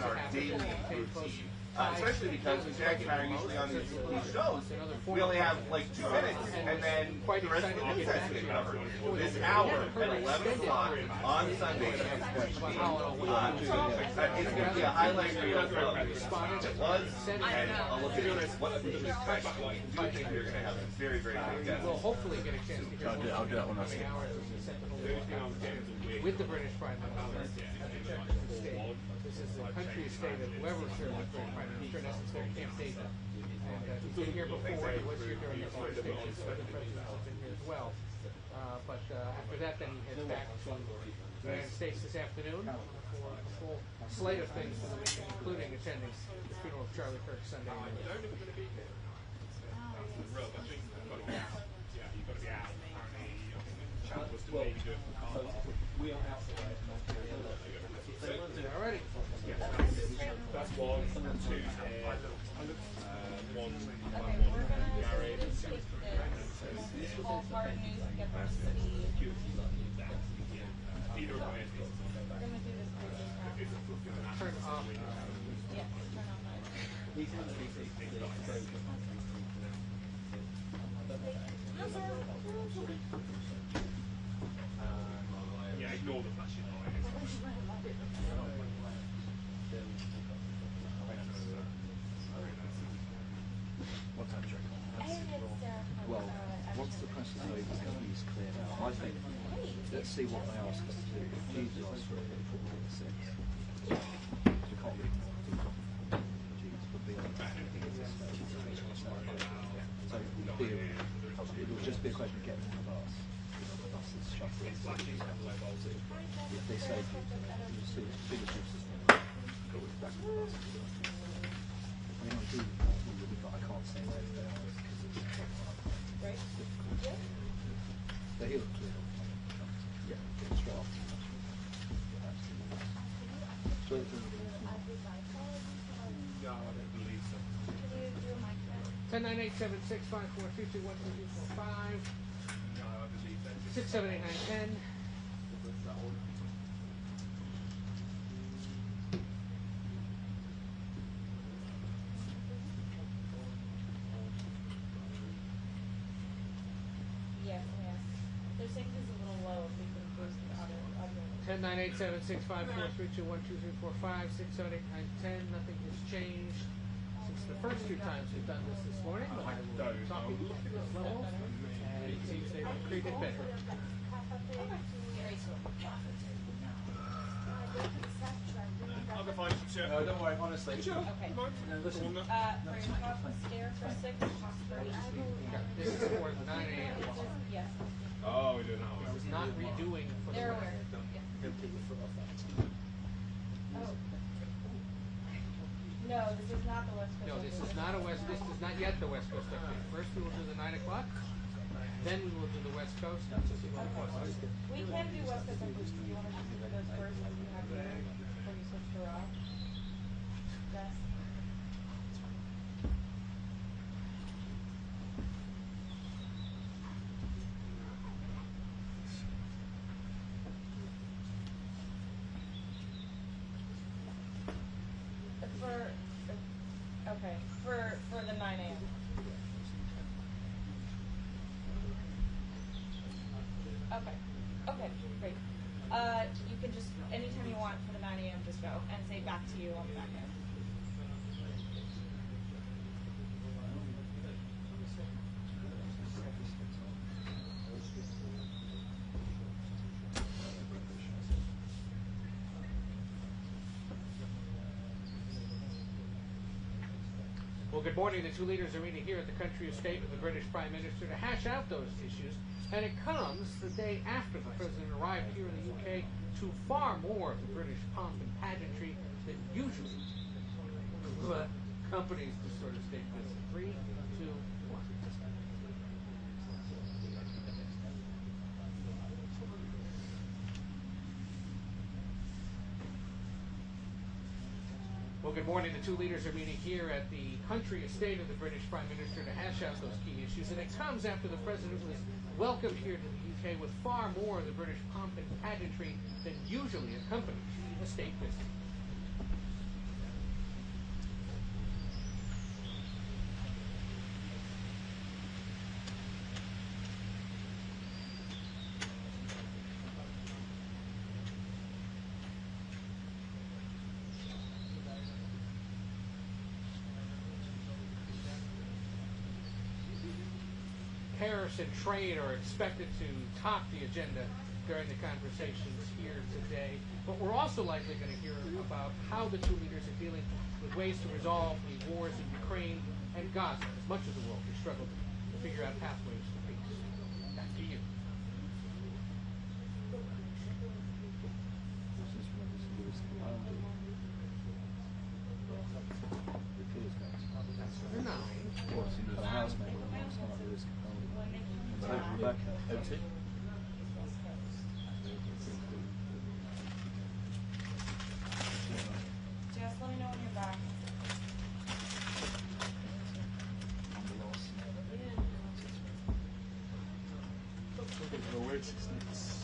our daily routine. Especially because Jack and I are usually on these shows, we only have like 2 minutes, and then the rest of the news has to get covered. This hour at 11 o'clock on Sunday is going to be a highlight reel of what it was, and a look at what the news special. I do think we're going to have a very, very good guest. We'll hopefully get a chance to hear more in the coming hours as the Sentinel with the British Prime Minister. This is the country estate of whoever served as British Prime Minister, in essence their camp David. And he's been here before, he was here during the first stage, so other presidents have been here as well. But after that, then he heads back to the United States this afternoon for a full slate of things for the weekend, including attending the funeral of Charlie Kirk Sunday. We are outside. Alrighty. That's 1, 2, 1 married. All hard news and get them to see. Either of them. We're going to do this now. Turn off. Yes, turn on mine. Yeah, ignore the flashing What's that, Jack? Well, once the press is over and he's cleared out, I think let's see what they ask us to do. Jesus asked for it for the 6. We can't really Jesus, but beyond that, so it will just be a question of getting on the bus. The bus is shuffled. If they say you'll see the bigger system, go back to the bus. I mean, I do, but I can't say where they are because it's Right? difficult. But he'll clear off. Yeah, straight off. Straight from the ball. No, I don't believe so. 10-9-8-7-6-5-4-2-2-1-2-2-4-5 No, I believe that. 6-7-8-9-10. 10, 9, 8, 7, 6, 5, 4, 3, 2, 1, 2, 3, 4, 5, 6, 7, 8, 9, 10. Nothing has changed since the first two times we've done this morning. But I will be talking at this level, and it seems they've increased it better. I'll go find some shit. No, don't worry, honestly. Sure. Okay. No, listen. For your top stair for 6, possibly. This is for 9 a.m. Yes. Oh, we're doing that one. It's not redoing for the They're West. aware. Oh. No, this is not the West Coast. No, this is not a West. This is not yet the West Coast update. First, we will do the 9 o'clock. Then we will do the West Coast. We can do West Coast updates. Do you want to just do those first and you have your before you switch to Raw? Yes. For the 9 a.m. Okay, great. You can just, anytime you want for the 9 a.m., just go and say back to you on the back end. Well, good morning. The two leaders are meeting here at the country estate with the British Prime Minister to hash out those issues. And it comes the day after the President arrived here in the UK to far more of the British pomp and pageantry than usually accompanies this sort of state visit. 3, 2, 1. Well, good morning. The two leaders are meeting here at the country estate of the British Prime Minister to hash out those key issues. And it comes after the President was welcomed here to the UK with far more of the British pomp and pageantry than usually accompanies a state visit. Tariffs and trade are expected to top the agenda during the conversations here today. But we're also likely going to hear about how the two leaders are dealing with ways to resolve the wars in Ukraine and Gaza, as much as the world has struggled to figure out pathways to peace. Back to you. That's for the 9. Rebecca. OT? Just let me know when you're back.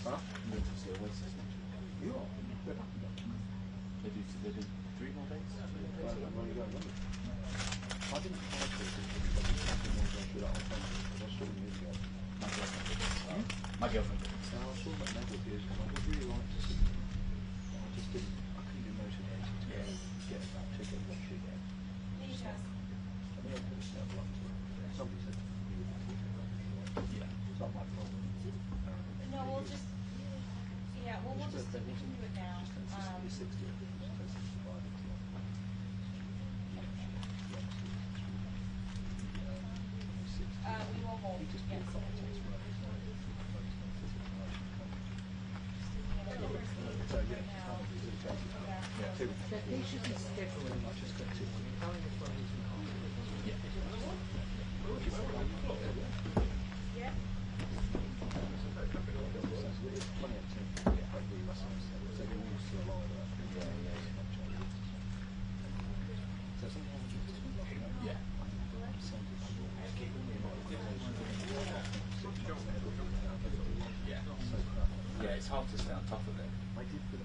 Huh? You are? They do 3 more days? I didn't my girlfriend. So I saw that level here, and I would really like to see it. I just didn't, I couldn't be motivated to get that ticket and watch it again. I mean, I could have stepped up to it. Somebody said to me, yeah, it's not my problem. No, we'll just, yeah, well, we'll just, we can do it now. Just 60. We will hold, yes. They should be scheduling just got to telling us what we can call it. Yeah. Yeah, it's hard to stay on top of it. I did put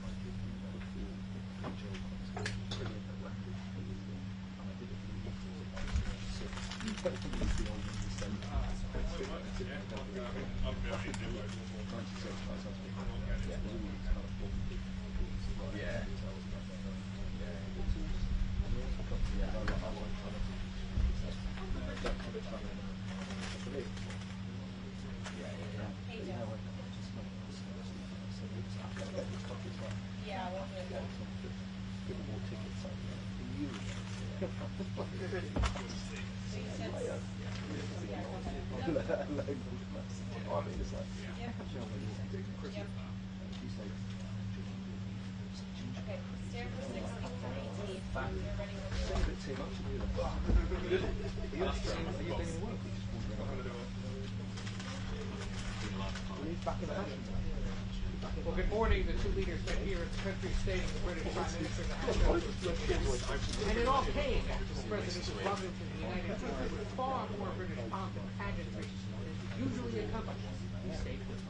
Well, good morning. The two leaders met here at the country state of the British Prime Minister and it all came after the President was welcomed to the United Kingdom with far more British pomp and pageantry than usually accompanies the state visit.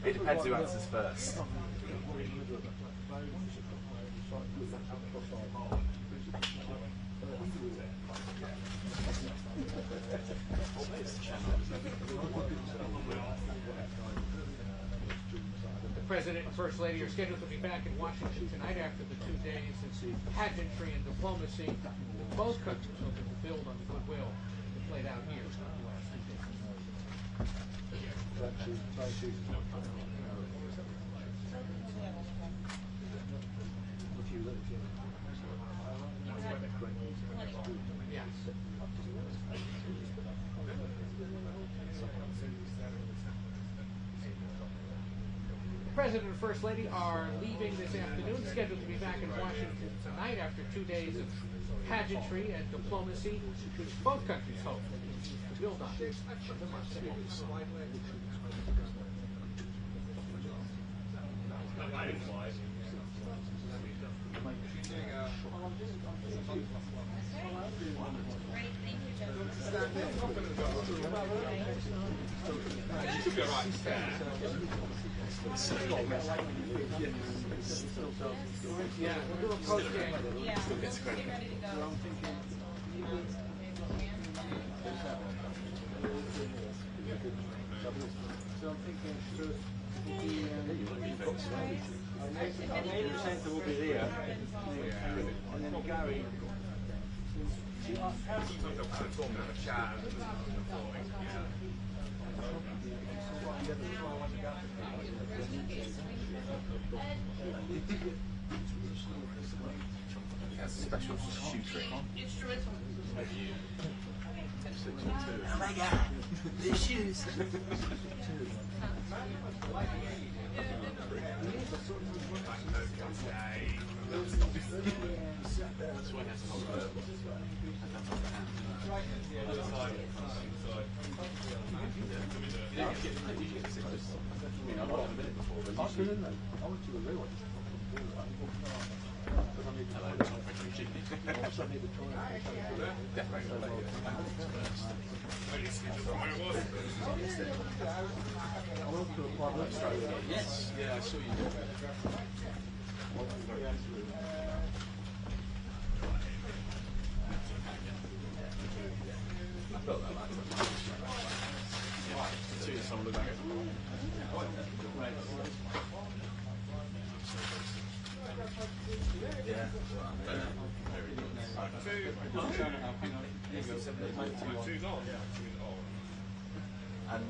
It depends who answers first. The President and First Lady are scheduled to be back in Washington tonight after the 2 days of pageantry and diplomacy. Both countries hoping to build on the goodwill that played out here the last 2 days. The President and First Lady are leaving this afternoon, scheduled to be back in Washington tonight after 2 days of pageantry and diplomacy, which both countries hope to build on for the months ahead. Yeah, we'll do a post game. Yeah, still gets credit. ready to go. I'm thinking. So I'm thinking the 80% will be there, and then Gary. Sometimes they'll kind of talk and have a chat and That's a special shoe Instrumental. Oh my god, the shoes. Yes, yeah, I saw you do that. I felt that like see someone look at it. Yeah. And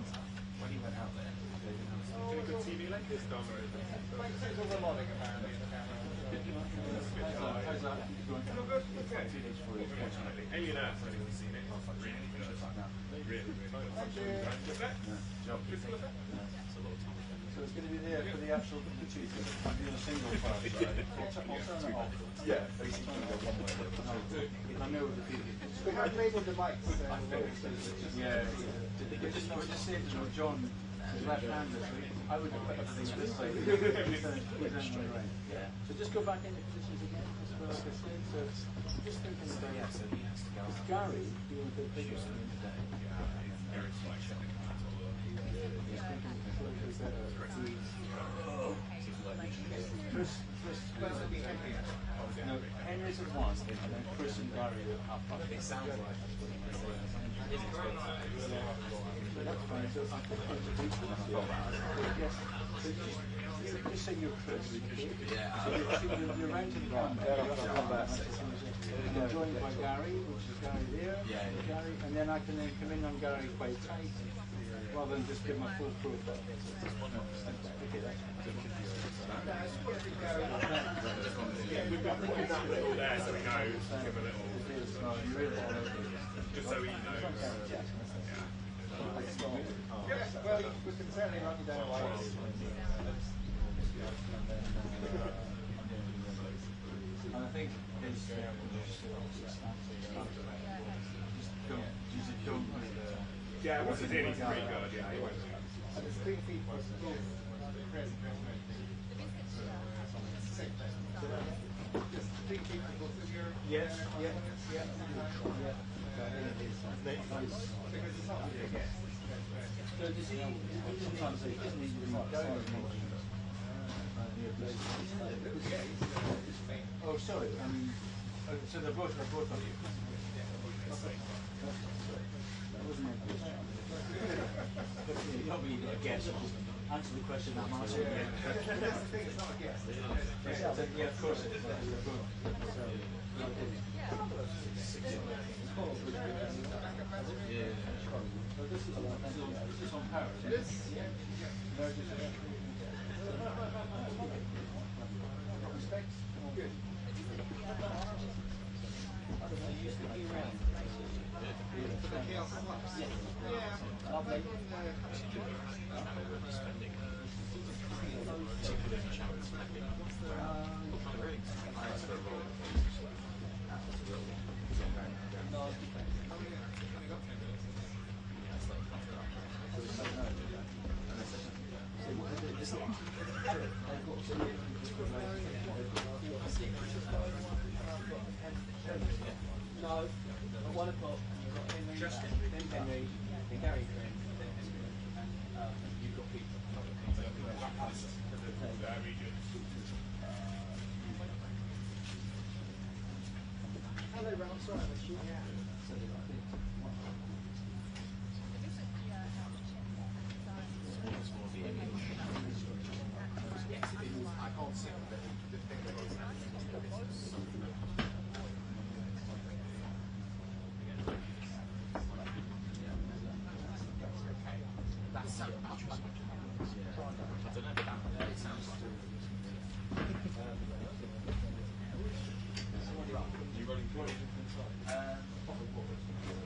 when he went out there, they didn't have a good TV like this time or anything. It's all melodic apparently in the camera. How's that? Alien Earth, anyone's seen it? Really good. Really, really good. So it's going to be there for the actual tutor. I'm doing a single file. I'll turn it off. Yeah, basically go one way. I know the people. We have labelled the mics. Yeah. We're just saying to John, his left hand this week. I would have put things this way. Yeah. So just go back into positions again, just like I said. So just thinking about Gary being a bit bigger than today. No, Henry's at one, and then Chris and Gary are up. It sounds like that's fine. So I think yes. So just say you're Chris. Yeah. So you're around to the ground. And I'm joined by Gary, which is Gary there. Yeah. Gary, and then I can then come in on Gary quite tight, rather than just give my full profile. Okay, that's we've got that little there so we know, give a little, just so he knows. Yeah, well, we can certainly run you down a while. And I think his yeah, what's his in? He's pretty good, yeah. And it's 3 feet plus both. Yes, yeah. So does he sometimes he doesn't need to be oh, sorry. So they're both of you. That wasn't my question. You don't really get a guess. Answer the question I'm answering. That's the thing, it's not a guess. Yeah, of course it is. This is on power. It is? Yeah. Respect? Good. You used to be around. Yeah. Lovely. No, at 1 o'clock you've got Henry, then Henry, then Gary Trent, then Henry, and you've got Peter. Hello, Ralph. Sorry, I missed you. Yeah. I can't see it, but the thing that is that's so much. I don't know about it sounds like you running through it?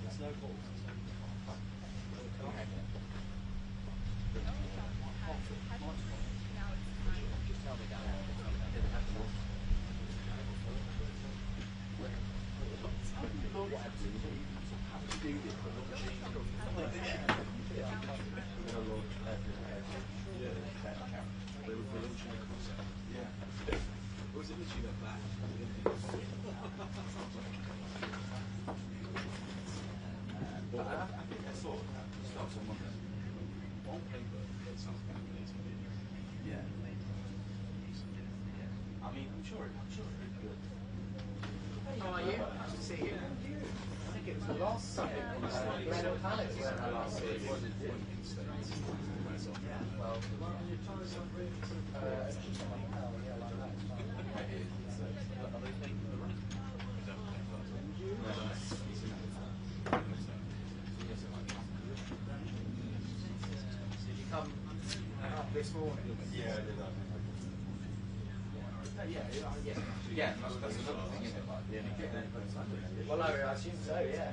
There's no fault. Just tell me that. Was it literally like that? But I think I saw it starts on Monday. On paper, it sounds kind of amazing. Yeah. I mean, I'm sure it's good. How are you? Nice to see you. I think it was the last Sunday. Glenn Palace was the last Sunday. Yeah, well, Did you come up this morning? Yeah, I did that. Yeah, that's another thing, isn't it? Well, I assume so, yeah.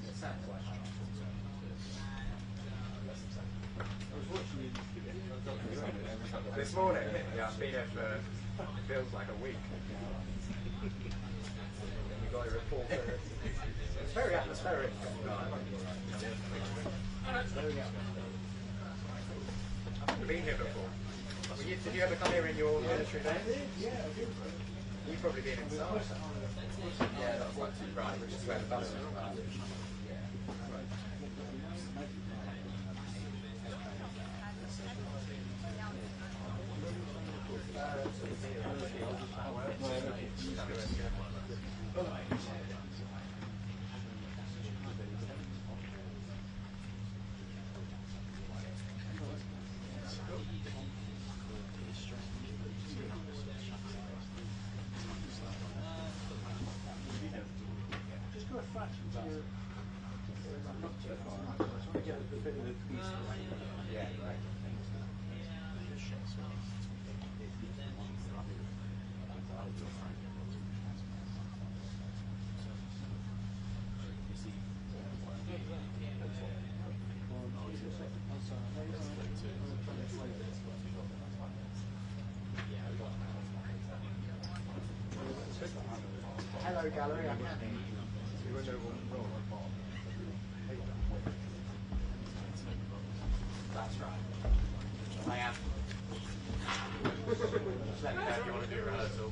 It sounds like I was watching you this morning. Yeah, I've been here for, it feels like a week. We got a report. It's very atmospheric. Very atmospheric. never been here before. Did you ever come here in your military days? Yeah, I did. You've probably been inside. Yeah, that's like right, which is where the buses are. Just go a fraction to your... Not too far. I just want to get a bit of a piece. Yeah, right. Hello, gallery. I can't hear you. That's right. I am. Just let me know if you want to do a rehearsal.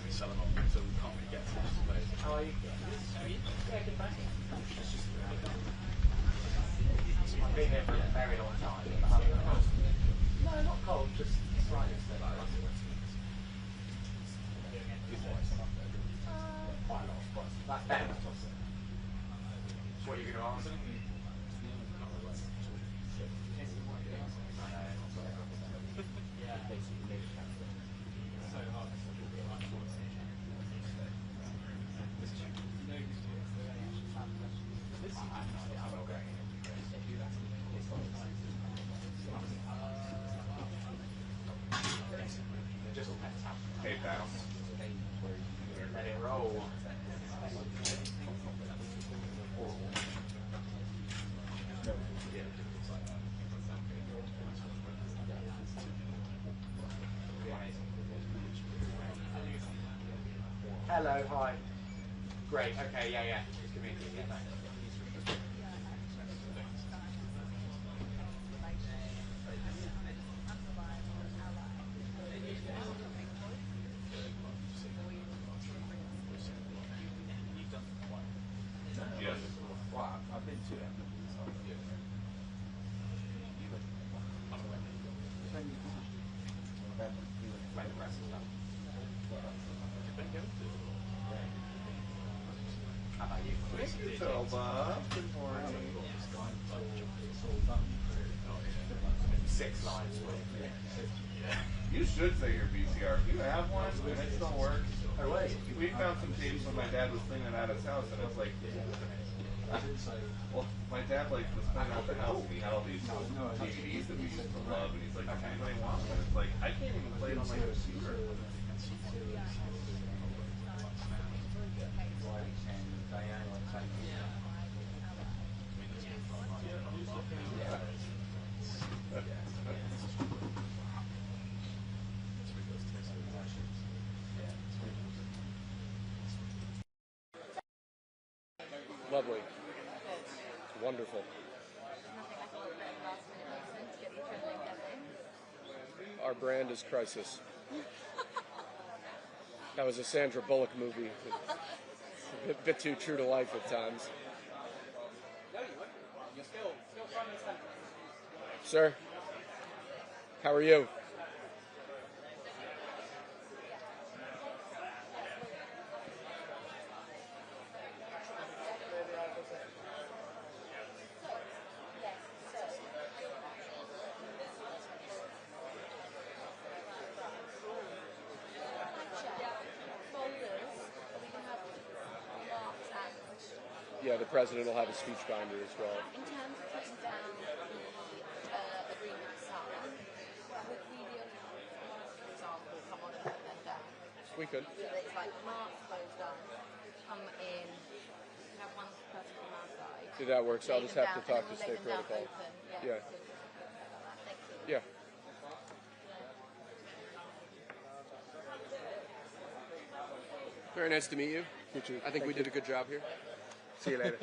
Sell them on, so we can't really get to this place. How are you? Yeah, good, thanks. I've been here for a very long time. No, not cold, just slightly still. Quite a lot of spots. That's better. What are you going to answer? Hey, pal. Let it roll. Hello, hi. Great, okay, yeah. Just give me a key, yeah, thanks. Yes. Wow, I've been to it. How about you? Thank you, Toba. Good morning. 6 lines. You should say your VCR. If you have one and it still works. Oh, wait. We found some tapes when my dad was cleaning out his house, and it's like, well, my dad was cleaning out the house, and he had all these DVDs that we used to love, and he's like, does anybody want one? It's like, I can't even play it on my computer. Lovely. It's wonderful. Our brand is Crisis. That was a Sandra Bullock movie. A bit too true to life at times. Sir, how are you? the president will have a speech binder as well. In terms of putting down the agreement itself, would we be able to, for example, come on and put them down? We could. So that it's like Mark goes down, come in, have one person from our side. See, that works. I'll just have to talk to State Protocol. Yeah. Yeah. Very nice to meet you. You too. I think we did a good job here. See you later.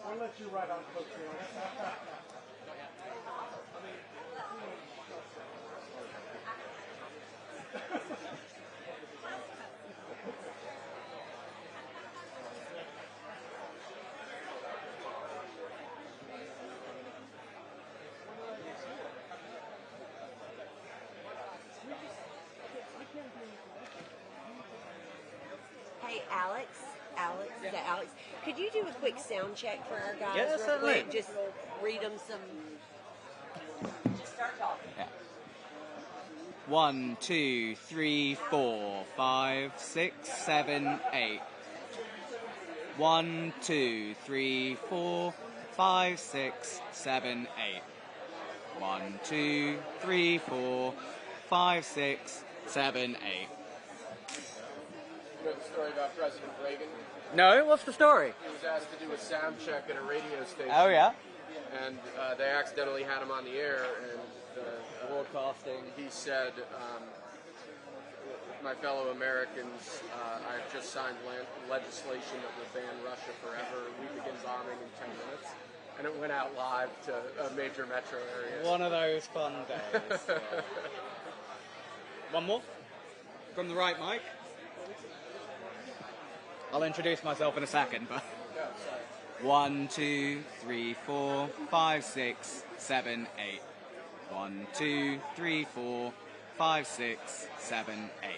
We'll let you ride on coattails. Hey, Alex. Alex, is that Alex? Could you do a quick sound check for our guys? Yeah, real certainly. quick? Just read them some. Start talking. Yeah. 1, 2, 3, 4, 5, 6, 7, 8. 1, 2, 3, 4, 5, 6, 7, 8. 1, 2, 3, 4, 5, 6, 7, 8. You know the story about President Reagan? No, what's the story? He was asked to do a sound check at a radio station. Oh, yeah? And they accidentally had him on the air, and broadcasting. He said, my fellow Americans, I've just signed legislation that will ban Russia forever. We begin bombing in 10 minutes. And it went out live to a major metro area. One of those fun days. One more? From the right mic? I'll introduce myself in a second, but... 1, 2, 3, 4, 5, 6, 7, 8. 1, 2, 3, 4, 5, 6, 7, 8.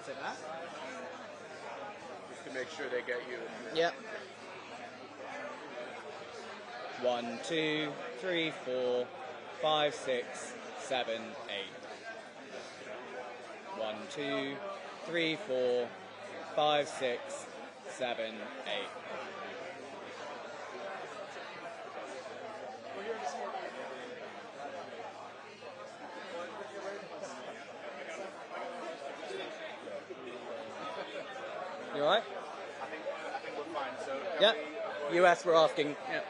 Say that? Just to make sure they get you. Yep. 1, 2, 3, 4, 5, 6, 7, 8. 1, 2, 3, 4, 5, 6, 7, 8. You alright? I think we're fine. So Yep. US, we're asking. Yep.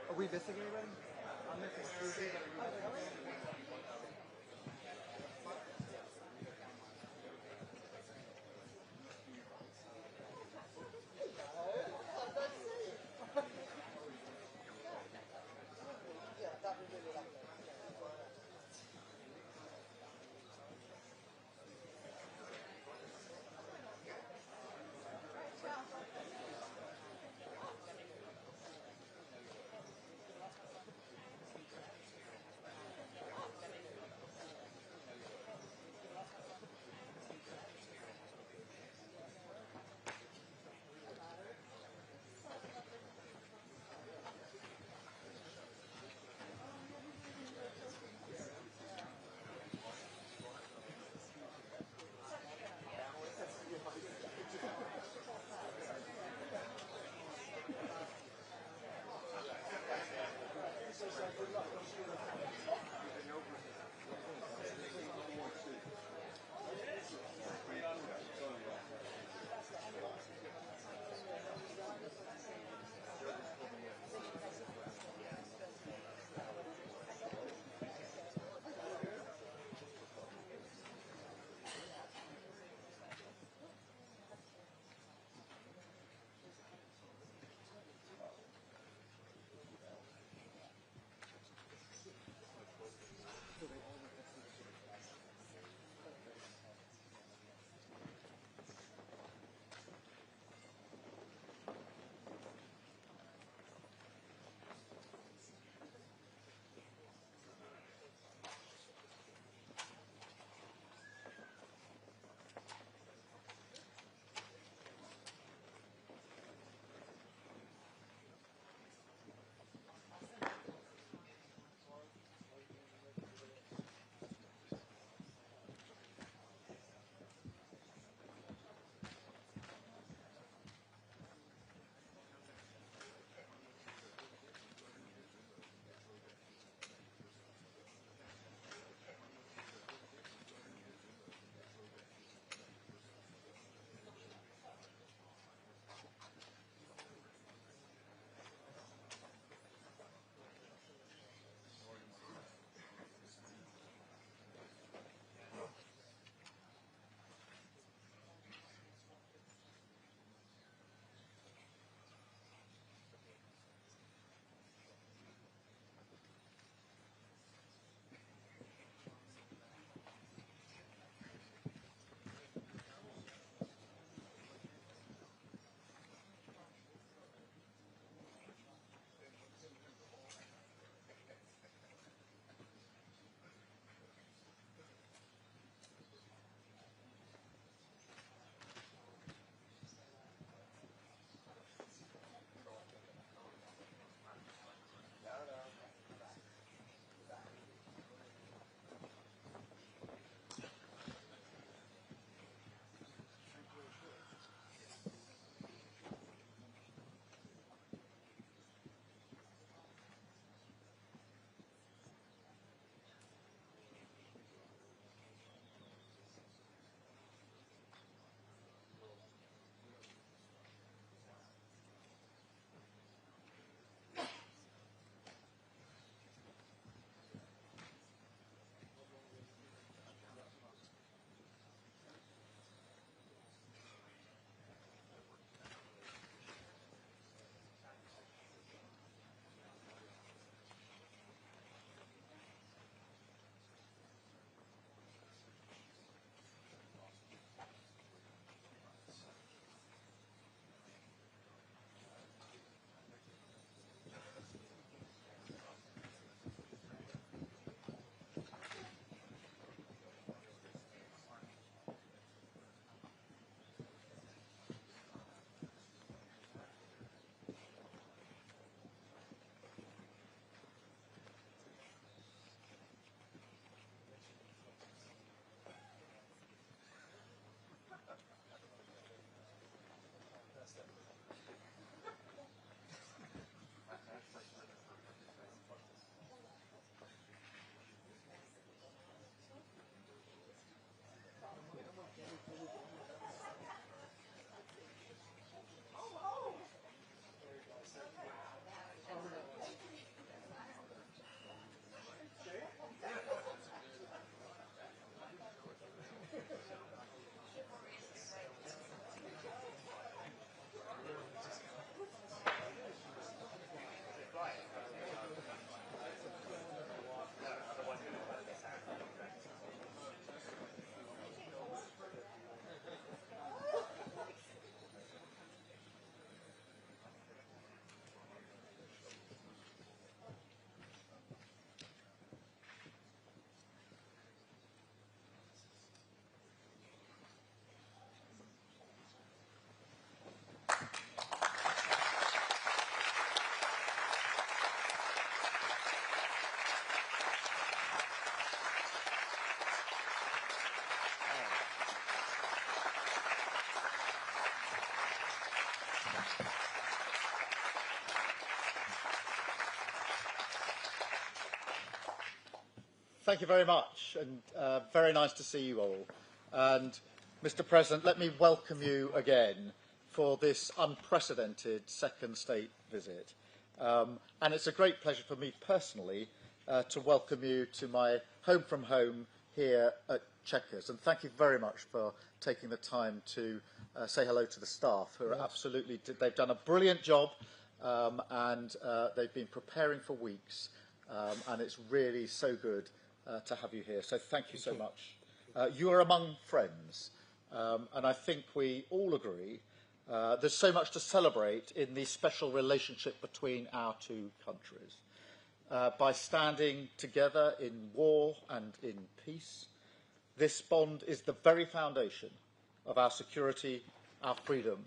Are we missing anybody? I'm missing Susie. thank you very much, and very nice to see you all. And Mr. President, let me welcome you again for this unprecedented second state visit. And it's a great pleasure for me personally to welcome you to my home from home here at Chequers. And thank you very much for taking the time to say hello to the staff, who are absolutely, they've done a brilliant job, and they've been preparing for weeks, and it's really so good to have you here. So thank you so much. You are among friends, and I think we all agree there's so much to celebrate in the special relationship between our two countries. By standing together in war and in peace, this bond is the very foundation of our security, our freedom,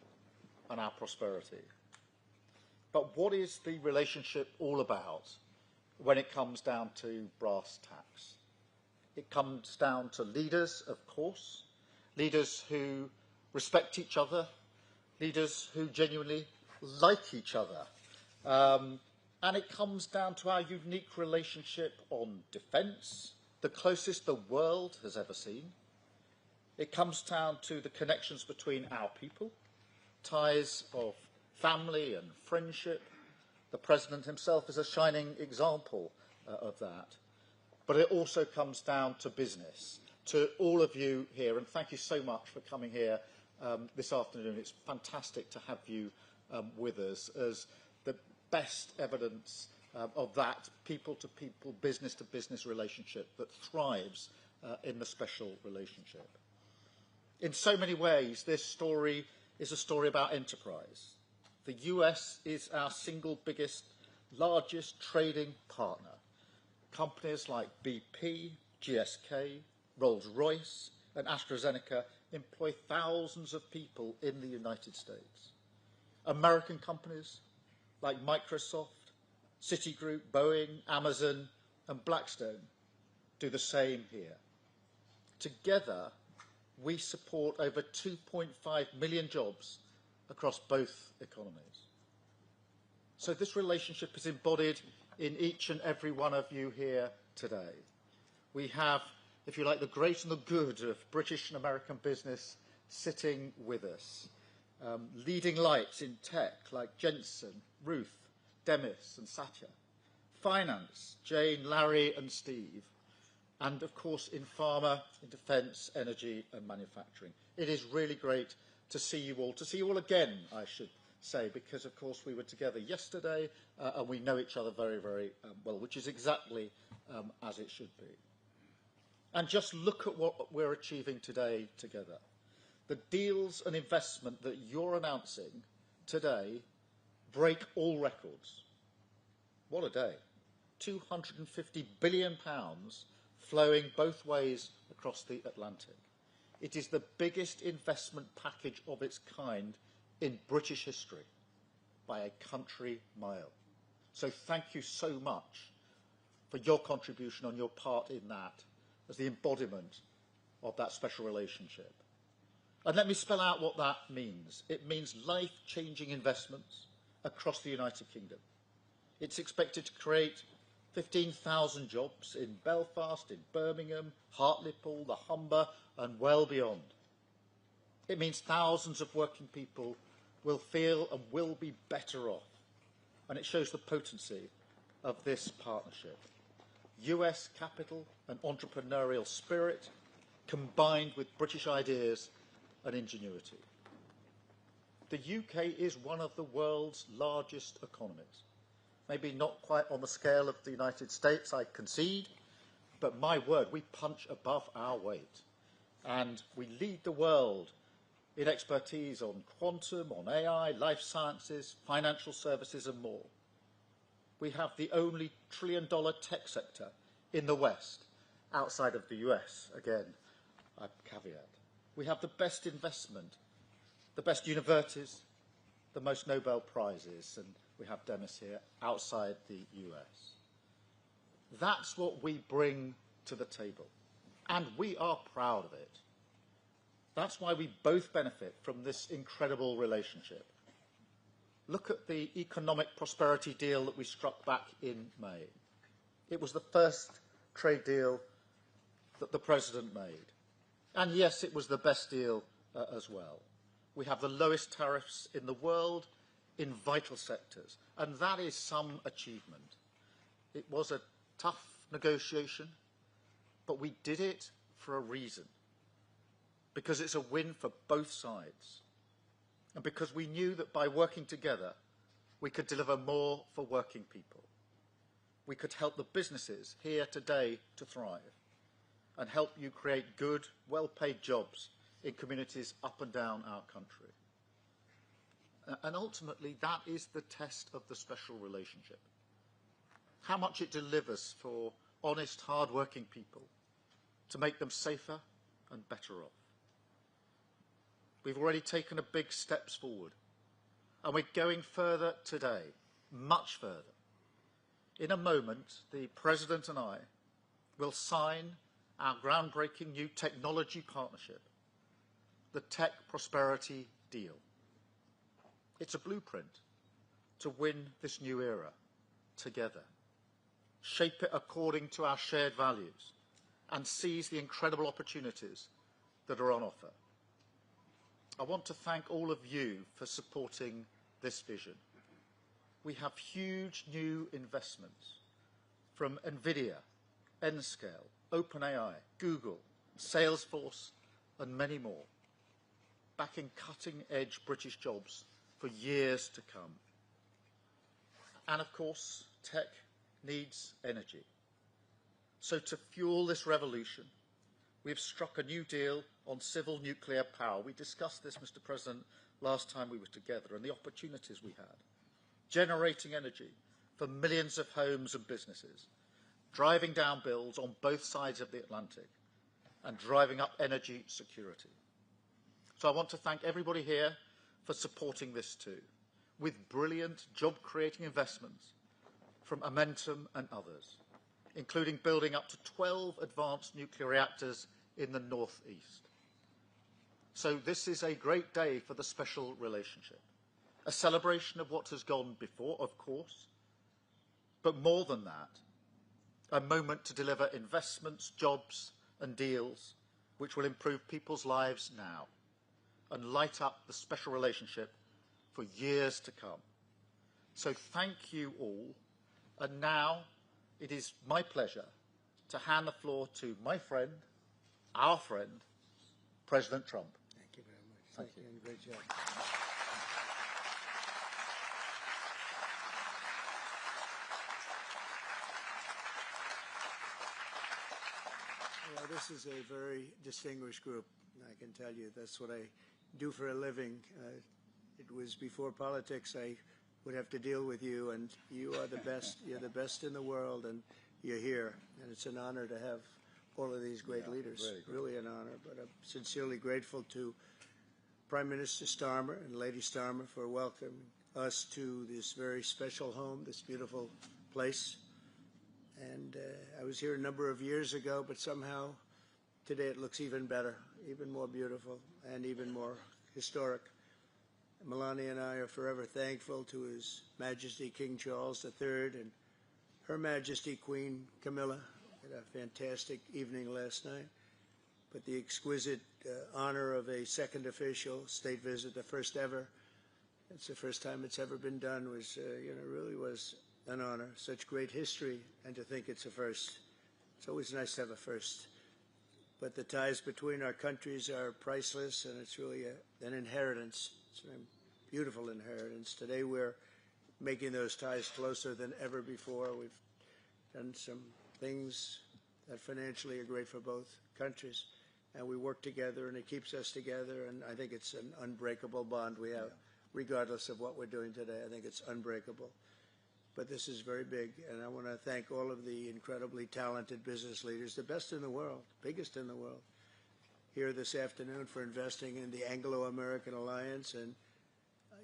and our prosperity. But what is the relationship all about when it comes down to brass tacks? It comes down to leaders, of course, leaders who respect each other, leaders who genuinely like each other. And it comes down to our unique relationship on defence, the closest the world has ever seen. It comes down to the connections between our people, ties of family and friendship. The President himself is a shining example of that. But it also comes down to business, to all of you here, and thank you so much for coming here this afternoon. It's fantastic to have you with us as the best evidence of that people-to-people, business-to-business relationship that thrives in the special relationship. In so many ways, this story is a story about enterprise. The US is our single biggest, largest trading partner. Companies like BP, GSK, Rolls-Royce and AstraZeneca employ thousands of people in the United States. American companies like Microsoft, Citigroup, Boeing, Amazon and Blackstone do the same here. Together, we support over 2.5 million jobs across both economies. So this relationship is embodied in each and every one of you here today. We have, if you like, the great and the good of British and American business sitting with us. Leading lights in tech like Jensen, Ruth, Demis and Satya. Finance, Jane, Larry and Steve. And of course in pharma, in defence, energy and manufacturing. It is really great to see you all again, I should say, because of course we were together yesterday and we know each other very, very well, which is exactly as it should be. And just look at what we're achieving today together. The deals and investment that you're announcing today break all records. What a day. £250 billion flowing both ways across the Atlantic. It is the biggest investment package of its kind in British history by a country mile. So thank you so much for your contribution on your part in that as the embodiment of that special relationship. And let me spell out what that means. It means life-changing investments across the United Kingdom. It's expected to create 15,000 jobs in Belfast, in Birmingham, Hartlepool, the Humber and well beyond. It means thousands of working people will feel and will be better off. And it shows the potency of this partnership. US capital and entrepreneurial spirit combined with British ideas and ingenuity. The UK is one of the world's largest economies. Maybe not quite on the scale of the United States, I concede, but my word, we punch above our weight. And we lead the world in expertise on quantum, on AI, life sciences, financial services and more. We have the only trillion-dollar tech sector in the West, outside of the US, again, I caveat. We have the best investment, the best universities, the most Nobel Prizes, and we have Demis here, outside the US. That's what we bring to the table, and we are proud of it. That's why we both benefit from this incredible relationship. Look at the economic prosperity deal that we struck back in May. It was the first trade deal that the President made. And yes, it was the best deal as well. We have the lowest tariffs in the world in vital sectors, and that is some achievement. It was a tough negotiation, but we did it for a reason, because it's a win for both sides, and because we knew that by working together, we could deliver more for working people. We could help the businesses here today to thrive, and help you create good, well-paid jobs in communities up and down our country. And ultimately, that is the test of the special relationship. How much it delivers for honest, hard-working people to make them safer and better off. We've already taken a big steps forward, and we're going further today, much further. In a moment, the President and I will sign our groundbreaking new technology partnership, the Tech Prosperity Deal. It's a blueprint to win this new era together, shape it according to our shared values, and seize the incredible opportunities that are on offer. I want to thank all of you for supporting this vision. We have huge new investments from NVIDIA, Nscale, OpenAI, Google, Salesforce, and many more, backing cutting-edge British jobs for years to come. And of course, tech needs energy. So to fuel this revolution, we've struck a new deal on civil nuclear power. We discussed this, Mr. President, last time we were together, and the opportunities we had. Generating energy for millions of homes and businesses, driving down bills on both sides of the Atlantic, and driving up energy security. So I want to thank everybody here for supporting this too, with brilliant job-creating investments from Momentum and others, including building up to 12 advanced nuclear reactors in the northeast. So this is a great day for the special relationship, a celebration of what has gone before, of course, but more than that, a moment to deliver investments, jobs and deals which will improve people's lives now and light up the special relationship for years to come. So thank you all. And now it is my pleasure to hand the floor to my friend, our friend, President Trump. Thank you very much. Thank you. And great job. Well, this is a very distinguished group. I can tell you that's what I do for a living. It was before politics. I would have to deal with you, and you are the best. You're the best in the world, and you're here. And it's an honor to have all of these great leaders. Really an honor. But I'm sincerely grateful to Prime Minister Starmer and Lady Starmer for welcoming us to this very special home, this beautiful place. And I was here a number of years ago, but somehow today it looks even better, even more beautiful, and even more historic. Melania and I are forever thankful to His Majesty King Charles III and Her Majesty Queen Camilla. We had a fantastic evening last night. But the exquisite honor of a second official state visit, the first ever, it's the first time it's ever been done, was, really was an honor. Such great history, and to think it's a first. It's always nice to have a first. But the ties between our countries are priceless, and it's really an inheritance. It's a beautiful inheritance. Today we're making those ties closer than ever before. We've done some things that financially are great for both countries, and we work together, and it keeps us together, and I think it's an unbreakable bond we have, regardless of what we're doing today. I think it's unbreakable. But this is very big, and I want to thank all of the incredibly talented business leaders, the best in the world, biggest in the world, here this afternoon for investing in the Anglo-American Alliance, and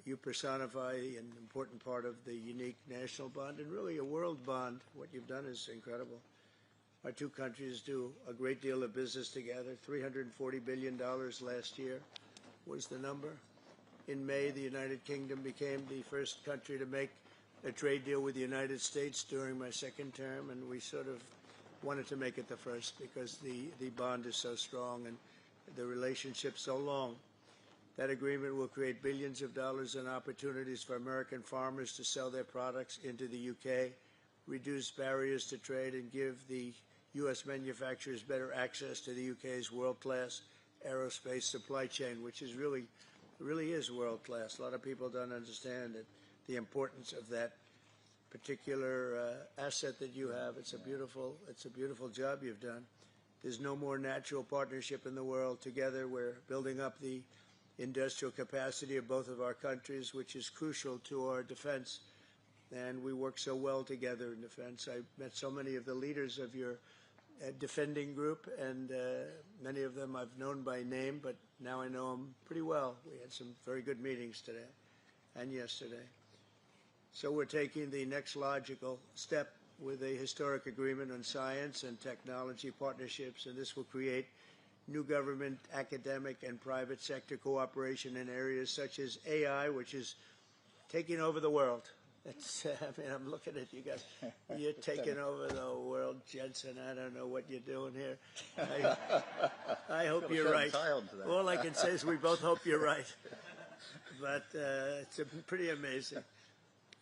you personify an important part of the unique national bond and really a world bond. What you've done is incredible. Our two countries do a great deal of business together. $340 billion last year was the number. In May, the United Kingdom became the first country to make a trade deal with the United States during my second term, and we sort of wanted to make it the first because the bond is so strong and the relationship so long. That agreement will create billions of dollars in opportunities for American farmers to sell their products into the UK, reduce barriers to trade, and give the U.S. manufacturers better access to the UK's world-class aerospace supply chain, which is really is world-class. A lot of people don't understand it, the importance of that particular asset that you have. It's a beautiful job you've done. There's no more natural partnership in the world. Together, we're building up the industrial capacity of both of our countries, which is crucial to our defense. And we work so well together in defense. I met so many of the leaders of your defending group, and many of them I've known by name, but now I know them pretty well. We had some very good meetings today and yesterday. So we're taking the next logical step with a historic agreement on science and technology partnerships, and this will create new government, academic, and private sector cooperation in areas such as AI, which is taking over the world. I mean, I'm looking at you guys. You're taking over the world, Jensen. I don't know what you're doing here. I hope you're right. All I can say is we both hope you're right. But it's pretty amazing.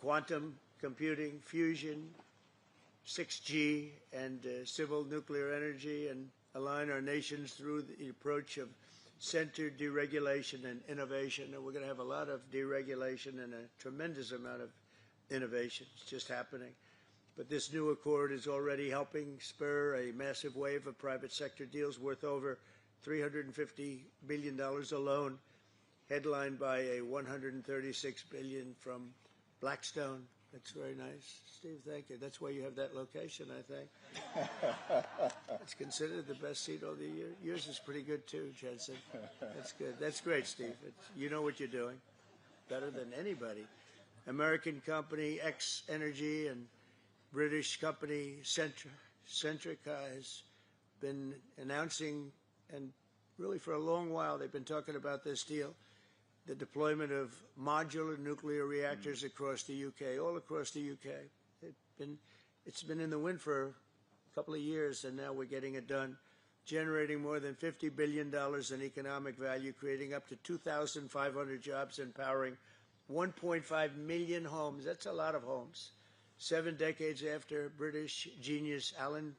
Quantum computing, fusion, 6G, and civil nuclear energy, and align our nations through the approach of centered deregulation and innovation. And we're going to have a lot of deregulation and a tremendous amount of innovation. It's just happening. But this new accord is already helping spur a massive wave of private sector deals worth over $350 billion alone, headlined by a $136 billion from Blackstone. That's very nice. Steve, thank you. That's why you have that location, I think. It's considered the best seat of the year. Yours is pretty good too, Jensen. That's good. That's great, Steve. You know what you're doing better than anybody. American company X Energy and British company Centric has been announcing, and really for a long while they've been talking about this deal, the deployment of modular nuclear reactors across the UK, all across the UK. It's been in the wind for a couple of years, and now we're getting it done, generating more than $50 billion in economic value, creating up to 2,500 jobs, and powering 1.5 million homes. That's a lot of homes. 7 decades after British genius Alan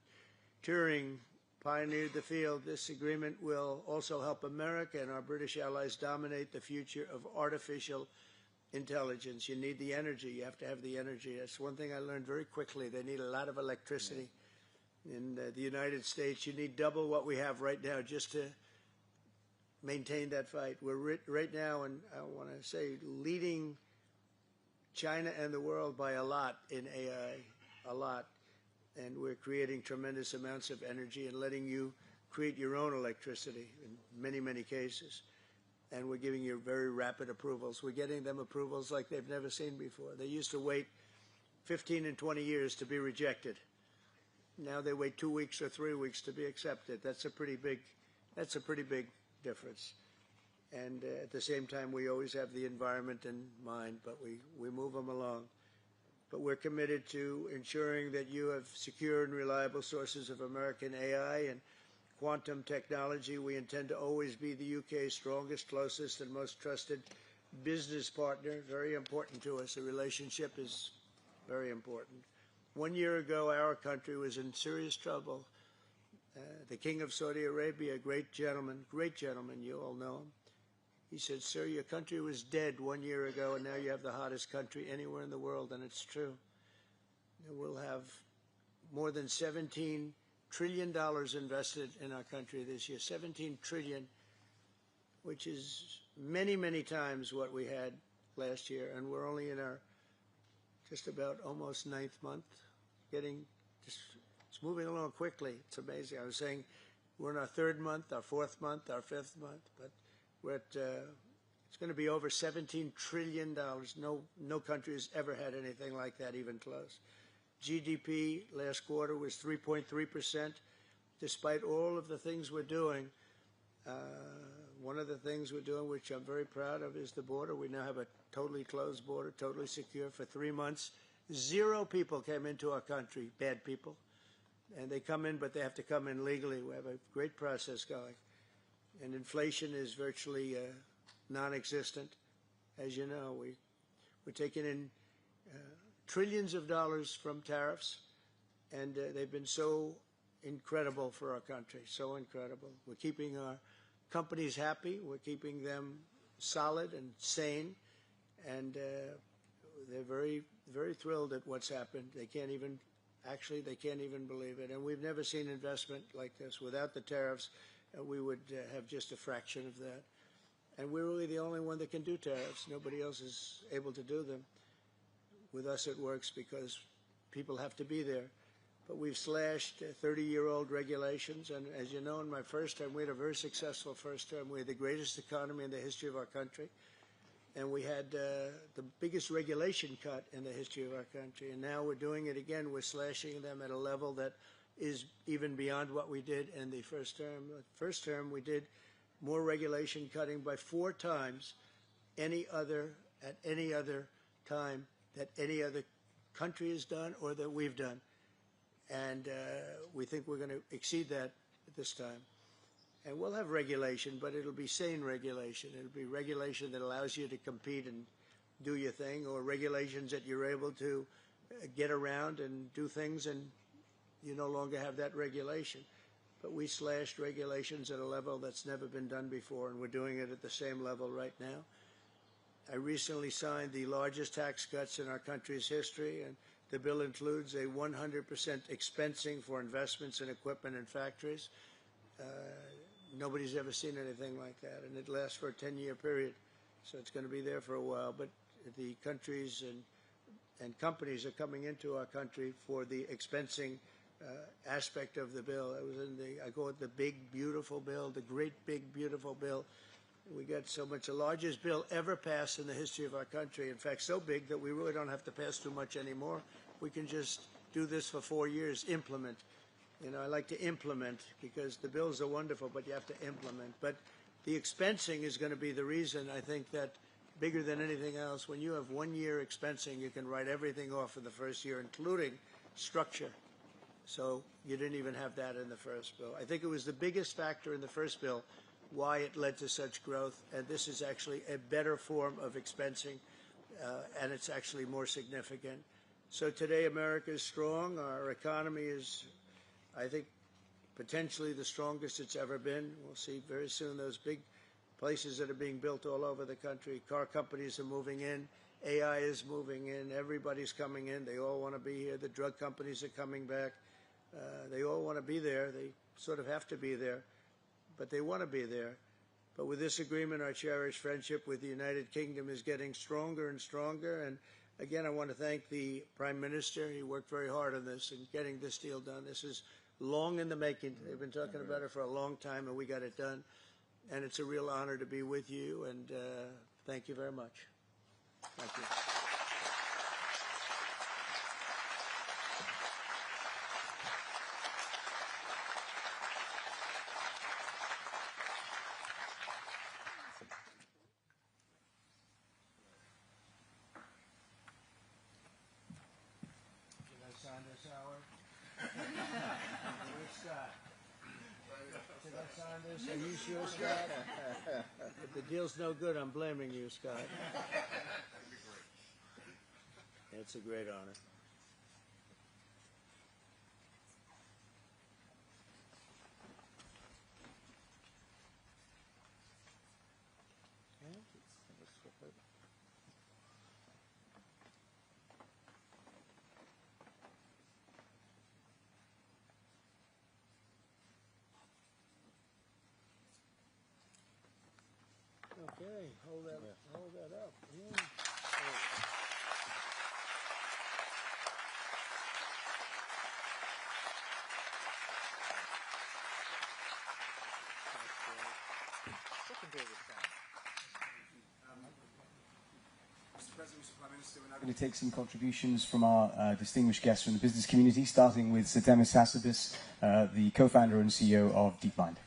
Turing pioneered the field, this agreement will also help America and our British allies dominate the future of artificial intelligence. You need the energy. You have to have the energy. That's one thing I learned very quickly. They need a lot of electricity. In the United States, you need double what we have right now just to maintain that fight. We're right now, and I want to say, leading China and the world by a lot in AI, a lot. And we're creating tremendous amounts of energy and letting you create your own electricity in many, many cases. And we're giving you very rapid approvals. We're getting them approvals like they've never seen before. They used to wait 15 and 20 years to be rejected. Now they wait 2 weeks or 3 weeks to be accepted. That's a pretty big difference. And at the same time, we always have the environment in mind, but we move them along. But we're committed to ensuring that you have secure and reliable sources of American AI and quantum technology. We intend to always be the UK's strongest, closest, and most trusted business partner. Very important to us. The relationship is very important. 1 year ago, our country was in serious trouble. The King of Saudi Arabia, great gentleman, you all know him. He said, "Sir, your country was dead 1 year ago, and now you have the hottest country anywhere in the world," and it's true. We'll have more than $17 trillion invested in our country this year. 17 trillion, which is many, many times what we had last year, and we're only in our just about almost 9th month. It's moving along quickly. It's amazing. I was saying we're in our 3rd month, our 4th month, our 5th month, but we're at, it's going to be over $17 trillion. No country has ever had anything like that, even close. GDP last quarter was 3.3%. Despite all of the things we're doing, one of the things we're doing, which I'm very proud of, is the border. We now have a totally closed border, totally secure for 3 months. 0 people came into our country, bad people. And they come in, but they have to come in legally. We have a great process going. And inflation is virtually non-existent. As you know, we're taking in trillions of dollars from tariffs, and they've been so incredible for our country, so incredible. We're keeping our companies happy. We're keeping them solid and sane, and they're very, very thrilled at what's happened. They can't even believe it. And we've never seen investment like this. Without the tariffs, we would have just a fraction of that. And we're really the only one that can do tariffs. Nobody else is able to do them. With us, it works because people have to be there. But we've slashed 30-year-old regulations. And as you know, in my first term, we had a very successful first term. We had the greatest economy in the history of our country. And we had the biggest regulation cut in the history of our country. And now we're doing it again. We're slashing them at a level that is even beyond what we did in the first term. The first term, we did more regulation cutting by 4 times at any other time that any other country has done or that we've done. And we think we're going to exceed that this time. And we'll have regulation, but it'll be sane regulation. It'll be regulation that allows you to compete and do your thing, or regulations that you're able to get around and do things and you no longer have that regulation. But we slashed regulations at a level that's never been done before, and we're doing it at the same level right now. I recently signed the largest tax cuts in our country's history, and the bill includes a 100% expensing for investments in equipment and factories. Nobody's ever seen anything like that, and it lasts for a 10-year period, so it's going to be there for a while. But the countries and companies are coming into our country for the expensing aspect of the bill. It was I call it the big, beautiful bill, the great, big, beautiful bill. We got so much, the largest bill ever passed in the history of our country. In fact, so big that we really don't have to pass too much anymore. We can just do this for 4 years, implement. You know, I like to implement because the bills are wonderful, but you have to implement. But the expensing is going to be the reason, I think, that bigger than anything else, when you have 1 year expensing, you can write everything off in the first year, including structure. So you didn't even have that in the first bill. I think it was the biggest factor in the first bill why it led to such growth, and this is actually a better form of expensing, and it's actually more significant. So today America is strong. Our economy is, I think, potentially the strongest it's ever been. We'll see very soon those big places that are being built all over the country. Car companies are moving in. AI is moving in. Everybody's coming in. They all want to be here. The drug companies are coming back. They all want to be there. They sort of have to be there, but they want to be there. But with this agreement, our cherished friendship with the United Kingdom is getting stronger and stronger. And again, I want to thank the Prime Minister. He worked very hard on this and getting this deal done. This is long in the making. They've been talking about it for a long time, and we got it done. And it's a real honor to be with you, and thank you very much. Thank you. Are you sure, Scott? If the deal's no good, I'm blaming you, Scott. It's a great honor. Okay, hold that up. Yeah. Mr. President, Mr. Prime Minister, we're now going to take some contributions from our distinguished guests from the business community, starting with Sir Demis Hassabis, the co-founder and CEO of DeepMind.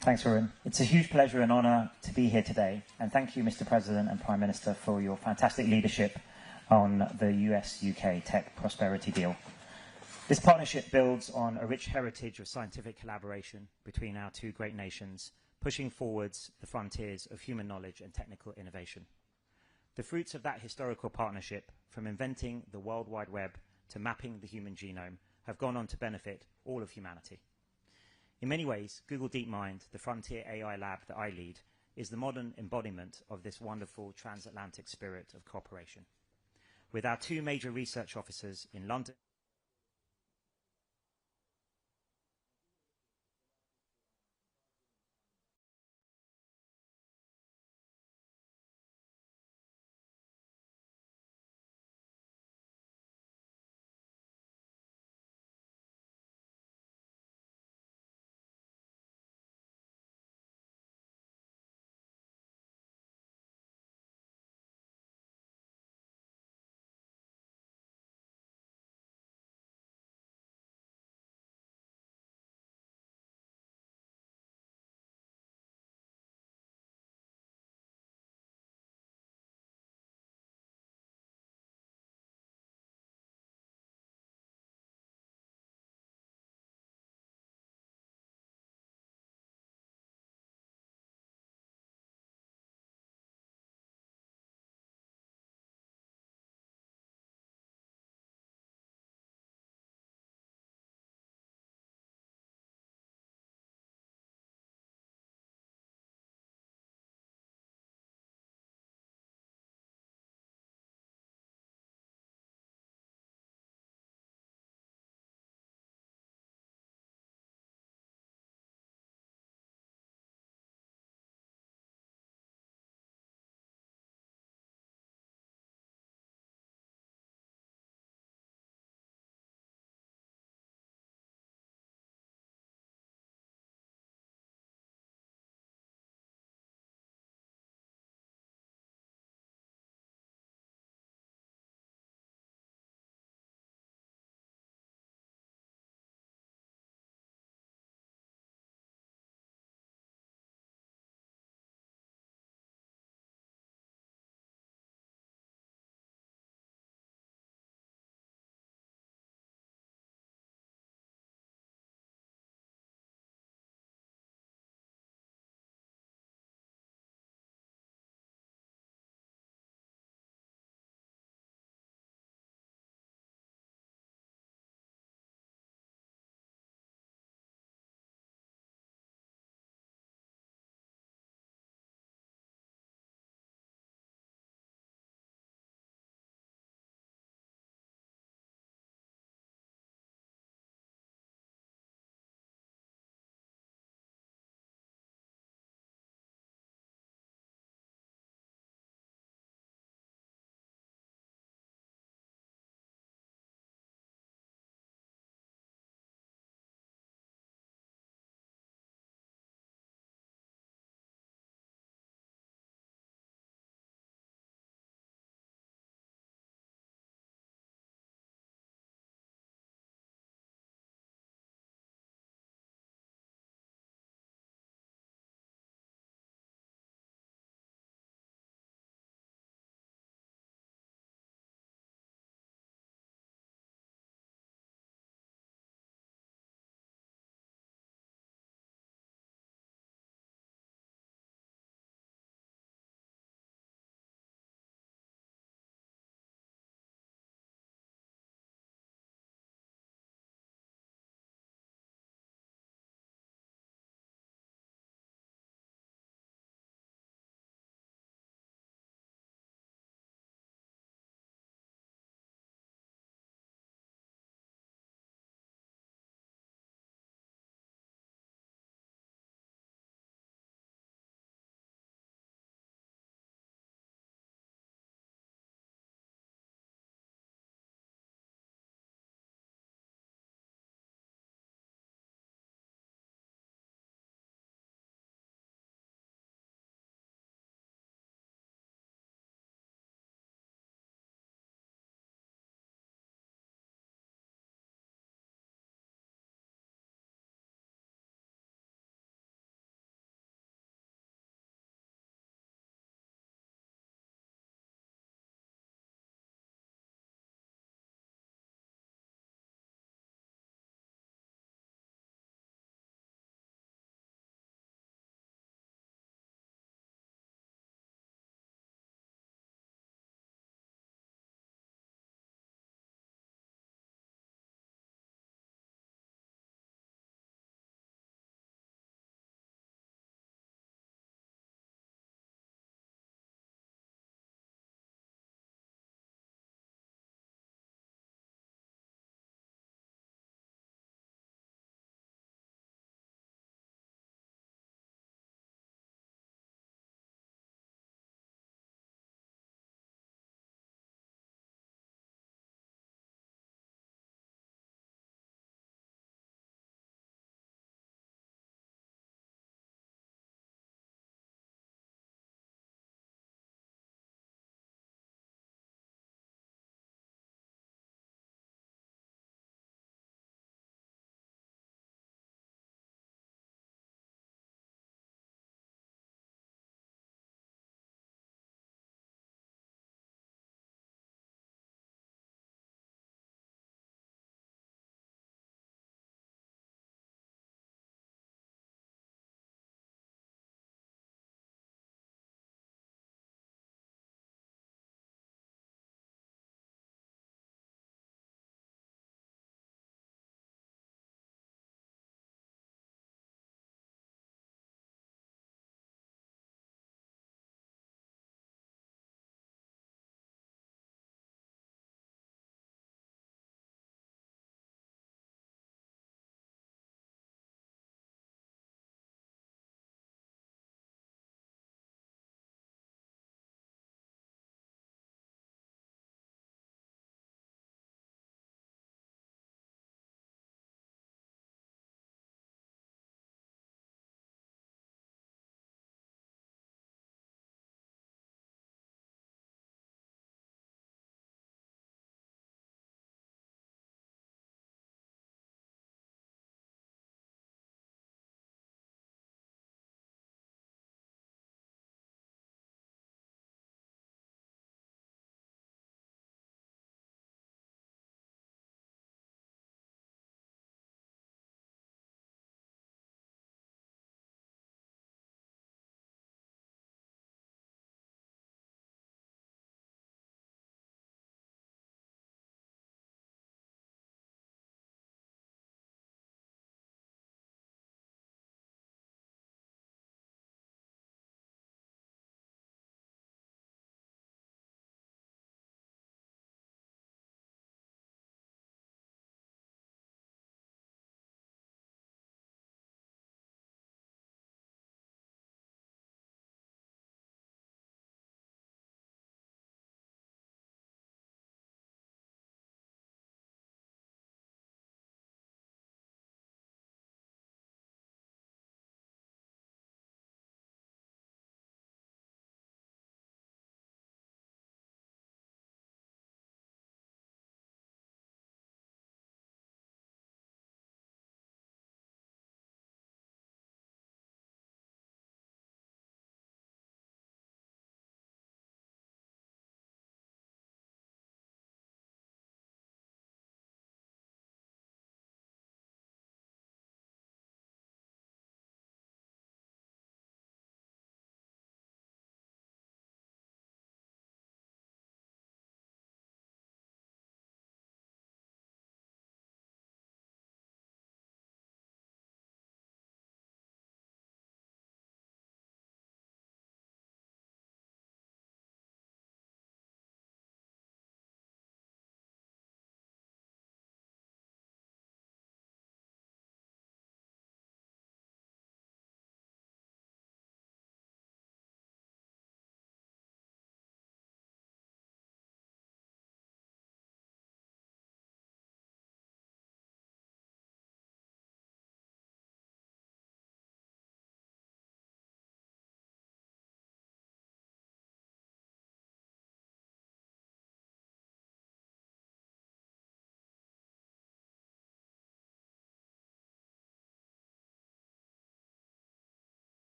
Thanks, Varun. It's a huge pleasure and honour to be here today, and thank you, Mr. President and Prime Minister, for your fantastic leadership on the US-UK tech prosperity deal. This partnership builds on a rich heritage of scientific collaboration between our two great nations, pushing forwards the frontiers of human knowledge and technical innovation. The fruits of that historical partnership, from inventing the World Wide Web to mapping the human genome, have gone on to benefit all of humanity. In many ways, Google DeepMind, the frontier AI lab that I lead, is the modern embodiment of this wonderful transatlantic spirit of cooperation. With our two major research offices in London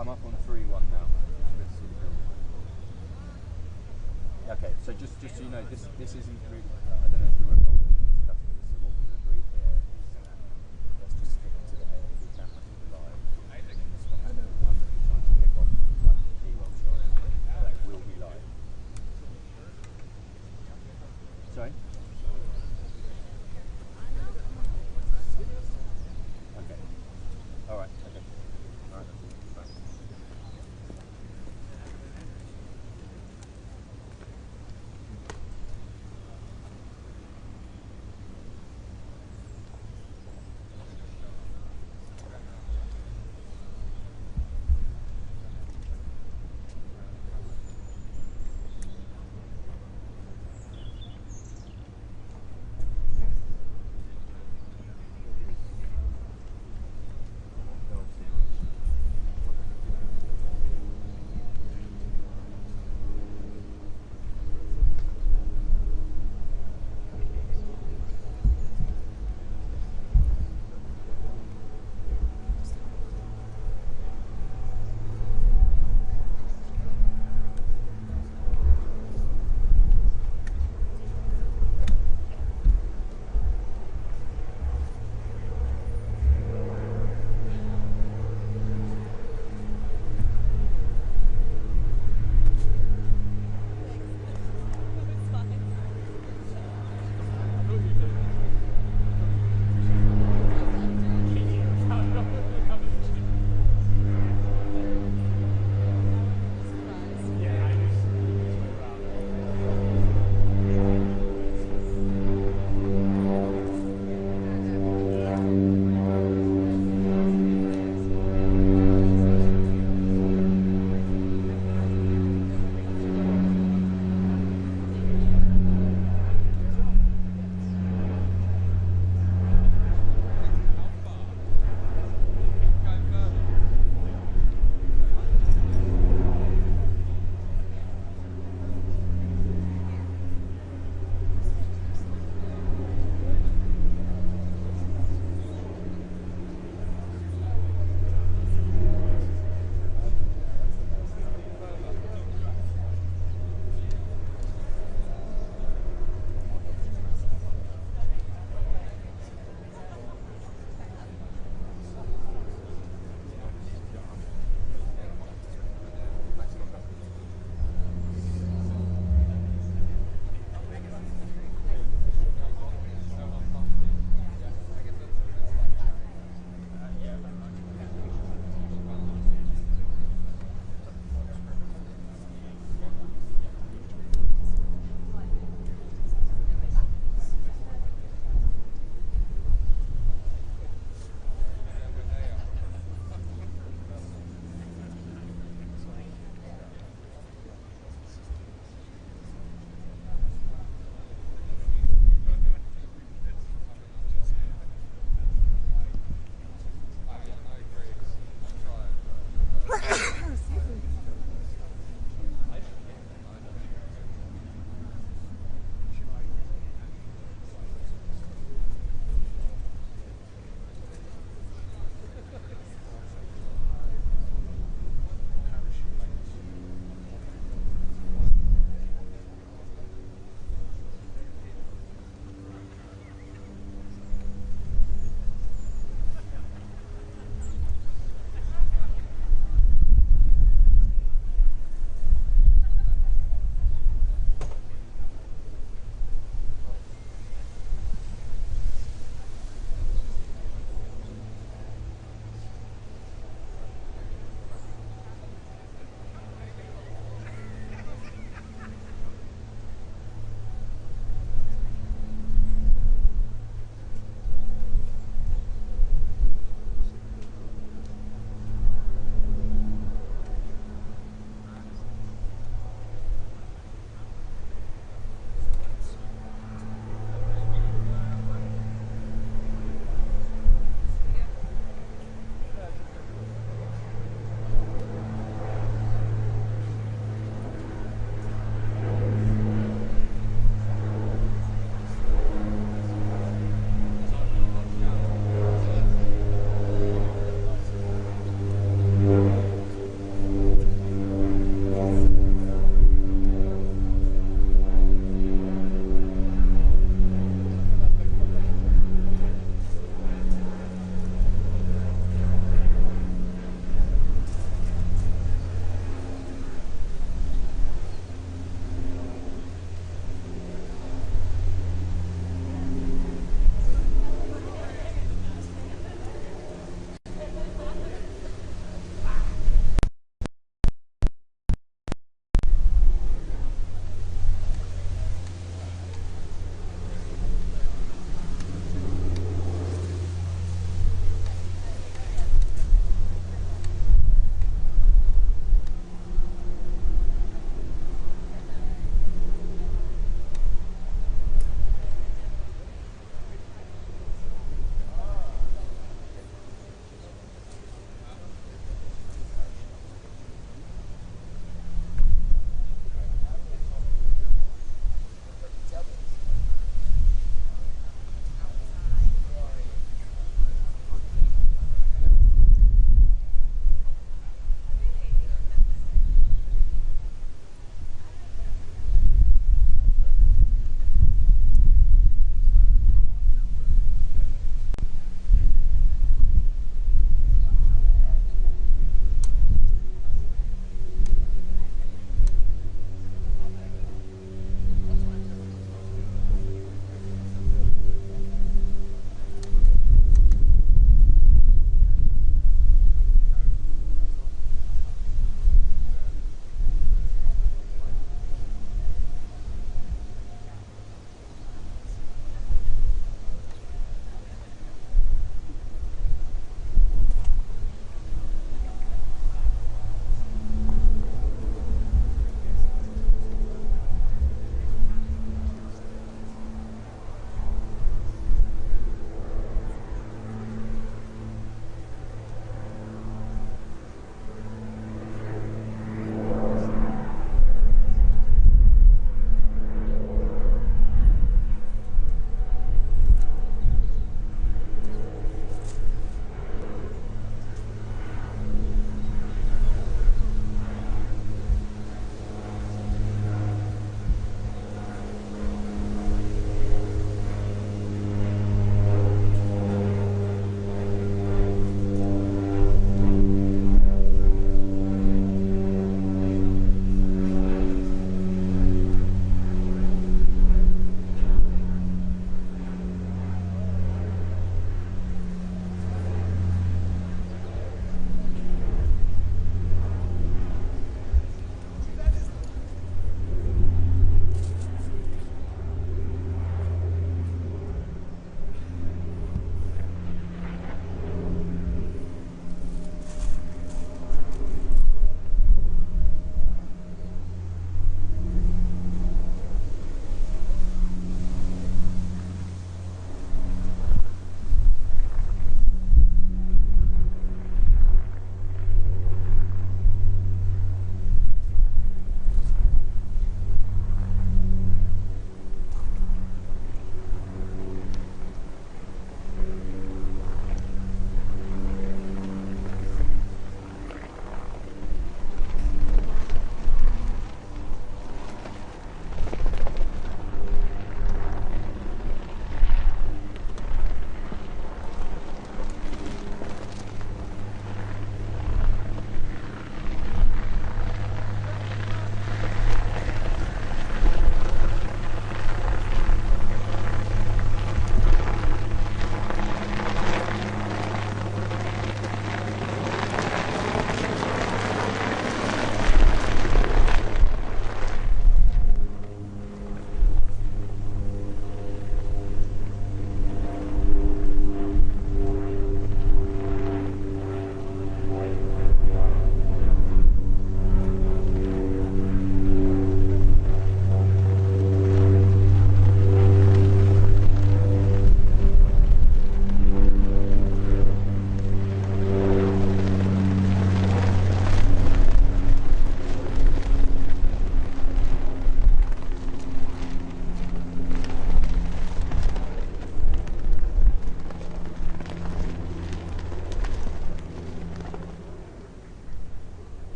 I'm up on 3-1 now. Let's see the build. Okay, so just so you know, this isn't really. I don't know if you were involved in discussing this. So what we've agreed here is let's just stick to the AFC camera to the live. And then this one, I'm going to be trying to pick off like the keywords that will be live. Sorry. Okay. All right. Okay. All right. Fine.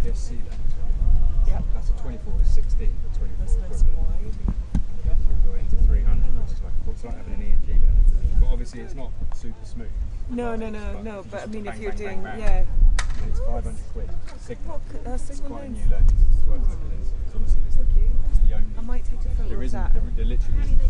PSC lens. Yep. That's a 24-16, but 24 That's nice and wide. You'll go into 300, which is like it's like having an E&G lens. But obviously it's not super smooth. No, but but I mean, bang, if you're bang, doing, bang, bang. yeah. And it's 500 quid. Sigma. It's Sigma quite lens. a new lens. It's worth looking at. It's honestly Thank you. it's the only. I might take a photo There of isn't. that. There literally isn't.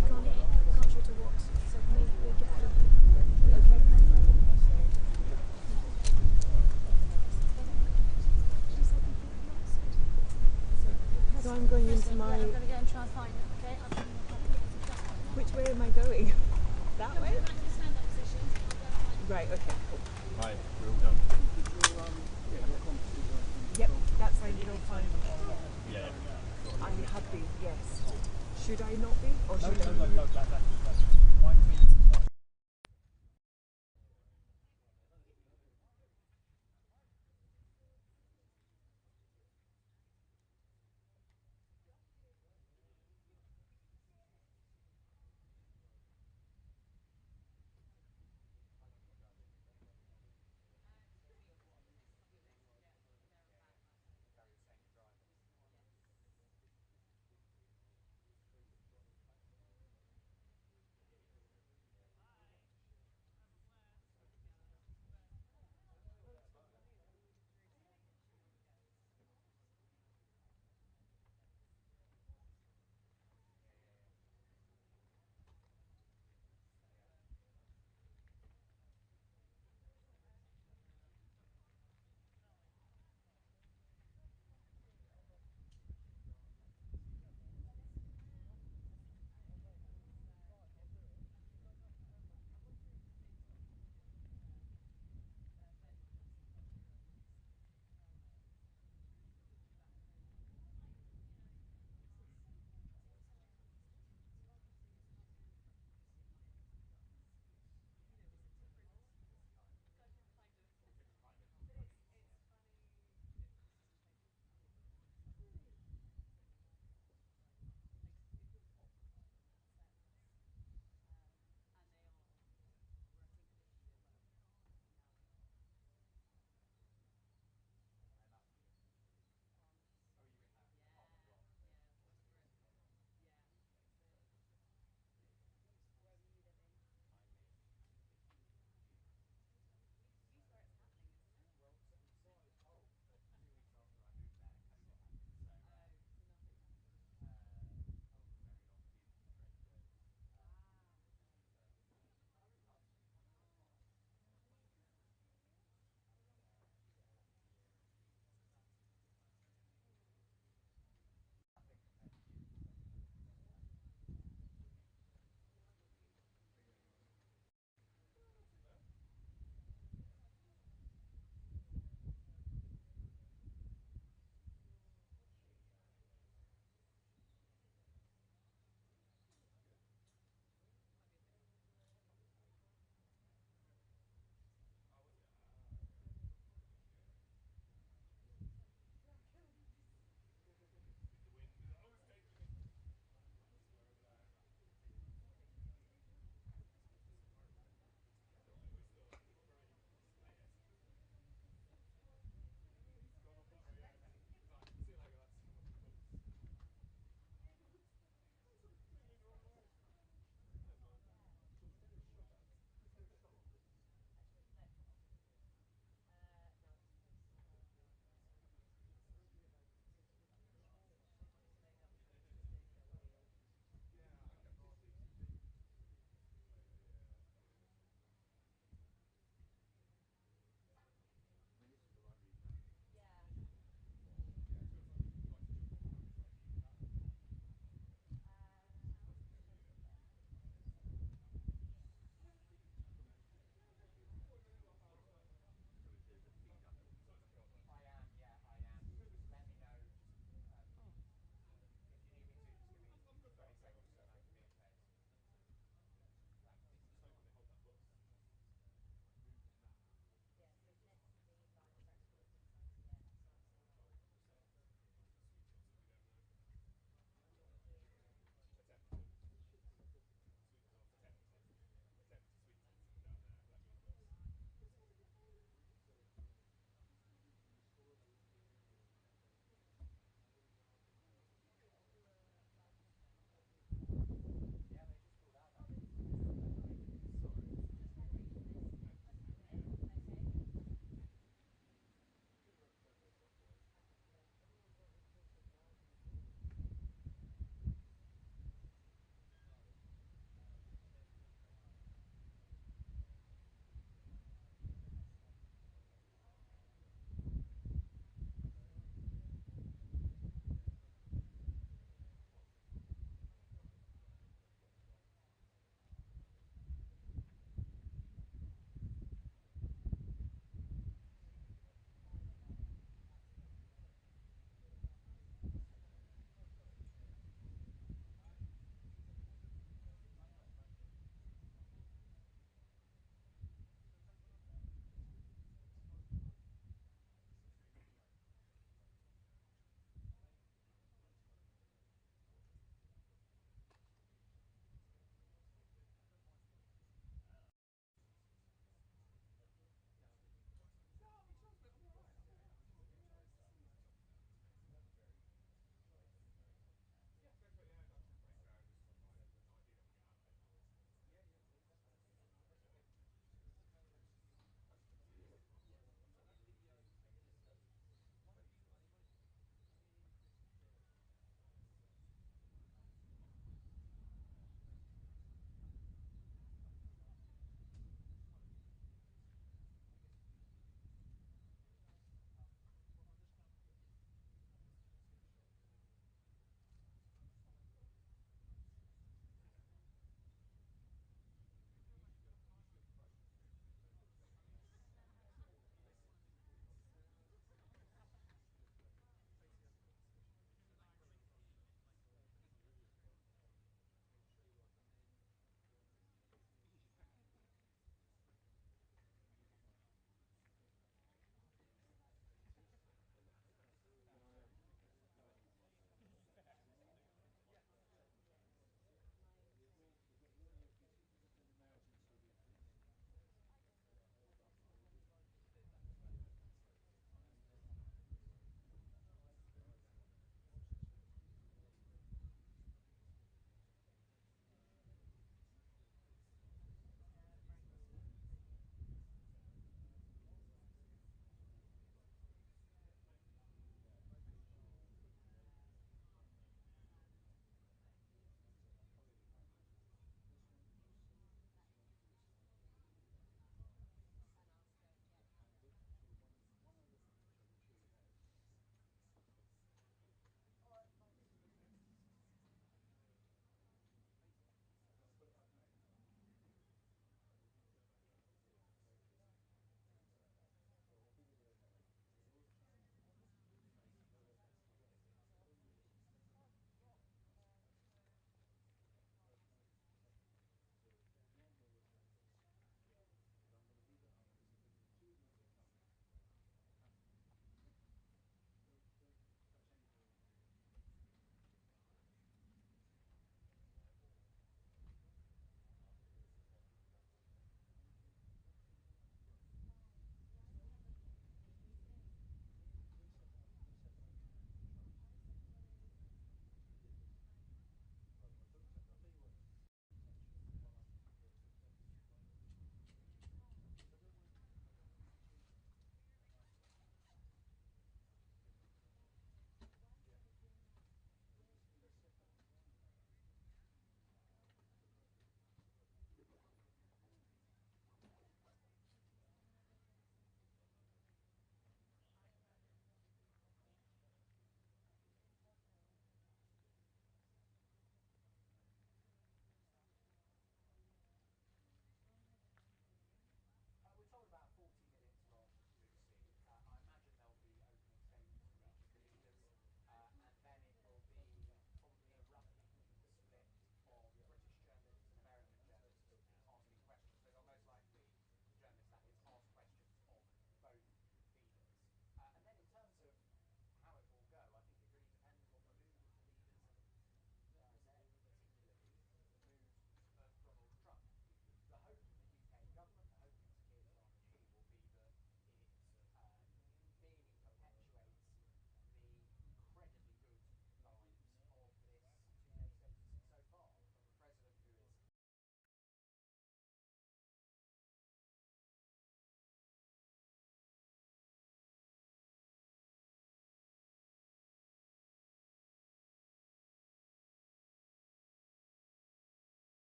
So I'm going into my. I'm going to go and try and find it, okay? Which way am I going? That way? Stand up position. Right, okay, cool. Right, we're all done. Yep, that's ideal, fine. Yeah. I'm happy, yes. Should I not be? Or should I? No,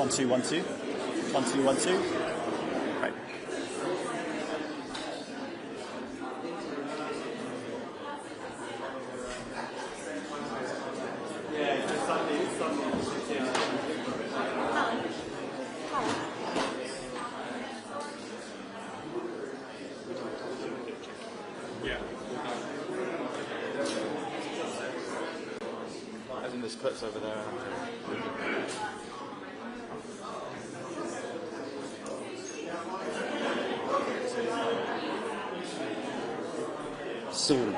1 2 1 2 1 2 1 2. Right. As in this puts over there. Soon.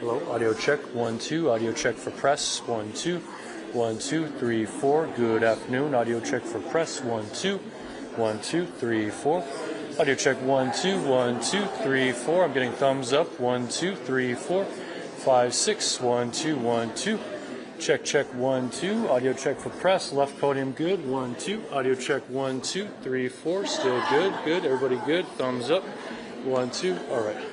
Hello, audio check, 1, 2, audio check for press, 1, 2, 1, 2, 3, 4. Good afternoon, audio check for press, 1, 2, 1, 2, 3, 4. Audio check, 1, 2, 1, 2, 3, 4. I'm getting thumbs up, 1, 2, 3, 4, 5, 6, 1, 2, 1, 2. Check, check, 1, 2. Audio check for press, left podium good, 1, 2. Audio check, 1, 2, 3, 4. Still good, good. Everybody good, thumbs up, 1, 2. All right.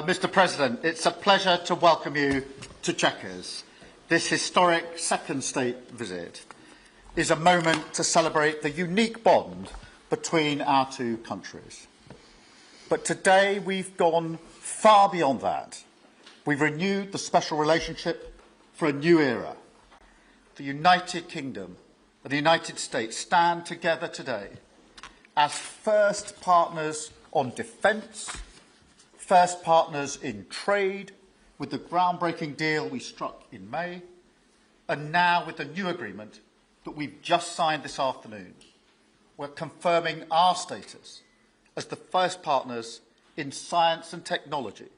Mr. President, it's a pleasure to welcome you to Chequers. This historic second state visit is a moment to celebrate the unique bond between our two countries. But today we've gone far beyond that. We've renewed the special relationship for a new era. The United Kingdom and the United States stand together today as first partners on defence, first partners in trade, with the groundbreaking deal we struck in May, and now with the new agreement that we've just signed this afternoon. We're confirming our status as the first partners in science and technology,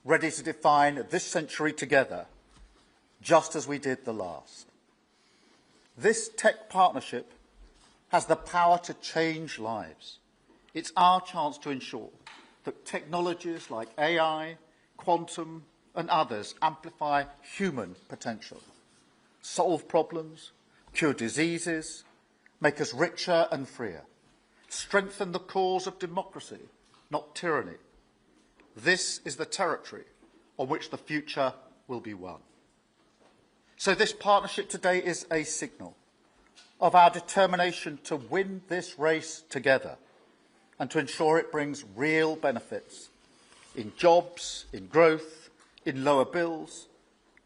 ready to define this century together, just as we did the last. This tech partnership has the power to change lives. It's our chance to ensure that technologies like AI, quantum, and others amplify human potential. solve problems, cure diseases, make us richer and freer, strengthen the cause of democracy, not tyranny. This is the territory on which the future will be won. So this partnership today is a signal of our determination to win this race together and to ensure it brings real benefits in jobs, in growth, in lower bills,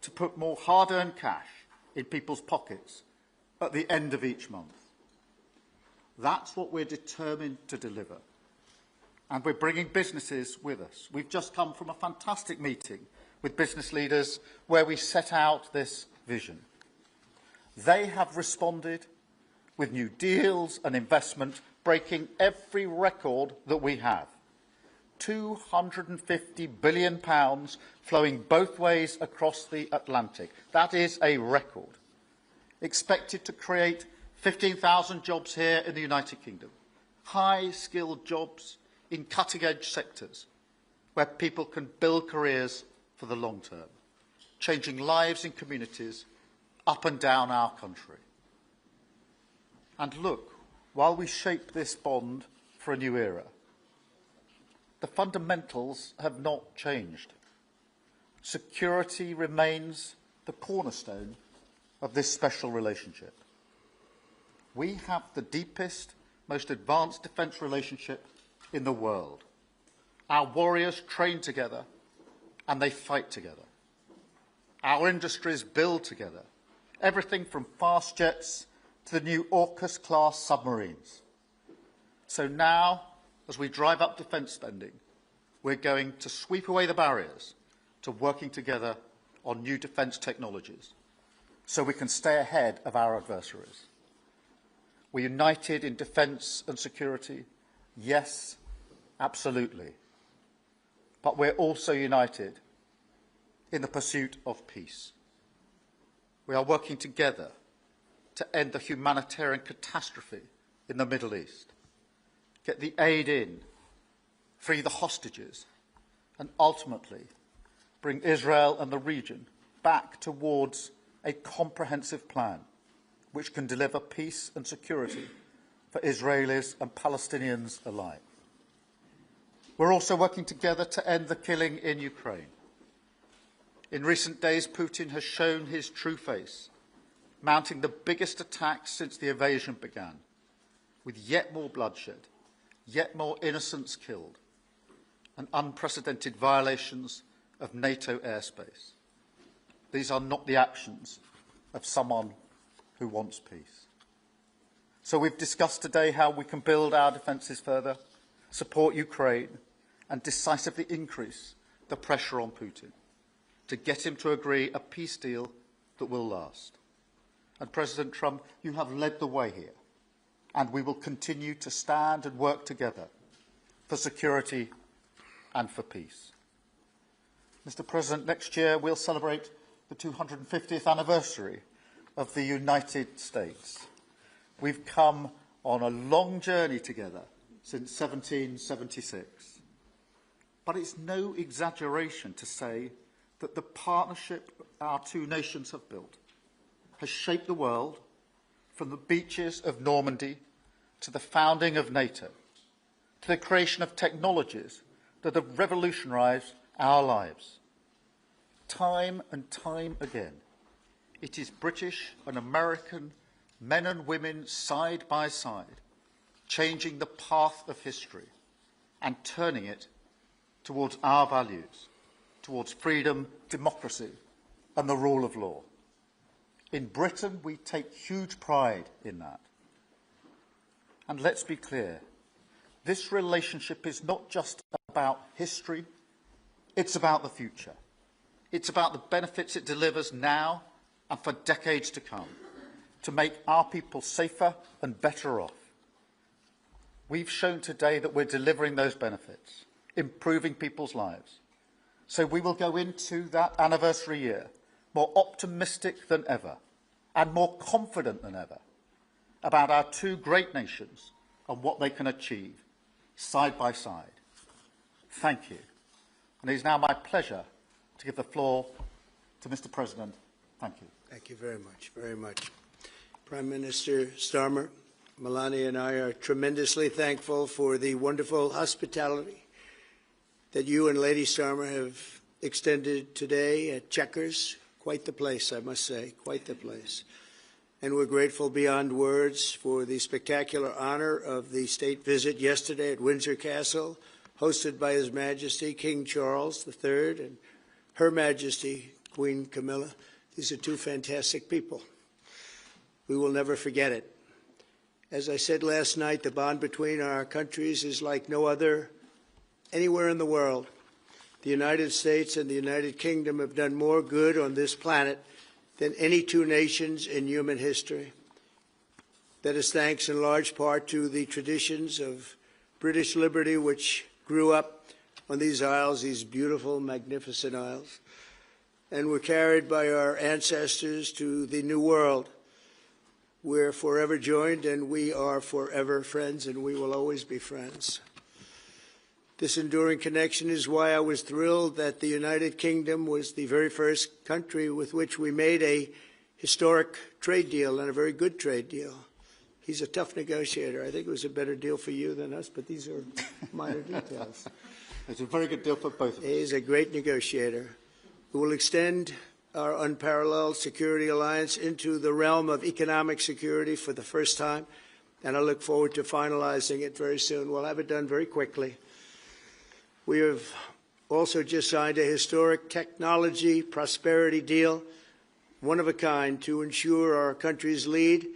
to put more hard-earned cash in people's pockets at the end of each month. That's what we're determined to deliver. And we're bringing businesses with us. We've just come from a fantastic meeting with business leaders where we set out this vision. They have responded with new deals and investment, breaking every record that we have. £250 billion flowing both ways across the Atlantic. That is a record. Expected to create 15,000 jobs here in the United Kingdom. High-skilled jobs in cutting-edge sectors where people can build careers for the long term, changing lives in communities up and down our country. And look, while we shape this bond for a new era, the fundamentals have not changed. Security remains the cornerstone of this special relationship. We have the deepest, most advanced defence relationship in the world. Our warriors train together and they fight together. Our industries build together, everything from fast jets to the new AUKUS-class submarines. So now, as we drive up defence spending, we're going to sweep away the barriers to working together on new defence technologies so we can stay ahead of our adversaries. We're united in defence and security. Yes, absolutely. But we're also united in the pursuit of peace. We are working together to end the humanitarian catastrophe in the Middle East, get the aid in, free the hostages, and ultimately bring Israel and the region back towards a comprehensive plan which can deliver peace and security for Israelis and Palestinians alike. We're also working together to end the killing in Ukraine. In recent days, Putin has shown his true face, mounting the biggest attacks since the invasion began, with yet more bloodshed, yet more innocents killed, and unprecedented violations of NATO airspace. These are not the actions of someone who wants peace. So we've discussed today how we can build our defences further, support Ukraine, and decisively increase the pressure on Putin to get him to agree a peace deal that will last. And President Trump, you have led the way here, and we will continue to stand and work together for security and for peace. Mr. President, next year we'll celebrate the 250th anniversary of the United States. We've come on a long journey together since 1776. But it's no exaggeration to say that the partnership our two nations have built has shaped the world from the beaches of Normandy to the founding of NATO, to the creation of technologies that have revolutionised our lives. Time and time again, it is British and American men and women side by side, changing the path of history and turning it towards our values, towards freedom, democracy, and the rule of law. In Britain, we take huge pride in that. And let's be clear, this relationship is not just about history, it's about the future. It's about the benefits it delivers now and for decades to come, to make our people safer and better off. We've shown today that we're delivering those benefits, improving people's lives. So we will go into that anniversary year more optimistic than ever and more confident than ever about our two great nations and what they can achieve side by side. Thank you. And it is now my pleasure to give the floor to Mr. President Thank you. Thank you very much, very much. Prime Minister Starmer, Melania and I are tremendously thankful for the wonderful hospitality that you and Lady Starmer have extended today at Chequers. Quite the place, I must say, quite the place. And we're grateful beyond words for the spectacular honor of the state visit yesterday at Windsor Castle, hosted by His Majesty King Charles III and Her Majesty Queen Camilla. These are two fantastic people. We will never forget it. As I said last night, the bond between our countries is like no other anywhere in the world. The United States and the United Kingdom have done more good on this planet than any two nations in human history. That is thanks in large part to the traditions of British liberty, which grew up on these isles, these beautiful, magnificent isles, and were carried by our ancestors to the New World. We're forever joined, and we are forever friends, and we will always be friends. This enduring connection is why I was thrilled that the United Kingdom was the very first country with which we made a historic trade deal, and a very good trade deal. He's a tough negotiator. I think it was a better deal for you than us, but these are minor details. It's a very good deal for both of us. He's a great negotiator who will extend our unparalleled security alliance into the realm of economic security for the first time, and I look forward to finalizing it very soon. We'll have it done very quickly. We have also just signed a historic technology prosperity deal, one of a kind, to ensure our countries lead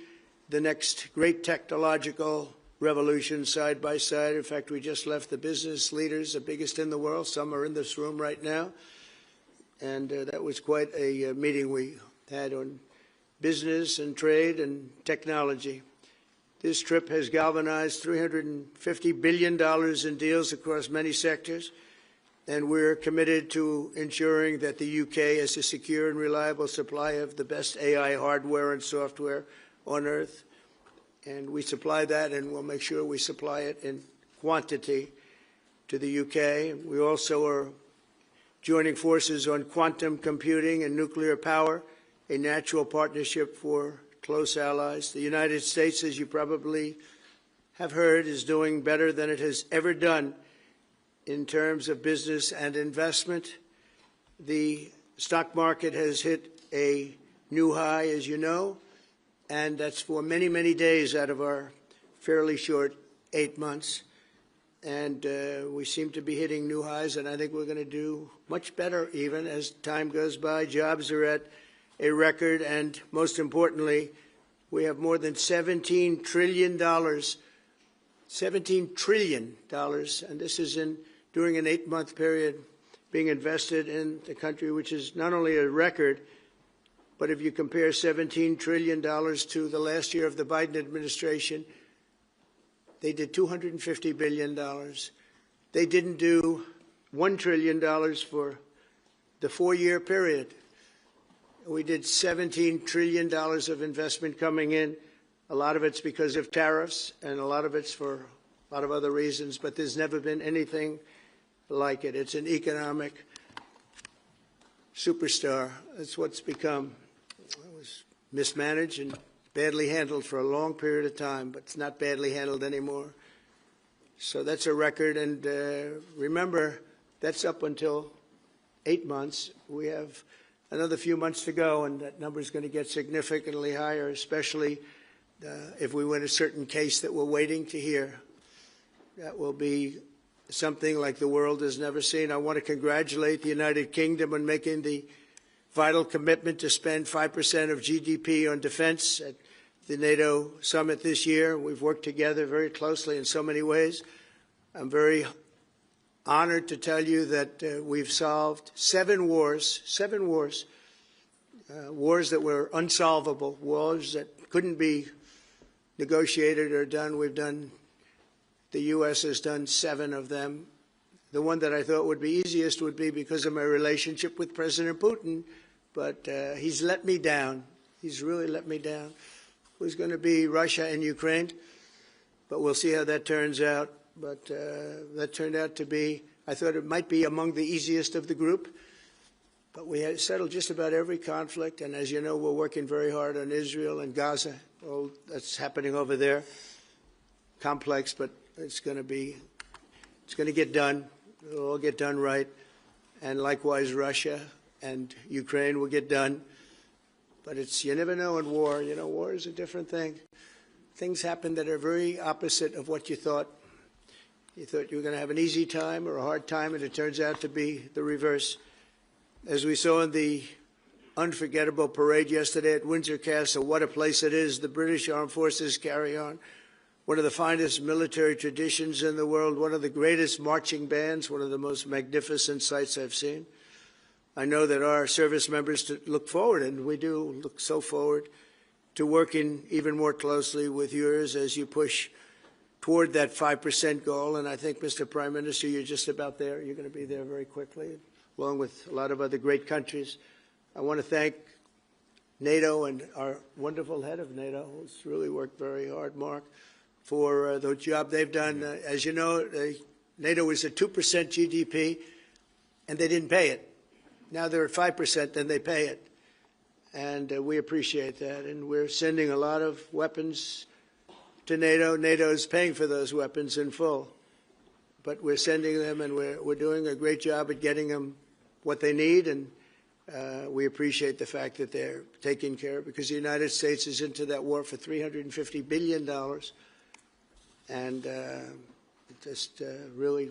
the next great technological revolution side by side. In fact, we just left the business leaders, the biggest in the world. Some are in this room right now. And that was quite a meeting we had on business and trade and technology. This trip has galvanized $350 billion in deals across many sectors, and we're committed to ensuring that the UK has a secure and reliable supply of the best AI hardware and software on Earth. And we supply that, and we'll make sure we supply it in quantity to the UK. We also are joining forces on quantum computing and nuclear power, a natural partnership for close allies. The United States, as you probably have heard, is doing better than it has ever done in terms of business and investment. The stock market has hit a new high, as you know, and that's for many, many days out of our fairly short 8 months. And we seem to be hitting new highs, and I think we're going to do much better even as time goes by. Jobs are at a record, and most importantly, we have more than $17 trillion, $17 trillion, and this is during an 8-month period being invested in the country, which is not only a record, but if you compare $17 trillion to the last year of the Biden administration, they did $250 billion. They didn't do $1 trillion for the 4-year period. We did $17 trillion of investment coming in. A lot of it's because of tariffs, and a lot of it's for a lot of other reasons, but there's never been anything like it. It's an economic superstar. That's what's become. It was mismanaged and badly handled for a long period of time, but it's not badly handled anymore. So that's a record, and remember, that's up until 8 months. We have another few months to go, and that number is going to get significantly higher, especially if we win a certain case that we're waiting to hear. That will be something like the world has never seen. I want to congratulate the United Kingdom on making the vital commitment to spend 5% of GDP on defense at the NATO summit this year. We've worked together very closely in so many ways. I'm very honored to tell you that we've solved 7 wars, wars that were unsolvable, wars that couldn't be negotiated or done. The U.S. has done 7 of them. The one that I thought would be easiest would be because of my relationship with President Putin, but he's let me down. He's really let me down. It was going to be Russia and Ukraine, but we'll see how that turns out. But that turned out to be, I thought it might be among the easiest of the group, But we have settled just about every conflict, and as you know, we're working very hard on Israel and Gaza. All that's happening over there, complex, but it's going to get done. It'll all get done right, and likewise Russia and Ukraine will get done. But you never know in war. You know, war is a different thing. Things happen that are very opposite of what you thought. You thought you were going to have an easy time or a hard time, and it turns out to be the reverse. As we saw in the unforgettable parade yesterday at Windsor Castle, what a place it is. The British Armed Forces carry on one of the finest military traditions in the world, one of the greatest marching bands, one of the most magnificent sights I've seen. I know that our service members look forward, and we do look so forward, to working even more closely with yours as you push toward that 5% goal. And I think, Mr. Prime Minister, you're just about there. You're going to be there very quickly, along with a lot of other great countries. I want to thank NATO and our wonderful head of NATO, who's really worked very hard, Mark, for the job they've done. As you know, NATO was at 2% GDP, and they didn't pay it. Now they're at 5%, then they pay it. And we appreciate that. And we're sending a lot of weapons to NATO. NATO is paying for those weapons in full. But we're sending them, and we're doing a great job at getting them what they need. And we appreciate the fact that they're taking care of it, because the United States is into that war for $350 billion. And just really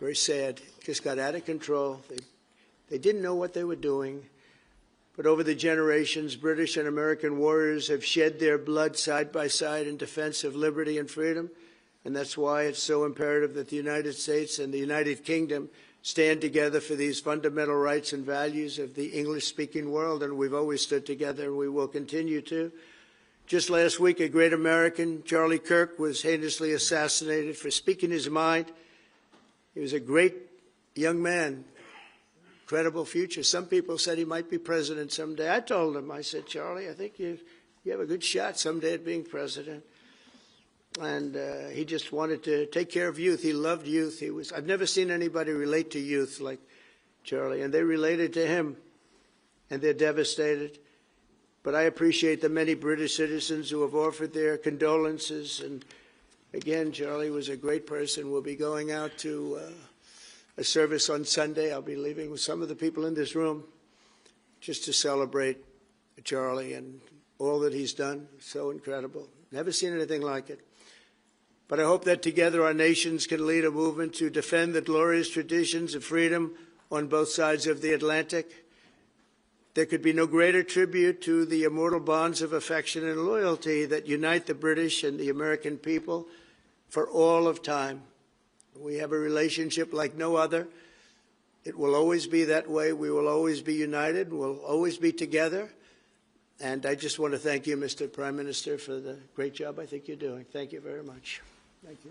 very sad. Just got out of control. They didn't know what they were doing. But over the generations, British and American warriors have shed their blood side by side in defense of liberty and freedom. And that's why it's so imperative that the United States and the United Kingdom stand together for these fundamental rights and values of the English-speaking world. And we've always stood together, and we will continue to. Just last week, a great American, Charlie Kirk, was heinously assassinated for speaking his mind. He was a great young man, incredible future. Some people said he might be president someday. I told him, I said, Charlie, I think you have a good shot someday at being president. And he just wanted to take care of youth. He loved youth. I've never seen anybody relate to youth like Charlie, and they related to him, and they're devastated. But I appreciate the many British citizens who have offered their condolences. And again, Charlie was a great person. We'll be going out to a service on Sunday. I'll be leaving with some of the people in this room just to celebrate Charlie and all that he's done. So incredible. Never seen anything like it. But I hope that together our nations can lead a movement to defend the glorious traditions of freedom on both sides of the Atlantic. There could be no greater tribute to the immortal bonds of affection and loyalty that unite the British and the American people for all of time. We have a relationship like no other. It will always be that way. We will always be united. We'll always be together. And I just want to thank you, Mr. Prime Minister, for the great job I think you're doing. Thank you very much. Thank you.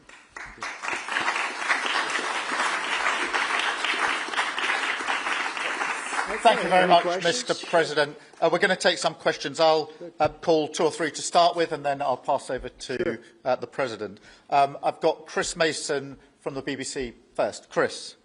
Thank you very much, Mr. President. We're going to take some questions. I'll pull 2 or 3 to start with, and then I'll pass over to the President. I've got Chris Mason from the BBC first. Chris.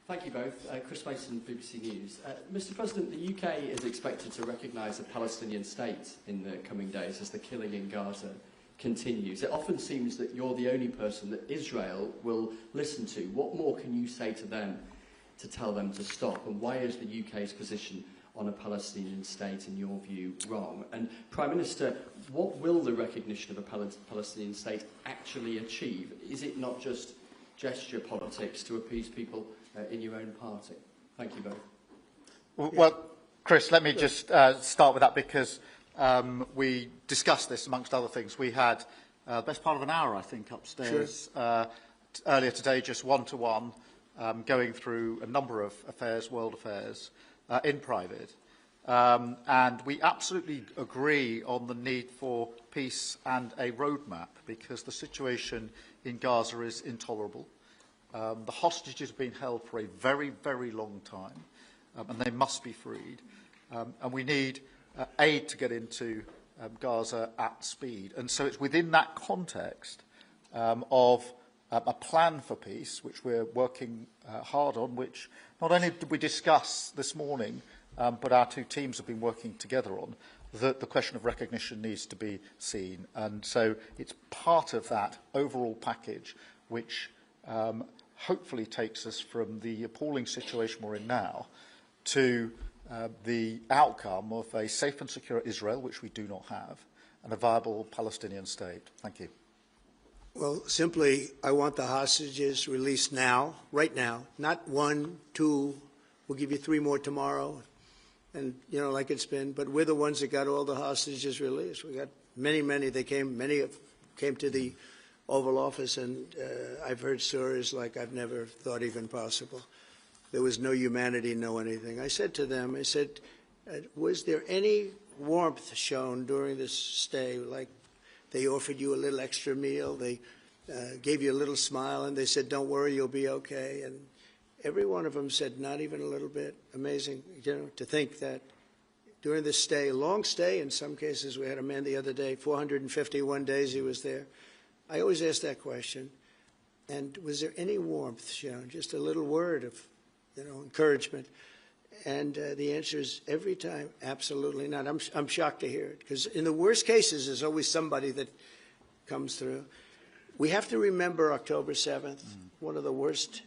Thank you both. Chris Mason, BBC News. Mr. President, the UK is expected to recognise a Palestinian state in the coming days as the killing in Gaza continues. It often seems that you're the only person that Israel will listen to. What more can you say to them to tell them to stop? And why is the UK's position on a Palestinian state, in your view, wrong? And Prime Minister, what will the recognition of a Palestinian state actually achieve? Is it not just gesture politics to appease people in your own party? Thank you both. Well, Chris, let me just start with that, because we discussed this amongst other things. We had the best part of an hour, I think, upstairs earlier today, just one-to-one, going through a number of affairs, world affairs, in private. And we absolutely agree on the need for peace and a roadmap, because the situation in Gaza is intolerable. The hostages have been held for a very, very long time, and they must be freed. And we need aid to get into Gaza at speed. And so it's within that context of a plan for peace, which we're working hard on, which not only did we discuss this morning, but our two teams have been working together on, that the question of recognition needs to be seen. And so it's part of that overall package which hopefully takes us from the appalling situation we're in now to the outcome of a safe and secure Israel, which we do not have, and a viable Palestinian state. Thank you. Well, simply, I want the hostages released now, right now, not 1, 2, we'll give you 3 more tomorrow, and, you know, like it's been, but we're the ones that got all the hostages released. We got many, many came to the Oval Office, and I've heard stories like I've never thought even possible. There was no humanity, no anything. I said to them, I said, was there any warmth shown during this stay? Like they offered you a little extra meal, they gave you a little smile, and they said, don't worry, you'll be okay. And every one of them said, not even a little bit. Amazing, you know, to think that during this stay, long stay in some cases. We had a man the other day, 451 days he was there. I always ask that question. And was there any warmth shown? Just a little word of, you know, encouragement. And the answer is every time, absolutely not. I'm shocked to hear it, because in the worst cases, there's always somebody that comes through. We have to remember October 7th, one of the worst,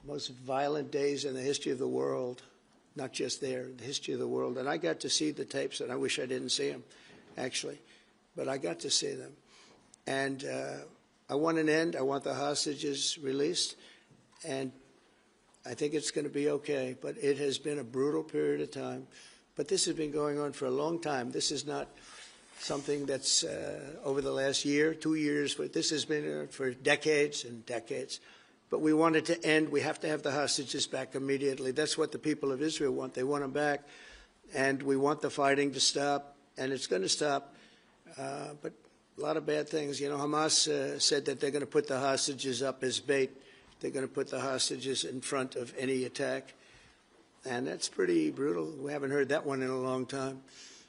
most violent days in the history of the world, not just there, the history of the world. And I got to see the tapes, and I wish I didn't see them, actually, but I got to see them. And I want an end. I want the hostages released, and I think it's going to be okay. But it has been a brutal period of time. But this has been going on for a long time. This is not something that's over the last year, 2 years, but this has been for decades and decades. But we want it to end. We have to have the hostages back immediately. That's what the people of Israel want. They want them back, and we want the fighting to stop, and it's going to stop. But a lot of bad things. You know, Hamas said that they're going to put the hostages up as bait. They're going to put the hostages in front of any attack. And that's pretty brutal. We haven't heard that one in a long time.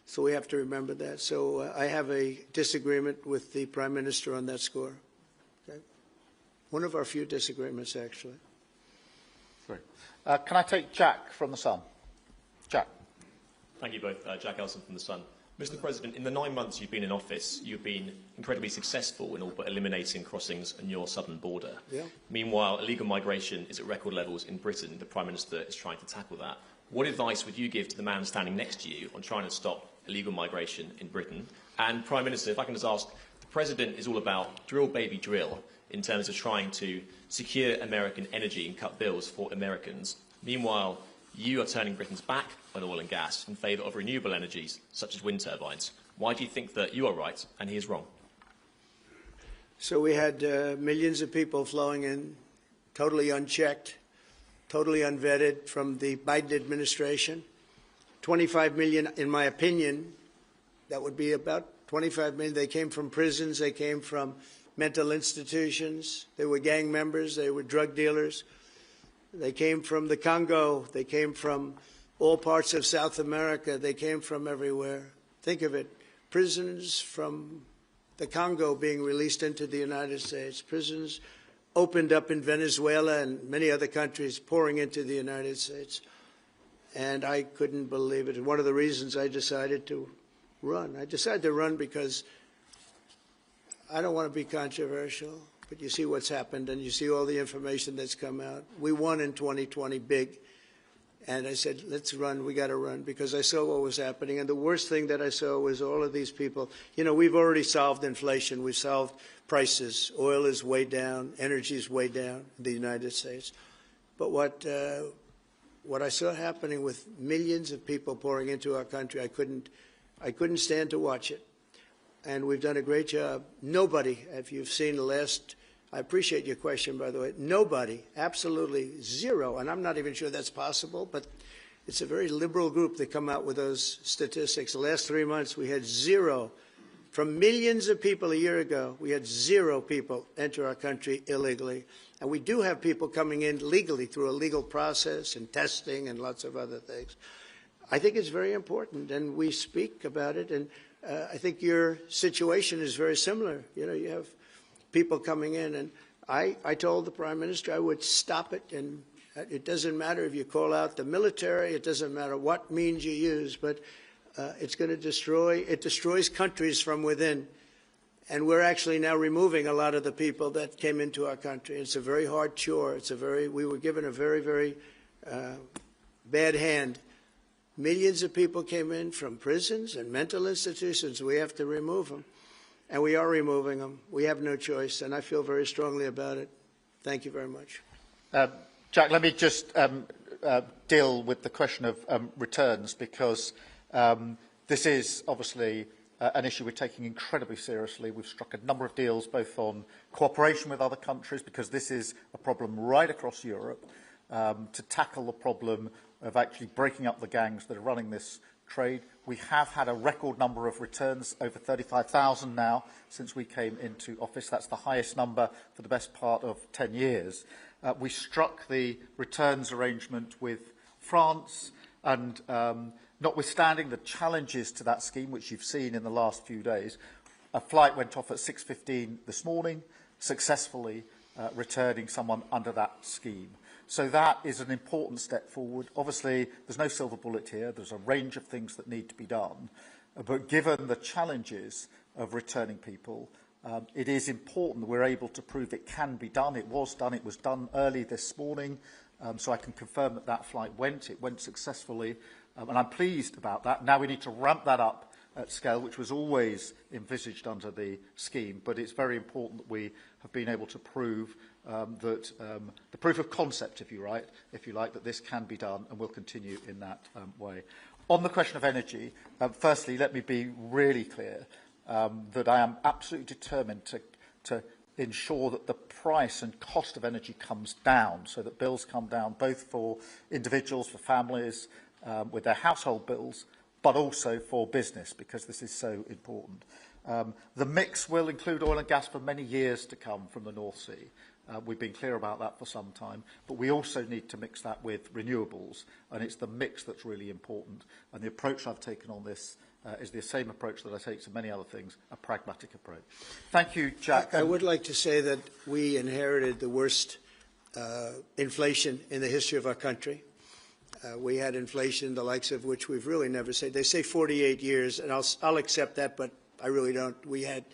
So we have to remember that. So I have a disagreement with the Prime Minister on that score. Okay? One of our few disagreements, actually. Great. Can I take Jack from The Sun? Jack. Thank you both. Jack Elson from The Sun. Mr. President, in the 9 months you've been in office, you've been incredibly successful in all but eliminating crossings on your southern border. Yeah. Meanwhile, illegal migration is at record levels in Britain. The Prime Minister is trying to tackle that. What advice would you give to the man standing next to you on trying to stop illegal migration in Britain? And Prime Minister, if I can just ask, the President is all about drill, baby, drill in terms of trying to secure American energy and cut bills for Americans. Meanwhile, you are turning Britain's back on oil and gas in favour of renewable energies, such as wind turbines. Why do you think that you are right and he is wrong? So we had millions of people flowing in, totally unchecked, totally unvetted from the Biden administration. 25 million, in my opinion, that would be about 25 million. They came from prisons. They came from mental institutions. They were gang members. They were drug dealers. They came from the Congo. They came from all parts of South America. They came from everywhere. Think of it. Prisons from the Congo being released into the United States. Prisons opened up in Venezuela and many other countries pouring into the United States. And I couldn't believe it. And one of the reasons I decided to run. I decided to run because I don't want to be controversial. But you see what's happened, and you see all the information that's come out. We won in 2020 big, and I said, let's run. We got to run, because I saw what was happening. And the worst thing that I saw was all of these people. You know, we've already solved inflation. We've solved prices. Oil is way down. Energy is way down in the United States. But what I saw happening with millions of people pouring into our country, I couldn't stand to watch it. And we've done a great job. Nobody, if you've seen the last, I appreciate your question, by the way, nobody, absolutely zero, and I'm not even sure that's possible, but it's a very liberal group that come out with those statistics. The last 3 months, we had zero. From millions of people a year ago, we had zero people enter our country illegally. And we do have people coming in legally through a legal process and testing and lots of other things. I think it's very important, and we speak about it, and I think your situation is very similar. You know, you have people coming in, and I told the Prime Minister I would stop it, and it doesn't matter if you call out the military, it doesn't matter what means you use, but it's going to destroys countries from within. And we're actually now removing a lot of the people that came into our country. It's a very hard chore. We were given a very, very bad hand. Millions of people came in from prisons and mental institutions. We have to remove them. And we are removing them. We have no choice, and I feel very strongly about it. Thank you very much. Jack, let me just deal with the question of returns, because this is obviously an issue we're taking incredibly seriously. We've struck a number of deals both on cooperation with other countries, because this is a problem right across Europe, to tackle the problem of actually breaking up the gangs that are running this trade. We have had a record number of returns, over 35,000 now, since we came into office. That's the highest number for the best part of 10 years. We struck the returns arrangement with France, and notwithstanding the challenges to that scheme, which you've seen in the last few days, a flight went off at 6:15 this morning, successfully returning someone under that scheme. So that is an important step forward. Obviously, there's no silver bullet here. There's a range of things that need to be done. But given the challenges of returning people, it is important that we're able to prove it can be done. It was done. It was done early this morning. So I can confirm that that flight went. It went successfully. And I'm pleased about that. Now we need to ramp that up at scale, which was always envisaged under the scheme. But it's very important that we have been able to prove that the proof of concept, if you like, that this can be done, and will continue in that way. On the question of energy, firstly, let me be really clear that I am absolutely determined to ensure that the price and cost of energy comes down, so that bills come down both for individuals, for families, with their household bills, but also for business, because this is so important. The mix will include oil and gas for many years to come from the North Sea. We've been clear about that for some time, but we also need to mix that with renewables, and it's the mix that's really important. And the approach I've taken on this is the same approach that I take to many other things, a pragmatic approach. Thank you, Jack. I would like to say that we inherited the worst inflation in the history of our country. We had inflation, the likes of which we've really never seen. They say 48 years, and I'll accept that, but I really don't. We had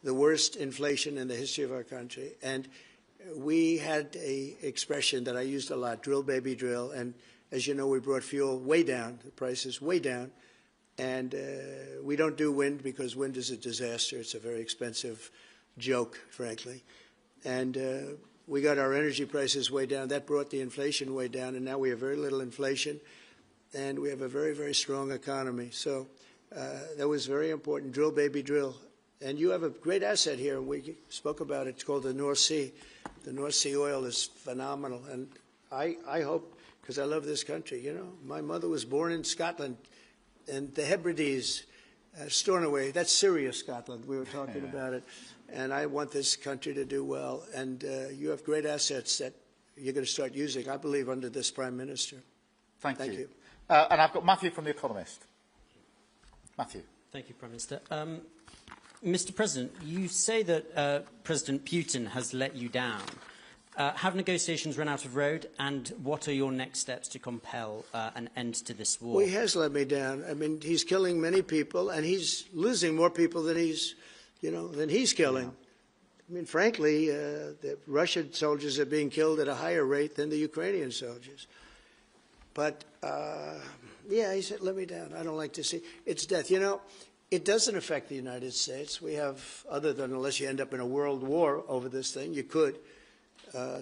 the worst inflation in the history of our country. And we had an expression that I used a lot, drill, baby, drill. And as you know, we brought fuel way down, the prices way down. And we don't do wind because wind is a disaster. It's a very expensive joke, frankly. And we got our energy prices way down. That brought the inflation way down. And now we have very little inflation. And we have a very, very strong economy. So that was very important. Drill, baby, drill. And you have a great asset here. We spoke about it. It's called the North Sea. The North Sea oil is phenomenal. And I hope, because I love this country, you know. My mother was born in Scotland. And the Hebrides, Stornoway, that's Syria, Scotland. We were talking about it. And I want this country to do well. And you have great assets that you're going to start using, I believe, under this Prime Minister. Thank you. And I've got Matthew from The Economist. Matthew. Thank you, Prime Minister. Mr. President, you say that President Putin has let you down. Have negotiations run out of road, and what are your next steps to compel an end to this war? Well, he has let me down. I mean, he's killing many people, and he's losing more people than he's killing. I mean, frankly, the Russian soldiers are being killed at a higher rate than the Ukrainian soldiers. But, yeah, he said, let me down. I don't like to see. It's death. You know, it doesn't affect the United States. We have, other than unless you end up in a world war over this thing, you could.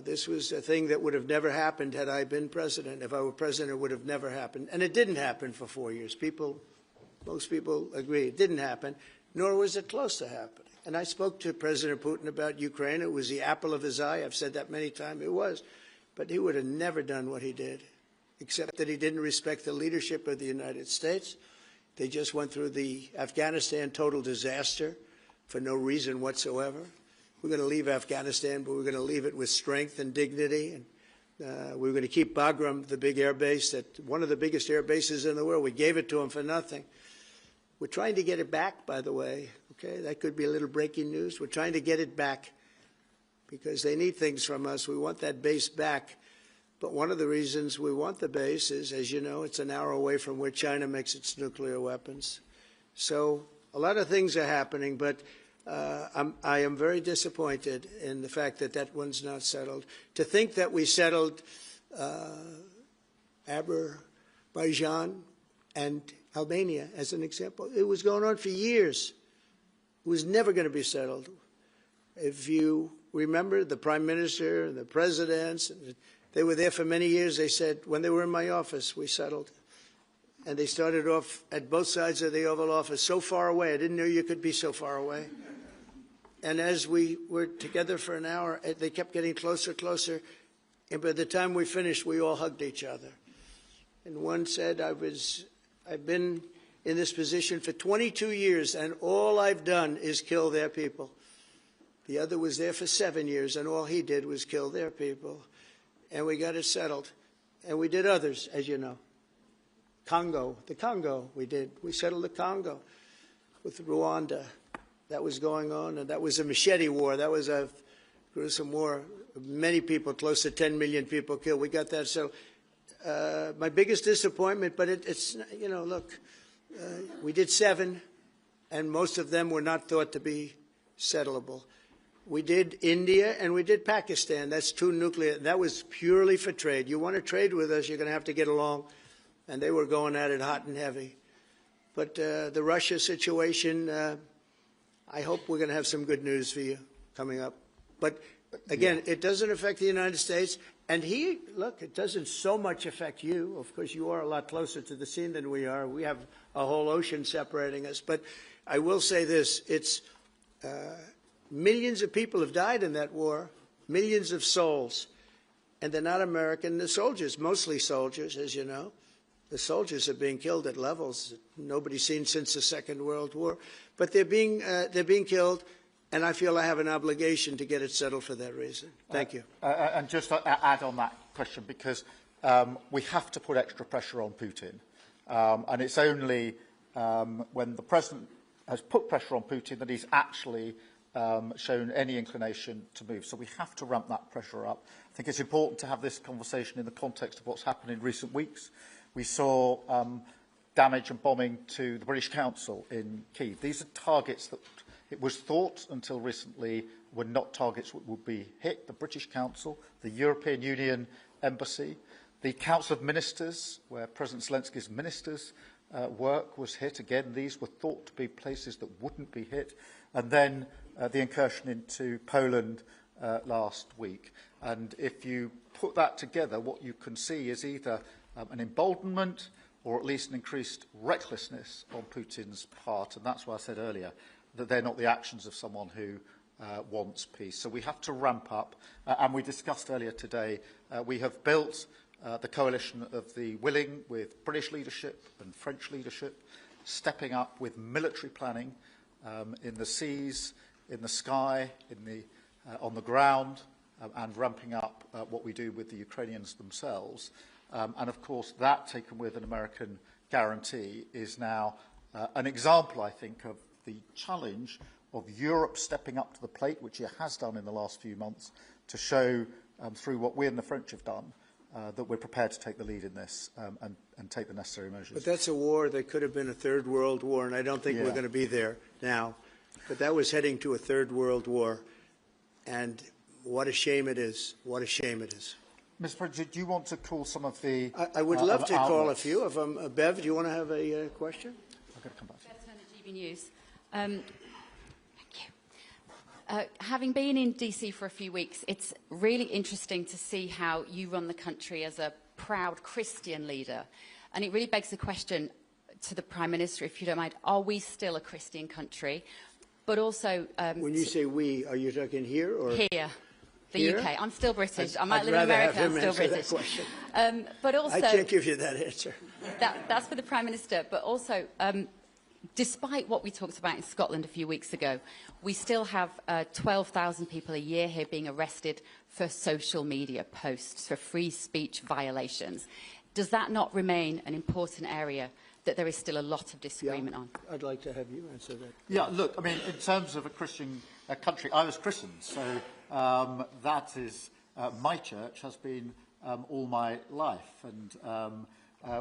This was a thing that would have never happened had I been president. If I were president, it would have never happened. And it didn't happen for 4 years. Most people agree it didn't happen, nor was it close to happening. And I spoke to President Putin about Ukraine. It was the apple of his eye. I've said that many times. It was. But he would have never done what he did, except that he didn't respect the leadership of the United States. They just went through the Afghanistan total disaster for no reason whatsoever. We're going to leave Afghanistan, but we're going to leave it with strength and dignity. And we're going to keep Bagram, the big air base, one of the biggest air bases in the world. We gave it to them for nothing. We're trying to get it back, by the way. Okay, that could be a little breaking news. We're trying to get it back because they need things from us. We want that base back. But one of the reasons we want the base is, as you know, it's an hour away from where China makes its nuclear weapons. So a lot of things are happening, but I am very disappointed in the fact that that one's not settled. To think that we settled Azerbaijan and Albania, as an example, it was going on for years. It was never going to be settled. If you remember, the Prime Minister and the presidents, they were there for many years. They said, when they were in my office, we settled. And they started off at both sides of the Oval Office, so far away. I didn't know you could be so far away. And as we were together for an hour, they kept getting closer, closer. And by the time we finished, we all hugged each other. And one said, I've been in this position for 22 years, and all I've done is kill their people. The other was there for 7 years, and all he did was kill their people. And we got it settled. And we did others, as you know. The Congo, we settled the Congo with Rwanda. That was going on, and that was a machete war. That was a gruesome war. Many people, close to 10 million people killed. We got that settled. My biggest disappointment, but it's, you know, look, we did 7, and most of them were not thought to be settleable. We did India and we did Pakistan. That's 2 nuclear. That was purely for trade. You want to trade with us, you're going to have to get along. And they were going at it hot and heavy. But the Russia situation, I hope we're going to have some good news for you coming up. But again, it doesn't affect the United States. And look, it doesn't so much affect you. Of course, you are a lot closer to the scene than we are. We have a whole ocean separating us. But I will say this, it's millions of people have died in that war, millions of souls. And they're not American. The soldiers, mostly soldiers, as you know. The soldiers are being killed at levels nobody's seen since the Second World War. But they're being killed, and I feel I have an obligation to get it settled for that reason. Thank you. And just to add on that question, because we have to put extra pressure on Putin. And it's only when the President has put pressure on Putin that he's actually shown any inclination to move. So we have to ramp that pressure up. I think it's important to have this conversation in the context of what's happened in recent weeks. We saw damage and bombing to the British Council in Kyiv. These are targets that it was thought until recently were not targets that would be hit. The British Council, the European Union Embassy, the Council of Ministers, where President Zelensky's ministers' work was hit. Again, these were thought to be places that wouldn't be hit. And then the incursion into Poland last week. And if you put that together, what you can see is either an emboldenment or at least an increased recklessness on Putin's part. And that's why I said earlier that they're not the actions of someone who wants peace. So we have to ramp up. And we discussed earlier today, we have built the coalition of the willing with British leadership and French leadership, stepping up with military planning in the seas, in the sky, on the ground, and ramping up what we do with the Ukrainians themselves. And of course, that, taken with an American guarantee, is now an example, I think, of the challenge of Europe stepping up to the plate, which it has done in the last few months, to show, through what we and the French have done, that we're prepared to take the lead in this and take the necessary measures. But that's a war that could have been a Third World War, and I don't think we're going to be there now. But that was heading to a Third World War, and what a shame it is. What a shame it is. Mr. President, do you want to call some of the I would love to call a few of them. Bev, do you want to have a question? I've got to come back to you. Bev Turner, GB News. Thank you. Having been in DC for a few weeks, it's really interesting to see how you run the country as a proud Christian leader. And it really begs the question to the Prime Minister, if you don't mind, are we still a Christian country? But also... when you say we, are you talking here or... Here. The UK. I'm still British. I might I'd live in America. Have him I'm still British. That question. But also, I can't give you that answer. That's for the Prime Minister. But also, despite what we talked about in Scotland a few weeks ago, we still have 12,000 people a year here being arrested for social media posts, for free speech violations. Does that not remain an important area that there is still a lot of disagreement on? I'd like to have you answer that. Yeah, look, I mean, in terms of a Christian country, I was christened, so that is, my church has been all my life, and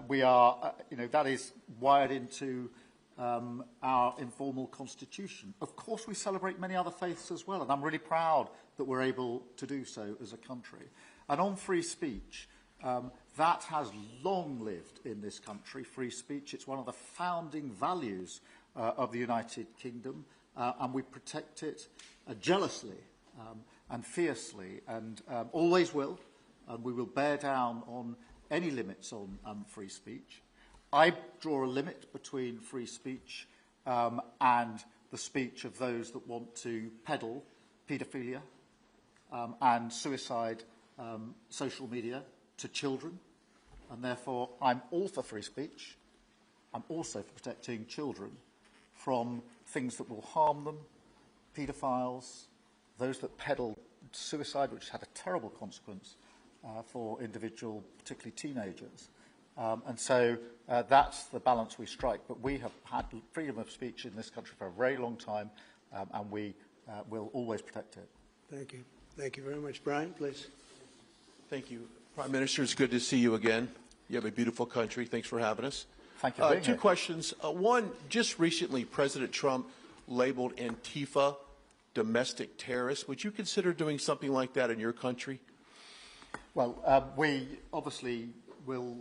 we are, that is wired into our informal constitution. Of course, we celebrate many other faiths as well, and I'm really proud that we're able to do so as a country. And on free speech, that has long lived in this country, free speech. It's one of the founding values of the United Kingdom, and we protect it jealously and fiercely, and always will, and we will bear down on any limits on free speech. I draw a limit between free speech and the speech of those that want to peddle paedophilia and suicide social media to children, and therefore I'm all for free speech. I'm also for protecting children from things that will harm them, paedophiles, those that peddle suicide, which had a terrible consequence for individual, particularly teenagers. And so that's the balance we strike. But we have had freedom of speech in this country for a very long time, and we will always protect it. Thank you. Thank you very much. Brian, please. Thank you. Prime Minister, it's good to see you again. You have a beautiful country. Thanks for having us. Thank you for being Two here. questions. One, just recently, President Trump labeled Antifa domestic terrorists. Would you consider doing something like that in your country? Well, we obviously will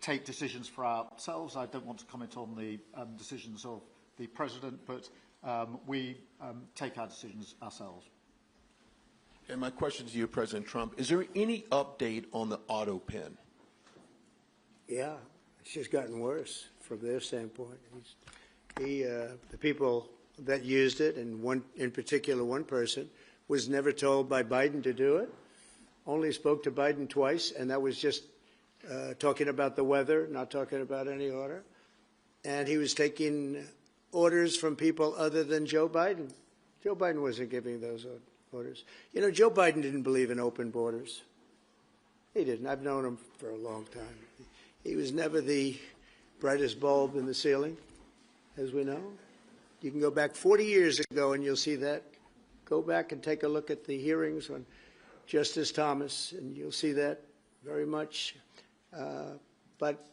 take decisions for ourselves. I don't want to comment on the decisions of the President, but we take our decisions ourselves. And my question to you, President Trump, is there any update on the auto pen? Yeah, it's just gotten worse from their standpoint. The people that used it, and one in particular, one person, was never told by Biden to do it. Only spoke to Biden twice, and that was just talking about the weather, not talking about any order. And he was taking orders from people other than Joe Biden. Joe Biden wasn't giving those orders. You know, Joe Biden didn't believe in open borders. He didn't. I've known him for a long time. He was never the brightest bulb in the ceiling, as we know. You can go back 40 years ago and you'll see that. Go back and take a look at the hearings on Justice Thomas, and you'll see that very much. But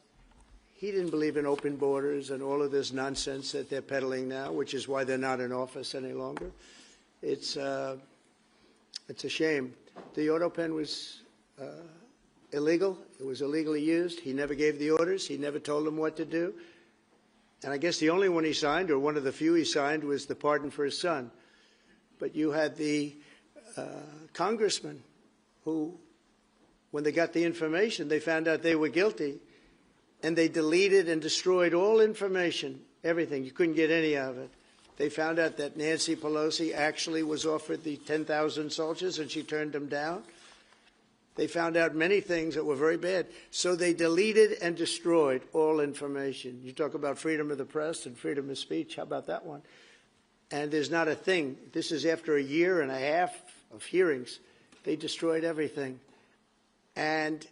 he didn't believe in open borders and all of this nonsense that they're peddling now, which is why they're not in office any longer. It's a shame. The auto pen was illegal. It was illegally used. He never gave the orders. He never told them what to do. And I guess the only one he signed, or one of the few he signed, was the pardon for his son. But you had the congressman who, when they got the information, they found out they were guilty, and they deleted and destroyed all information, everything. You couldn't get any of it. They found out that Nancy Pelosi actually was offered the 10,000 soldiers, and she turned them down. They found out many things that were very bad. So they deleted and destroyed all information. You talk about freedom of the press and freedom of speech. How about that one? And there's not a thing. This is after a year and a half of hearings. They destroyed everything. And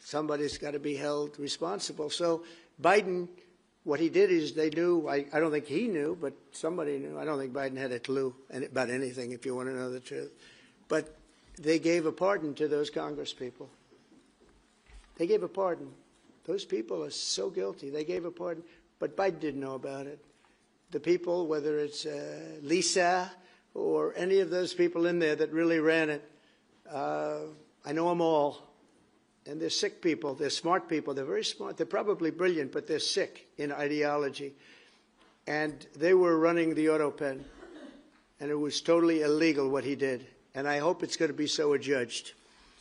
somebody's got to be held responsible. So Biden, what he did is they knew, I don't think he knew, but somebody knew. I don't think Biden had a clue about anything, if you want to know the truth. But they gave a pardon to those congresspeople. They gave a pardon. Those people are so guilty. They gave a pardon. But Biden didn't know about it. The people, whether it's Lisa or any of those people in there that really ran it, I know them all. And they're sick people. They're smart people. They're very smart. They're probably brilliant, but they're sick in ideology. And they were running the auto pen. And it was totally illegal what he did. And I hope it's going to be so adjudged.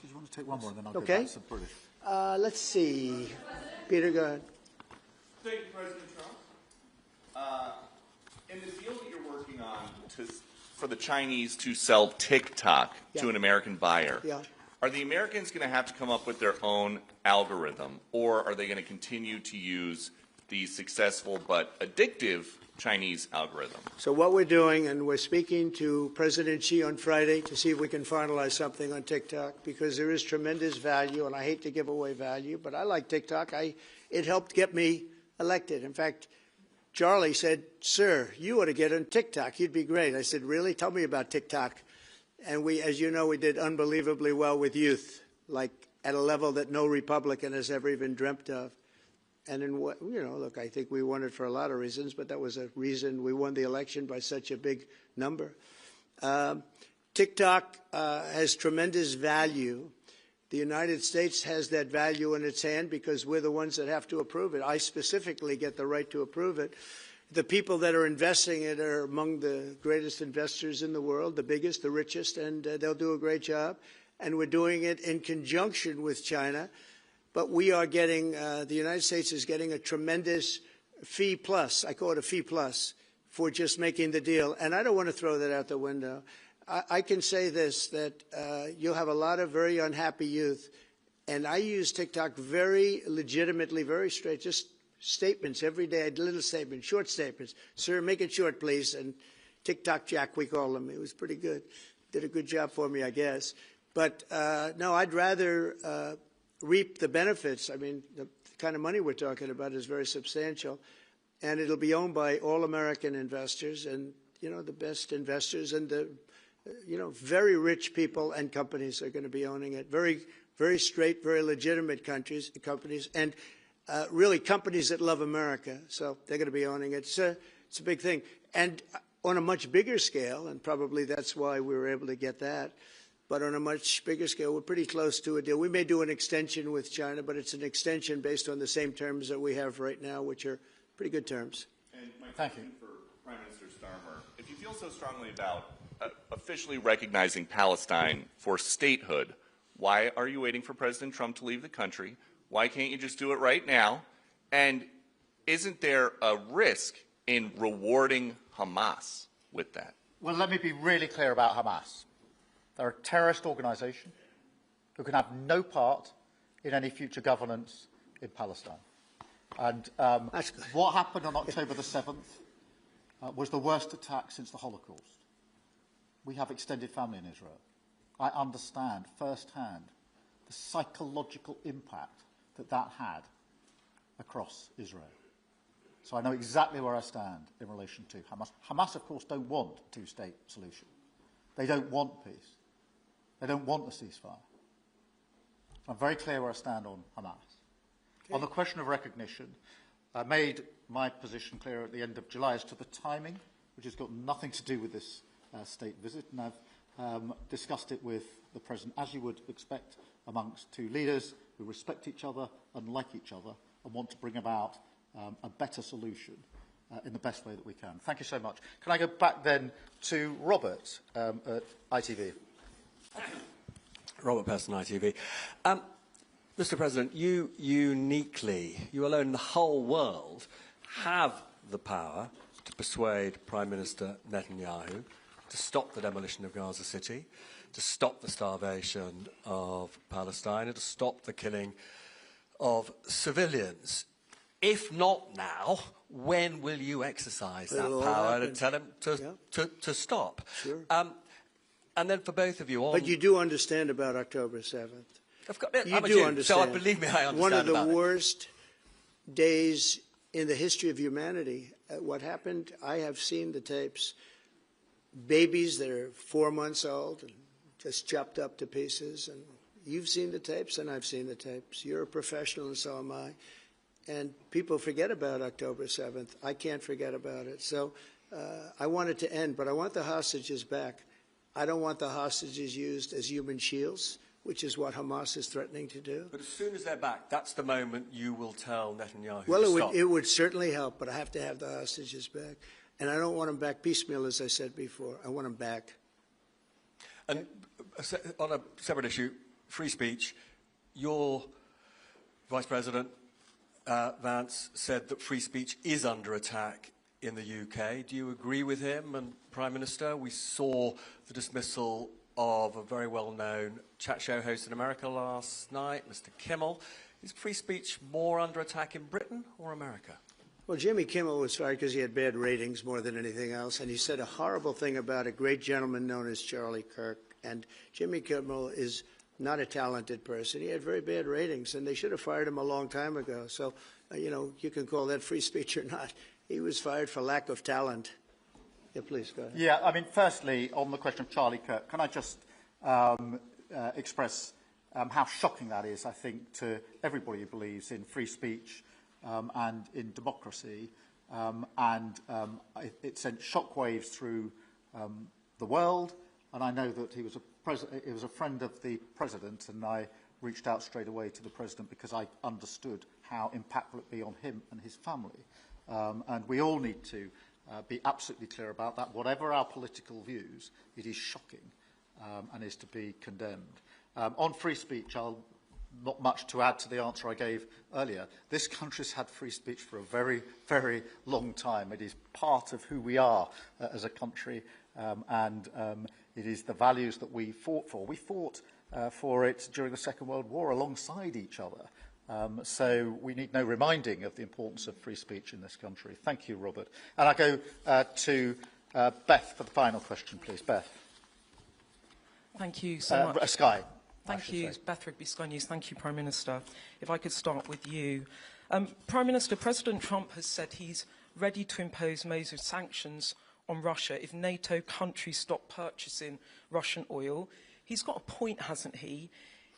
Do you want to take one more, and then I'll Okay. go back to British? Let's see. Peter, go ahead. Thank you, President Trump. In the deal that you're working on for the Chinese to sell TikTok to an American buyer, are the Americans going to have to come up with their own algorithm, or are they going to continue to use the successful but addictive Chinese algorithm? So what we're doing, and we're speaking to President Xi on Friday to see if we can finalize something on TikTok, because there is tremendous value, and I hate to give away value, but I like TikTok. It helped get me elected. In fact, Charlie said, "Sir, you ought to get on TikTok. You'd be great." I said, "Really? Tell me about TikTok." And we, as you know, we did unbelievably well with youth, like at a level that no Republican has ever even dreamt of. And in what, look, I think we won it for a lot of reasons, but that was a reason we won the election by such a big number. TikTok has tremendous value. The United States has that value in its hand because we're the ones that have to approve it. I specifically get the right to approve it. The people that are investing in it are among the greatest investors in the world, the biggest, the richest, and they'll do a great job. And we're doing it in conjunction with China. But we are getting, the United States is getting a tremendous fee plus, I call it a fee plus, for just making the deal. And I don't want to throw that out the window. I can say this, that you'll have a lot of very unhappy youth. And I use TikTok very legitimately, very straight, just statements every day, little statements, short statements. "Sir, make it short, please." And TikTok Jack, we call him. He was pretty good. Did a good job for me, I guess. But no, I'd rather reap the benefits. I mean, the kind of money we're talking about is very substantial, and it'll be owned by all American investors and, the best investors and the, very rich people and companies are going to be owning it. Very, very straight, very legitimate companies, and really companies that love America. So they're going to be owning it. It's a big thing. And on a much bigger scale, and probably that's why we were able to get that, but on a much bigger scale, we're pretty close to a deal. We may do an extension with China, but it's an extension based on the same terms that we have right now, which are pretty good terms. And my question for Prime Minister Starmer, if you feel so strongly about officially recognizing Palestine for statehood, why are you waiting for President Trump to leave the country? Why can't you just do it right now? And isn't there a risk in rewarding Hamas with that? Well, let me be really clear about Hamas. They're a terrorist organisation who can have no part in any future governance in Palestine. And what happened on October the 7th was the worst attack since the Holocaust. We have extended family in Israel. I understand firsthand the psychological impact that had across Israel. So I know exactly where I stand in relation to Hamas. Hamas, of course, don't want a two-state solution. They don't want peace. They don't want a ceasefire. I'm very clear where I stand on Hamas. Okay. On the question of recognition, I made my position clear at the end of July as to the timing, which has got nothing to do with this state visit, and I've discussed it with the President, as you would expect amongst two leaders who respect each other and like each other and want to bring about a better solution in the best way that we can. Thank you so much. Can I go back then to Robert at ITV? Robert Person, ITV. Mr. President, you uniquely, you alone in the whole world, have the power to persuade Prime Minister Netanyahu to stop the demolition of Gaza City, to stop the starvation of Palestine, and to stop the killing of civilians. If not now, when will you exercise that power and tell him to stop? Sure. And then for both of you... But you do understand about October 7th. You do understand. So believe me, I understand. One of the worst days in the history of humanity. What happened, I have seen the tapes. Babies that are 4 months old and just chopped up to pieces. And you've seen the tapes and I've seen the tapes. You're a professional and so am I. And people forget about October 7th. I can't forget about it. So I want it to end, but I want the hostages back. I don't want the hostages used as human shields, which is what Hamas is threatening to do. But as soon as they're back, that's the moment you will tell Netanyahu well, to stop. It would certainly help, but I have to have the hostages back. And I don't want them back piecemeal, as I said before. I want them back. And on a separate issue, free speech, your Vice President, Vance, said that free speech is under attack in the UK. Do you agree with him? And Prime Minister, we saw the dismissal of a very well-known chat show host in America last night, Mr. Kimmel. Is free speech more under attack in Britain or America? Well, Jimmy Kimmel was fired because he had bad ratings more than anything else, and he said a horrible thing about a great gentleman known as Charlie Kirk. And Jimmy Kimmel is not a talented person. He had very bad ratings, and they should have fired him a long time ago. So, you know, you can call that free speech or not. He was fired for lack of talent. Yeah, please, go ahead. Yeah, I mean, firstly, on the question of Charlie Kirk, can I just express how shocking that is, I think, to everybody who believes in free speech and in democracy. It sent shockwaves through the world, and I know that he was a friend of the President, and I reached out straight away to the President because I understood how impactful it would be on him and his family. And we all need to be absolutely clear about that. Whatever our political views, it is shocking and is to be condemned. On free speech, not much to add to the answer I gave earlier. This country's had free speech for a very, very long time. It is part of who we are as a country, and it is the values that we fought for. We fought for it during the Second World War alongside each other. So we need no reminding of the importance of free speech in this country. Thank you, Robert. And I go to Beth for the final question, please. Beth. Thank you so much. Sky. Thank you, Beth Rigby, Sky News. Thank you, Prime Minister. If I could start with you. Prime Minister, President Trump has said he's ready to impose major sanctions on Russia if NATO countries stop purchasing Russian oil. He's got a point, hasn't he?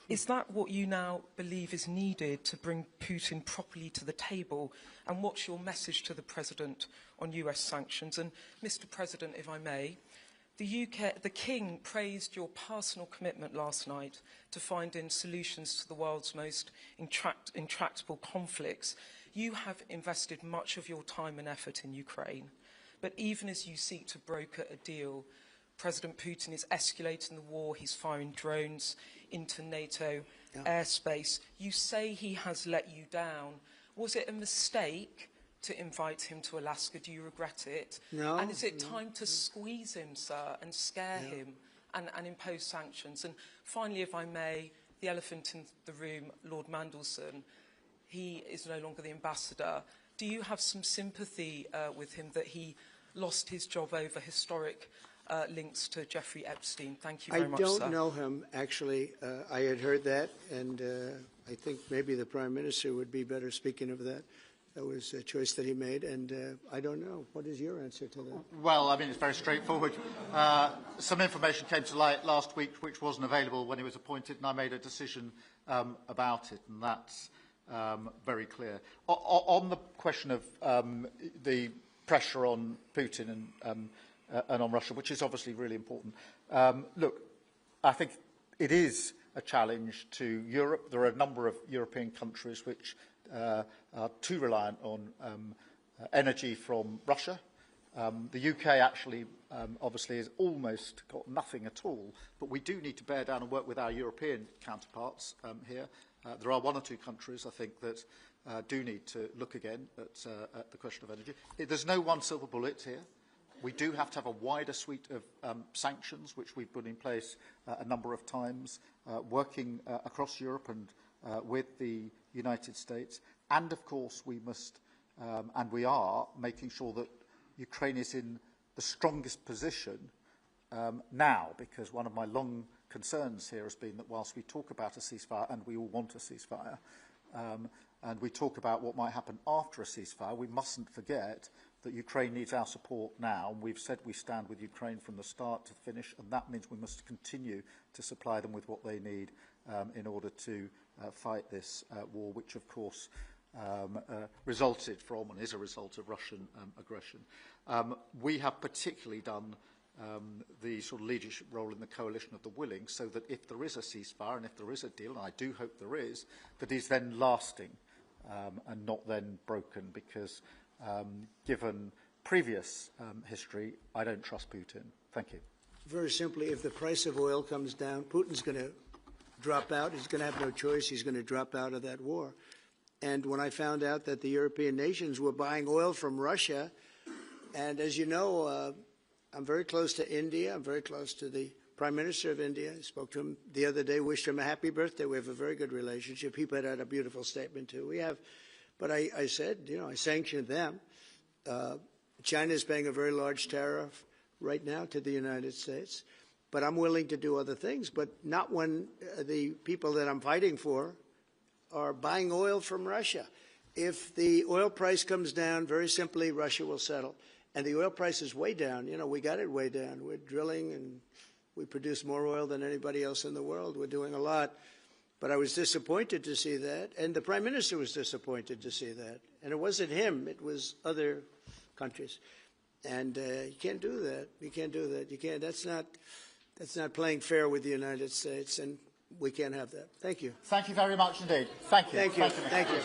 Is that what you now believe is needed to bring Putin properly to the table? And what's your message to the President on US sanctions? And, Mr. President, if I may, the King praised your personal commitment last night to finding solutions to the world's most intractable conflicts. You have invested much of your time and effort in Ukraine. But even as you seek to broker a deal, President Putin is escalating the war. He's firing drones into NATO airspace. You say he has let you down. Was it a mistake to invite him to Alaska? Do you regret it? No. And is it time to squeeze him, sir, and scare him and impose sanctions? And finally, if I may, the elephant in the room, Lord Mandelson, he is no longer the ambassador. Do you have some sympathy with him that he lost his job over historic links to Jeffrey Epstein? Thank you very much, sir. I don't know him, actually. I had heard that, and I think maybe the Prime Minister would be better speaking of that. That was a choice that he made, and I don't know. What is your answer to that? Well, I mean, it's very straightforward. Some information came to light last week which wasn't available when he was appointed, and I made a decision about it, and that's very clear. On the question of the pressure on Putin and on Russia, which is obviously really important, look, I think it is a challenge to Europe. There are a number of European countries which are too reliant on energy from Russia. The UK actually obviously has almost got nothing at all, but we do need to bear down and work with our European counterparts here. There are one or two countries, I think, that do need to look again at the question of energy. There's no one silver bullet here. We do have to have a wider suite of sanctions, which we've put in place a number of times, working across Europe and with the United States. And, of course, we must, and we are, making sure that Ukraine is in the strongest position now, because one of my long concerns here has been that whilst we talk about a ceasefire, and we all want a ceasefire, and we talk about what might happen after a ceasefire, we mustn't forget that Ukraine needs our support now. And we've said we stand with Ukraine from the start to finish, and that means we must continue to supply them with what they need in order to fight this war, which, of course, resulted from and is a result of Russian aggression. We have particularly done the sort of leadership role in the coalition of the willing, so that if there is a ceasefire and if there is a deal, and I do hope there is, that is then lasting and not then broken, because given previous history, I don't trust Putin. Thank you. Very simply, if the price of oil comes down, Putin's going to drop out. He's going to have no choice. He's going to drop out of that war. And when I found out that the European nations were buying oil from Russia, and as you know, I'm very close to India. I'm very close to the Prime Minister of India. I spoke to him the other day, wished him a happy birthday. We have a very good relationship. He put out a beautiful statement, too. We have But I said, you know, I sanctioned them. China is paying a very large tariff right now to the United States. But I'm willing to do other things, but not when the people that I'm fighting for are buying oil from Russia. If the oil price comes down, very simply, Russia will settle. And the oil price is way down. You know, we got it way down. We're drilling and we produce more oil than anybody else in the world. We're doing a lot. But I was disappointed to see that. And the Prime Minister was disappointed to see that. And it wasn't him. It was other countries. And you can't do that. You can't do that. You can't. That's not playing fair with the United States. And we can't have that. Thank you. Thank you very much indeed. Thank you. Thank you. Thank you. Thank you.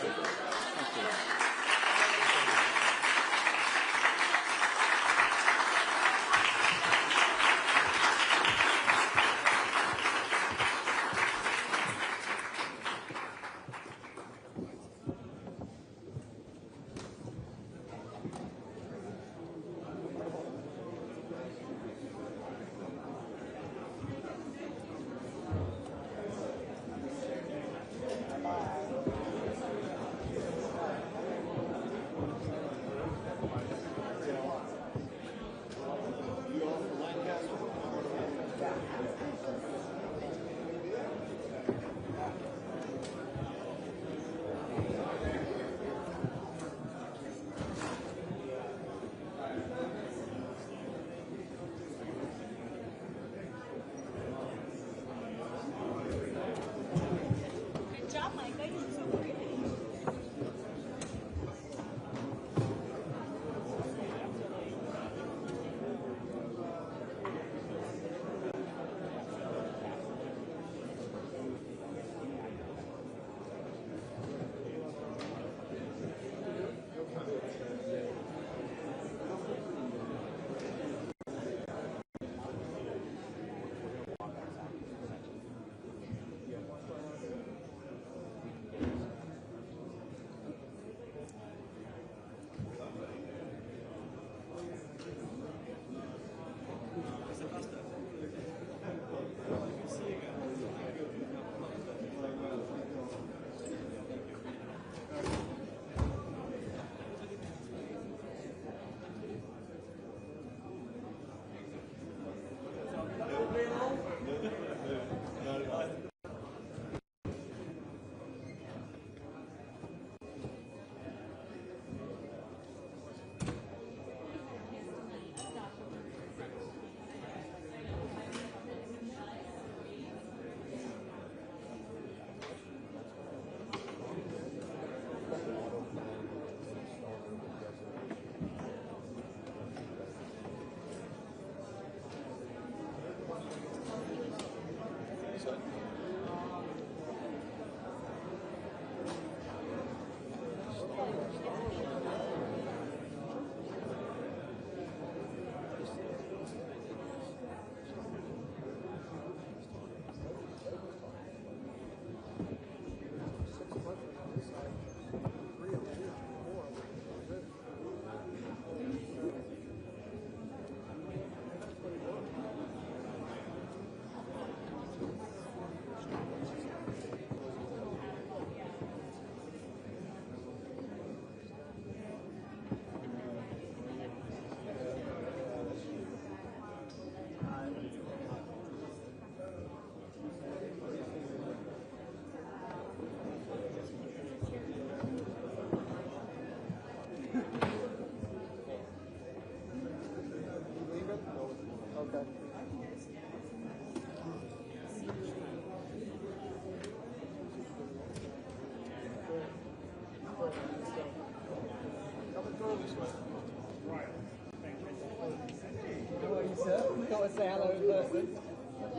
Say hello in person.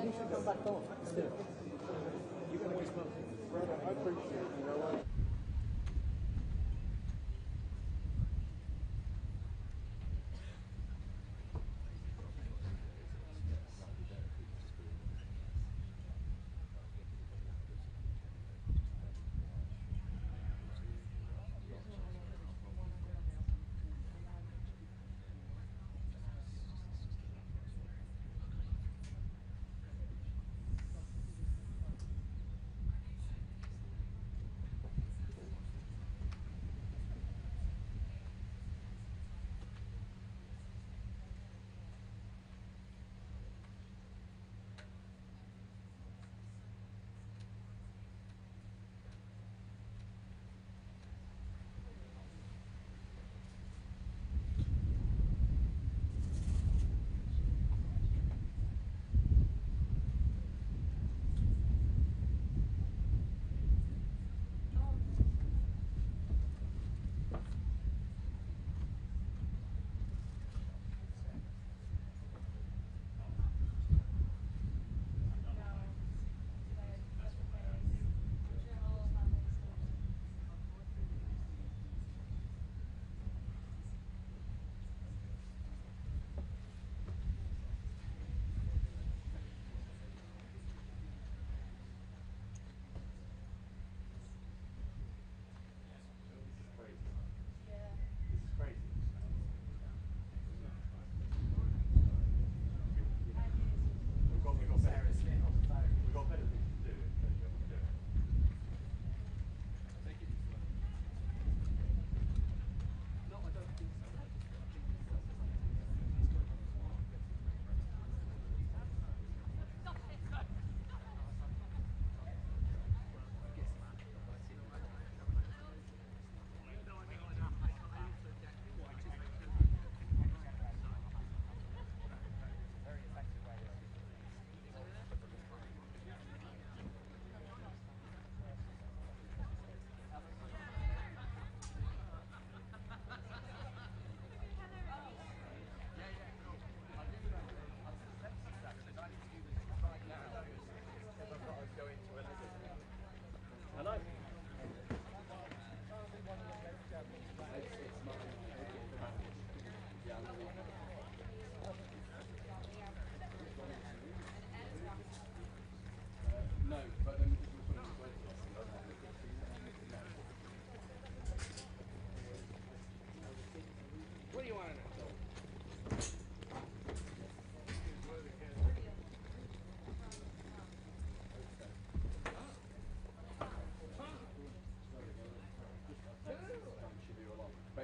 You should come back on. You can always come. I appreciate it.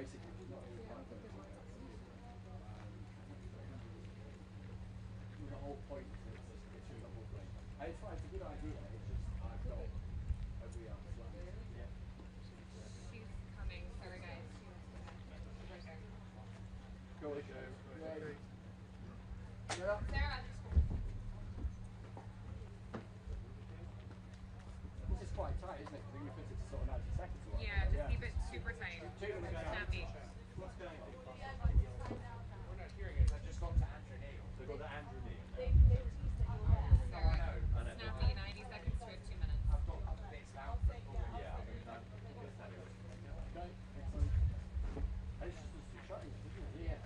basically, it's not really quite good. The whole point is it's a double break. And it's fine, it's a good idea, it's just I've got every arm's length. Yeah. She's coming. Sorry, guys. Go on, go. Yeah. Sarah. This is quite tight, isn't it? Because we fit it to sort of 90 seconds or Yeah, just keep it super tight. Snappy. What's going on? We're not hearing it. I've just gone to Andrew Neil. So go to Andrew Neil. Sarah. Snappy, 90 seconds to 2 minutes. I've got bits out. Yeah, I think that. Okay, excellent. And it's just too short, isn't it? Yeah.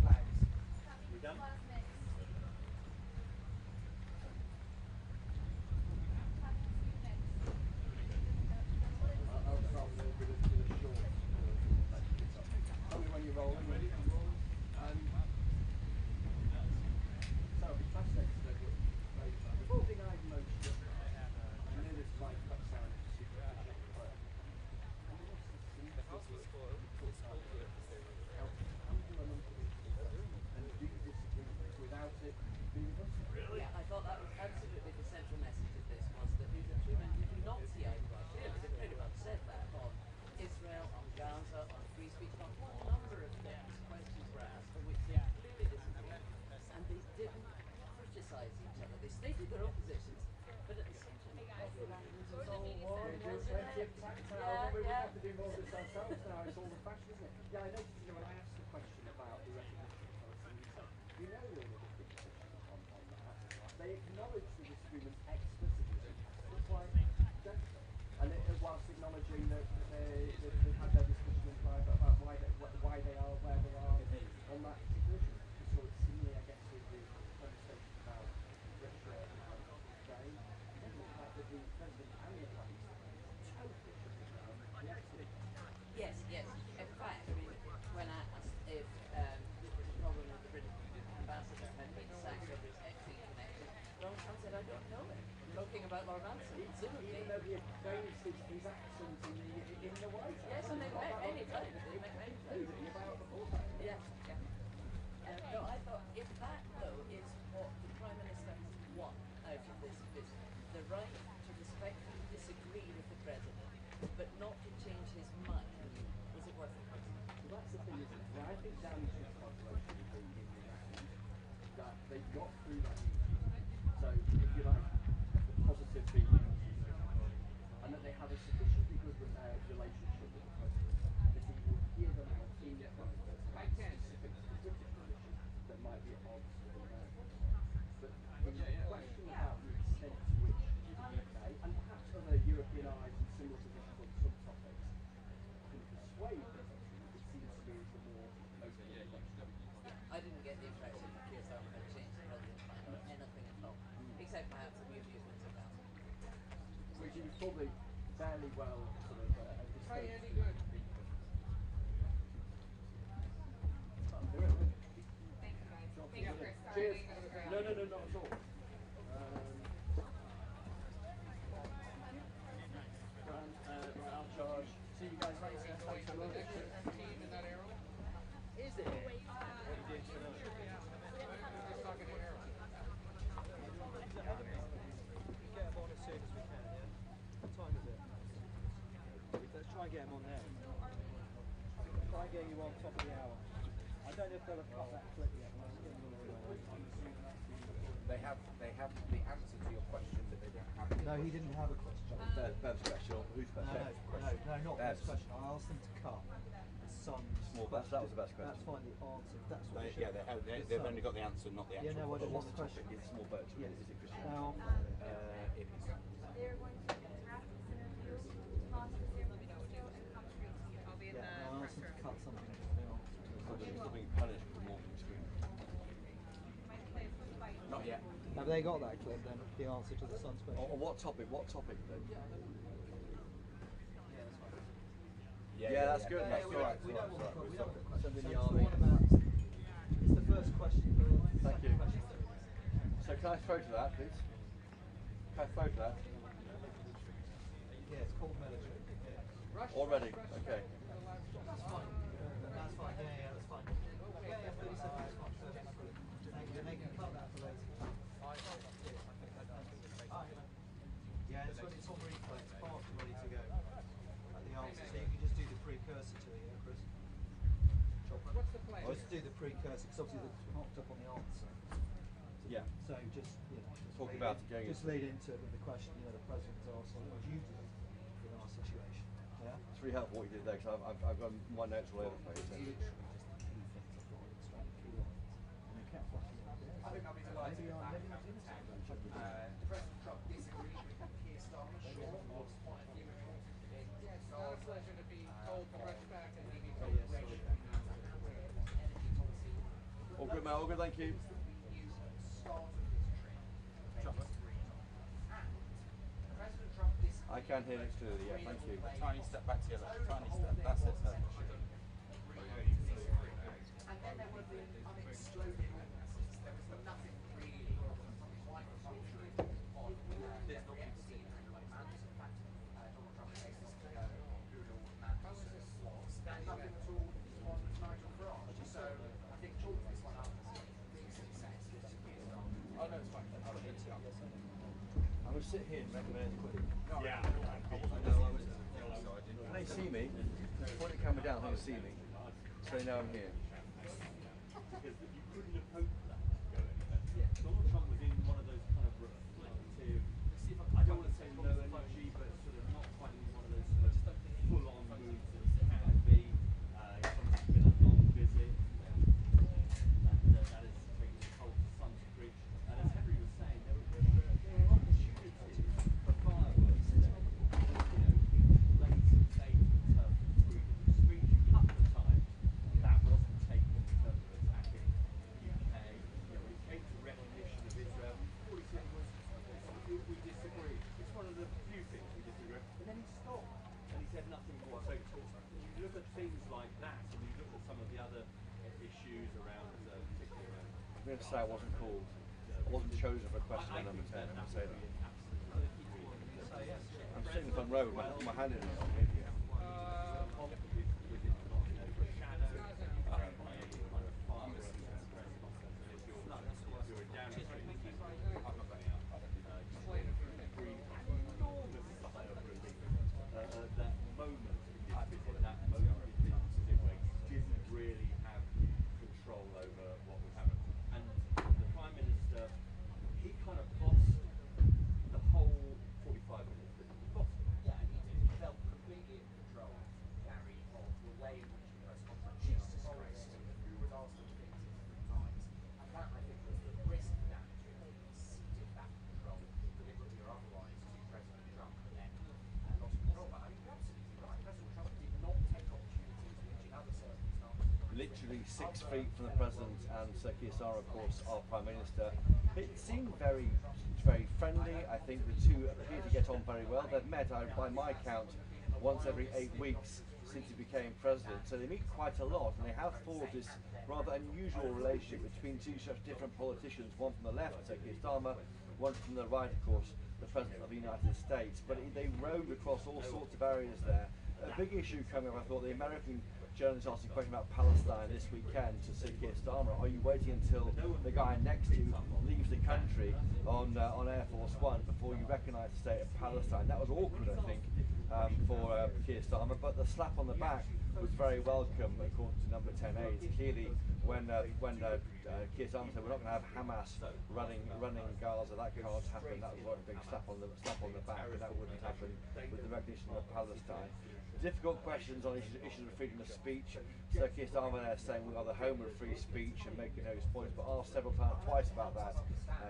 Thanks. We done? Tell me when you're rolling. So it'd be fantastic to know the whole thing I've noticed, I know this might sound superficial, but and do this without it being Really? Yeah, I thought that was absolutely the central message of this was that these are two men who do not see eye to eye. Clearly, they've pretty much said that on Israel, on Gaza, on free speech, on a number of things. Questions were asked for which they clearly disagreed, and they didn't criticise each other. They stated their own positions, but at the same time, the language was all warm, wasn't it? We have to do more of this ourselves now. It's all the fashion, isn't it? Yeah, I noticed when I asked the question about the recognition of Palestine, you know there was a big discussion on that. They acknowledged the disagreement explicitly. It's like, and whilst acknowledging that they've had their discussion in private about why they are where they are on that particular issue. We saw it similarly, I guess, with the conversation about Russia and Ukraine. And the fact that the president and the prime minister totally shut it down. Yes, yes. In fact, I mean, when I asked if there was a problem with the British ambassador had been sacked over his Epstein connection, Lord Trump said, I don't know him. Talking about Lord Manson, absolutely. Even though the Ukraine speaks his accent in the White House. Yes, and they've met many times. They've met many times. Yeah, yeah. No, I thought if that, though, is what the Prime Minister won out of this visit, the right to respectfully disagree with the President, but not to change his mind, was it worth it? Well, that's the thing, isn't it? Well, I think Dan's calculation would be in the end that they got through that meeting. So, if you like, the positive feeling, and that they have a sufficiently good relationship with the President that he will hear them out in private specific political issues that might be at odds with America. But the question about the extent to which the UK, and perhaps other European allies in similar positions on some topics, can persuade the President, it seems to me is the more open question. I didn't get the impression that Keir Starmer had changed the President's mind on anything at all, except perhaps a few amusements of that. Which he was probably fairly well sort of Hi, disposed Andy, to. good. Thank you, guys. Thank you, Chris. Sorry, Cheers. we got to go. No, not at all. Right, I'll charge. See you guys later. Thanks so much. Is it? What you did tonight? Just talking to Aaron. Get them on as soon as we can, yeah? What time is it? Let's try and get them on now. Try and get you on top of the hour. I don't know if they'll have cut that clip yet. They have the answer to your question, but they don't have the No, he didn't have a question. Bev's question. Who's No, not Bev's Bev's question. I asked them to cut the son's Small Bev's, that was the best question. That's fine, the answer. That's what Yeah, they've only got the answer, not the actual. Yeah, no, I don't want the topic question. is small boats. Yes. Is it Christian? Now, it is. They're going to interact this interview, toss this interview, and come straight to you. I'll be in yeah, the I press asked them room. to cut something if they asked. They're still being punished for morphing screen. Not yet. Have they got that clip then? The answer to the son's question. On what topic? What topic then? Yeah, that's good. That's we right. don't want the we don't want the question. Send in So the it's the army. one about, it's the first question. Thank you. So can I photo that, please? Can I photo that? Yeah, it's called military. Yeah. Already? Okay. That's fine. That's fine. Yeah, that's fine. Yeah, 30 seconds is fine. Thank you. They can cut that for later. Yeah, it's on replay. It's fast and ready to go. The answer. So you can just do the precursor to it, yeah, Chris? What's the play? Just do the precursor, because obviously it's knocked up on the answer. Yeah. So just, Talk about it going just lead into it with the question, the president's asked, what would you do in our situation? Yeah? It's really helpful what you did there, because I've got my notes all over the place. So. Literally just the key things I've got extracted key lines. And you can't flash it. I think I'll be delighted with that. President Trump disagreed with Keir Starmer, sure, lost quite a few areas. Yes, it's our pleasure to be told to rush back and maybe cooperation energy policy. All good, mate. All good, thank you. I can hear it clearly, yeah, thank you. Tiny step back to your left, tiny step, that's it, sir. And then there were the unexploded ordinances. There was nothing really quite contrary on the FTC and like Manchester. In fact, Donald Trump faces Google Manchester slots, and nothing at all on Nigel Farage. So I think chalking this one up makes sense. Oh no, it's fine. I'll hit it. I'm going to sit here and recommend it quickly. Yeah. Can they see me? Point the camera down, they can see me. So they know I'm here. Because you couldn't have hoped that to go anywhere. Donald Trump was in one of those kind of reflective, I don't want to say low energy, but sort of not quite in one of those sort of full-on moods that he can be. It's been a long visit, and that has taken its toll to some degree. And as Henry was saying, there were opportunities for fireworks there. Late statements in terms of freedom of speech a couple of times. That wasn't taken in terms of attacking the UK. When it came to recognition of Israel, all he said was, we disagree. It's one of the few things we disagree. And then he stopped and he said nothing more. So you look at things like that, and you look at some of the other issues around, particularly around. I'm going to say I wasn't called. I wasn't chosen for question number 10, I'm going to say that. I'm sitting in the front row with my hand in it. Didn't really have control over what was happening. And the Prime Minister, he kind of bossed the whole 45 minutes. He bossed it. Yeah, he felt completely in control, Gary, of the way in which the press conference Jesus Christ, who was asked to things 3 times. And that, I think, was the risk damage. He ceded that control, deliberately or otherwise, to President Trump, and then lost control. But I mean, you're absolutely right. President Trump did not take opportunities which, in other circumstances, Literally 6 feet from the President and Sir Keir Starmer, of course, our Prime Minister. It seemed very friendly. I think the two appear to get on very well. They've met, by my count, once every 8 weeks since he became President. So they meet quite a lot, and they have forged this rather unusual relationship between two such different politicians, one from the left, Sir Keir Starmer, one from the right, of course, the President of the United States. But they rode across all sorts of areas there. A big issue coming up, I thought, the American journalist asked a question about Palestine this weekend to Sir Keir Starmer. Are you waiting until the guy next to you leaves the country on Air Force One before you recognise the state of Palestine? That was awkward, I think, for Keir Starmer, but the slap on the back was very welcome, according to number 10 aides. Clearly, when Keir Starmer said we're not going to have Hamas running Gaza, that can't happen. That was a big slap on the back, and that wouldn't happen with the recognition of Palestine. Difficult questions on issues of freedom of speech. Sir Keir Starmer there saying we are the home of free speech and making those points, but asked twice about that.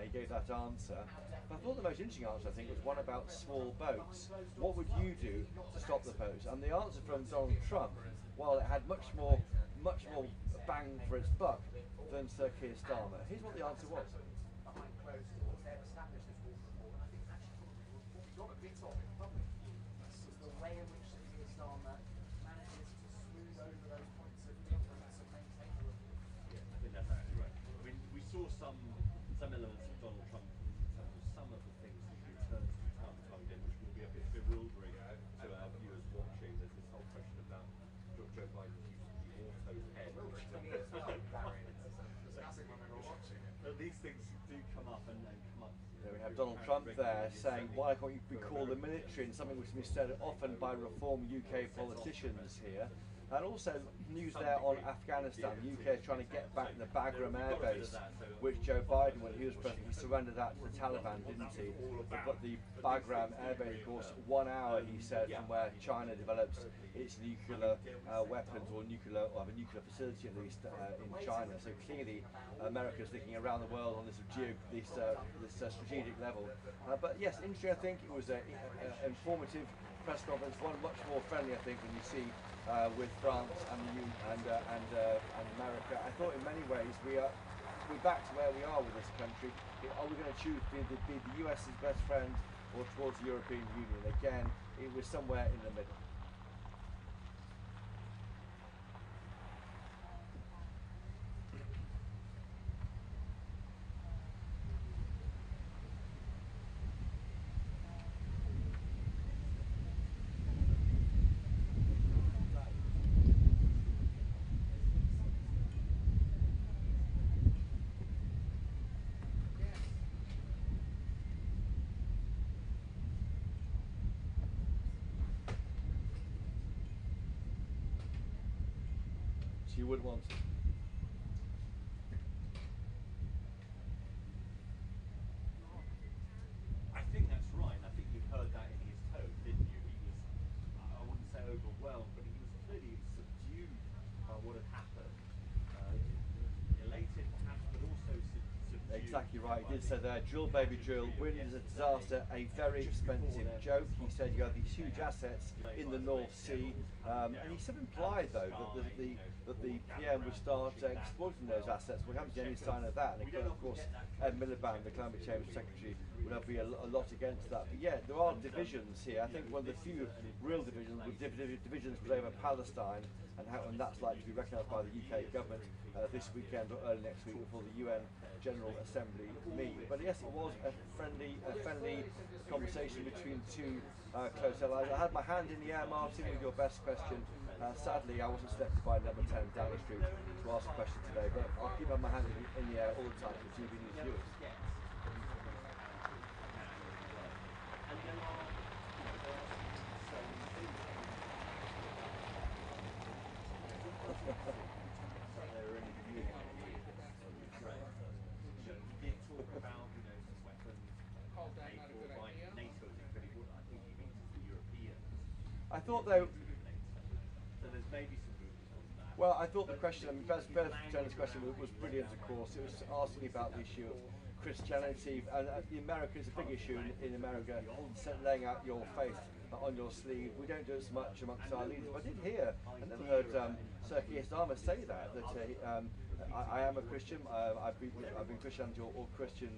He gave that answer. But I thought the most interesting answer, I think, was one about small boats. What would you do to stop the boats? And the answer from Donald Trump, well, it had much more bang for its buck than Sir Keir Starmer. Here's what the answer was. behind closed doors, they've established this war report, and I think actually what we got a bit of in public was the way in which Keir Starmer manages to smooth over those points of difference and maintain the report. Yeah, I think that's absolutely right. I mean, we saw some elements of Donald Trump in terms of some of the things that he returns from time to time again, which will be a bit bewildering to our viewers watching. There's this Donald Trump there saying, why can't you be called the military, and something which has been said often by reform UK politicians here. And also news there on Afghanistan. The UK is trying to get back the Bagram Air Base, which Joe Biden, when he was president, he surrendered that to the Taliban, didn't he? But the Bagram Air Base, of course, 1 hour, he said, from where China develops its nuclear weapons, or have a nuclear facility at least in China. So clearly, America is thinking around the world on this strategic level. But yes, interesting. I think it was an informative press conference, one much more friendly, I think, when you see with France and America. I thought in many ways we're back to where we are with this country. Are we going to choose to be the US's best friend or towards the European Union? Again, it was somewhere in the middle. So you would want to. I think that's right. I think you heard that in his tone, didn't you? He was, I wouldn't say overwhelmed, but he was clearly subdued by what had happened. Elated perhaps, but also subdued. Exactly right. He did say there, drill baby drill, wind is a disaster, a very expensive joke. He said you have these huge assets in the North Sea, and he sort of implied though that the PM would start exploiting those assets. We haven't seen any sign of that, and of course Ed Miliband, the Climate Change Secretary, would be a lot against that. But yeah, there are divisions here. I think one of the few real divisions was over Palestine, and that's likely to be recognised by the UK government this weekend or early next week before the UN General Assembly meet. But yes, it was a friendly conversation between two close allies. I had my hand in the air, Martin, with your best question. Sadly, I wasn't selected by number 10 down the street to ask a question today, but I'll keep my hand in the air all the time for TV News viewers. I thought though. So there's maybe some movement on that. Well, I thought the question, Beth Turner's question was brilliant, of course. It was asking about the issue of Christianity, and the America is a big issue in America, laying out your faith on your sleeve. We don't do as much amongst our leaders. But I did hear, I never heard Sir Keir Starmer say that I am a Christian. I've been Christian or Christian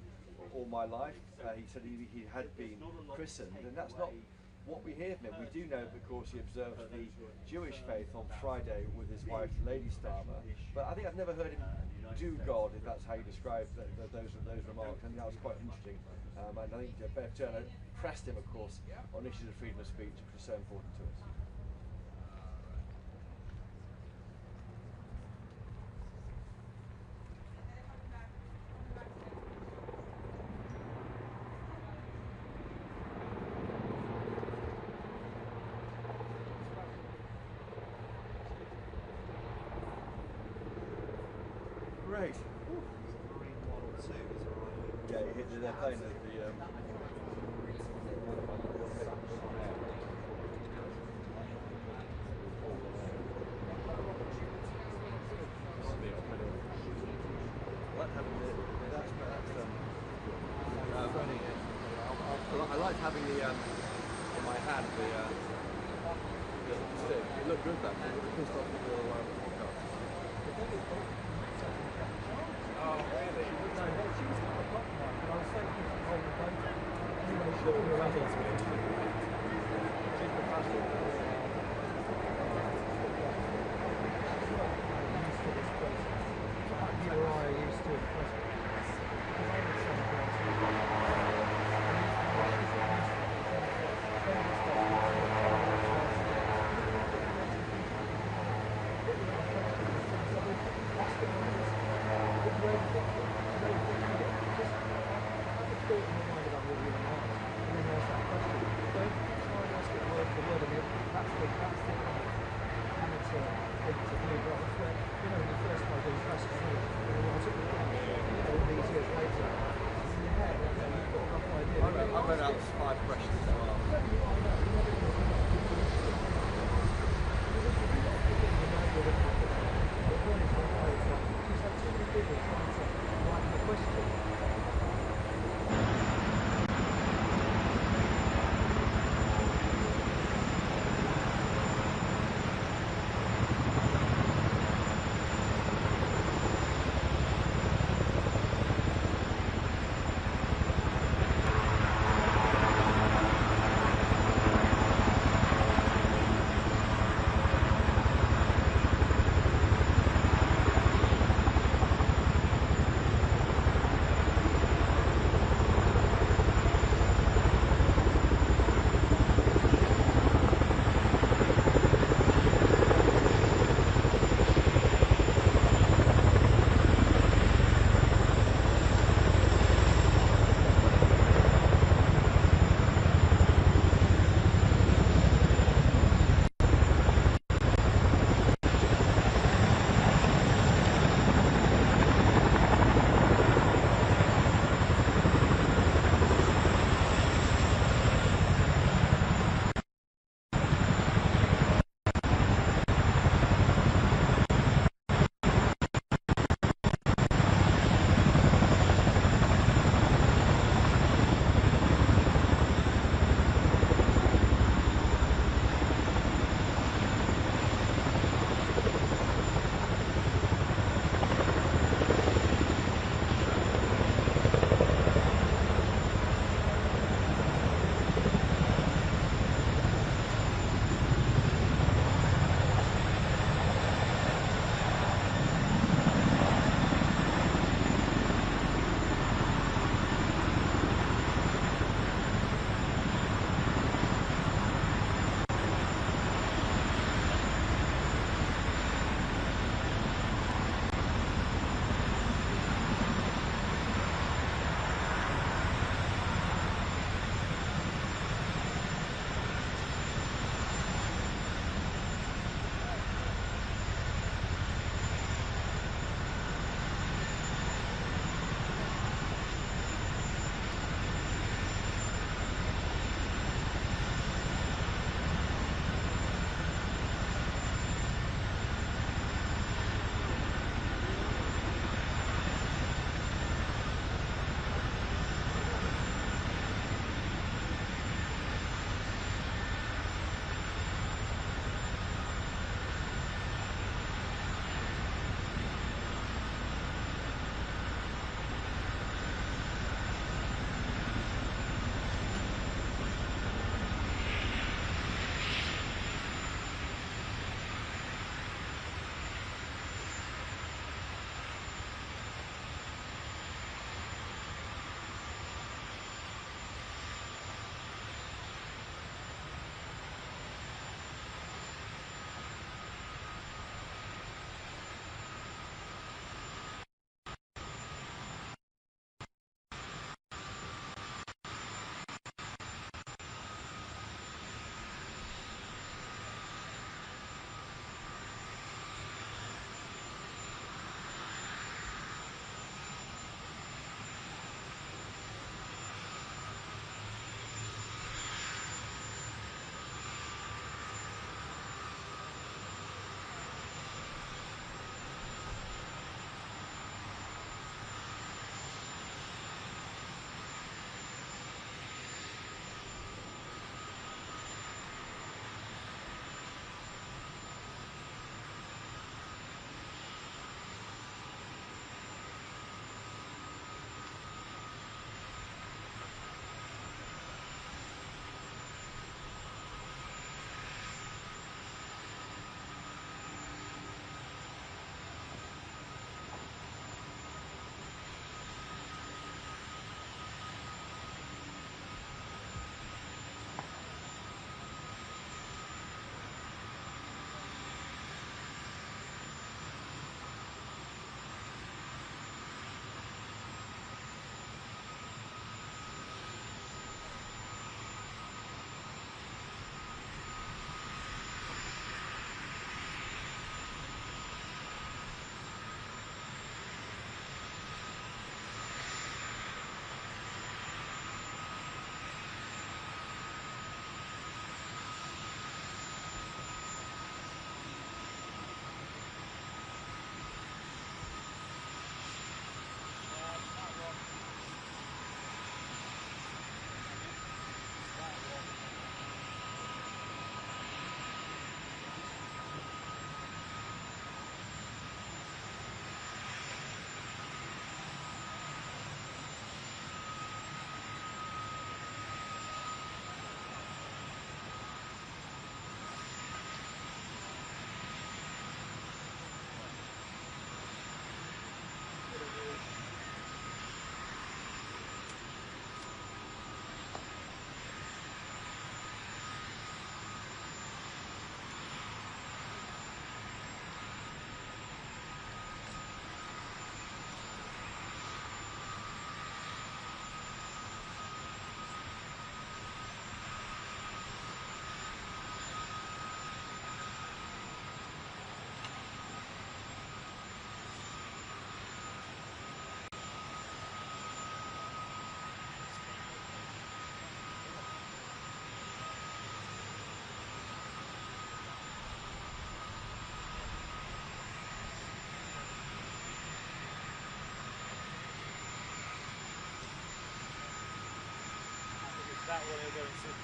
all my life. He said he had been christened, and that's not what we hear from him. We do know, of course, he observed the Jewish faith on Friday with his wife, Lady Starmer. But I think I've never heard him do God, if that's how you describe those remarks. And that was quite interesting. And I think Bev Turner pressed him, of course, on issues of freedom of speech, which was so important to us. Great. Yeah, they're playing the I liked having the in my hand the stick. It looked good that it pissed off the little podcast. Oh, really? No, she was kind of hot now, but I was so keen to hold the boat up. Anyway, she looked ready to me. She's the fashion. She's not used to this process. Like you or I are used to the process. Because I would say that one he'll go and sit.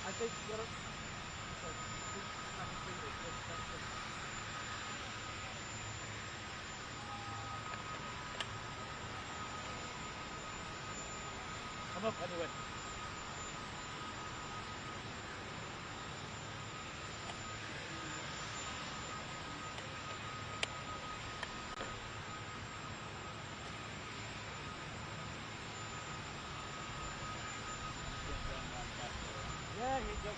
I think what come up anyway. Yeah, you go.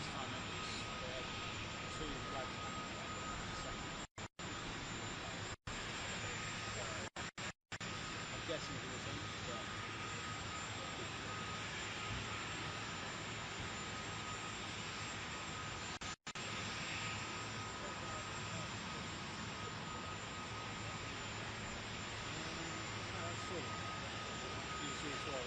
Palestine members, they had two flags hanging at the centre. I'm guessing it was him, but usually as well.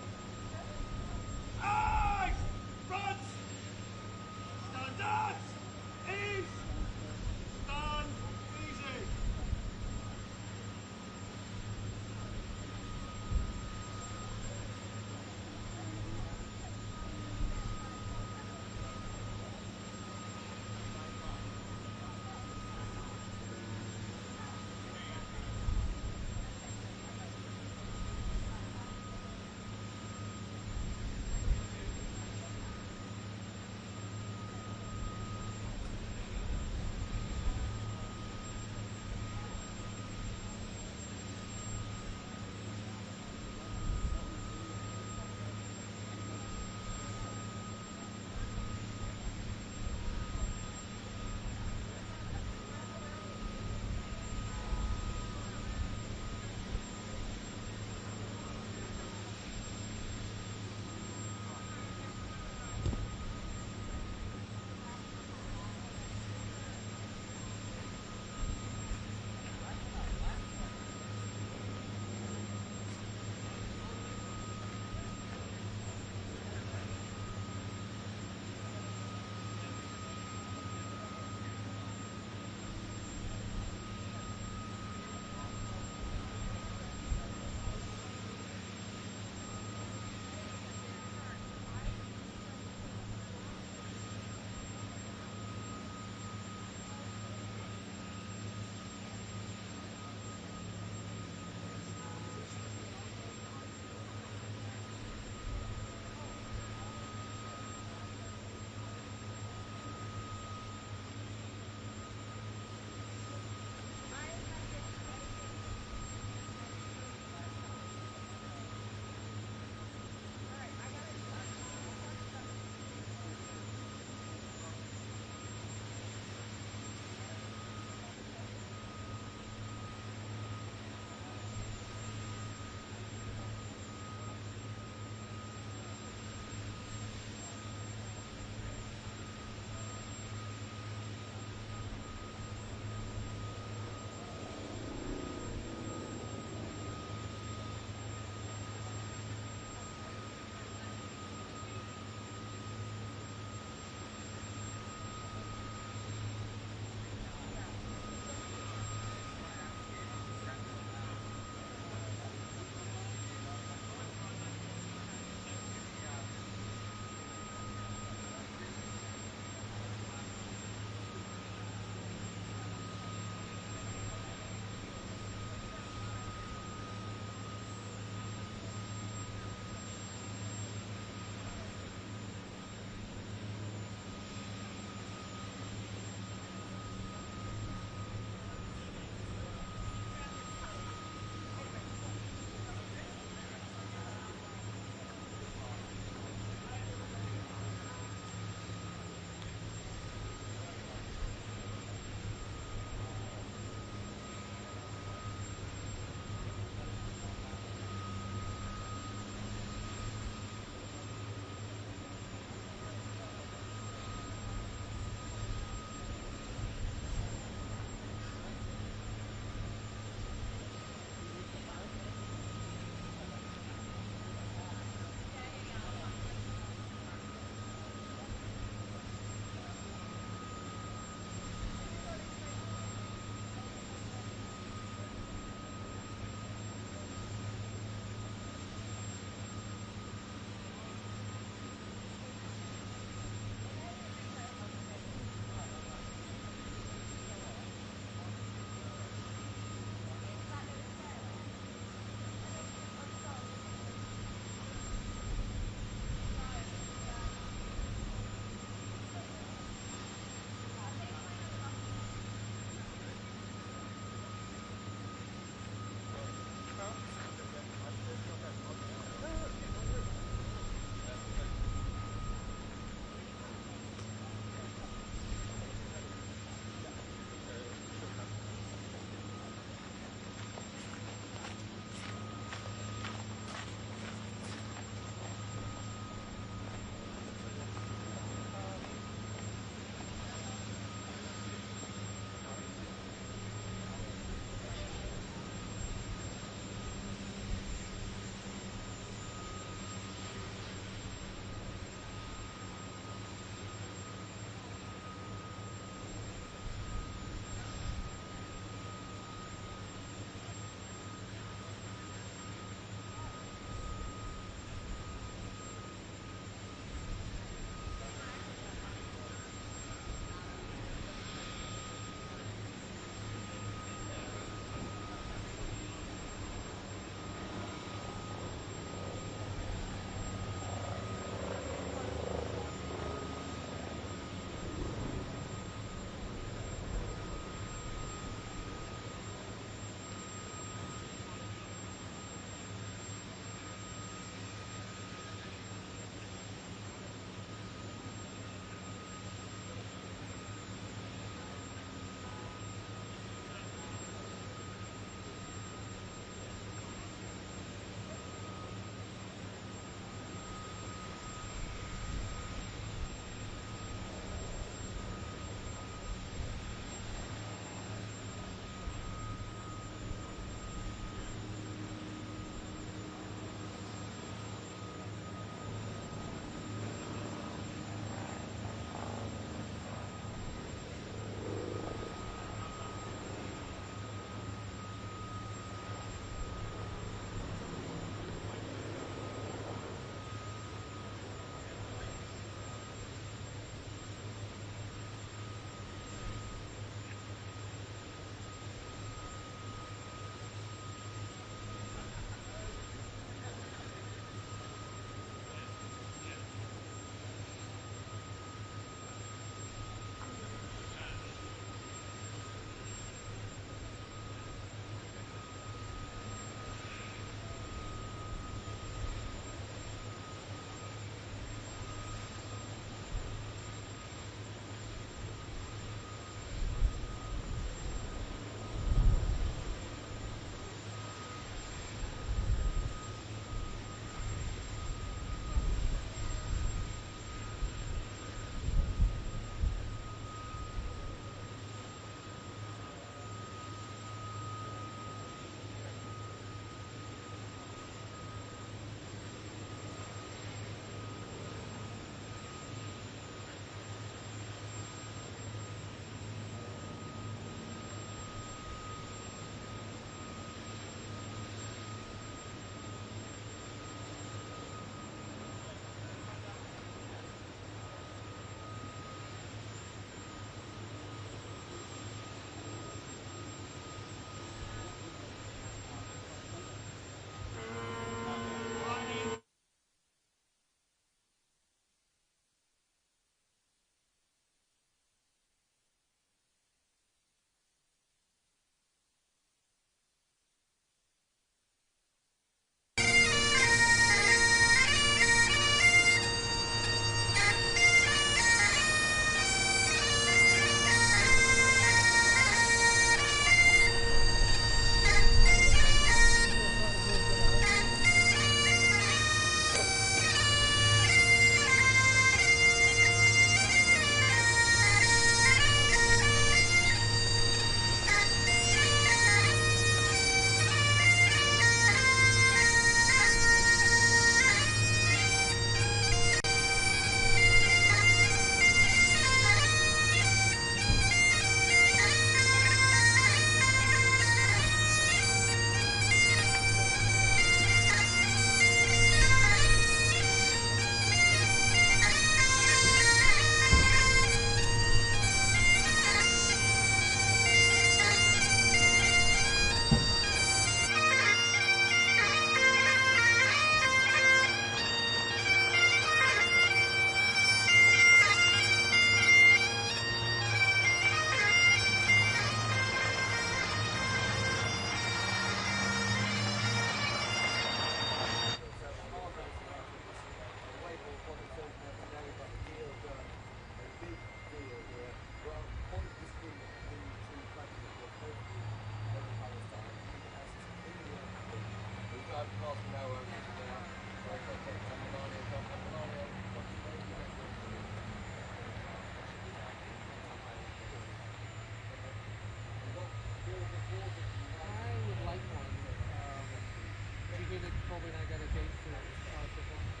when I delegation out of Washington.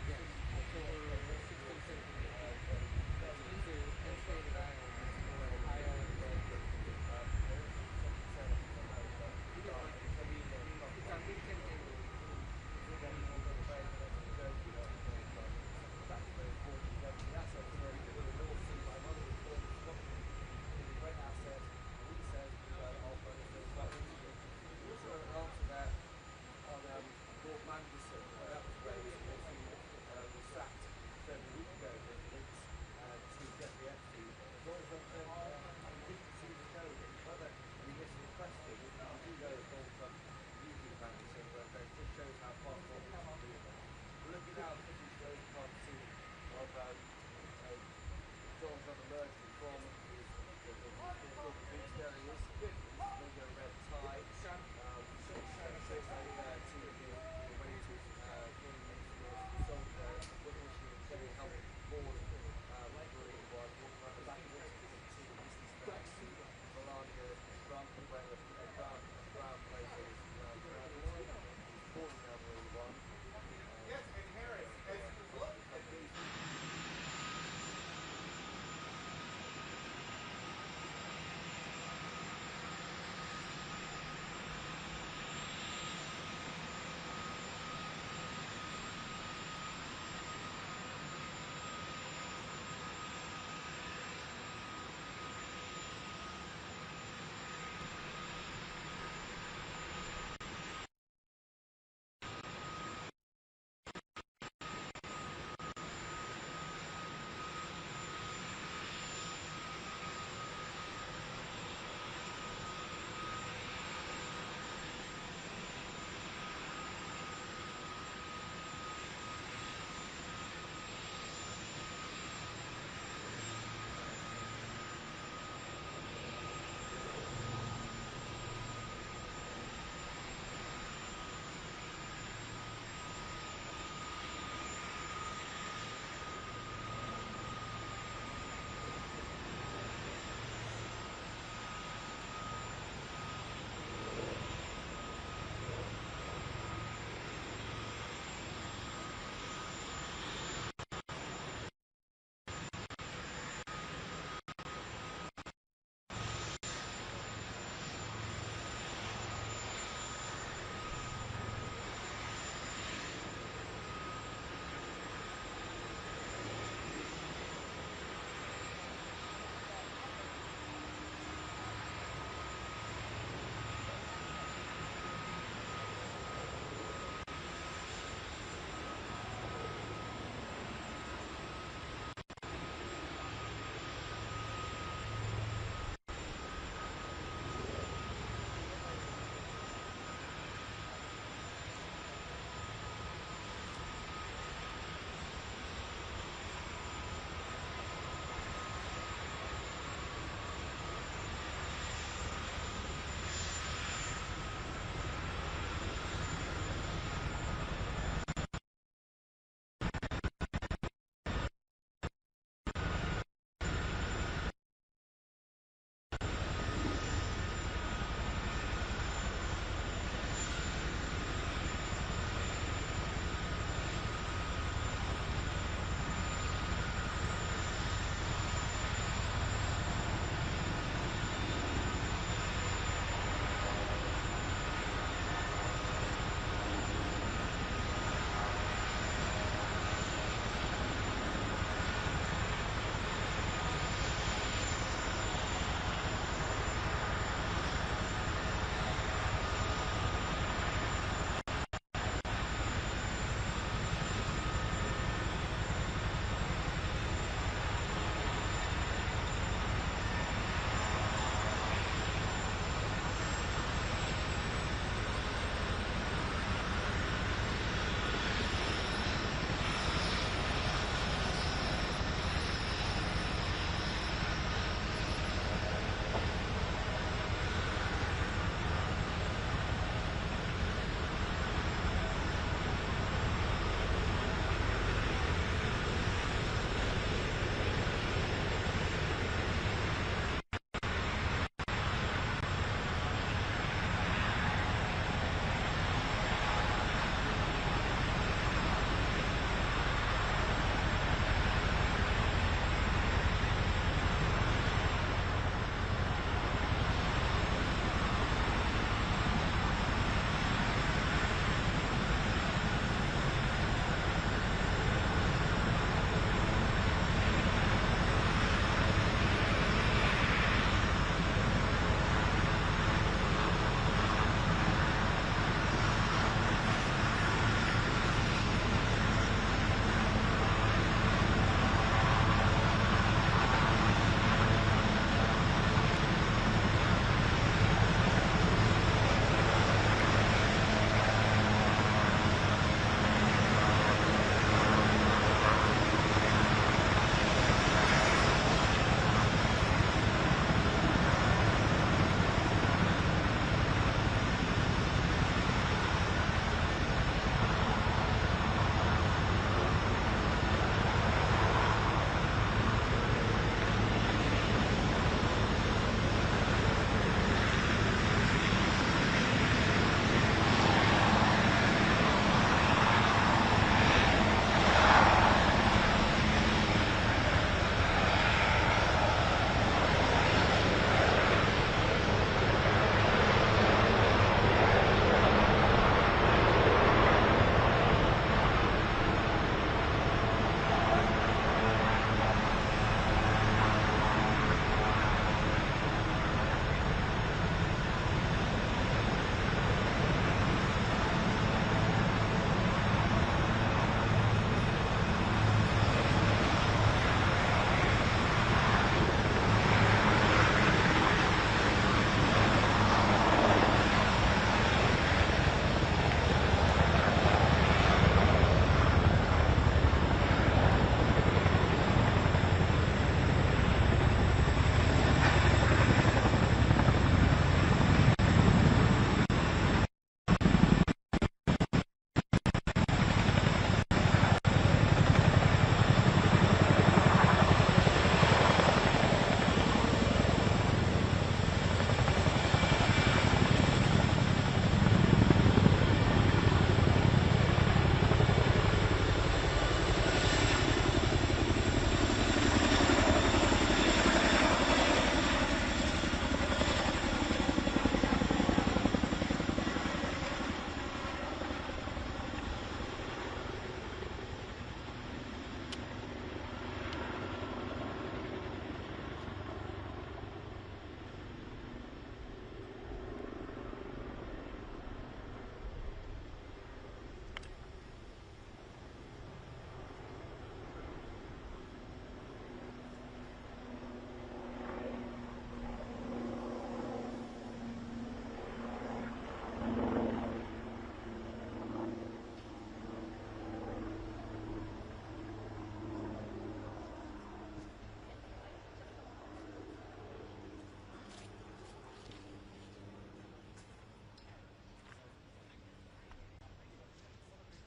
Yes, October 16th, 17th, 18th to Penn State and Iowa. Iowa and it's on Big Ten Day.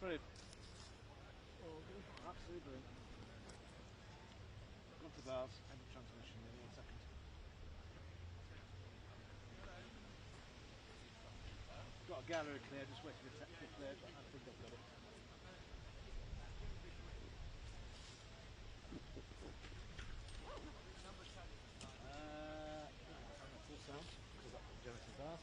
Brilliant. Absolutely brilliant. Got to bars, end of transmission in 1 second. Got a gallery clear, just waiting for the technical clear, but I think I've got it. Full sound, because I've got congested bars.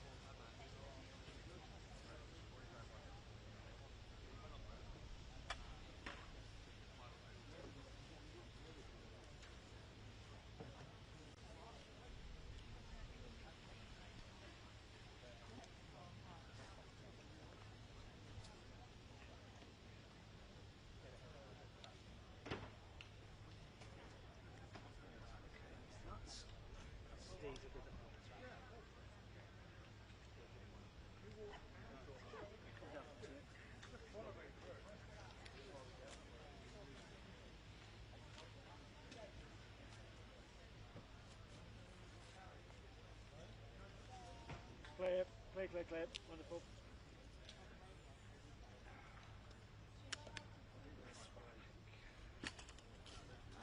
Clear, clear, clear, clear. Wonderful.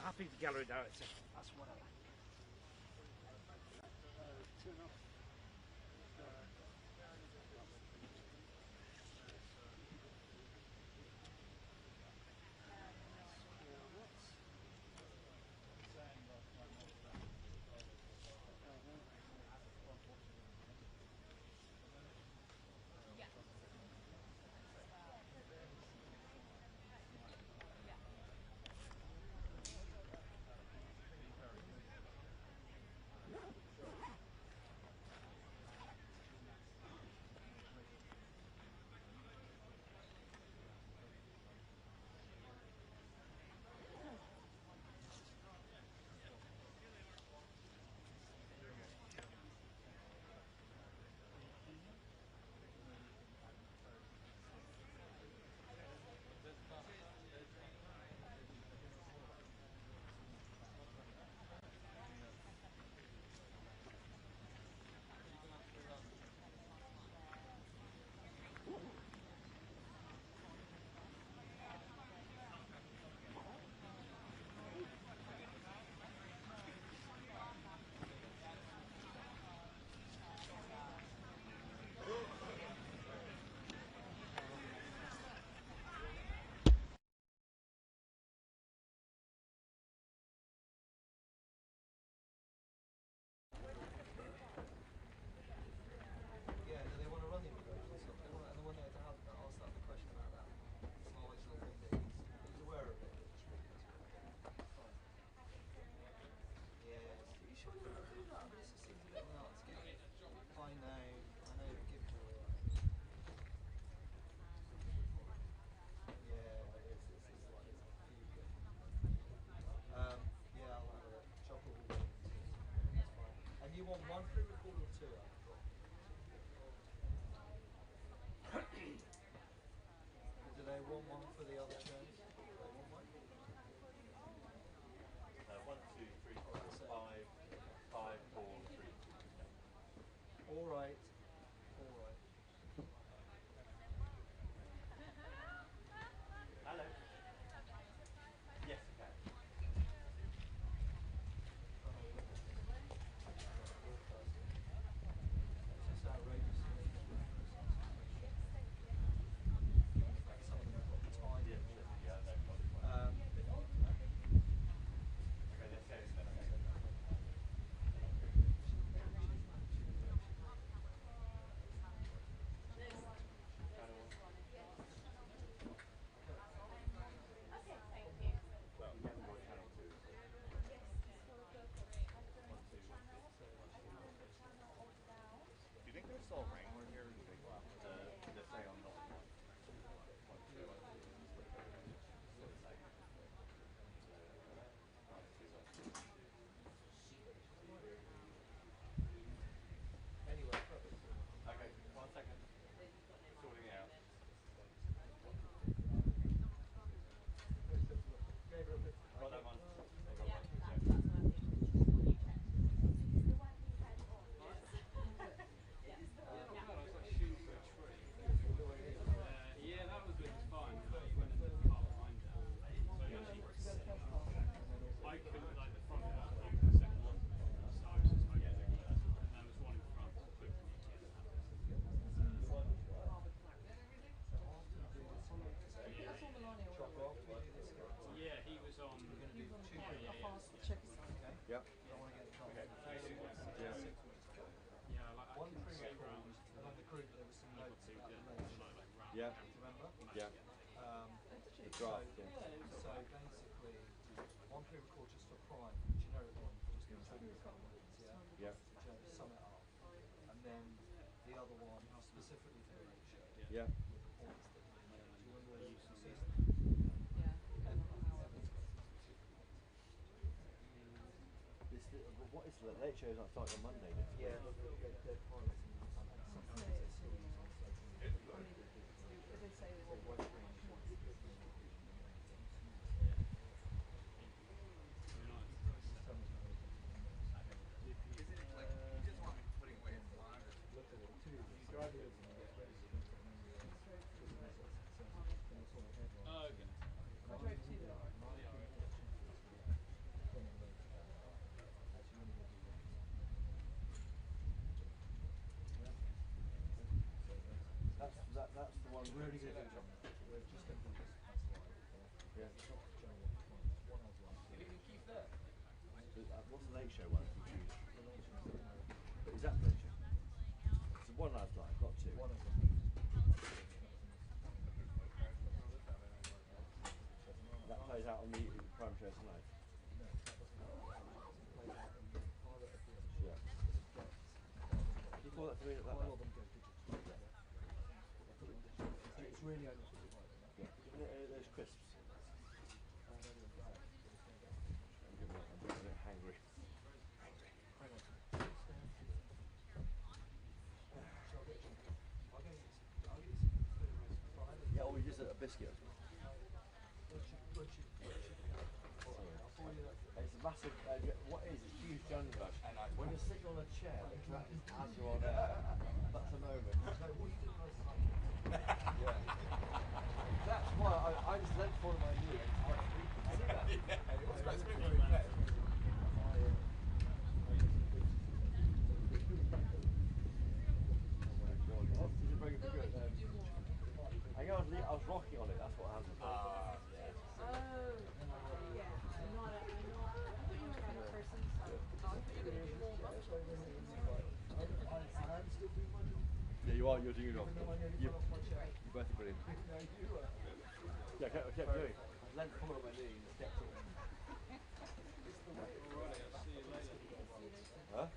Happy gallery director. That's what I like. Turn off. Yeah. 6 weeks ago. One pre-recall, and on the group there was some notes about the nation. Yeah. Remember? Yeah. The draft, so, yeah. so basically, one pre-record just for Prime, generic one for just the Antonio government, Yeah. to sum it up, and then the other one specifically for the late show. Yeah. With the points that you made. Do you remember you said? What is the late show? Is not starting on Monday. Next week. Yeah, they're piloting something they still use on social media. That's the one. Really good. We're just going to do this slide. Yeah. One has one. What's the late show one? Is that the late show? So one I've got two. One of them. That plays out on the prime show tonight. Yeah. You call that to me that All of them go digital. It's really only there's crisps. I'm a bit hangry. Yeah, or just a biscuit. It's a massive, what is it? Huge jungle. When you're sitting on a chair, as you're on air, that's a moment. Yeah. That's why I just leant forward my knee. I was rocking on it, that's what happened. Yeah, you are, you're doing it off. You both are brilliant. Yeah, I kept doing. I leant forward on my knee and stepped up. Huh?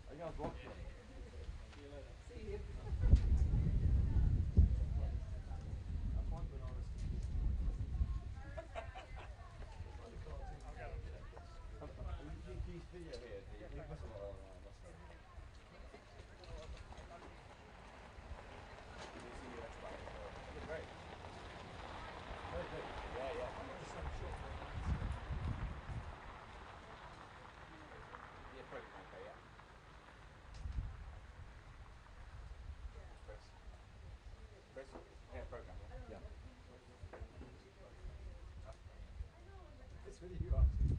I think I was rocking on it. Video here, you must have great. Very good. Yeah, yeah. Yeah, program, okay, yeah. Chris? Yeah, program, yeah. It's really you, actually.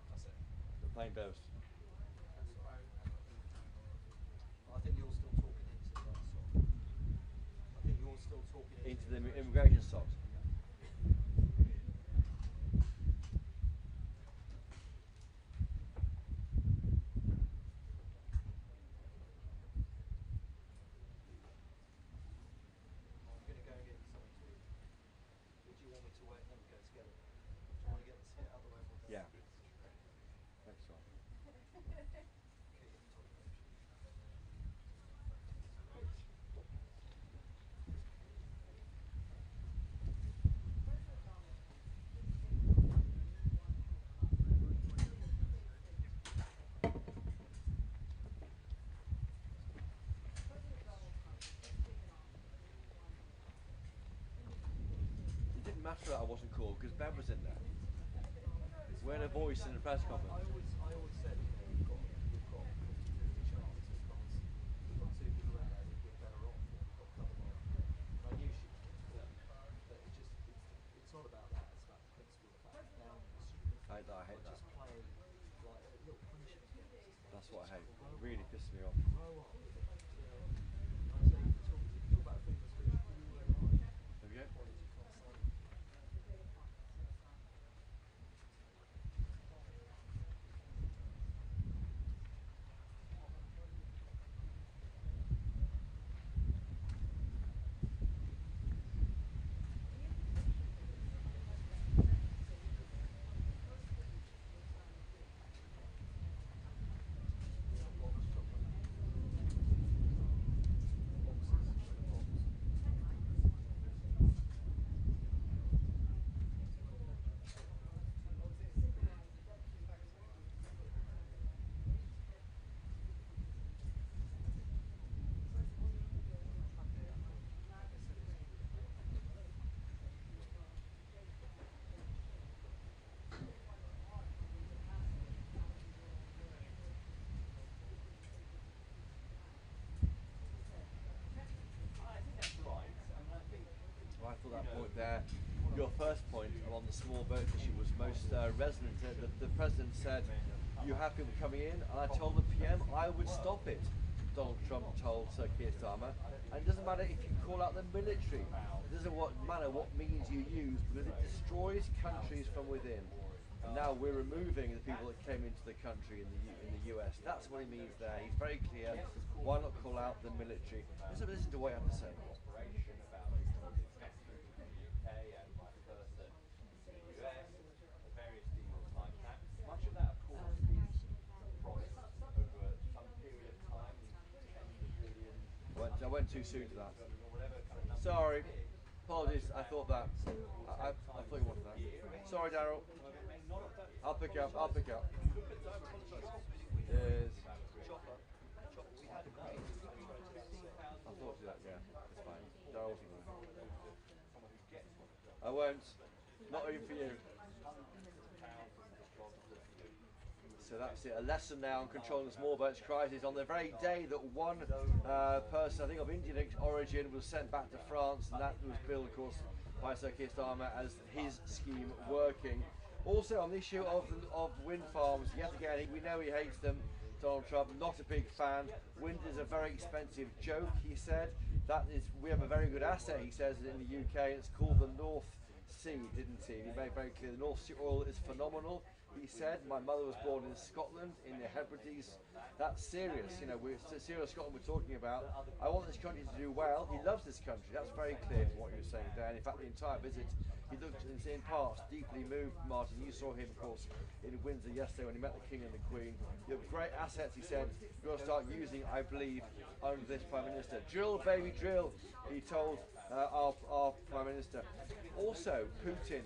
That's it. The plain dose. I think you're still talking into that song. I think you're still talking Into the immigration socks. I'm going to go and get you something to eat. Would you want me to wait and then we go together? Do you want to get this hit out of the way? Yeah. Thanks, John. It didn't matter that I wasn't called because Ben was in there. We had a voice in the press conference. I always said, you know, we've got 50-50 chances because we've got two people in there that we're better off. what I hate. It really pisses me off. There we go. Well, I thought that point there, your first point on the small boat issue was most resonant. The President said, you have people coming in, and I told the PM I would stop it. Donald Trump told Sir Keir Starmer, and it doesn't matter if you call out the military. It doesn't matter what means you use, because it destroys countries from within. And now we're removing the people that came into the country in the US. That's what he means there. He's very clear. Why not call out the military? Listen to what I have to say. I went too soon to that. Sorry. Apologies, I thought that. I thought you wanted that. Sorry, Daryl. I'll pick up. Yes. I thought of that, yeah. It's fine. Daryl's I won't. Not even for you. So that's it. A lesson now on controlling the small boats crisis on the very day that one person, I think of Indian origin, was sent back to France, and that was billed, of course, by Sir Keir Starmer as his scheme working. Also on the issue of wind farms, yet again, we know he hates them. Donald Trump, not a big fan. Wind is a very expensive joke, he said. We have a very good asset, he says, in the UK. It's called the North Sea, didn't he? He made very clear the North Sea oil is phenomenal. He said, my mother was born in Scotland, in the Hebrides. That's serious, we're serious Scotland we're talking about. I want this country to do well. He loves this country. That's very clear from what you were saying, Dan. In fact, the entire visit, he looked, in parts, deeply moved, Martin. You saw him, of course, in Windsor yesterday when he met the King and the Queen. You have great assets, he said. You're going to start using, I believe, under this Prime Minister. Drill, baby, drill, he told our Prime Minister. Also,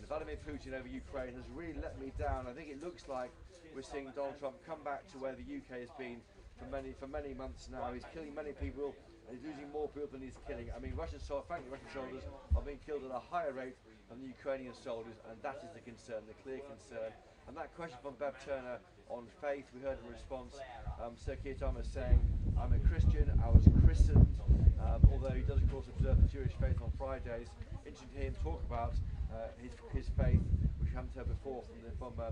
Vladimir Putin over Ukraine has really let me down. I think it looks like we're seeing Donald Trump come back to where the UK has been for many months now. He's killing many people, and he's losing more people than he's killing. I mean, Russian soldiers are being killed at a higher rate than the Ukrainian soldiers, and that is the concern, the clear concern. And that question from Bev Turner on faith, we heard in response, Sir Keir Starmer saying, I'm a Christian, I was christened, although he does of course observe the Jewish faith on Fridays. Interesting to hear him talk about his faith, which we haven't heard before from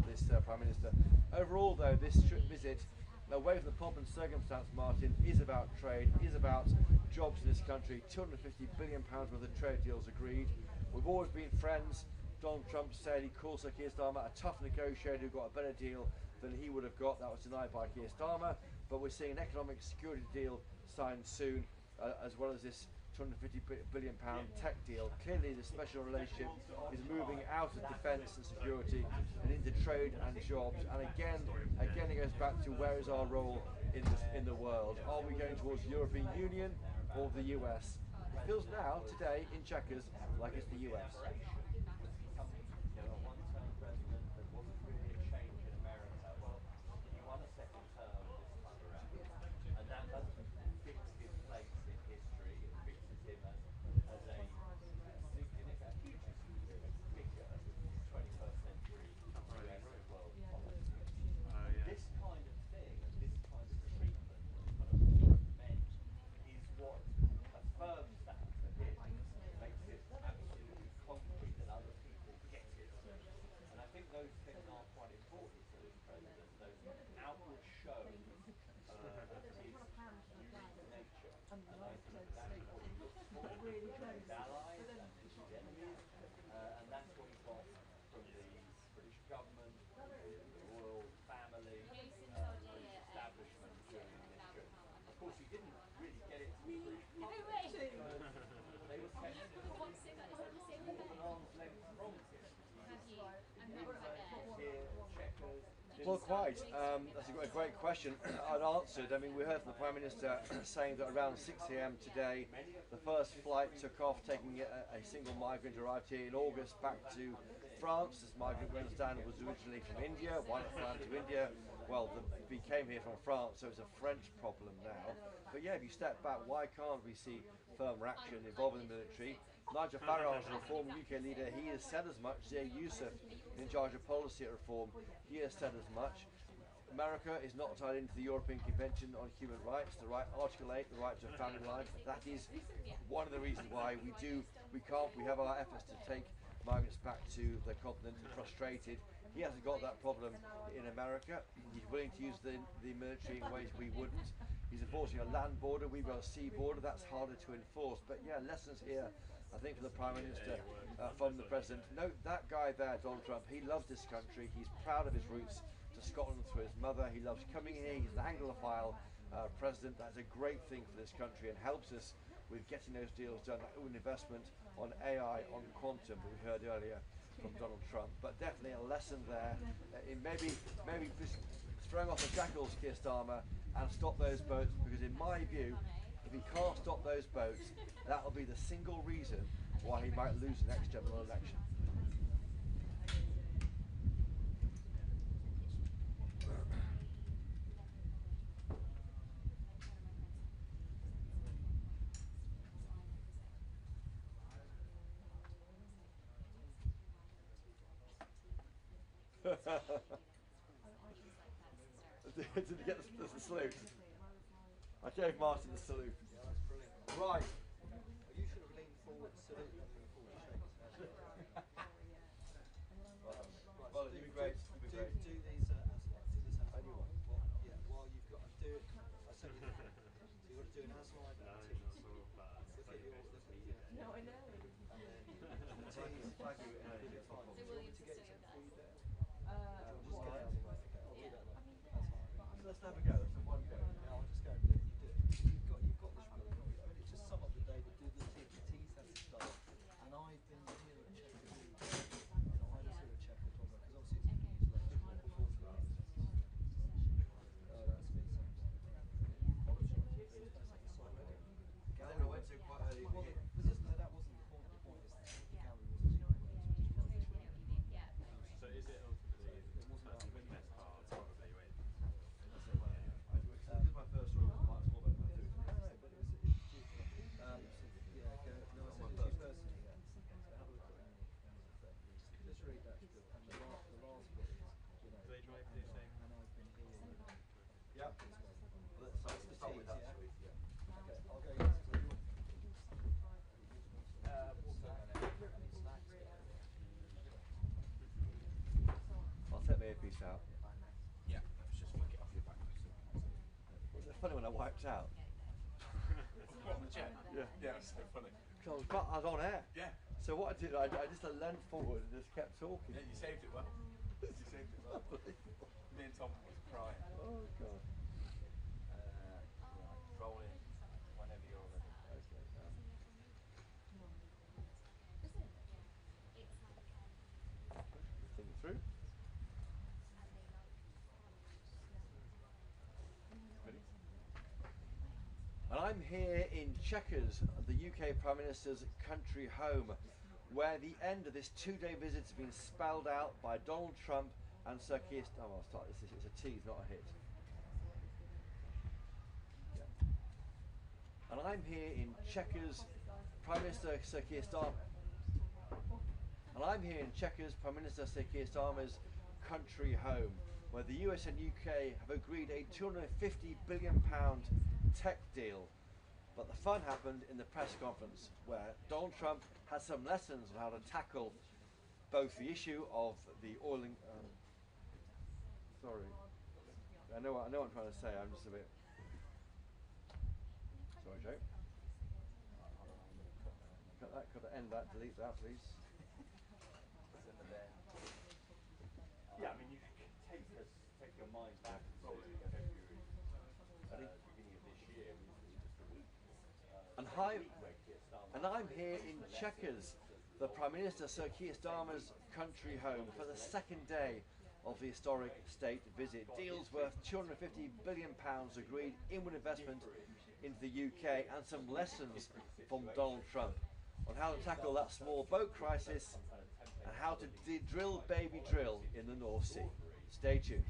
this Prime Minister. Overall though, this visit, away from the pomp and circumstance, Martin, is about trade, is about jobs in this country. £250 billion worth of trade deals agreed. We've always been friends. Donald Trump said he called Sir Keir Starmer a tough negotiator who got a better deal than he would have got. That was denied by Keir Starmer. But we're seeing an economic security deal signed soon, as well as this £250 billion tech deal. Clearly, the special relationship is moving out of defence and security and into trade and jobs. And again, it goes back to where is our role in the world? Are we going towards the European Union or the US? It feels now, today, in Chequers, like it's the US. allies and his enemies, and that's what he got from the British government, the royal family, British establishment during this trip. Of course, he didn't really get it from the British public because they were kept more than arm's length from him. Here, checkers. Well, quite. That's a great question. I'd answered. I mean, we heard from the Prime Minister saying that around 6 a.m. today, the first flight took off, taking a single migrant arrived here in August back to France. This migrant, we understand, was originally from India. Why not fly to India? Well, he came here from France, so it's a French problem now. But yeah, if you step back, why can't we see firmer action involving the military? Nigel Farage, a reform UK leader, he has said as much. Zia Youssef, in charge of policy at reform, he has said as much. America is not tied into the European Convention on Human Rights, the right, Article 8, the right to a family life. That is one of the reasons why we have our efforts to take migrants back to the continent and frustrated. He hasn't got that problem in America. He's willing to use the military in ways we wouldn't. He's enforcing a land border, we've got a sea border, that's harder to enforce. But yeah, lessons here, I think, from the Prime Minister, from the President. No, that guy there, Donald Trump, he loves this country, he's proud of his roots to Scotland through his mother, he loves coming here, he's an Anglophile President. That's a great thing for this country and helps us with getting those deals done, that investment on AI, on quantum that we heard earlier from Donald Trump. But definitely a lesson there in maybe just throwing off the shackles, Keir Starmer, and stop those boats, because in my view, if he can't stop those boats, that will be the single reason why he might lose the next general election. Did you get the salute? I gave Martin the salute. Yeah, that's brilliant. Right. You should have leaned forward and saluted him before you shake his hand. Right, Well, it'd be great. Do these as do this as well, yeah, while you've got to do it. I said so you've got to do an aside and a tease. Look at your No, I know. And then tease. Thank you. Do you want me to get some food there? What? Okay, I'll do that later. That's fine. Let's have a go. Let's have one go. Yeah, I'll just go and do it. You've got this really. I mean, it's just sum up the day, but do the tease has to start. And I've been here at Checker. I was here at Checker because obviously it's a newsletter before that. Oh, that's me. I don't know when to quite early. Well, that wasn't the point. The point is that the gallery wasn't. So is it ultimately It wasn't about the best part? Probably win. This is my first rule. Might as well make my food. No, but it was yeah, go. No, I said it to you personally. Yeah. So have a look at it. Just read that still. And the last bit is, you know. Do they drive this thing? And I've been here. Yep. Let's start with that, shall we? Yeah. Okay, I'll go into I'll take my earpiece out. Yeah, let's just flick it off your back. Wasn't it funny when I wiped out? What, the jet? Yeah. Yeah, it's so funny. Because I was on air. Yeah. So what I did, I just leaned forward and just kept talking. Yeah, you saved it well. You saved it well. Me and Tom was crying. Oh, God. Roll in whenever you're ready. Think it through. Ready? And I'm here in Chequers, the UK Prime Minister's country home, where the end of this two-day visit has been spelled out by Donald Trump and Sir Keir Starmer. Oh, I'll start this. It's a tease, not a hit. Yeah. And I'm here in Chequers, Prime Minister Sir Keir Starmer. And I'm here in Chequers, Prime Minister Sir Keir Starmer's country home, where the US and UK have agreed a £250 billion tech deal. But the fun happened in the press conference, where Donald Trump had some lessons on how to tackle both the issue of the oil and... sorry. I know what I'm trying to say, I'm just a bit... Sorry, Joe. mind that. Delete that, please. Yeah, I mean, you can take your mind back to February, beginning of this year, just a week. And I'm here in Chequers, the Prime Minister Sir Keir Starmer's country home, for the second day of the historic state visit. Deals worth £250 billion agreed, inward investment into the UK, and some lessons from Donald Trump on how to tackle that small boat crisis and how to drill baby drill in the North Sea. Stay tuned.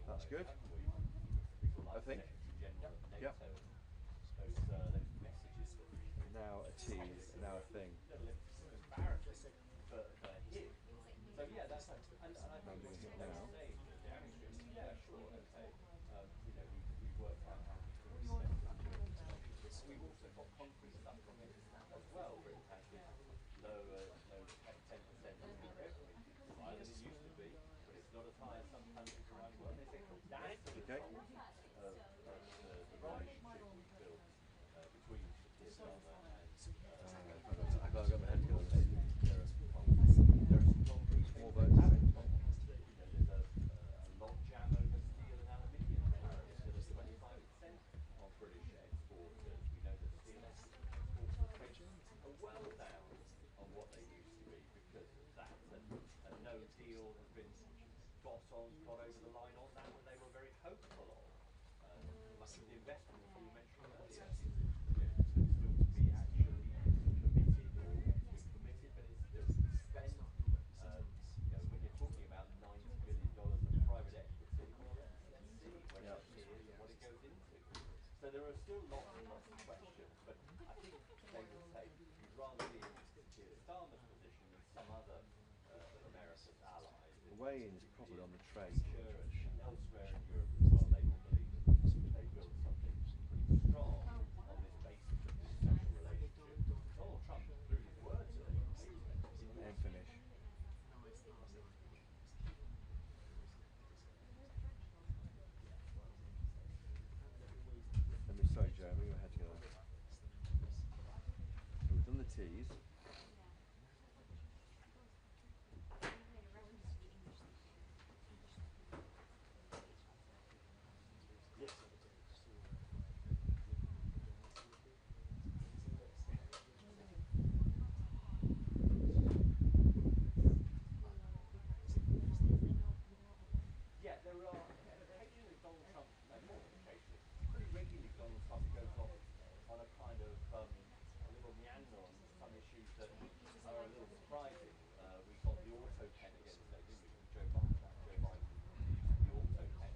That's good, I think. Yep. Now a tease, now a thing. So yeah, that's and I think now. Yeah, sure, okay. We've worked out how we've also got concrete stuff from it as well. Britain has this low 10% tariff, which is higher than it used to be, but it's not as high as some countries around the world. They think that's the result of the relationship we've built between Keir Starmer and I got my head going. there are some concrete small boats. There's a log jam over steel and aluminium tariffs that are 25% on British exporters. We know that steel exporters are well down on what they used to be because of that. And no deal has been got over the line on that when they were very hopeful of. Much of the investment that you mentioned earlier is still to be actually committed or we're committed, but it's still to be spent. When you're talking about $90 billion of private equity, well, let's see when it appears and what it goes into. So there are still lots and lots of questions, but I think they would say you'd rather be in Keir Starmer's position than some other of America's allies. Wayne's probably on the train. Church and elsewhere in Europe as well, they all believe that they built something pretty strong on this basis of this special relationship. Donald Trump, through his words, And finish. Sorry, Joe, bring your head together. So we've done the teas. Yeah, there are occasionally Donald Trump, no more than occasionally, pretty regularly Donald Trump goes off on a kind of a little meander on some issues that are a little surprising. We got the auto pen again today, didn't we, from Joe Biden, the auto pen.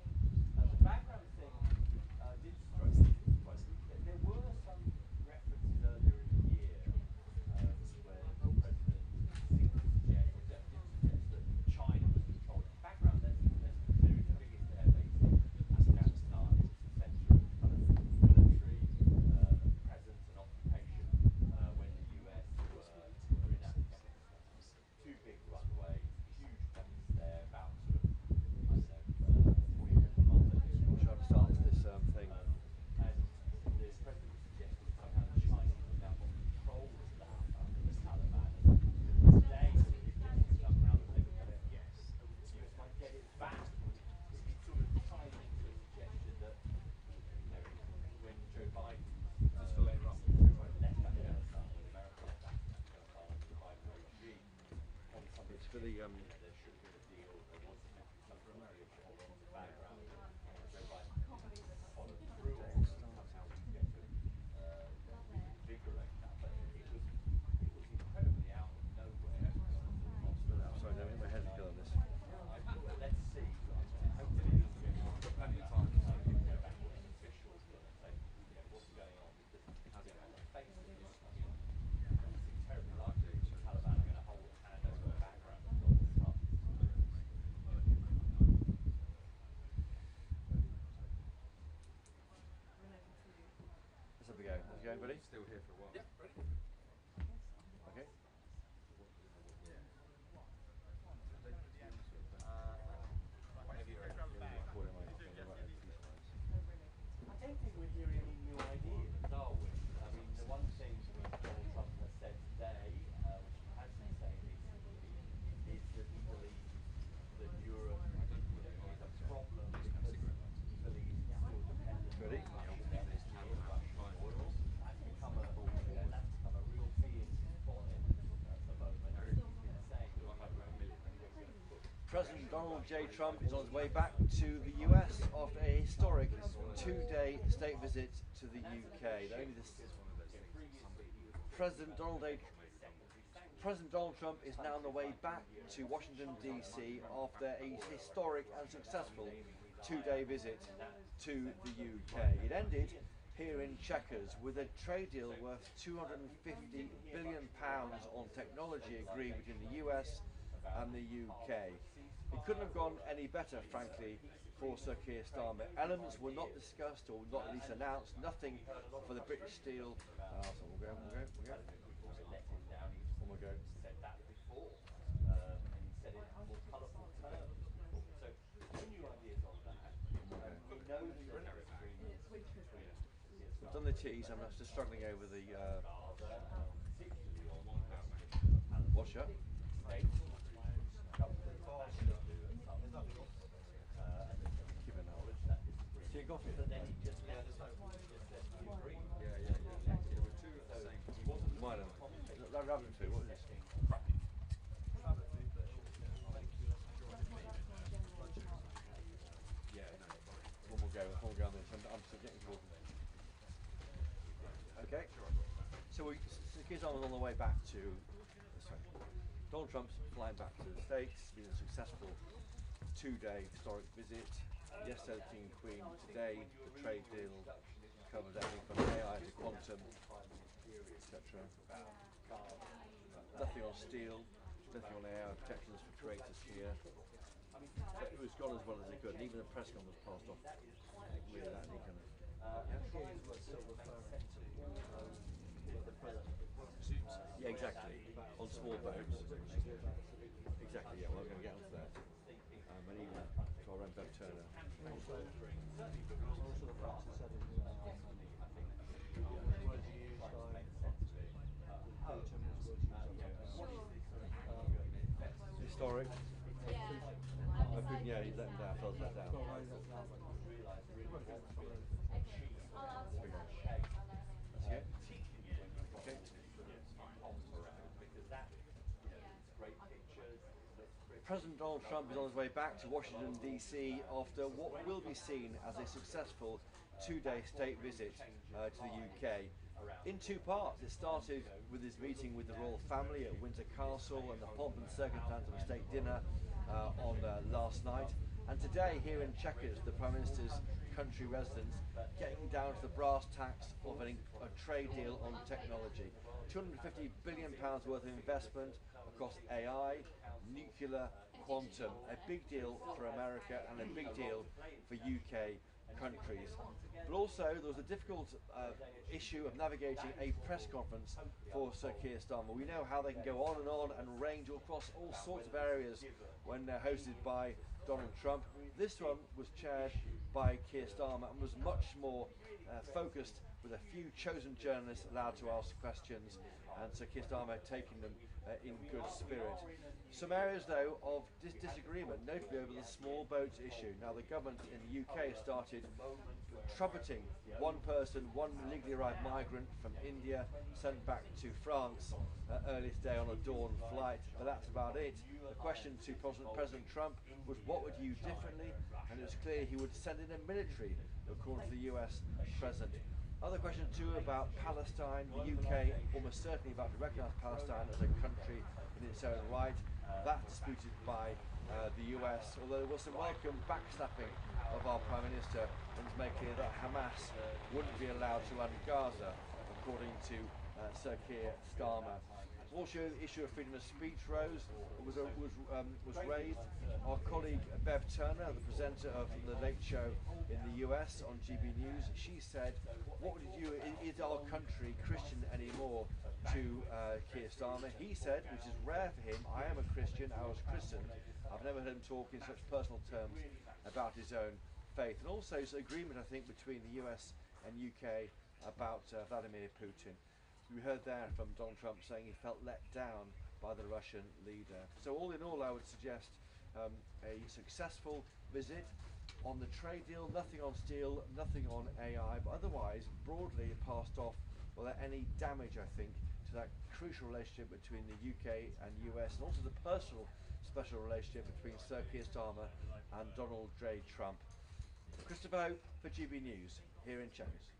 The background thing did strike me. There were some references earlier in the year where the president seemed to suggest, or did suggest that China was controlling. Background, there's the biggest air base in Afghanistan. It was the centre of kind of military presence and occupation when the US were in Afghanistan. Two big runways, huge base there, about sort of, I don't know, 40 or 50 miles. I'm trying to start this thing. And the president was suggesting somehow the Chinese have now got control of that under the Taliban. And today he suggested somehow that they were going to, the US might get it back. It sort of ties into a suggestion that, when Joe Biden left Afghanistan, when America left Afghanistan under the Biden regime, on some of It's for the there should have been a deal, there was meant to be some deal on the background. Joe Biden followed through on somehow we get to reinvigorate that, but it was incredibly out of nowhere. Sorry, no, my head's still on this. Let's see. Hopefully we've got plenty of time to go back to the officials and say, what's going on, because on the face of this, it's terribly likely the Taliban are going to hand over the background to Donald Trump. Let's have a go. Let's go, everybody. Still here for a while. Yeah, ready. Okay. I don't think we're hearing any new ideas, are we? I mean, the one thing Donald Trump has President Donald J. Trump is on his way back to the US after a historic two-day state visit to the UK. President Donald Trump is now on the way back to Washington, D.C. after a historic and successful two-day visit to the UK. It ended here in Chequers with a trade deal worth £250 billion on technology agreed between the US and the UK. It couldn't have gone any better, frankly, for Sir Keir Starmer. Elements were not discussed or not at least announced, nothing for the British Steel. So we'll go. Oh my God. We've done the teas. I'm just struggling over the washer. Tea and coffee. Mine. Rabbit two. What is this? One more go. One more go on this. I'm still getting towards it. Okay. So Keir Starmer's on the way back to. Sorry. Donald Trump's flying back to the States. It's been a successful two-day historic visit. Yesterday, the King and Queen. Today, the trade deal covers everything from AI to quantum, etc. Nothing on steel, nothing on AI protections for creators here. But it was gone as well as it could, and even the press conference passed off with that. And he kind of, yeah, exactly. On small boats. Exactly, yeah, well, we're going to get onto that. And even to our own Bev Turner. Historic. Yeah, he's let him down, felt let down. That's it. Okay. President Donald Trump is on his way back to Washington, D.C. after what will be seen as a successful two-day state visit to the UK. In two parts. It started with his meeting with the royal family at Windsor Castle and the pomp and circumstance of a state dinner on last night. And today, here in Chequers, the Prime Minister's country residence, getting down to the brass tacks of a trade deal on technology. £250 billion worth of investment across AI, nuclear, quantum. A big deal for America and a big deal for UK countries. But also there was a difficult issue of navigating a press conference for Sir Keir Starmer. We know how they can go on and range across all sorts of areas when they're hosted by Donald Trump. This one was chaired by Keir Starmer and was much more focused, with a few chosen journalists allowed to ask questions, and Sir Keir Starmer taking them in good spirit. Some areas, though, of disagreement, notably over the small boats issue. Now, the government in the UK started trumpeting one person, one legally arrived migrant from India, sent back to France earlier today on a dawn flight, but that's about it. The question to President Trump was, what would you do differently? And it was clear he would send in a military, according to the US President. Other questions too about Palestine. The UK almost certainly about to recognise Palestine as a country in its own right. That's disputed by the US, although there was some welcome backslapping of our Prime Minister when it's made clear that Hamas wouldn't be allowed to run Gaza, according to Sir Keir Starmer. Also, the issue of freedom of speech was raised. Our colleague Bev Turner, the presenter of The Late Show in the US on GB News, she said, what would you do, is our country Christian anymore, to Keir Starmer? He said, which is rare for him, I am a Christian, I was christened. I've never heard him talk in such personal terms about his own faith. And also, it's an agreement, I think, between the US and UK about Vladimir Putin. We heard there from Donald Trump saying he felt let down by the Russian leader. So all in all, I would suggest a successful visit on the trade deal, nothing on steel, nothing on AI, but otherwise broadly passed off without any damage, I think, to that crucial relationship between the UK and US, and also the personal special relationship between Sir Keir Starmer and Donald J. Trump. Christopher Hope for GB News, here in Chequers.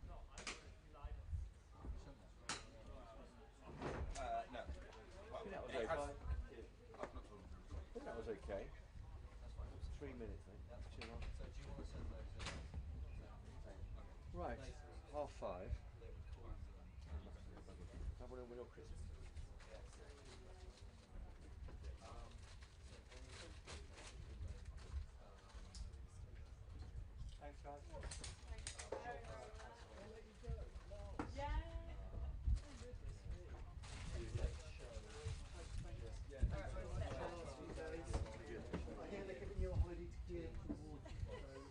No. I think that was okay. I think that was okay. 3 minutes, I think. That's too long. So do you want to send those in? Right, 5:30. Have one with your Christmas. Thanks, guys. I hear they're giving you a holiday to gear towards you.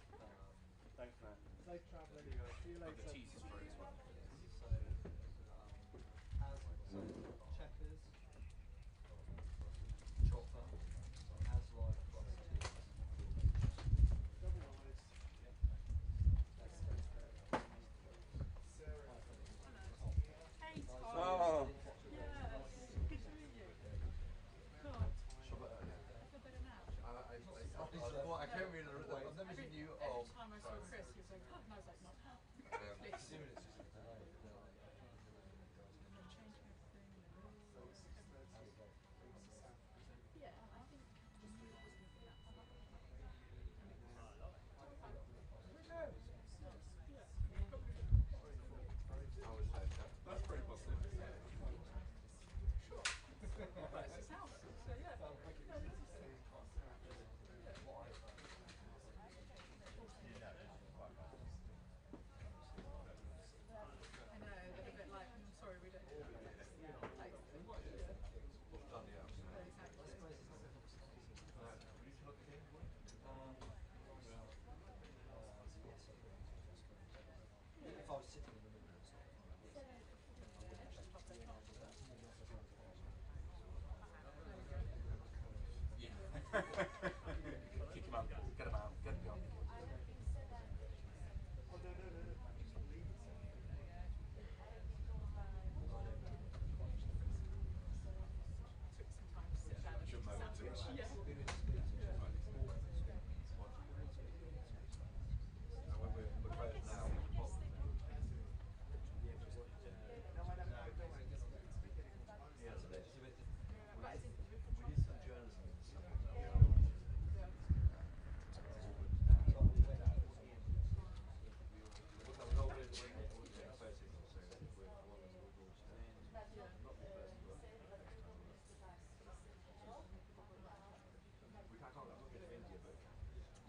Thanks, man. Safe travelling. See you later. The cheese is free as well. Checkers, chopper, as live plus teas. Double eyes. Hey, Tom. Oh. Yes. Good to meet you. Cool. I feel better now. I can't read it. I've never seen you. Every time I saw Chris, he was like, oh, and I was like, not her. Please. Changing everything. Yeah, I think. That's pretty positive. Sure. It's house. So yeah. No, this is I know, they're a bit like, I'm sorry, we don't do that. Like, If I was sitting in the middle of something. Kick him out. Get him out. Get him out.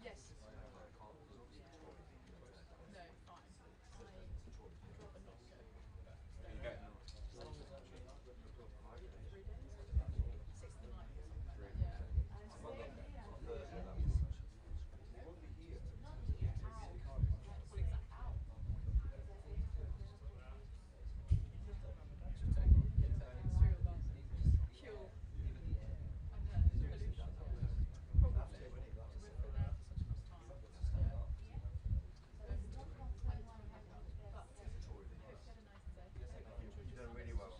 yes. No, fine. I drop a knock. Sixth of the night. You've done really well.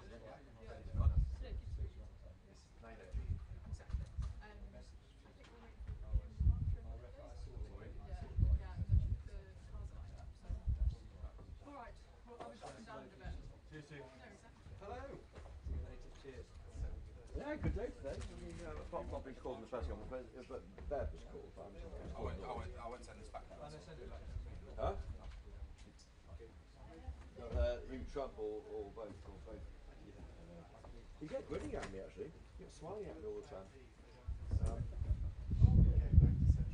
Alright, well I'll be dropping down in a bit. See you soon. No, exactly. Hello. Cheers. Yeah, good day today. I mean, apart from not being called in the first one, but Bev was called. But I won't send this back. Huh? You, Trump, or both, You get grinning at me, actually. You get smiling at me all the time.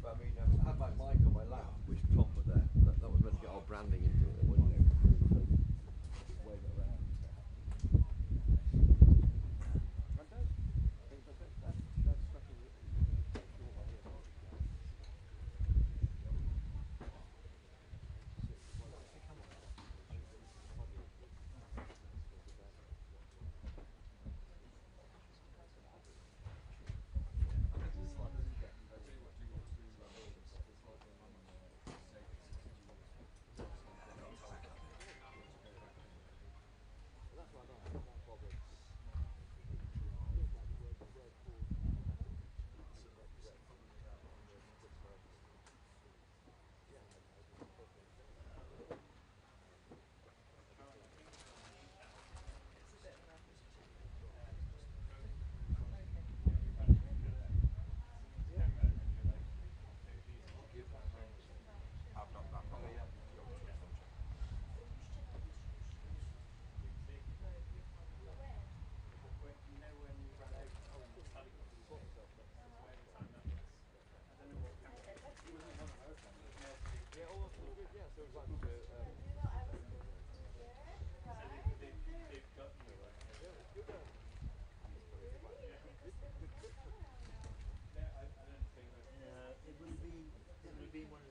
But I mean, I had my mic on my lap, which Tom put there. That was meant to get our branding into it, wasn't it? Wave it around. been one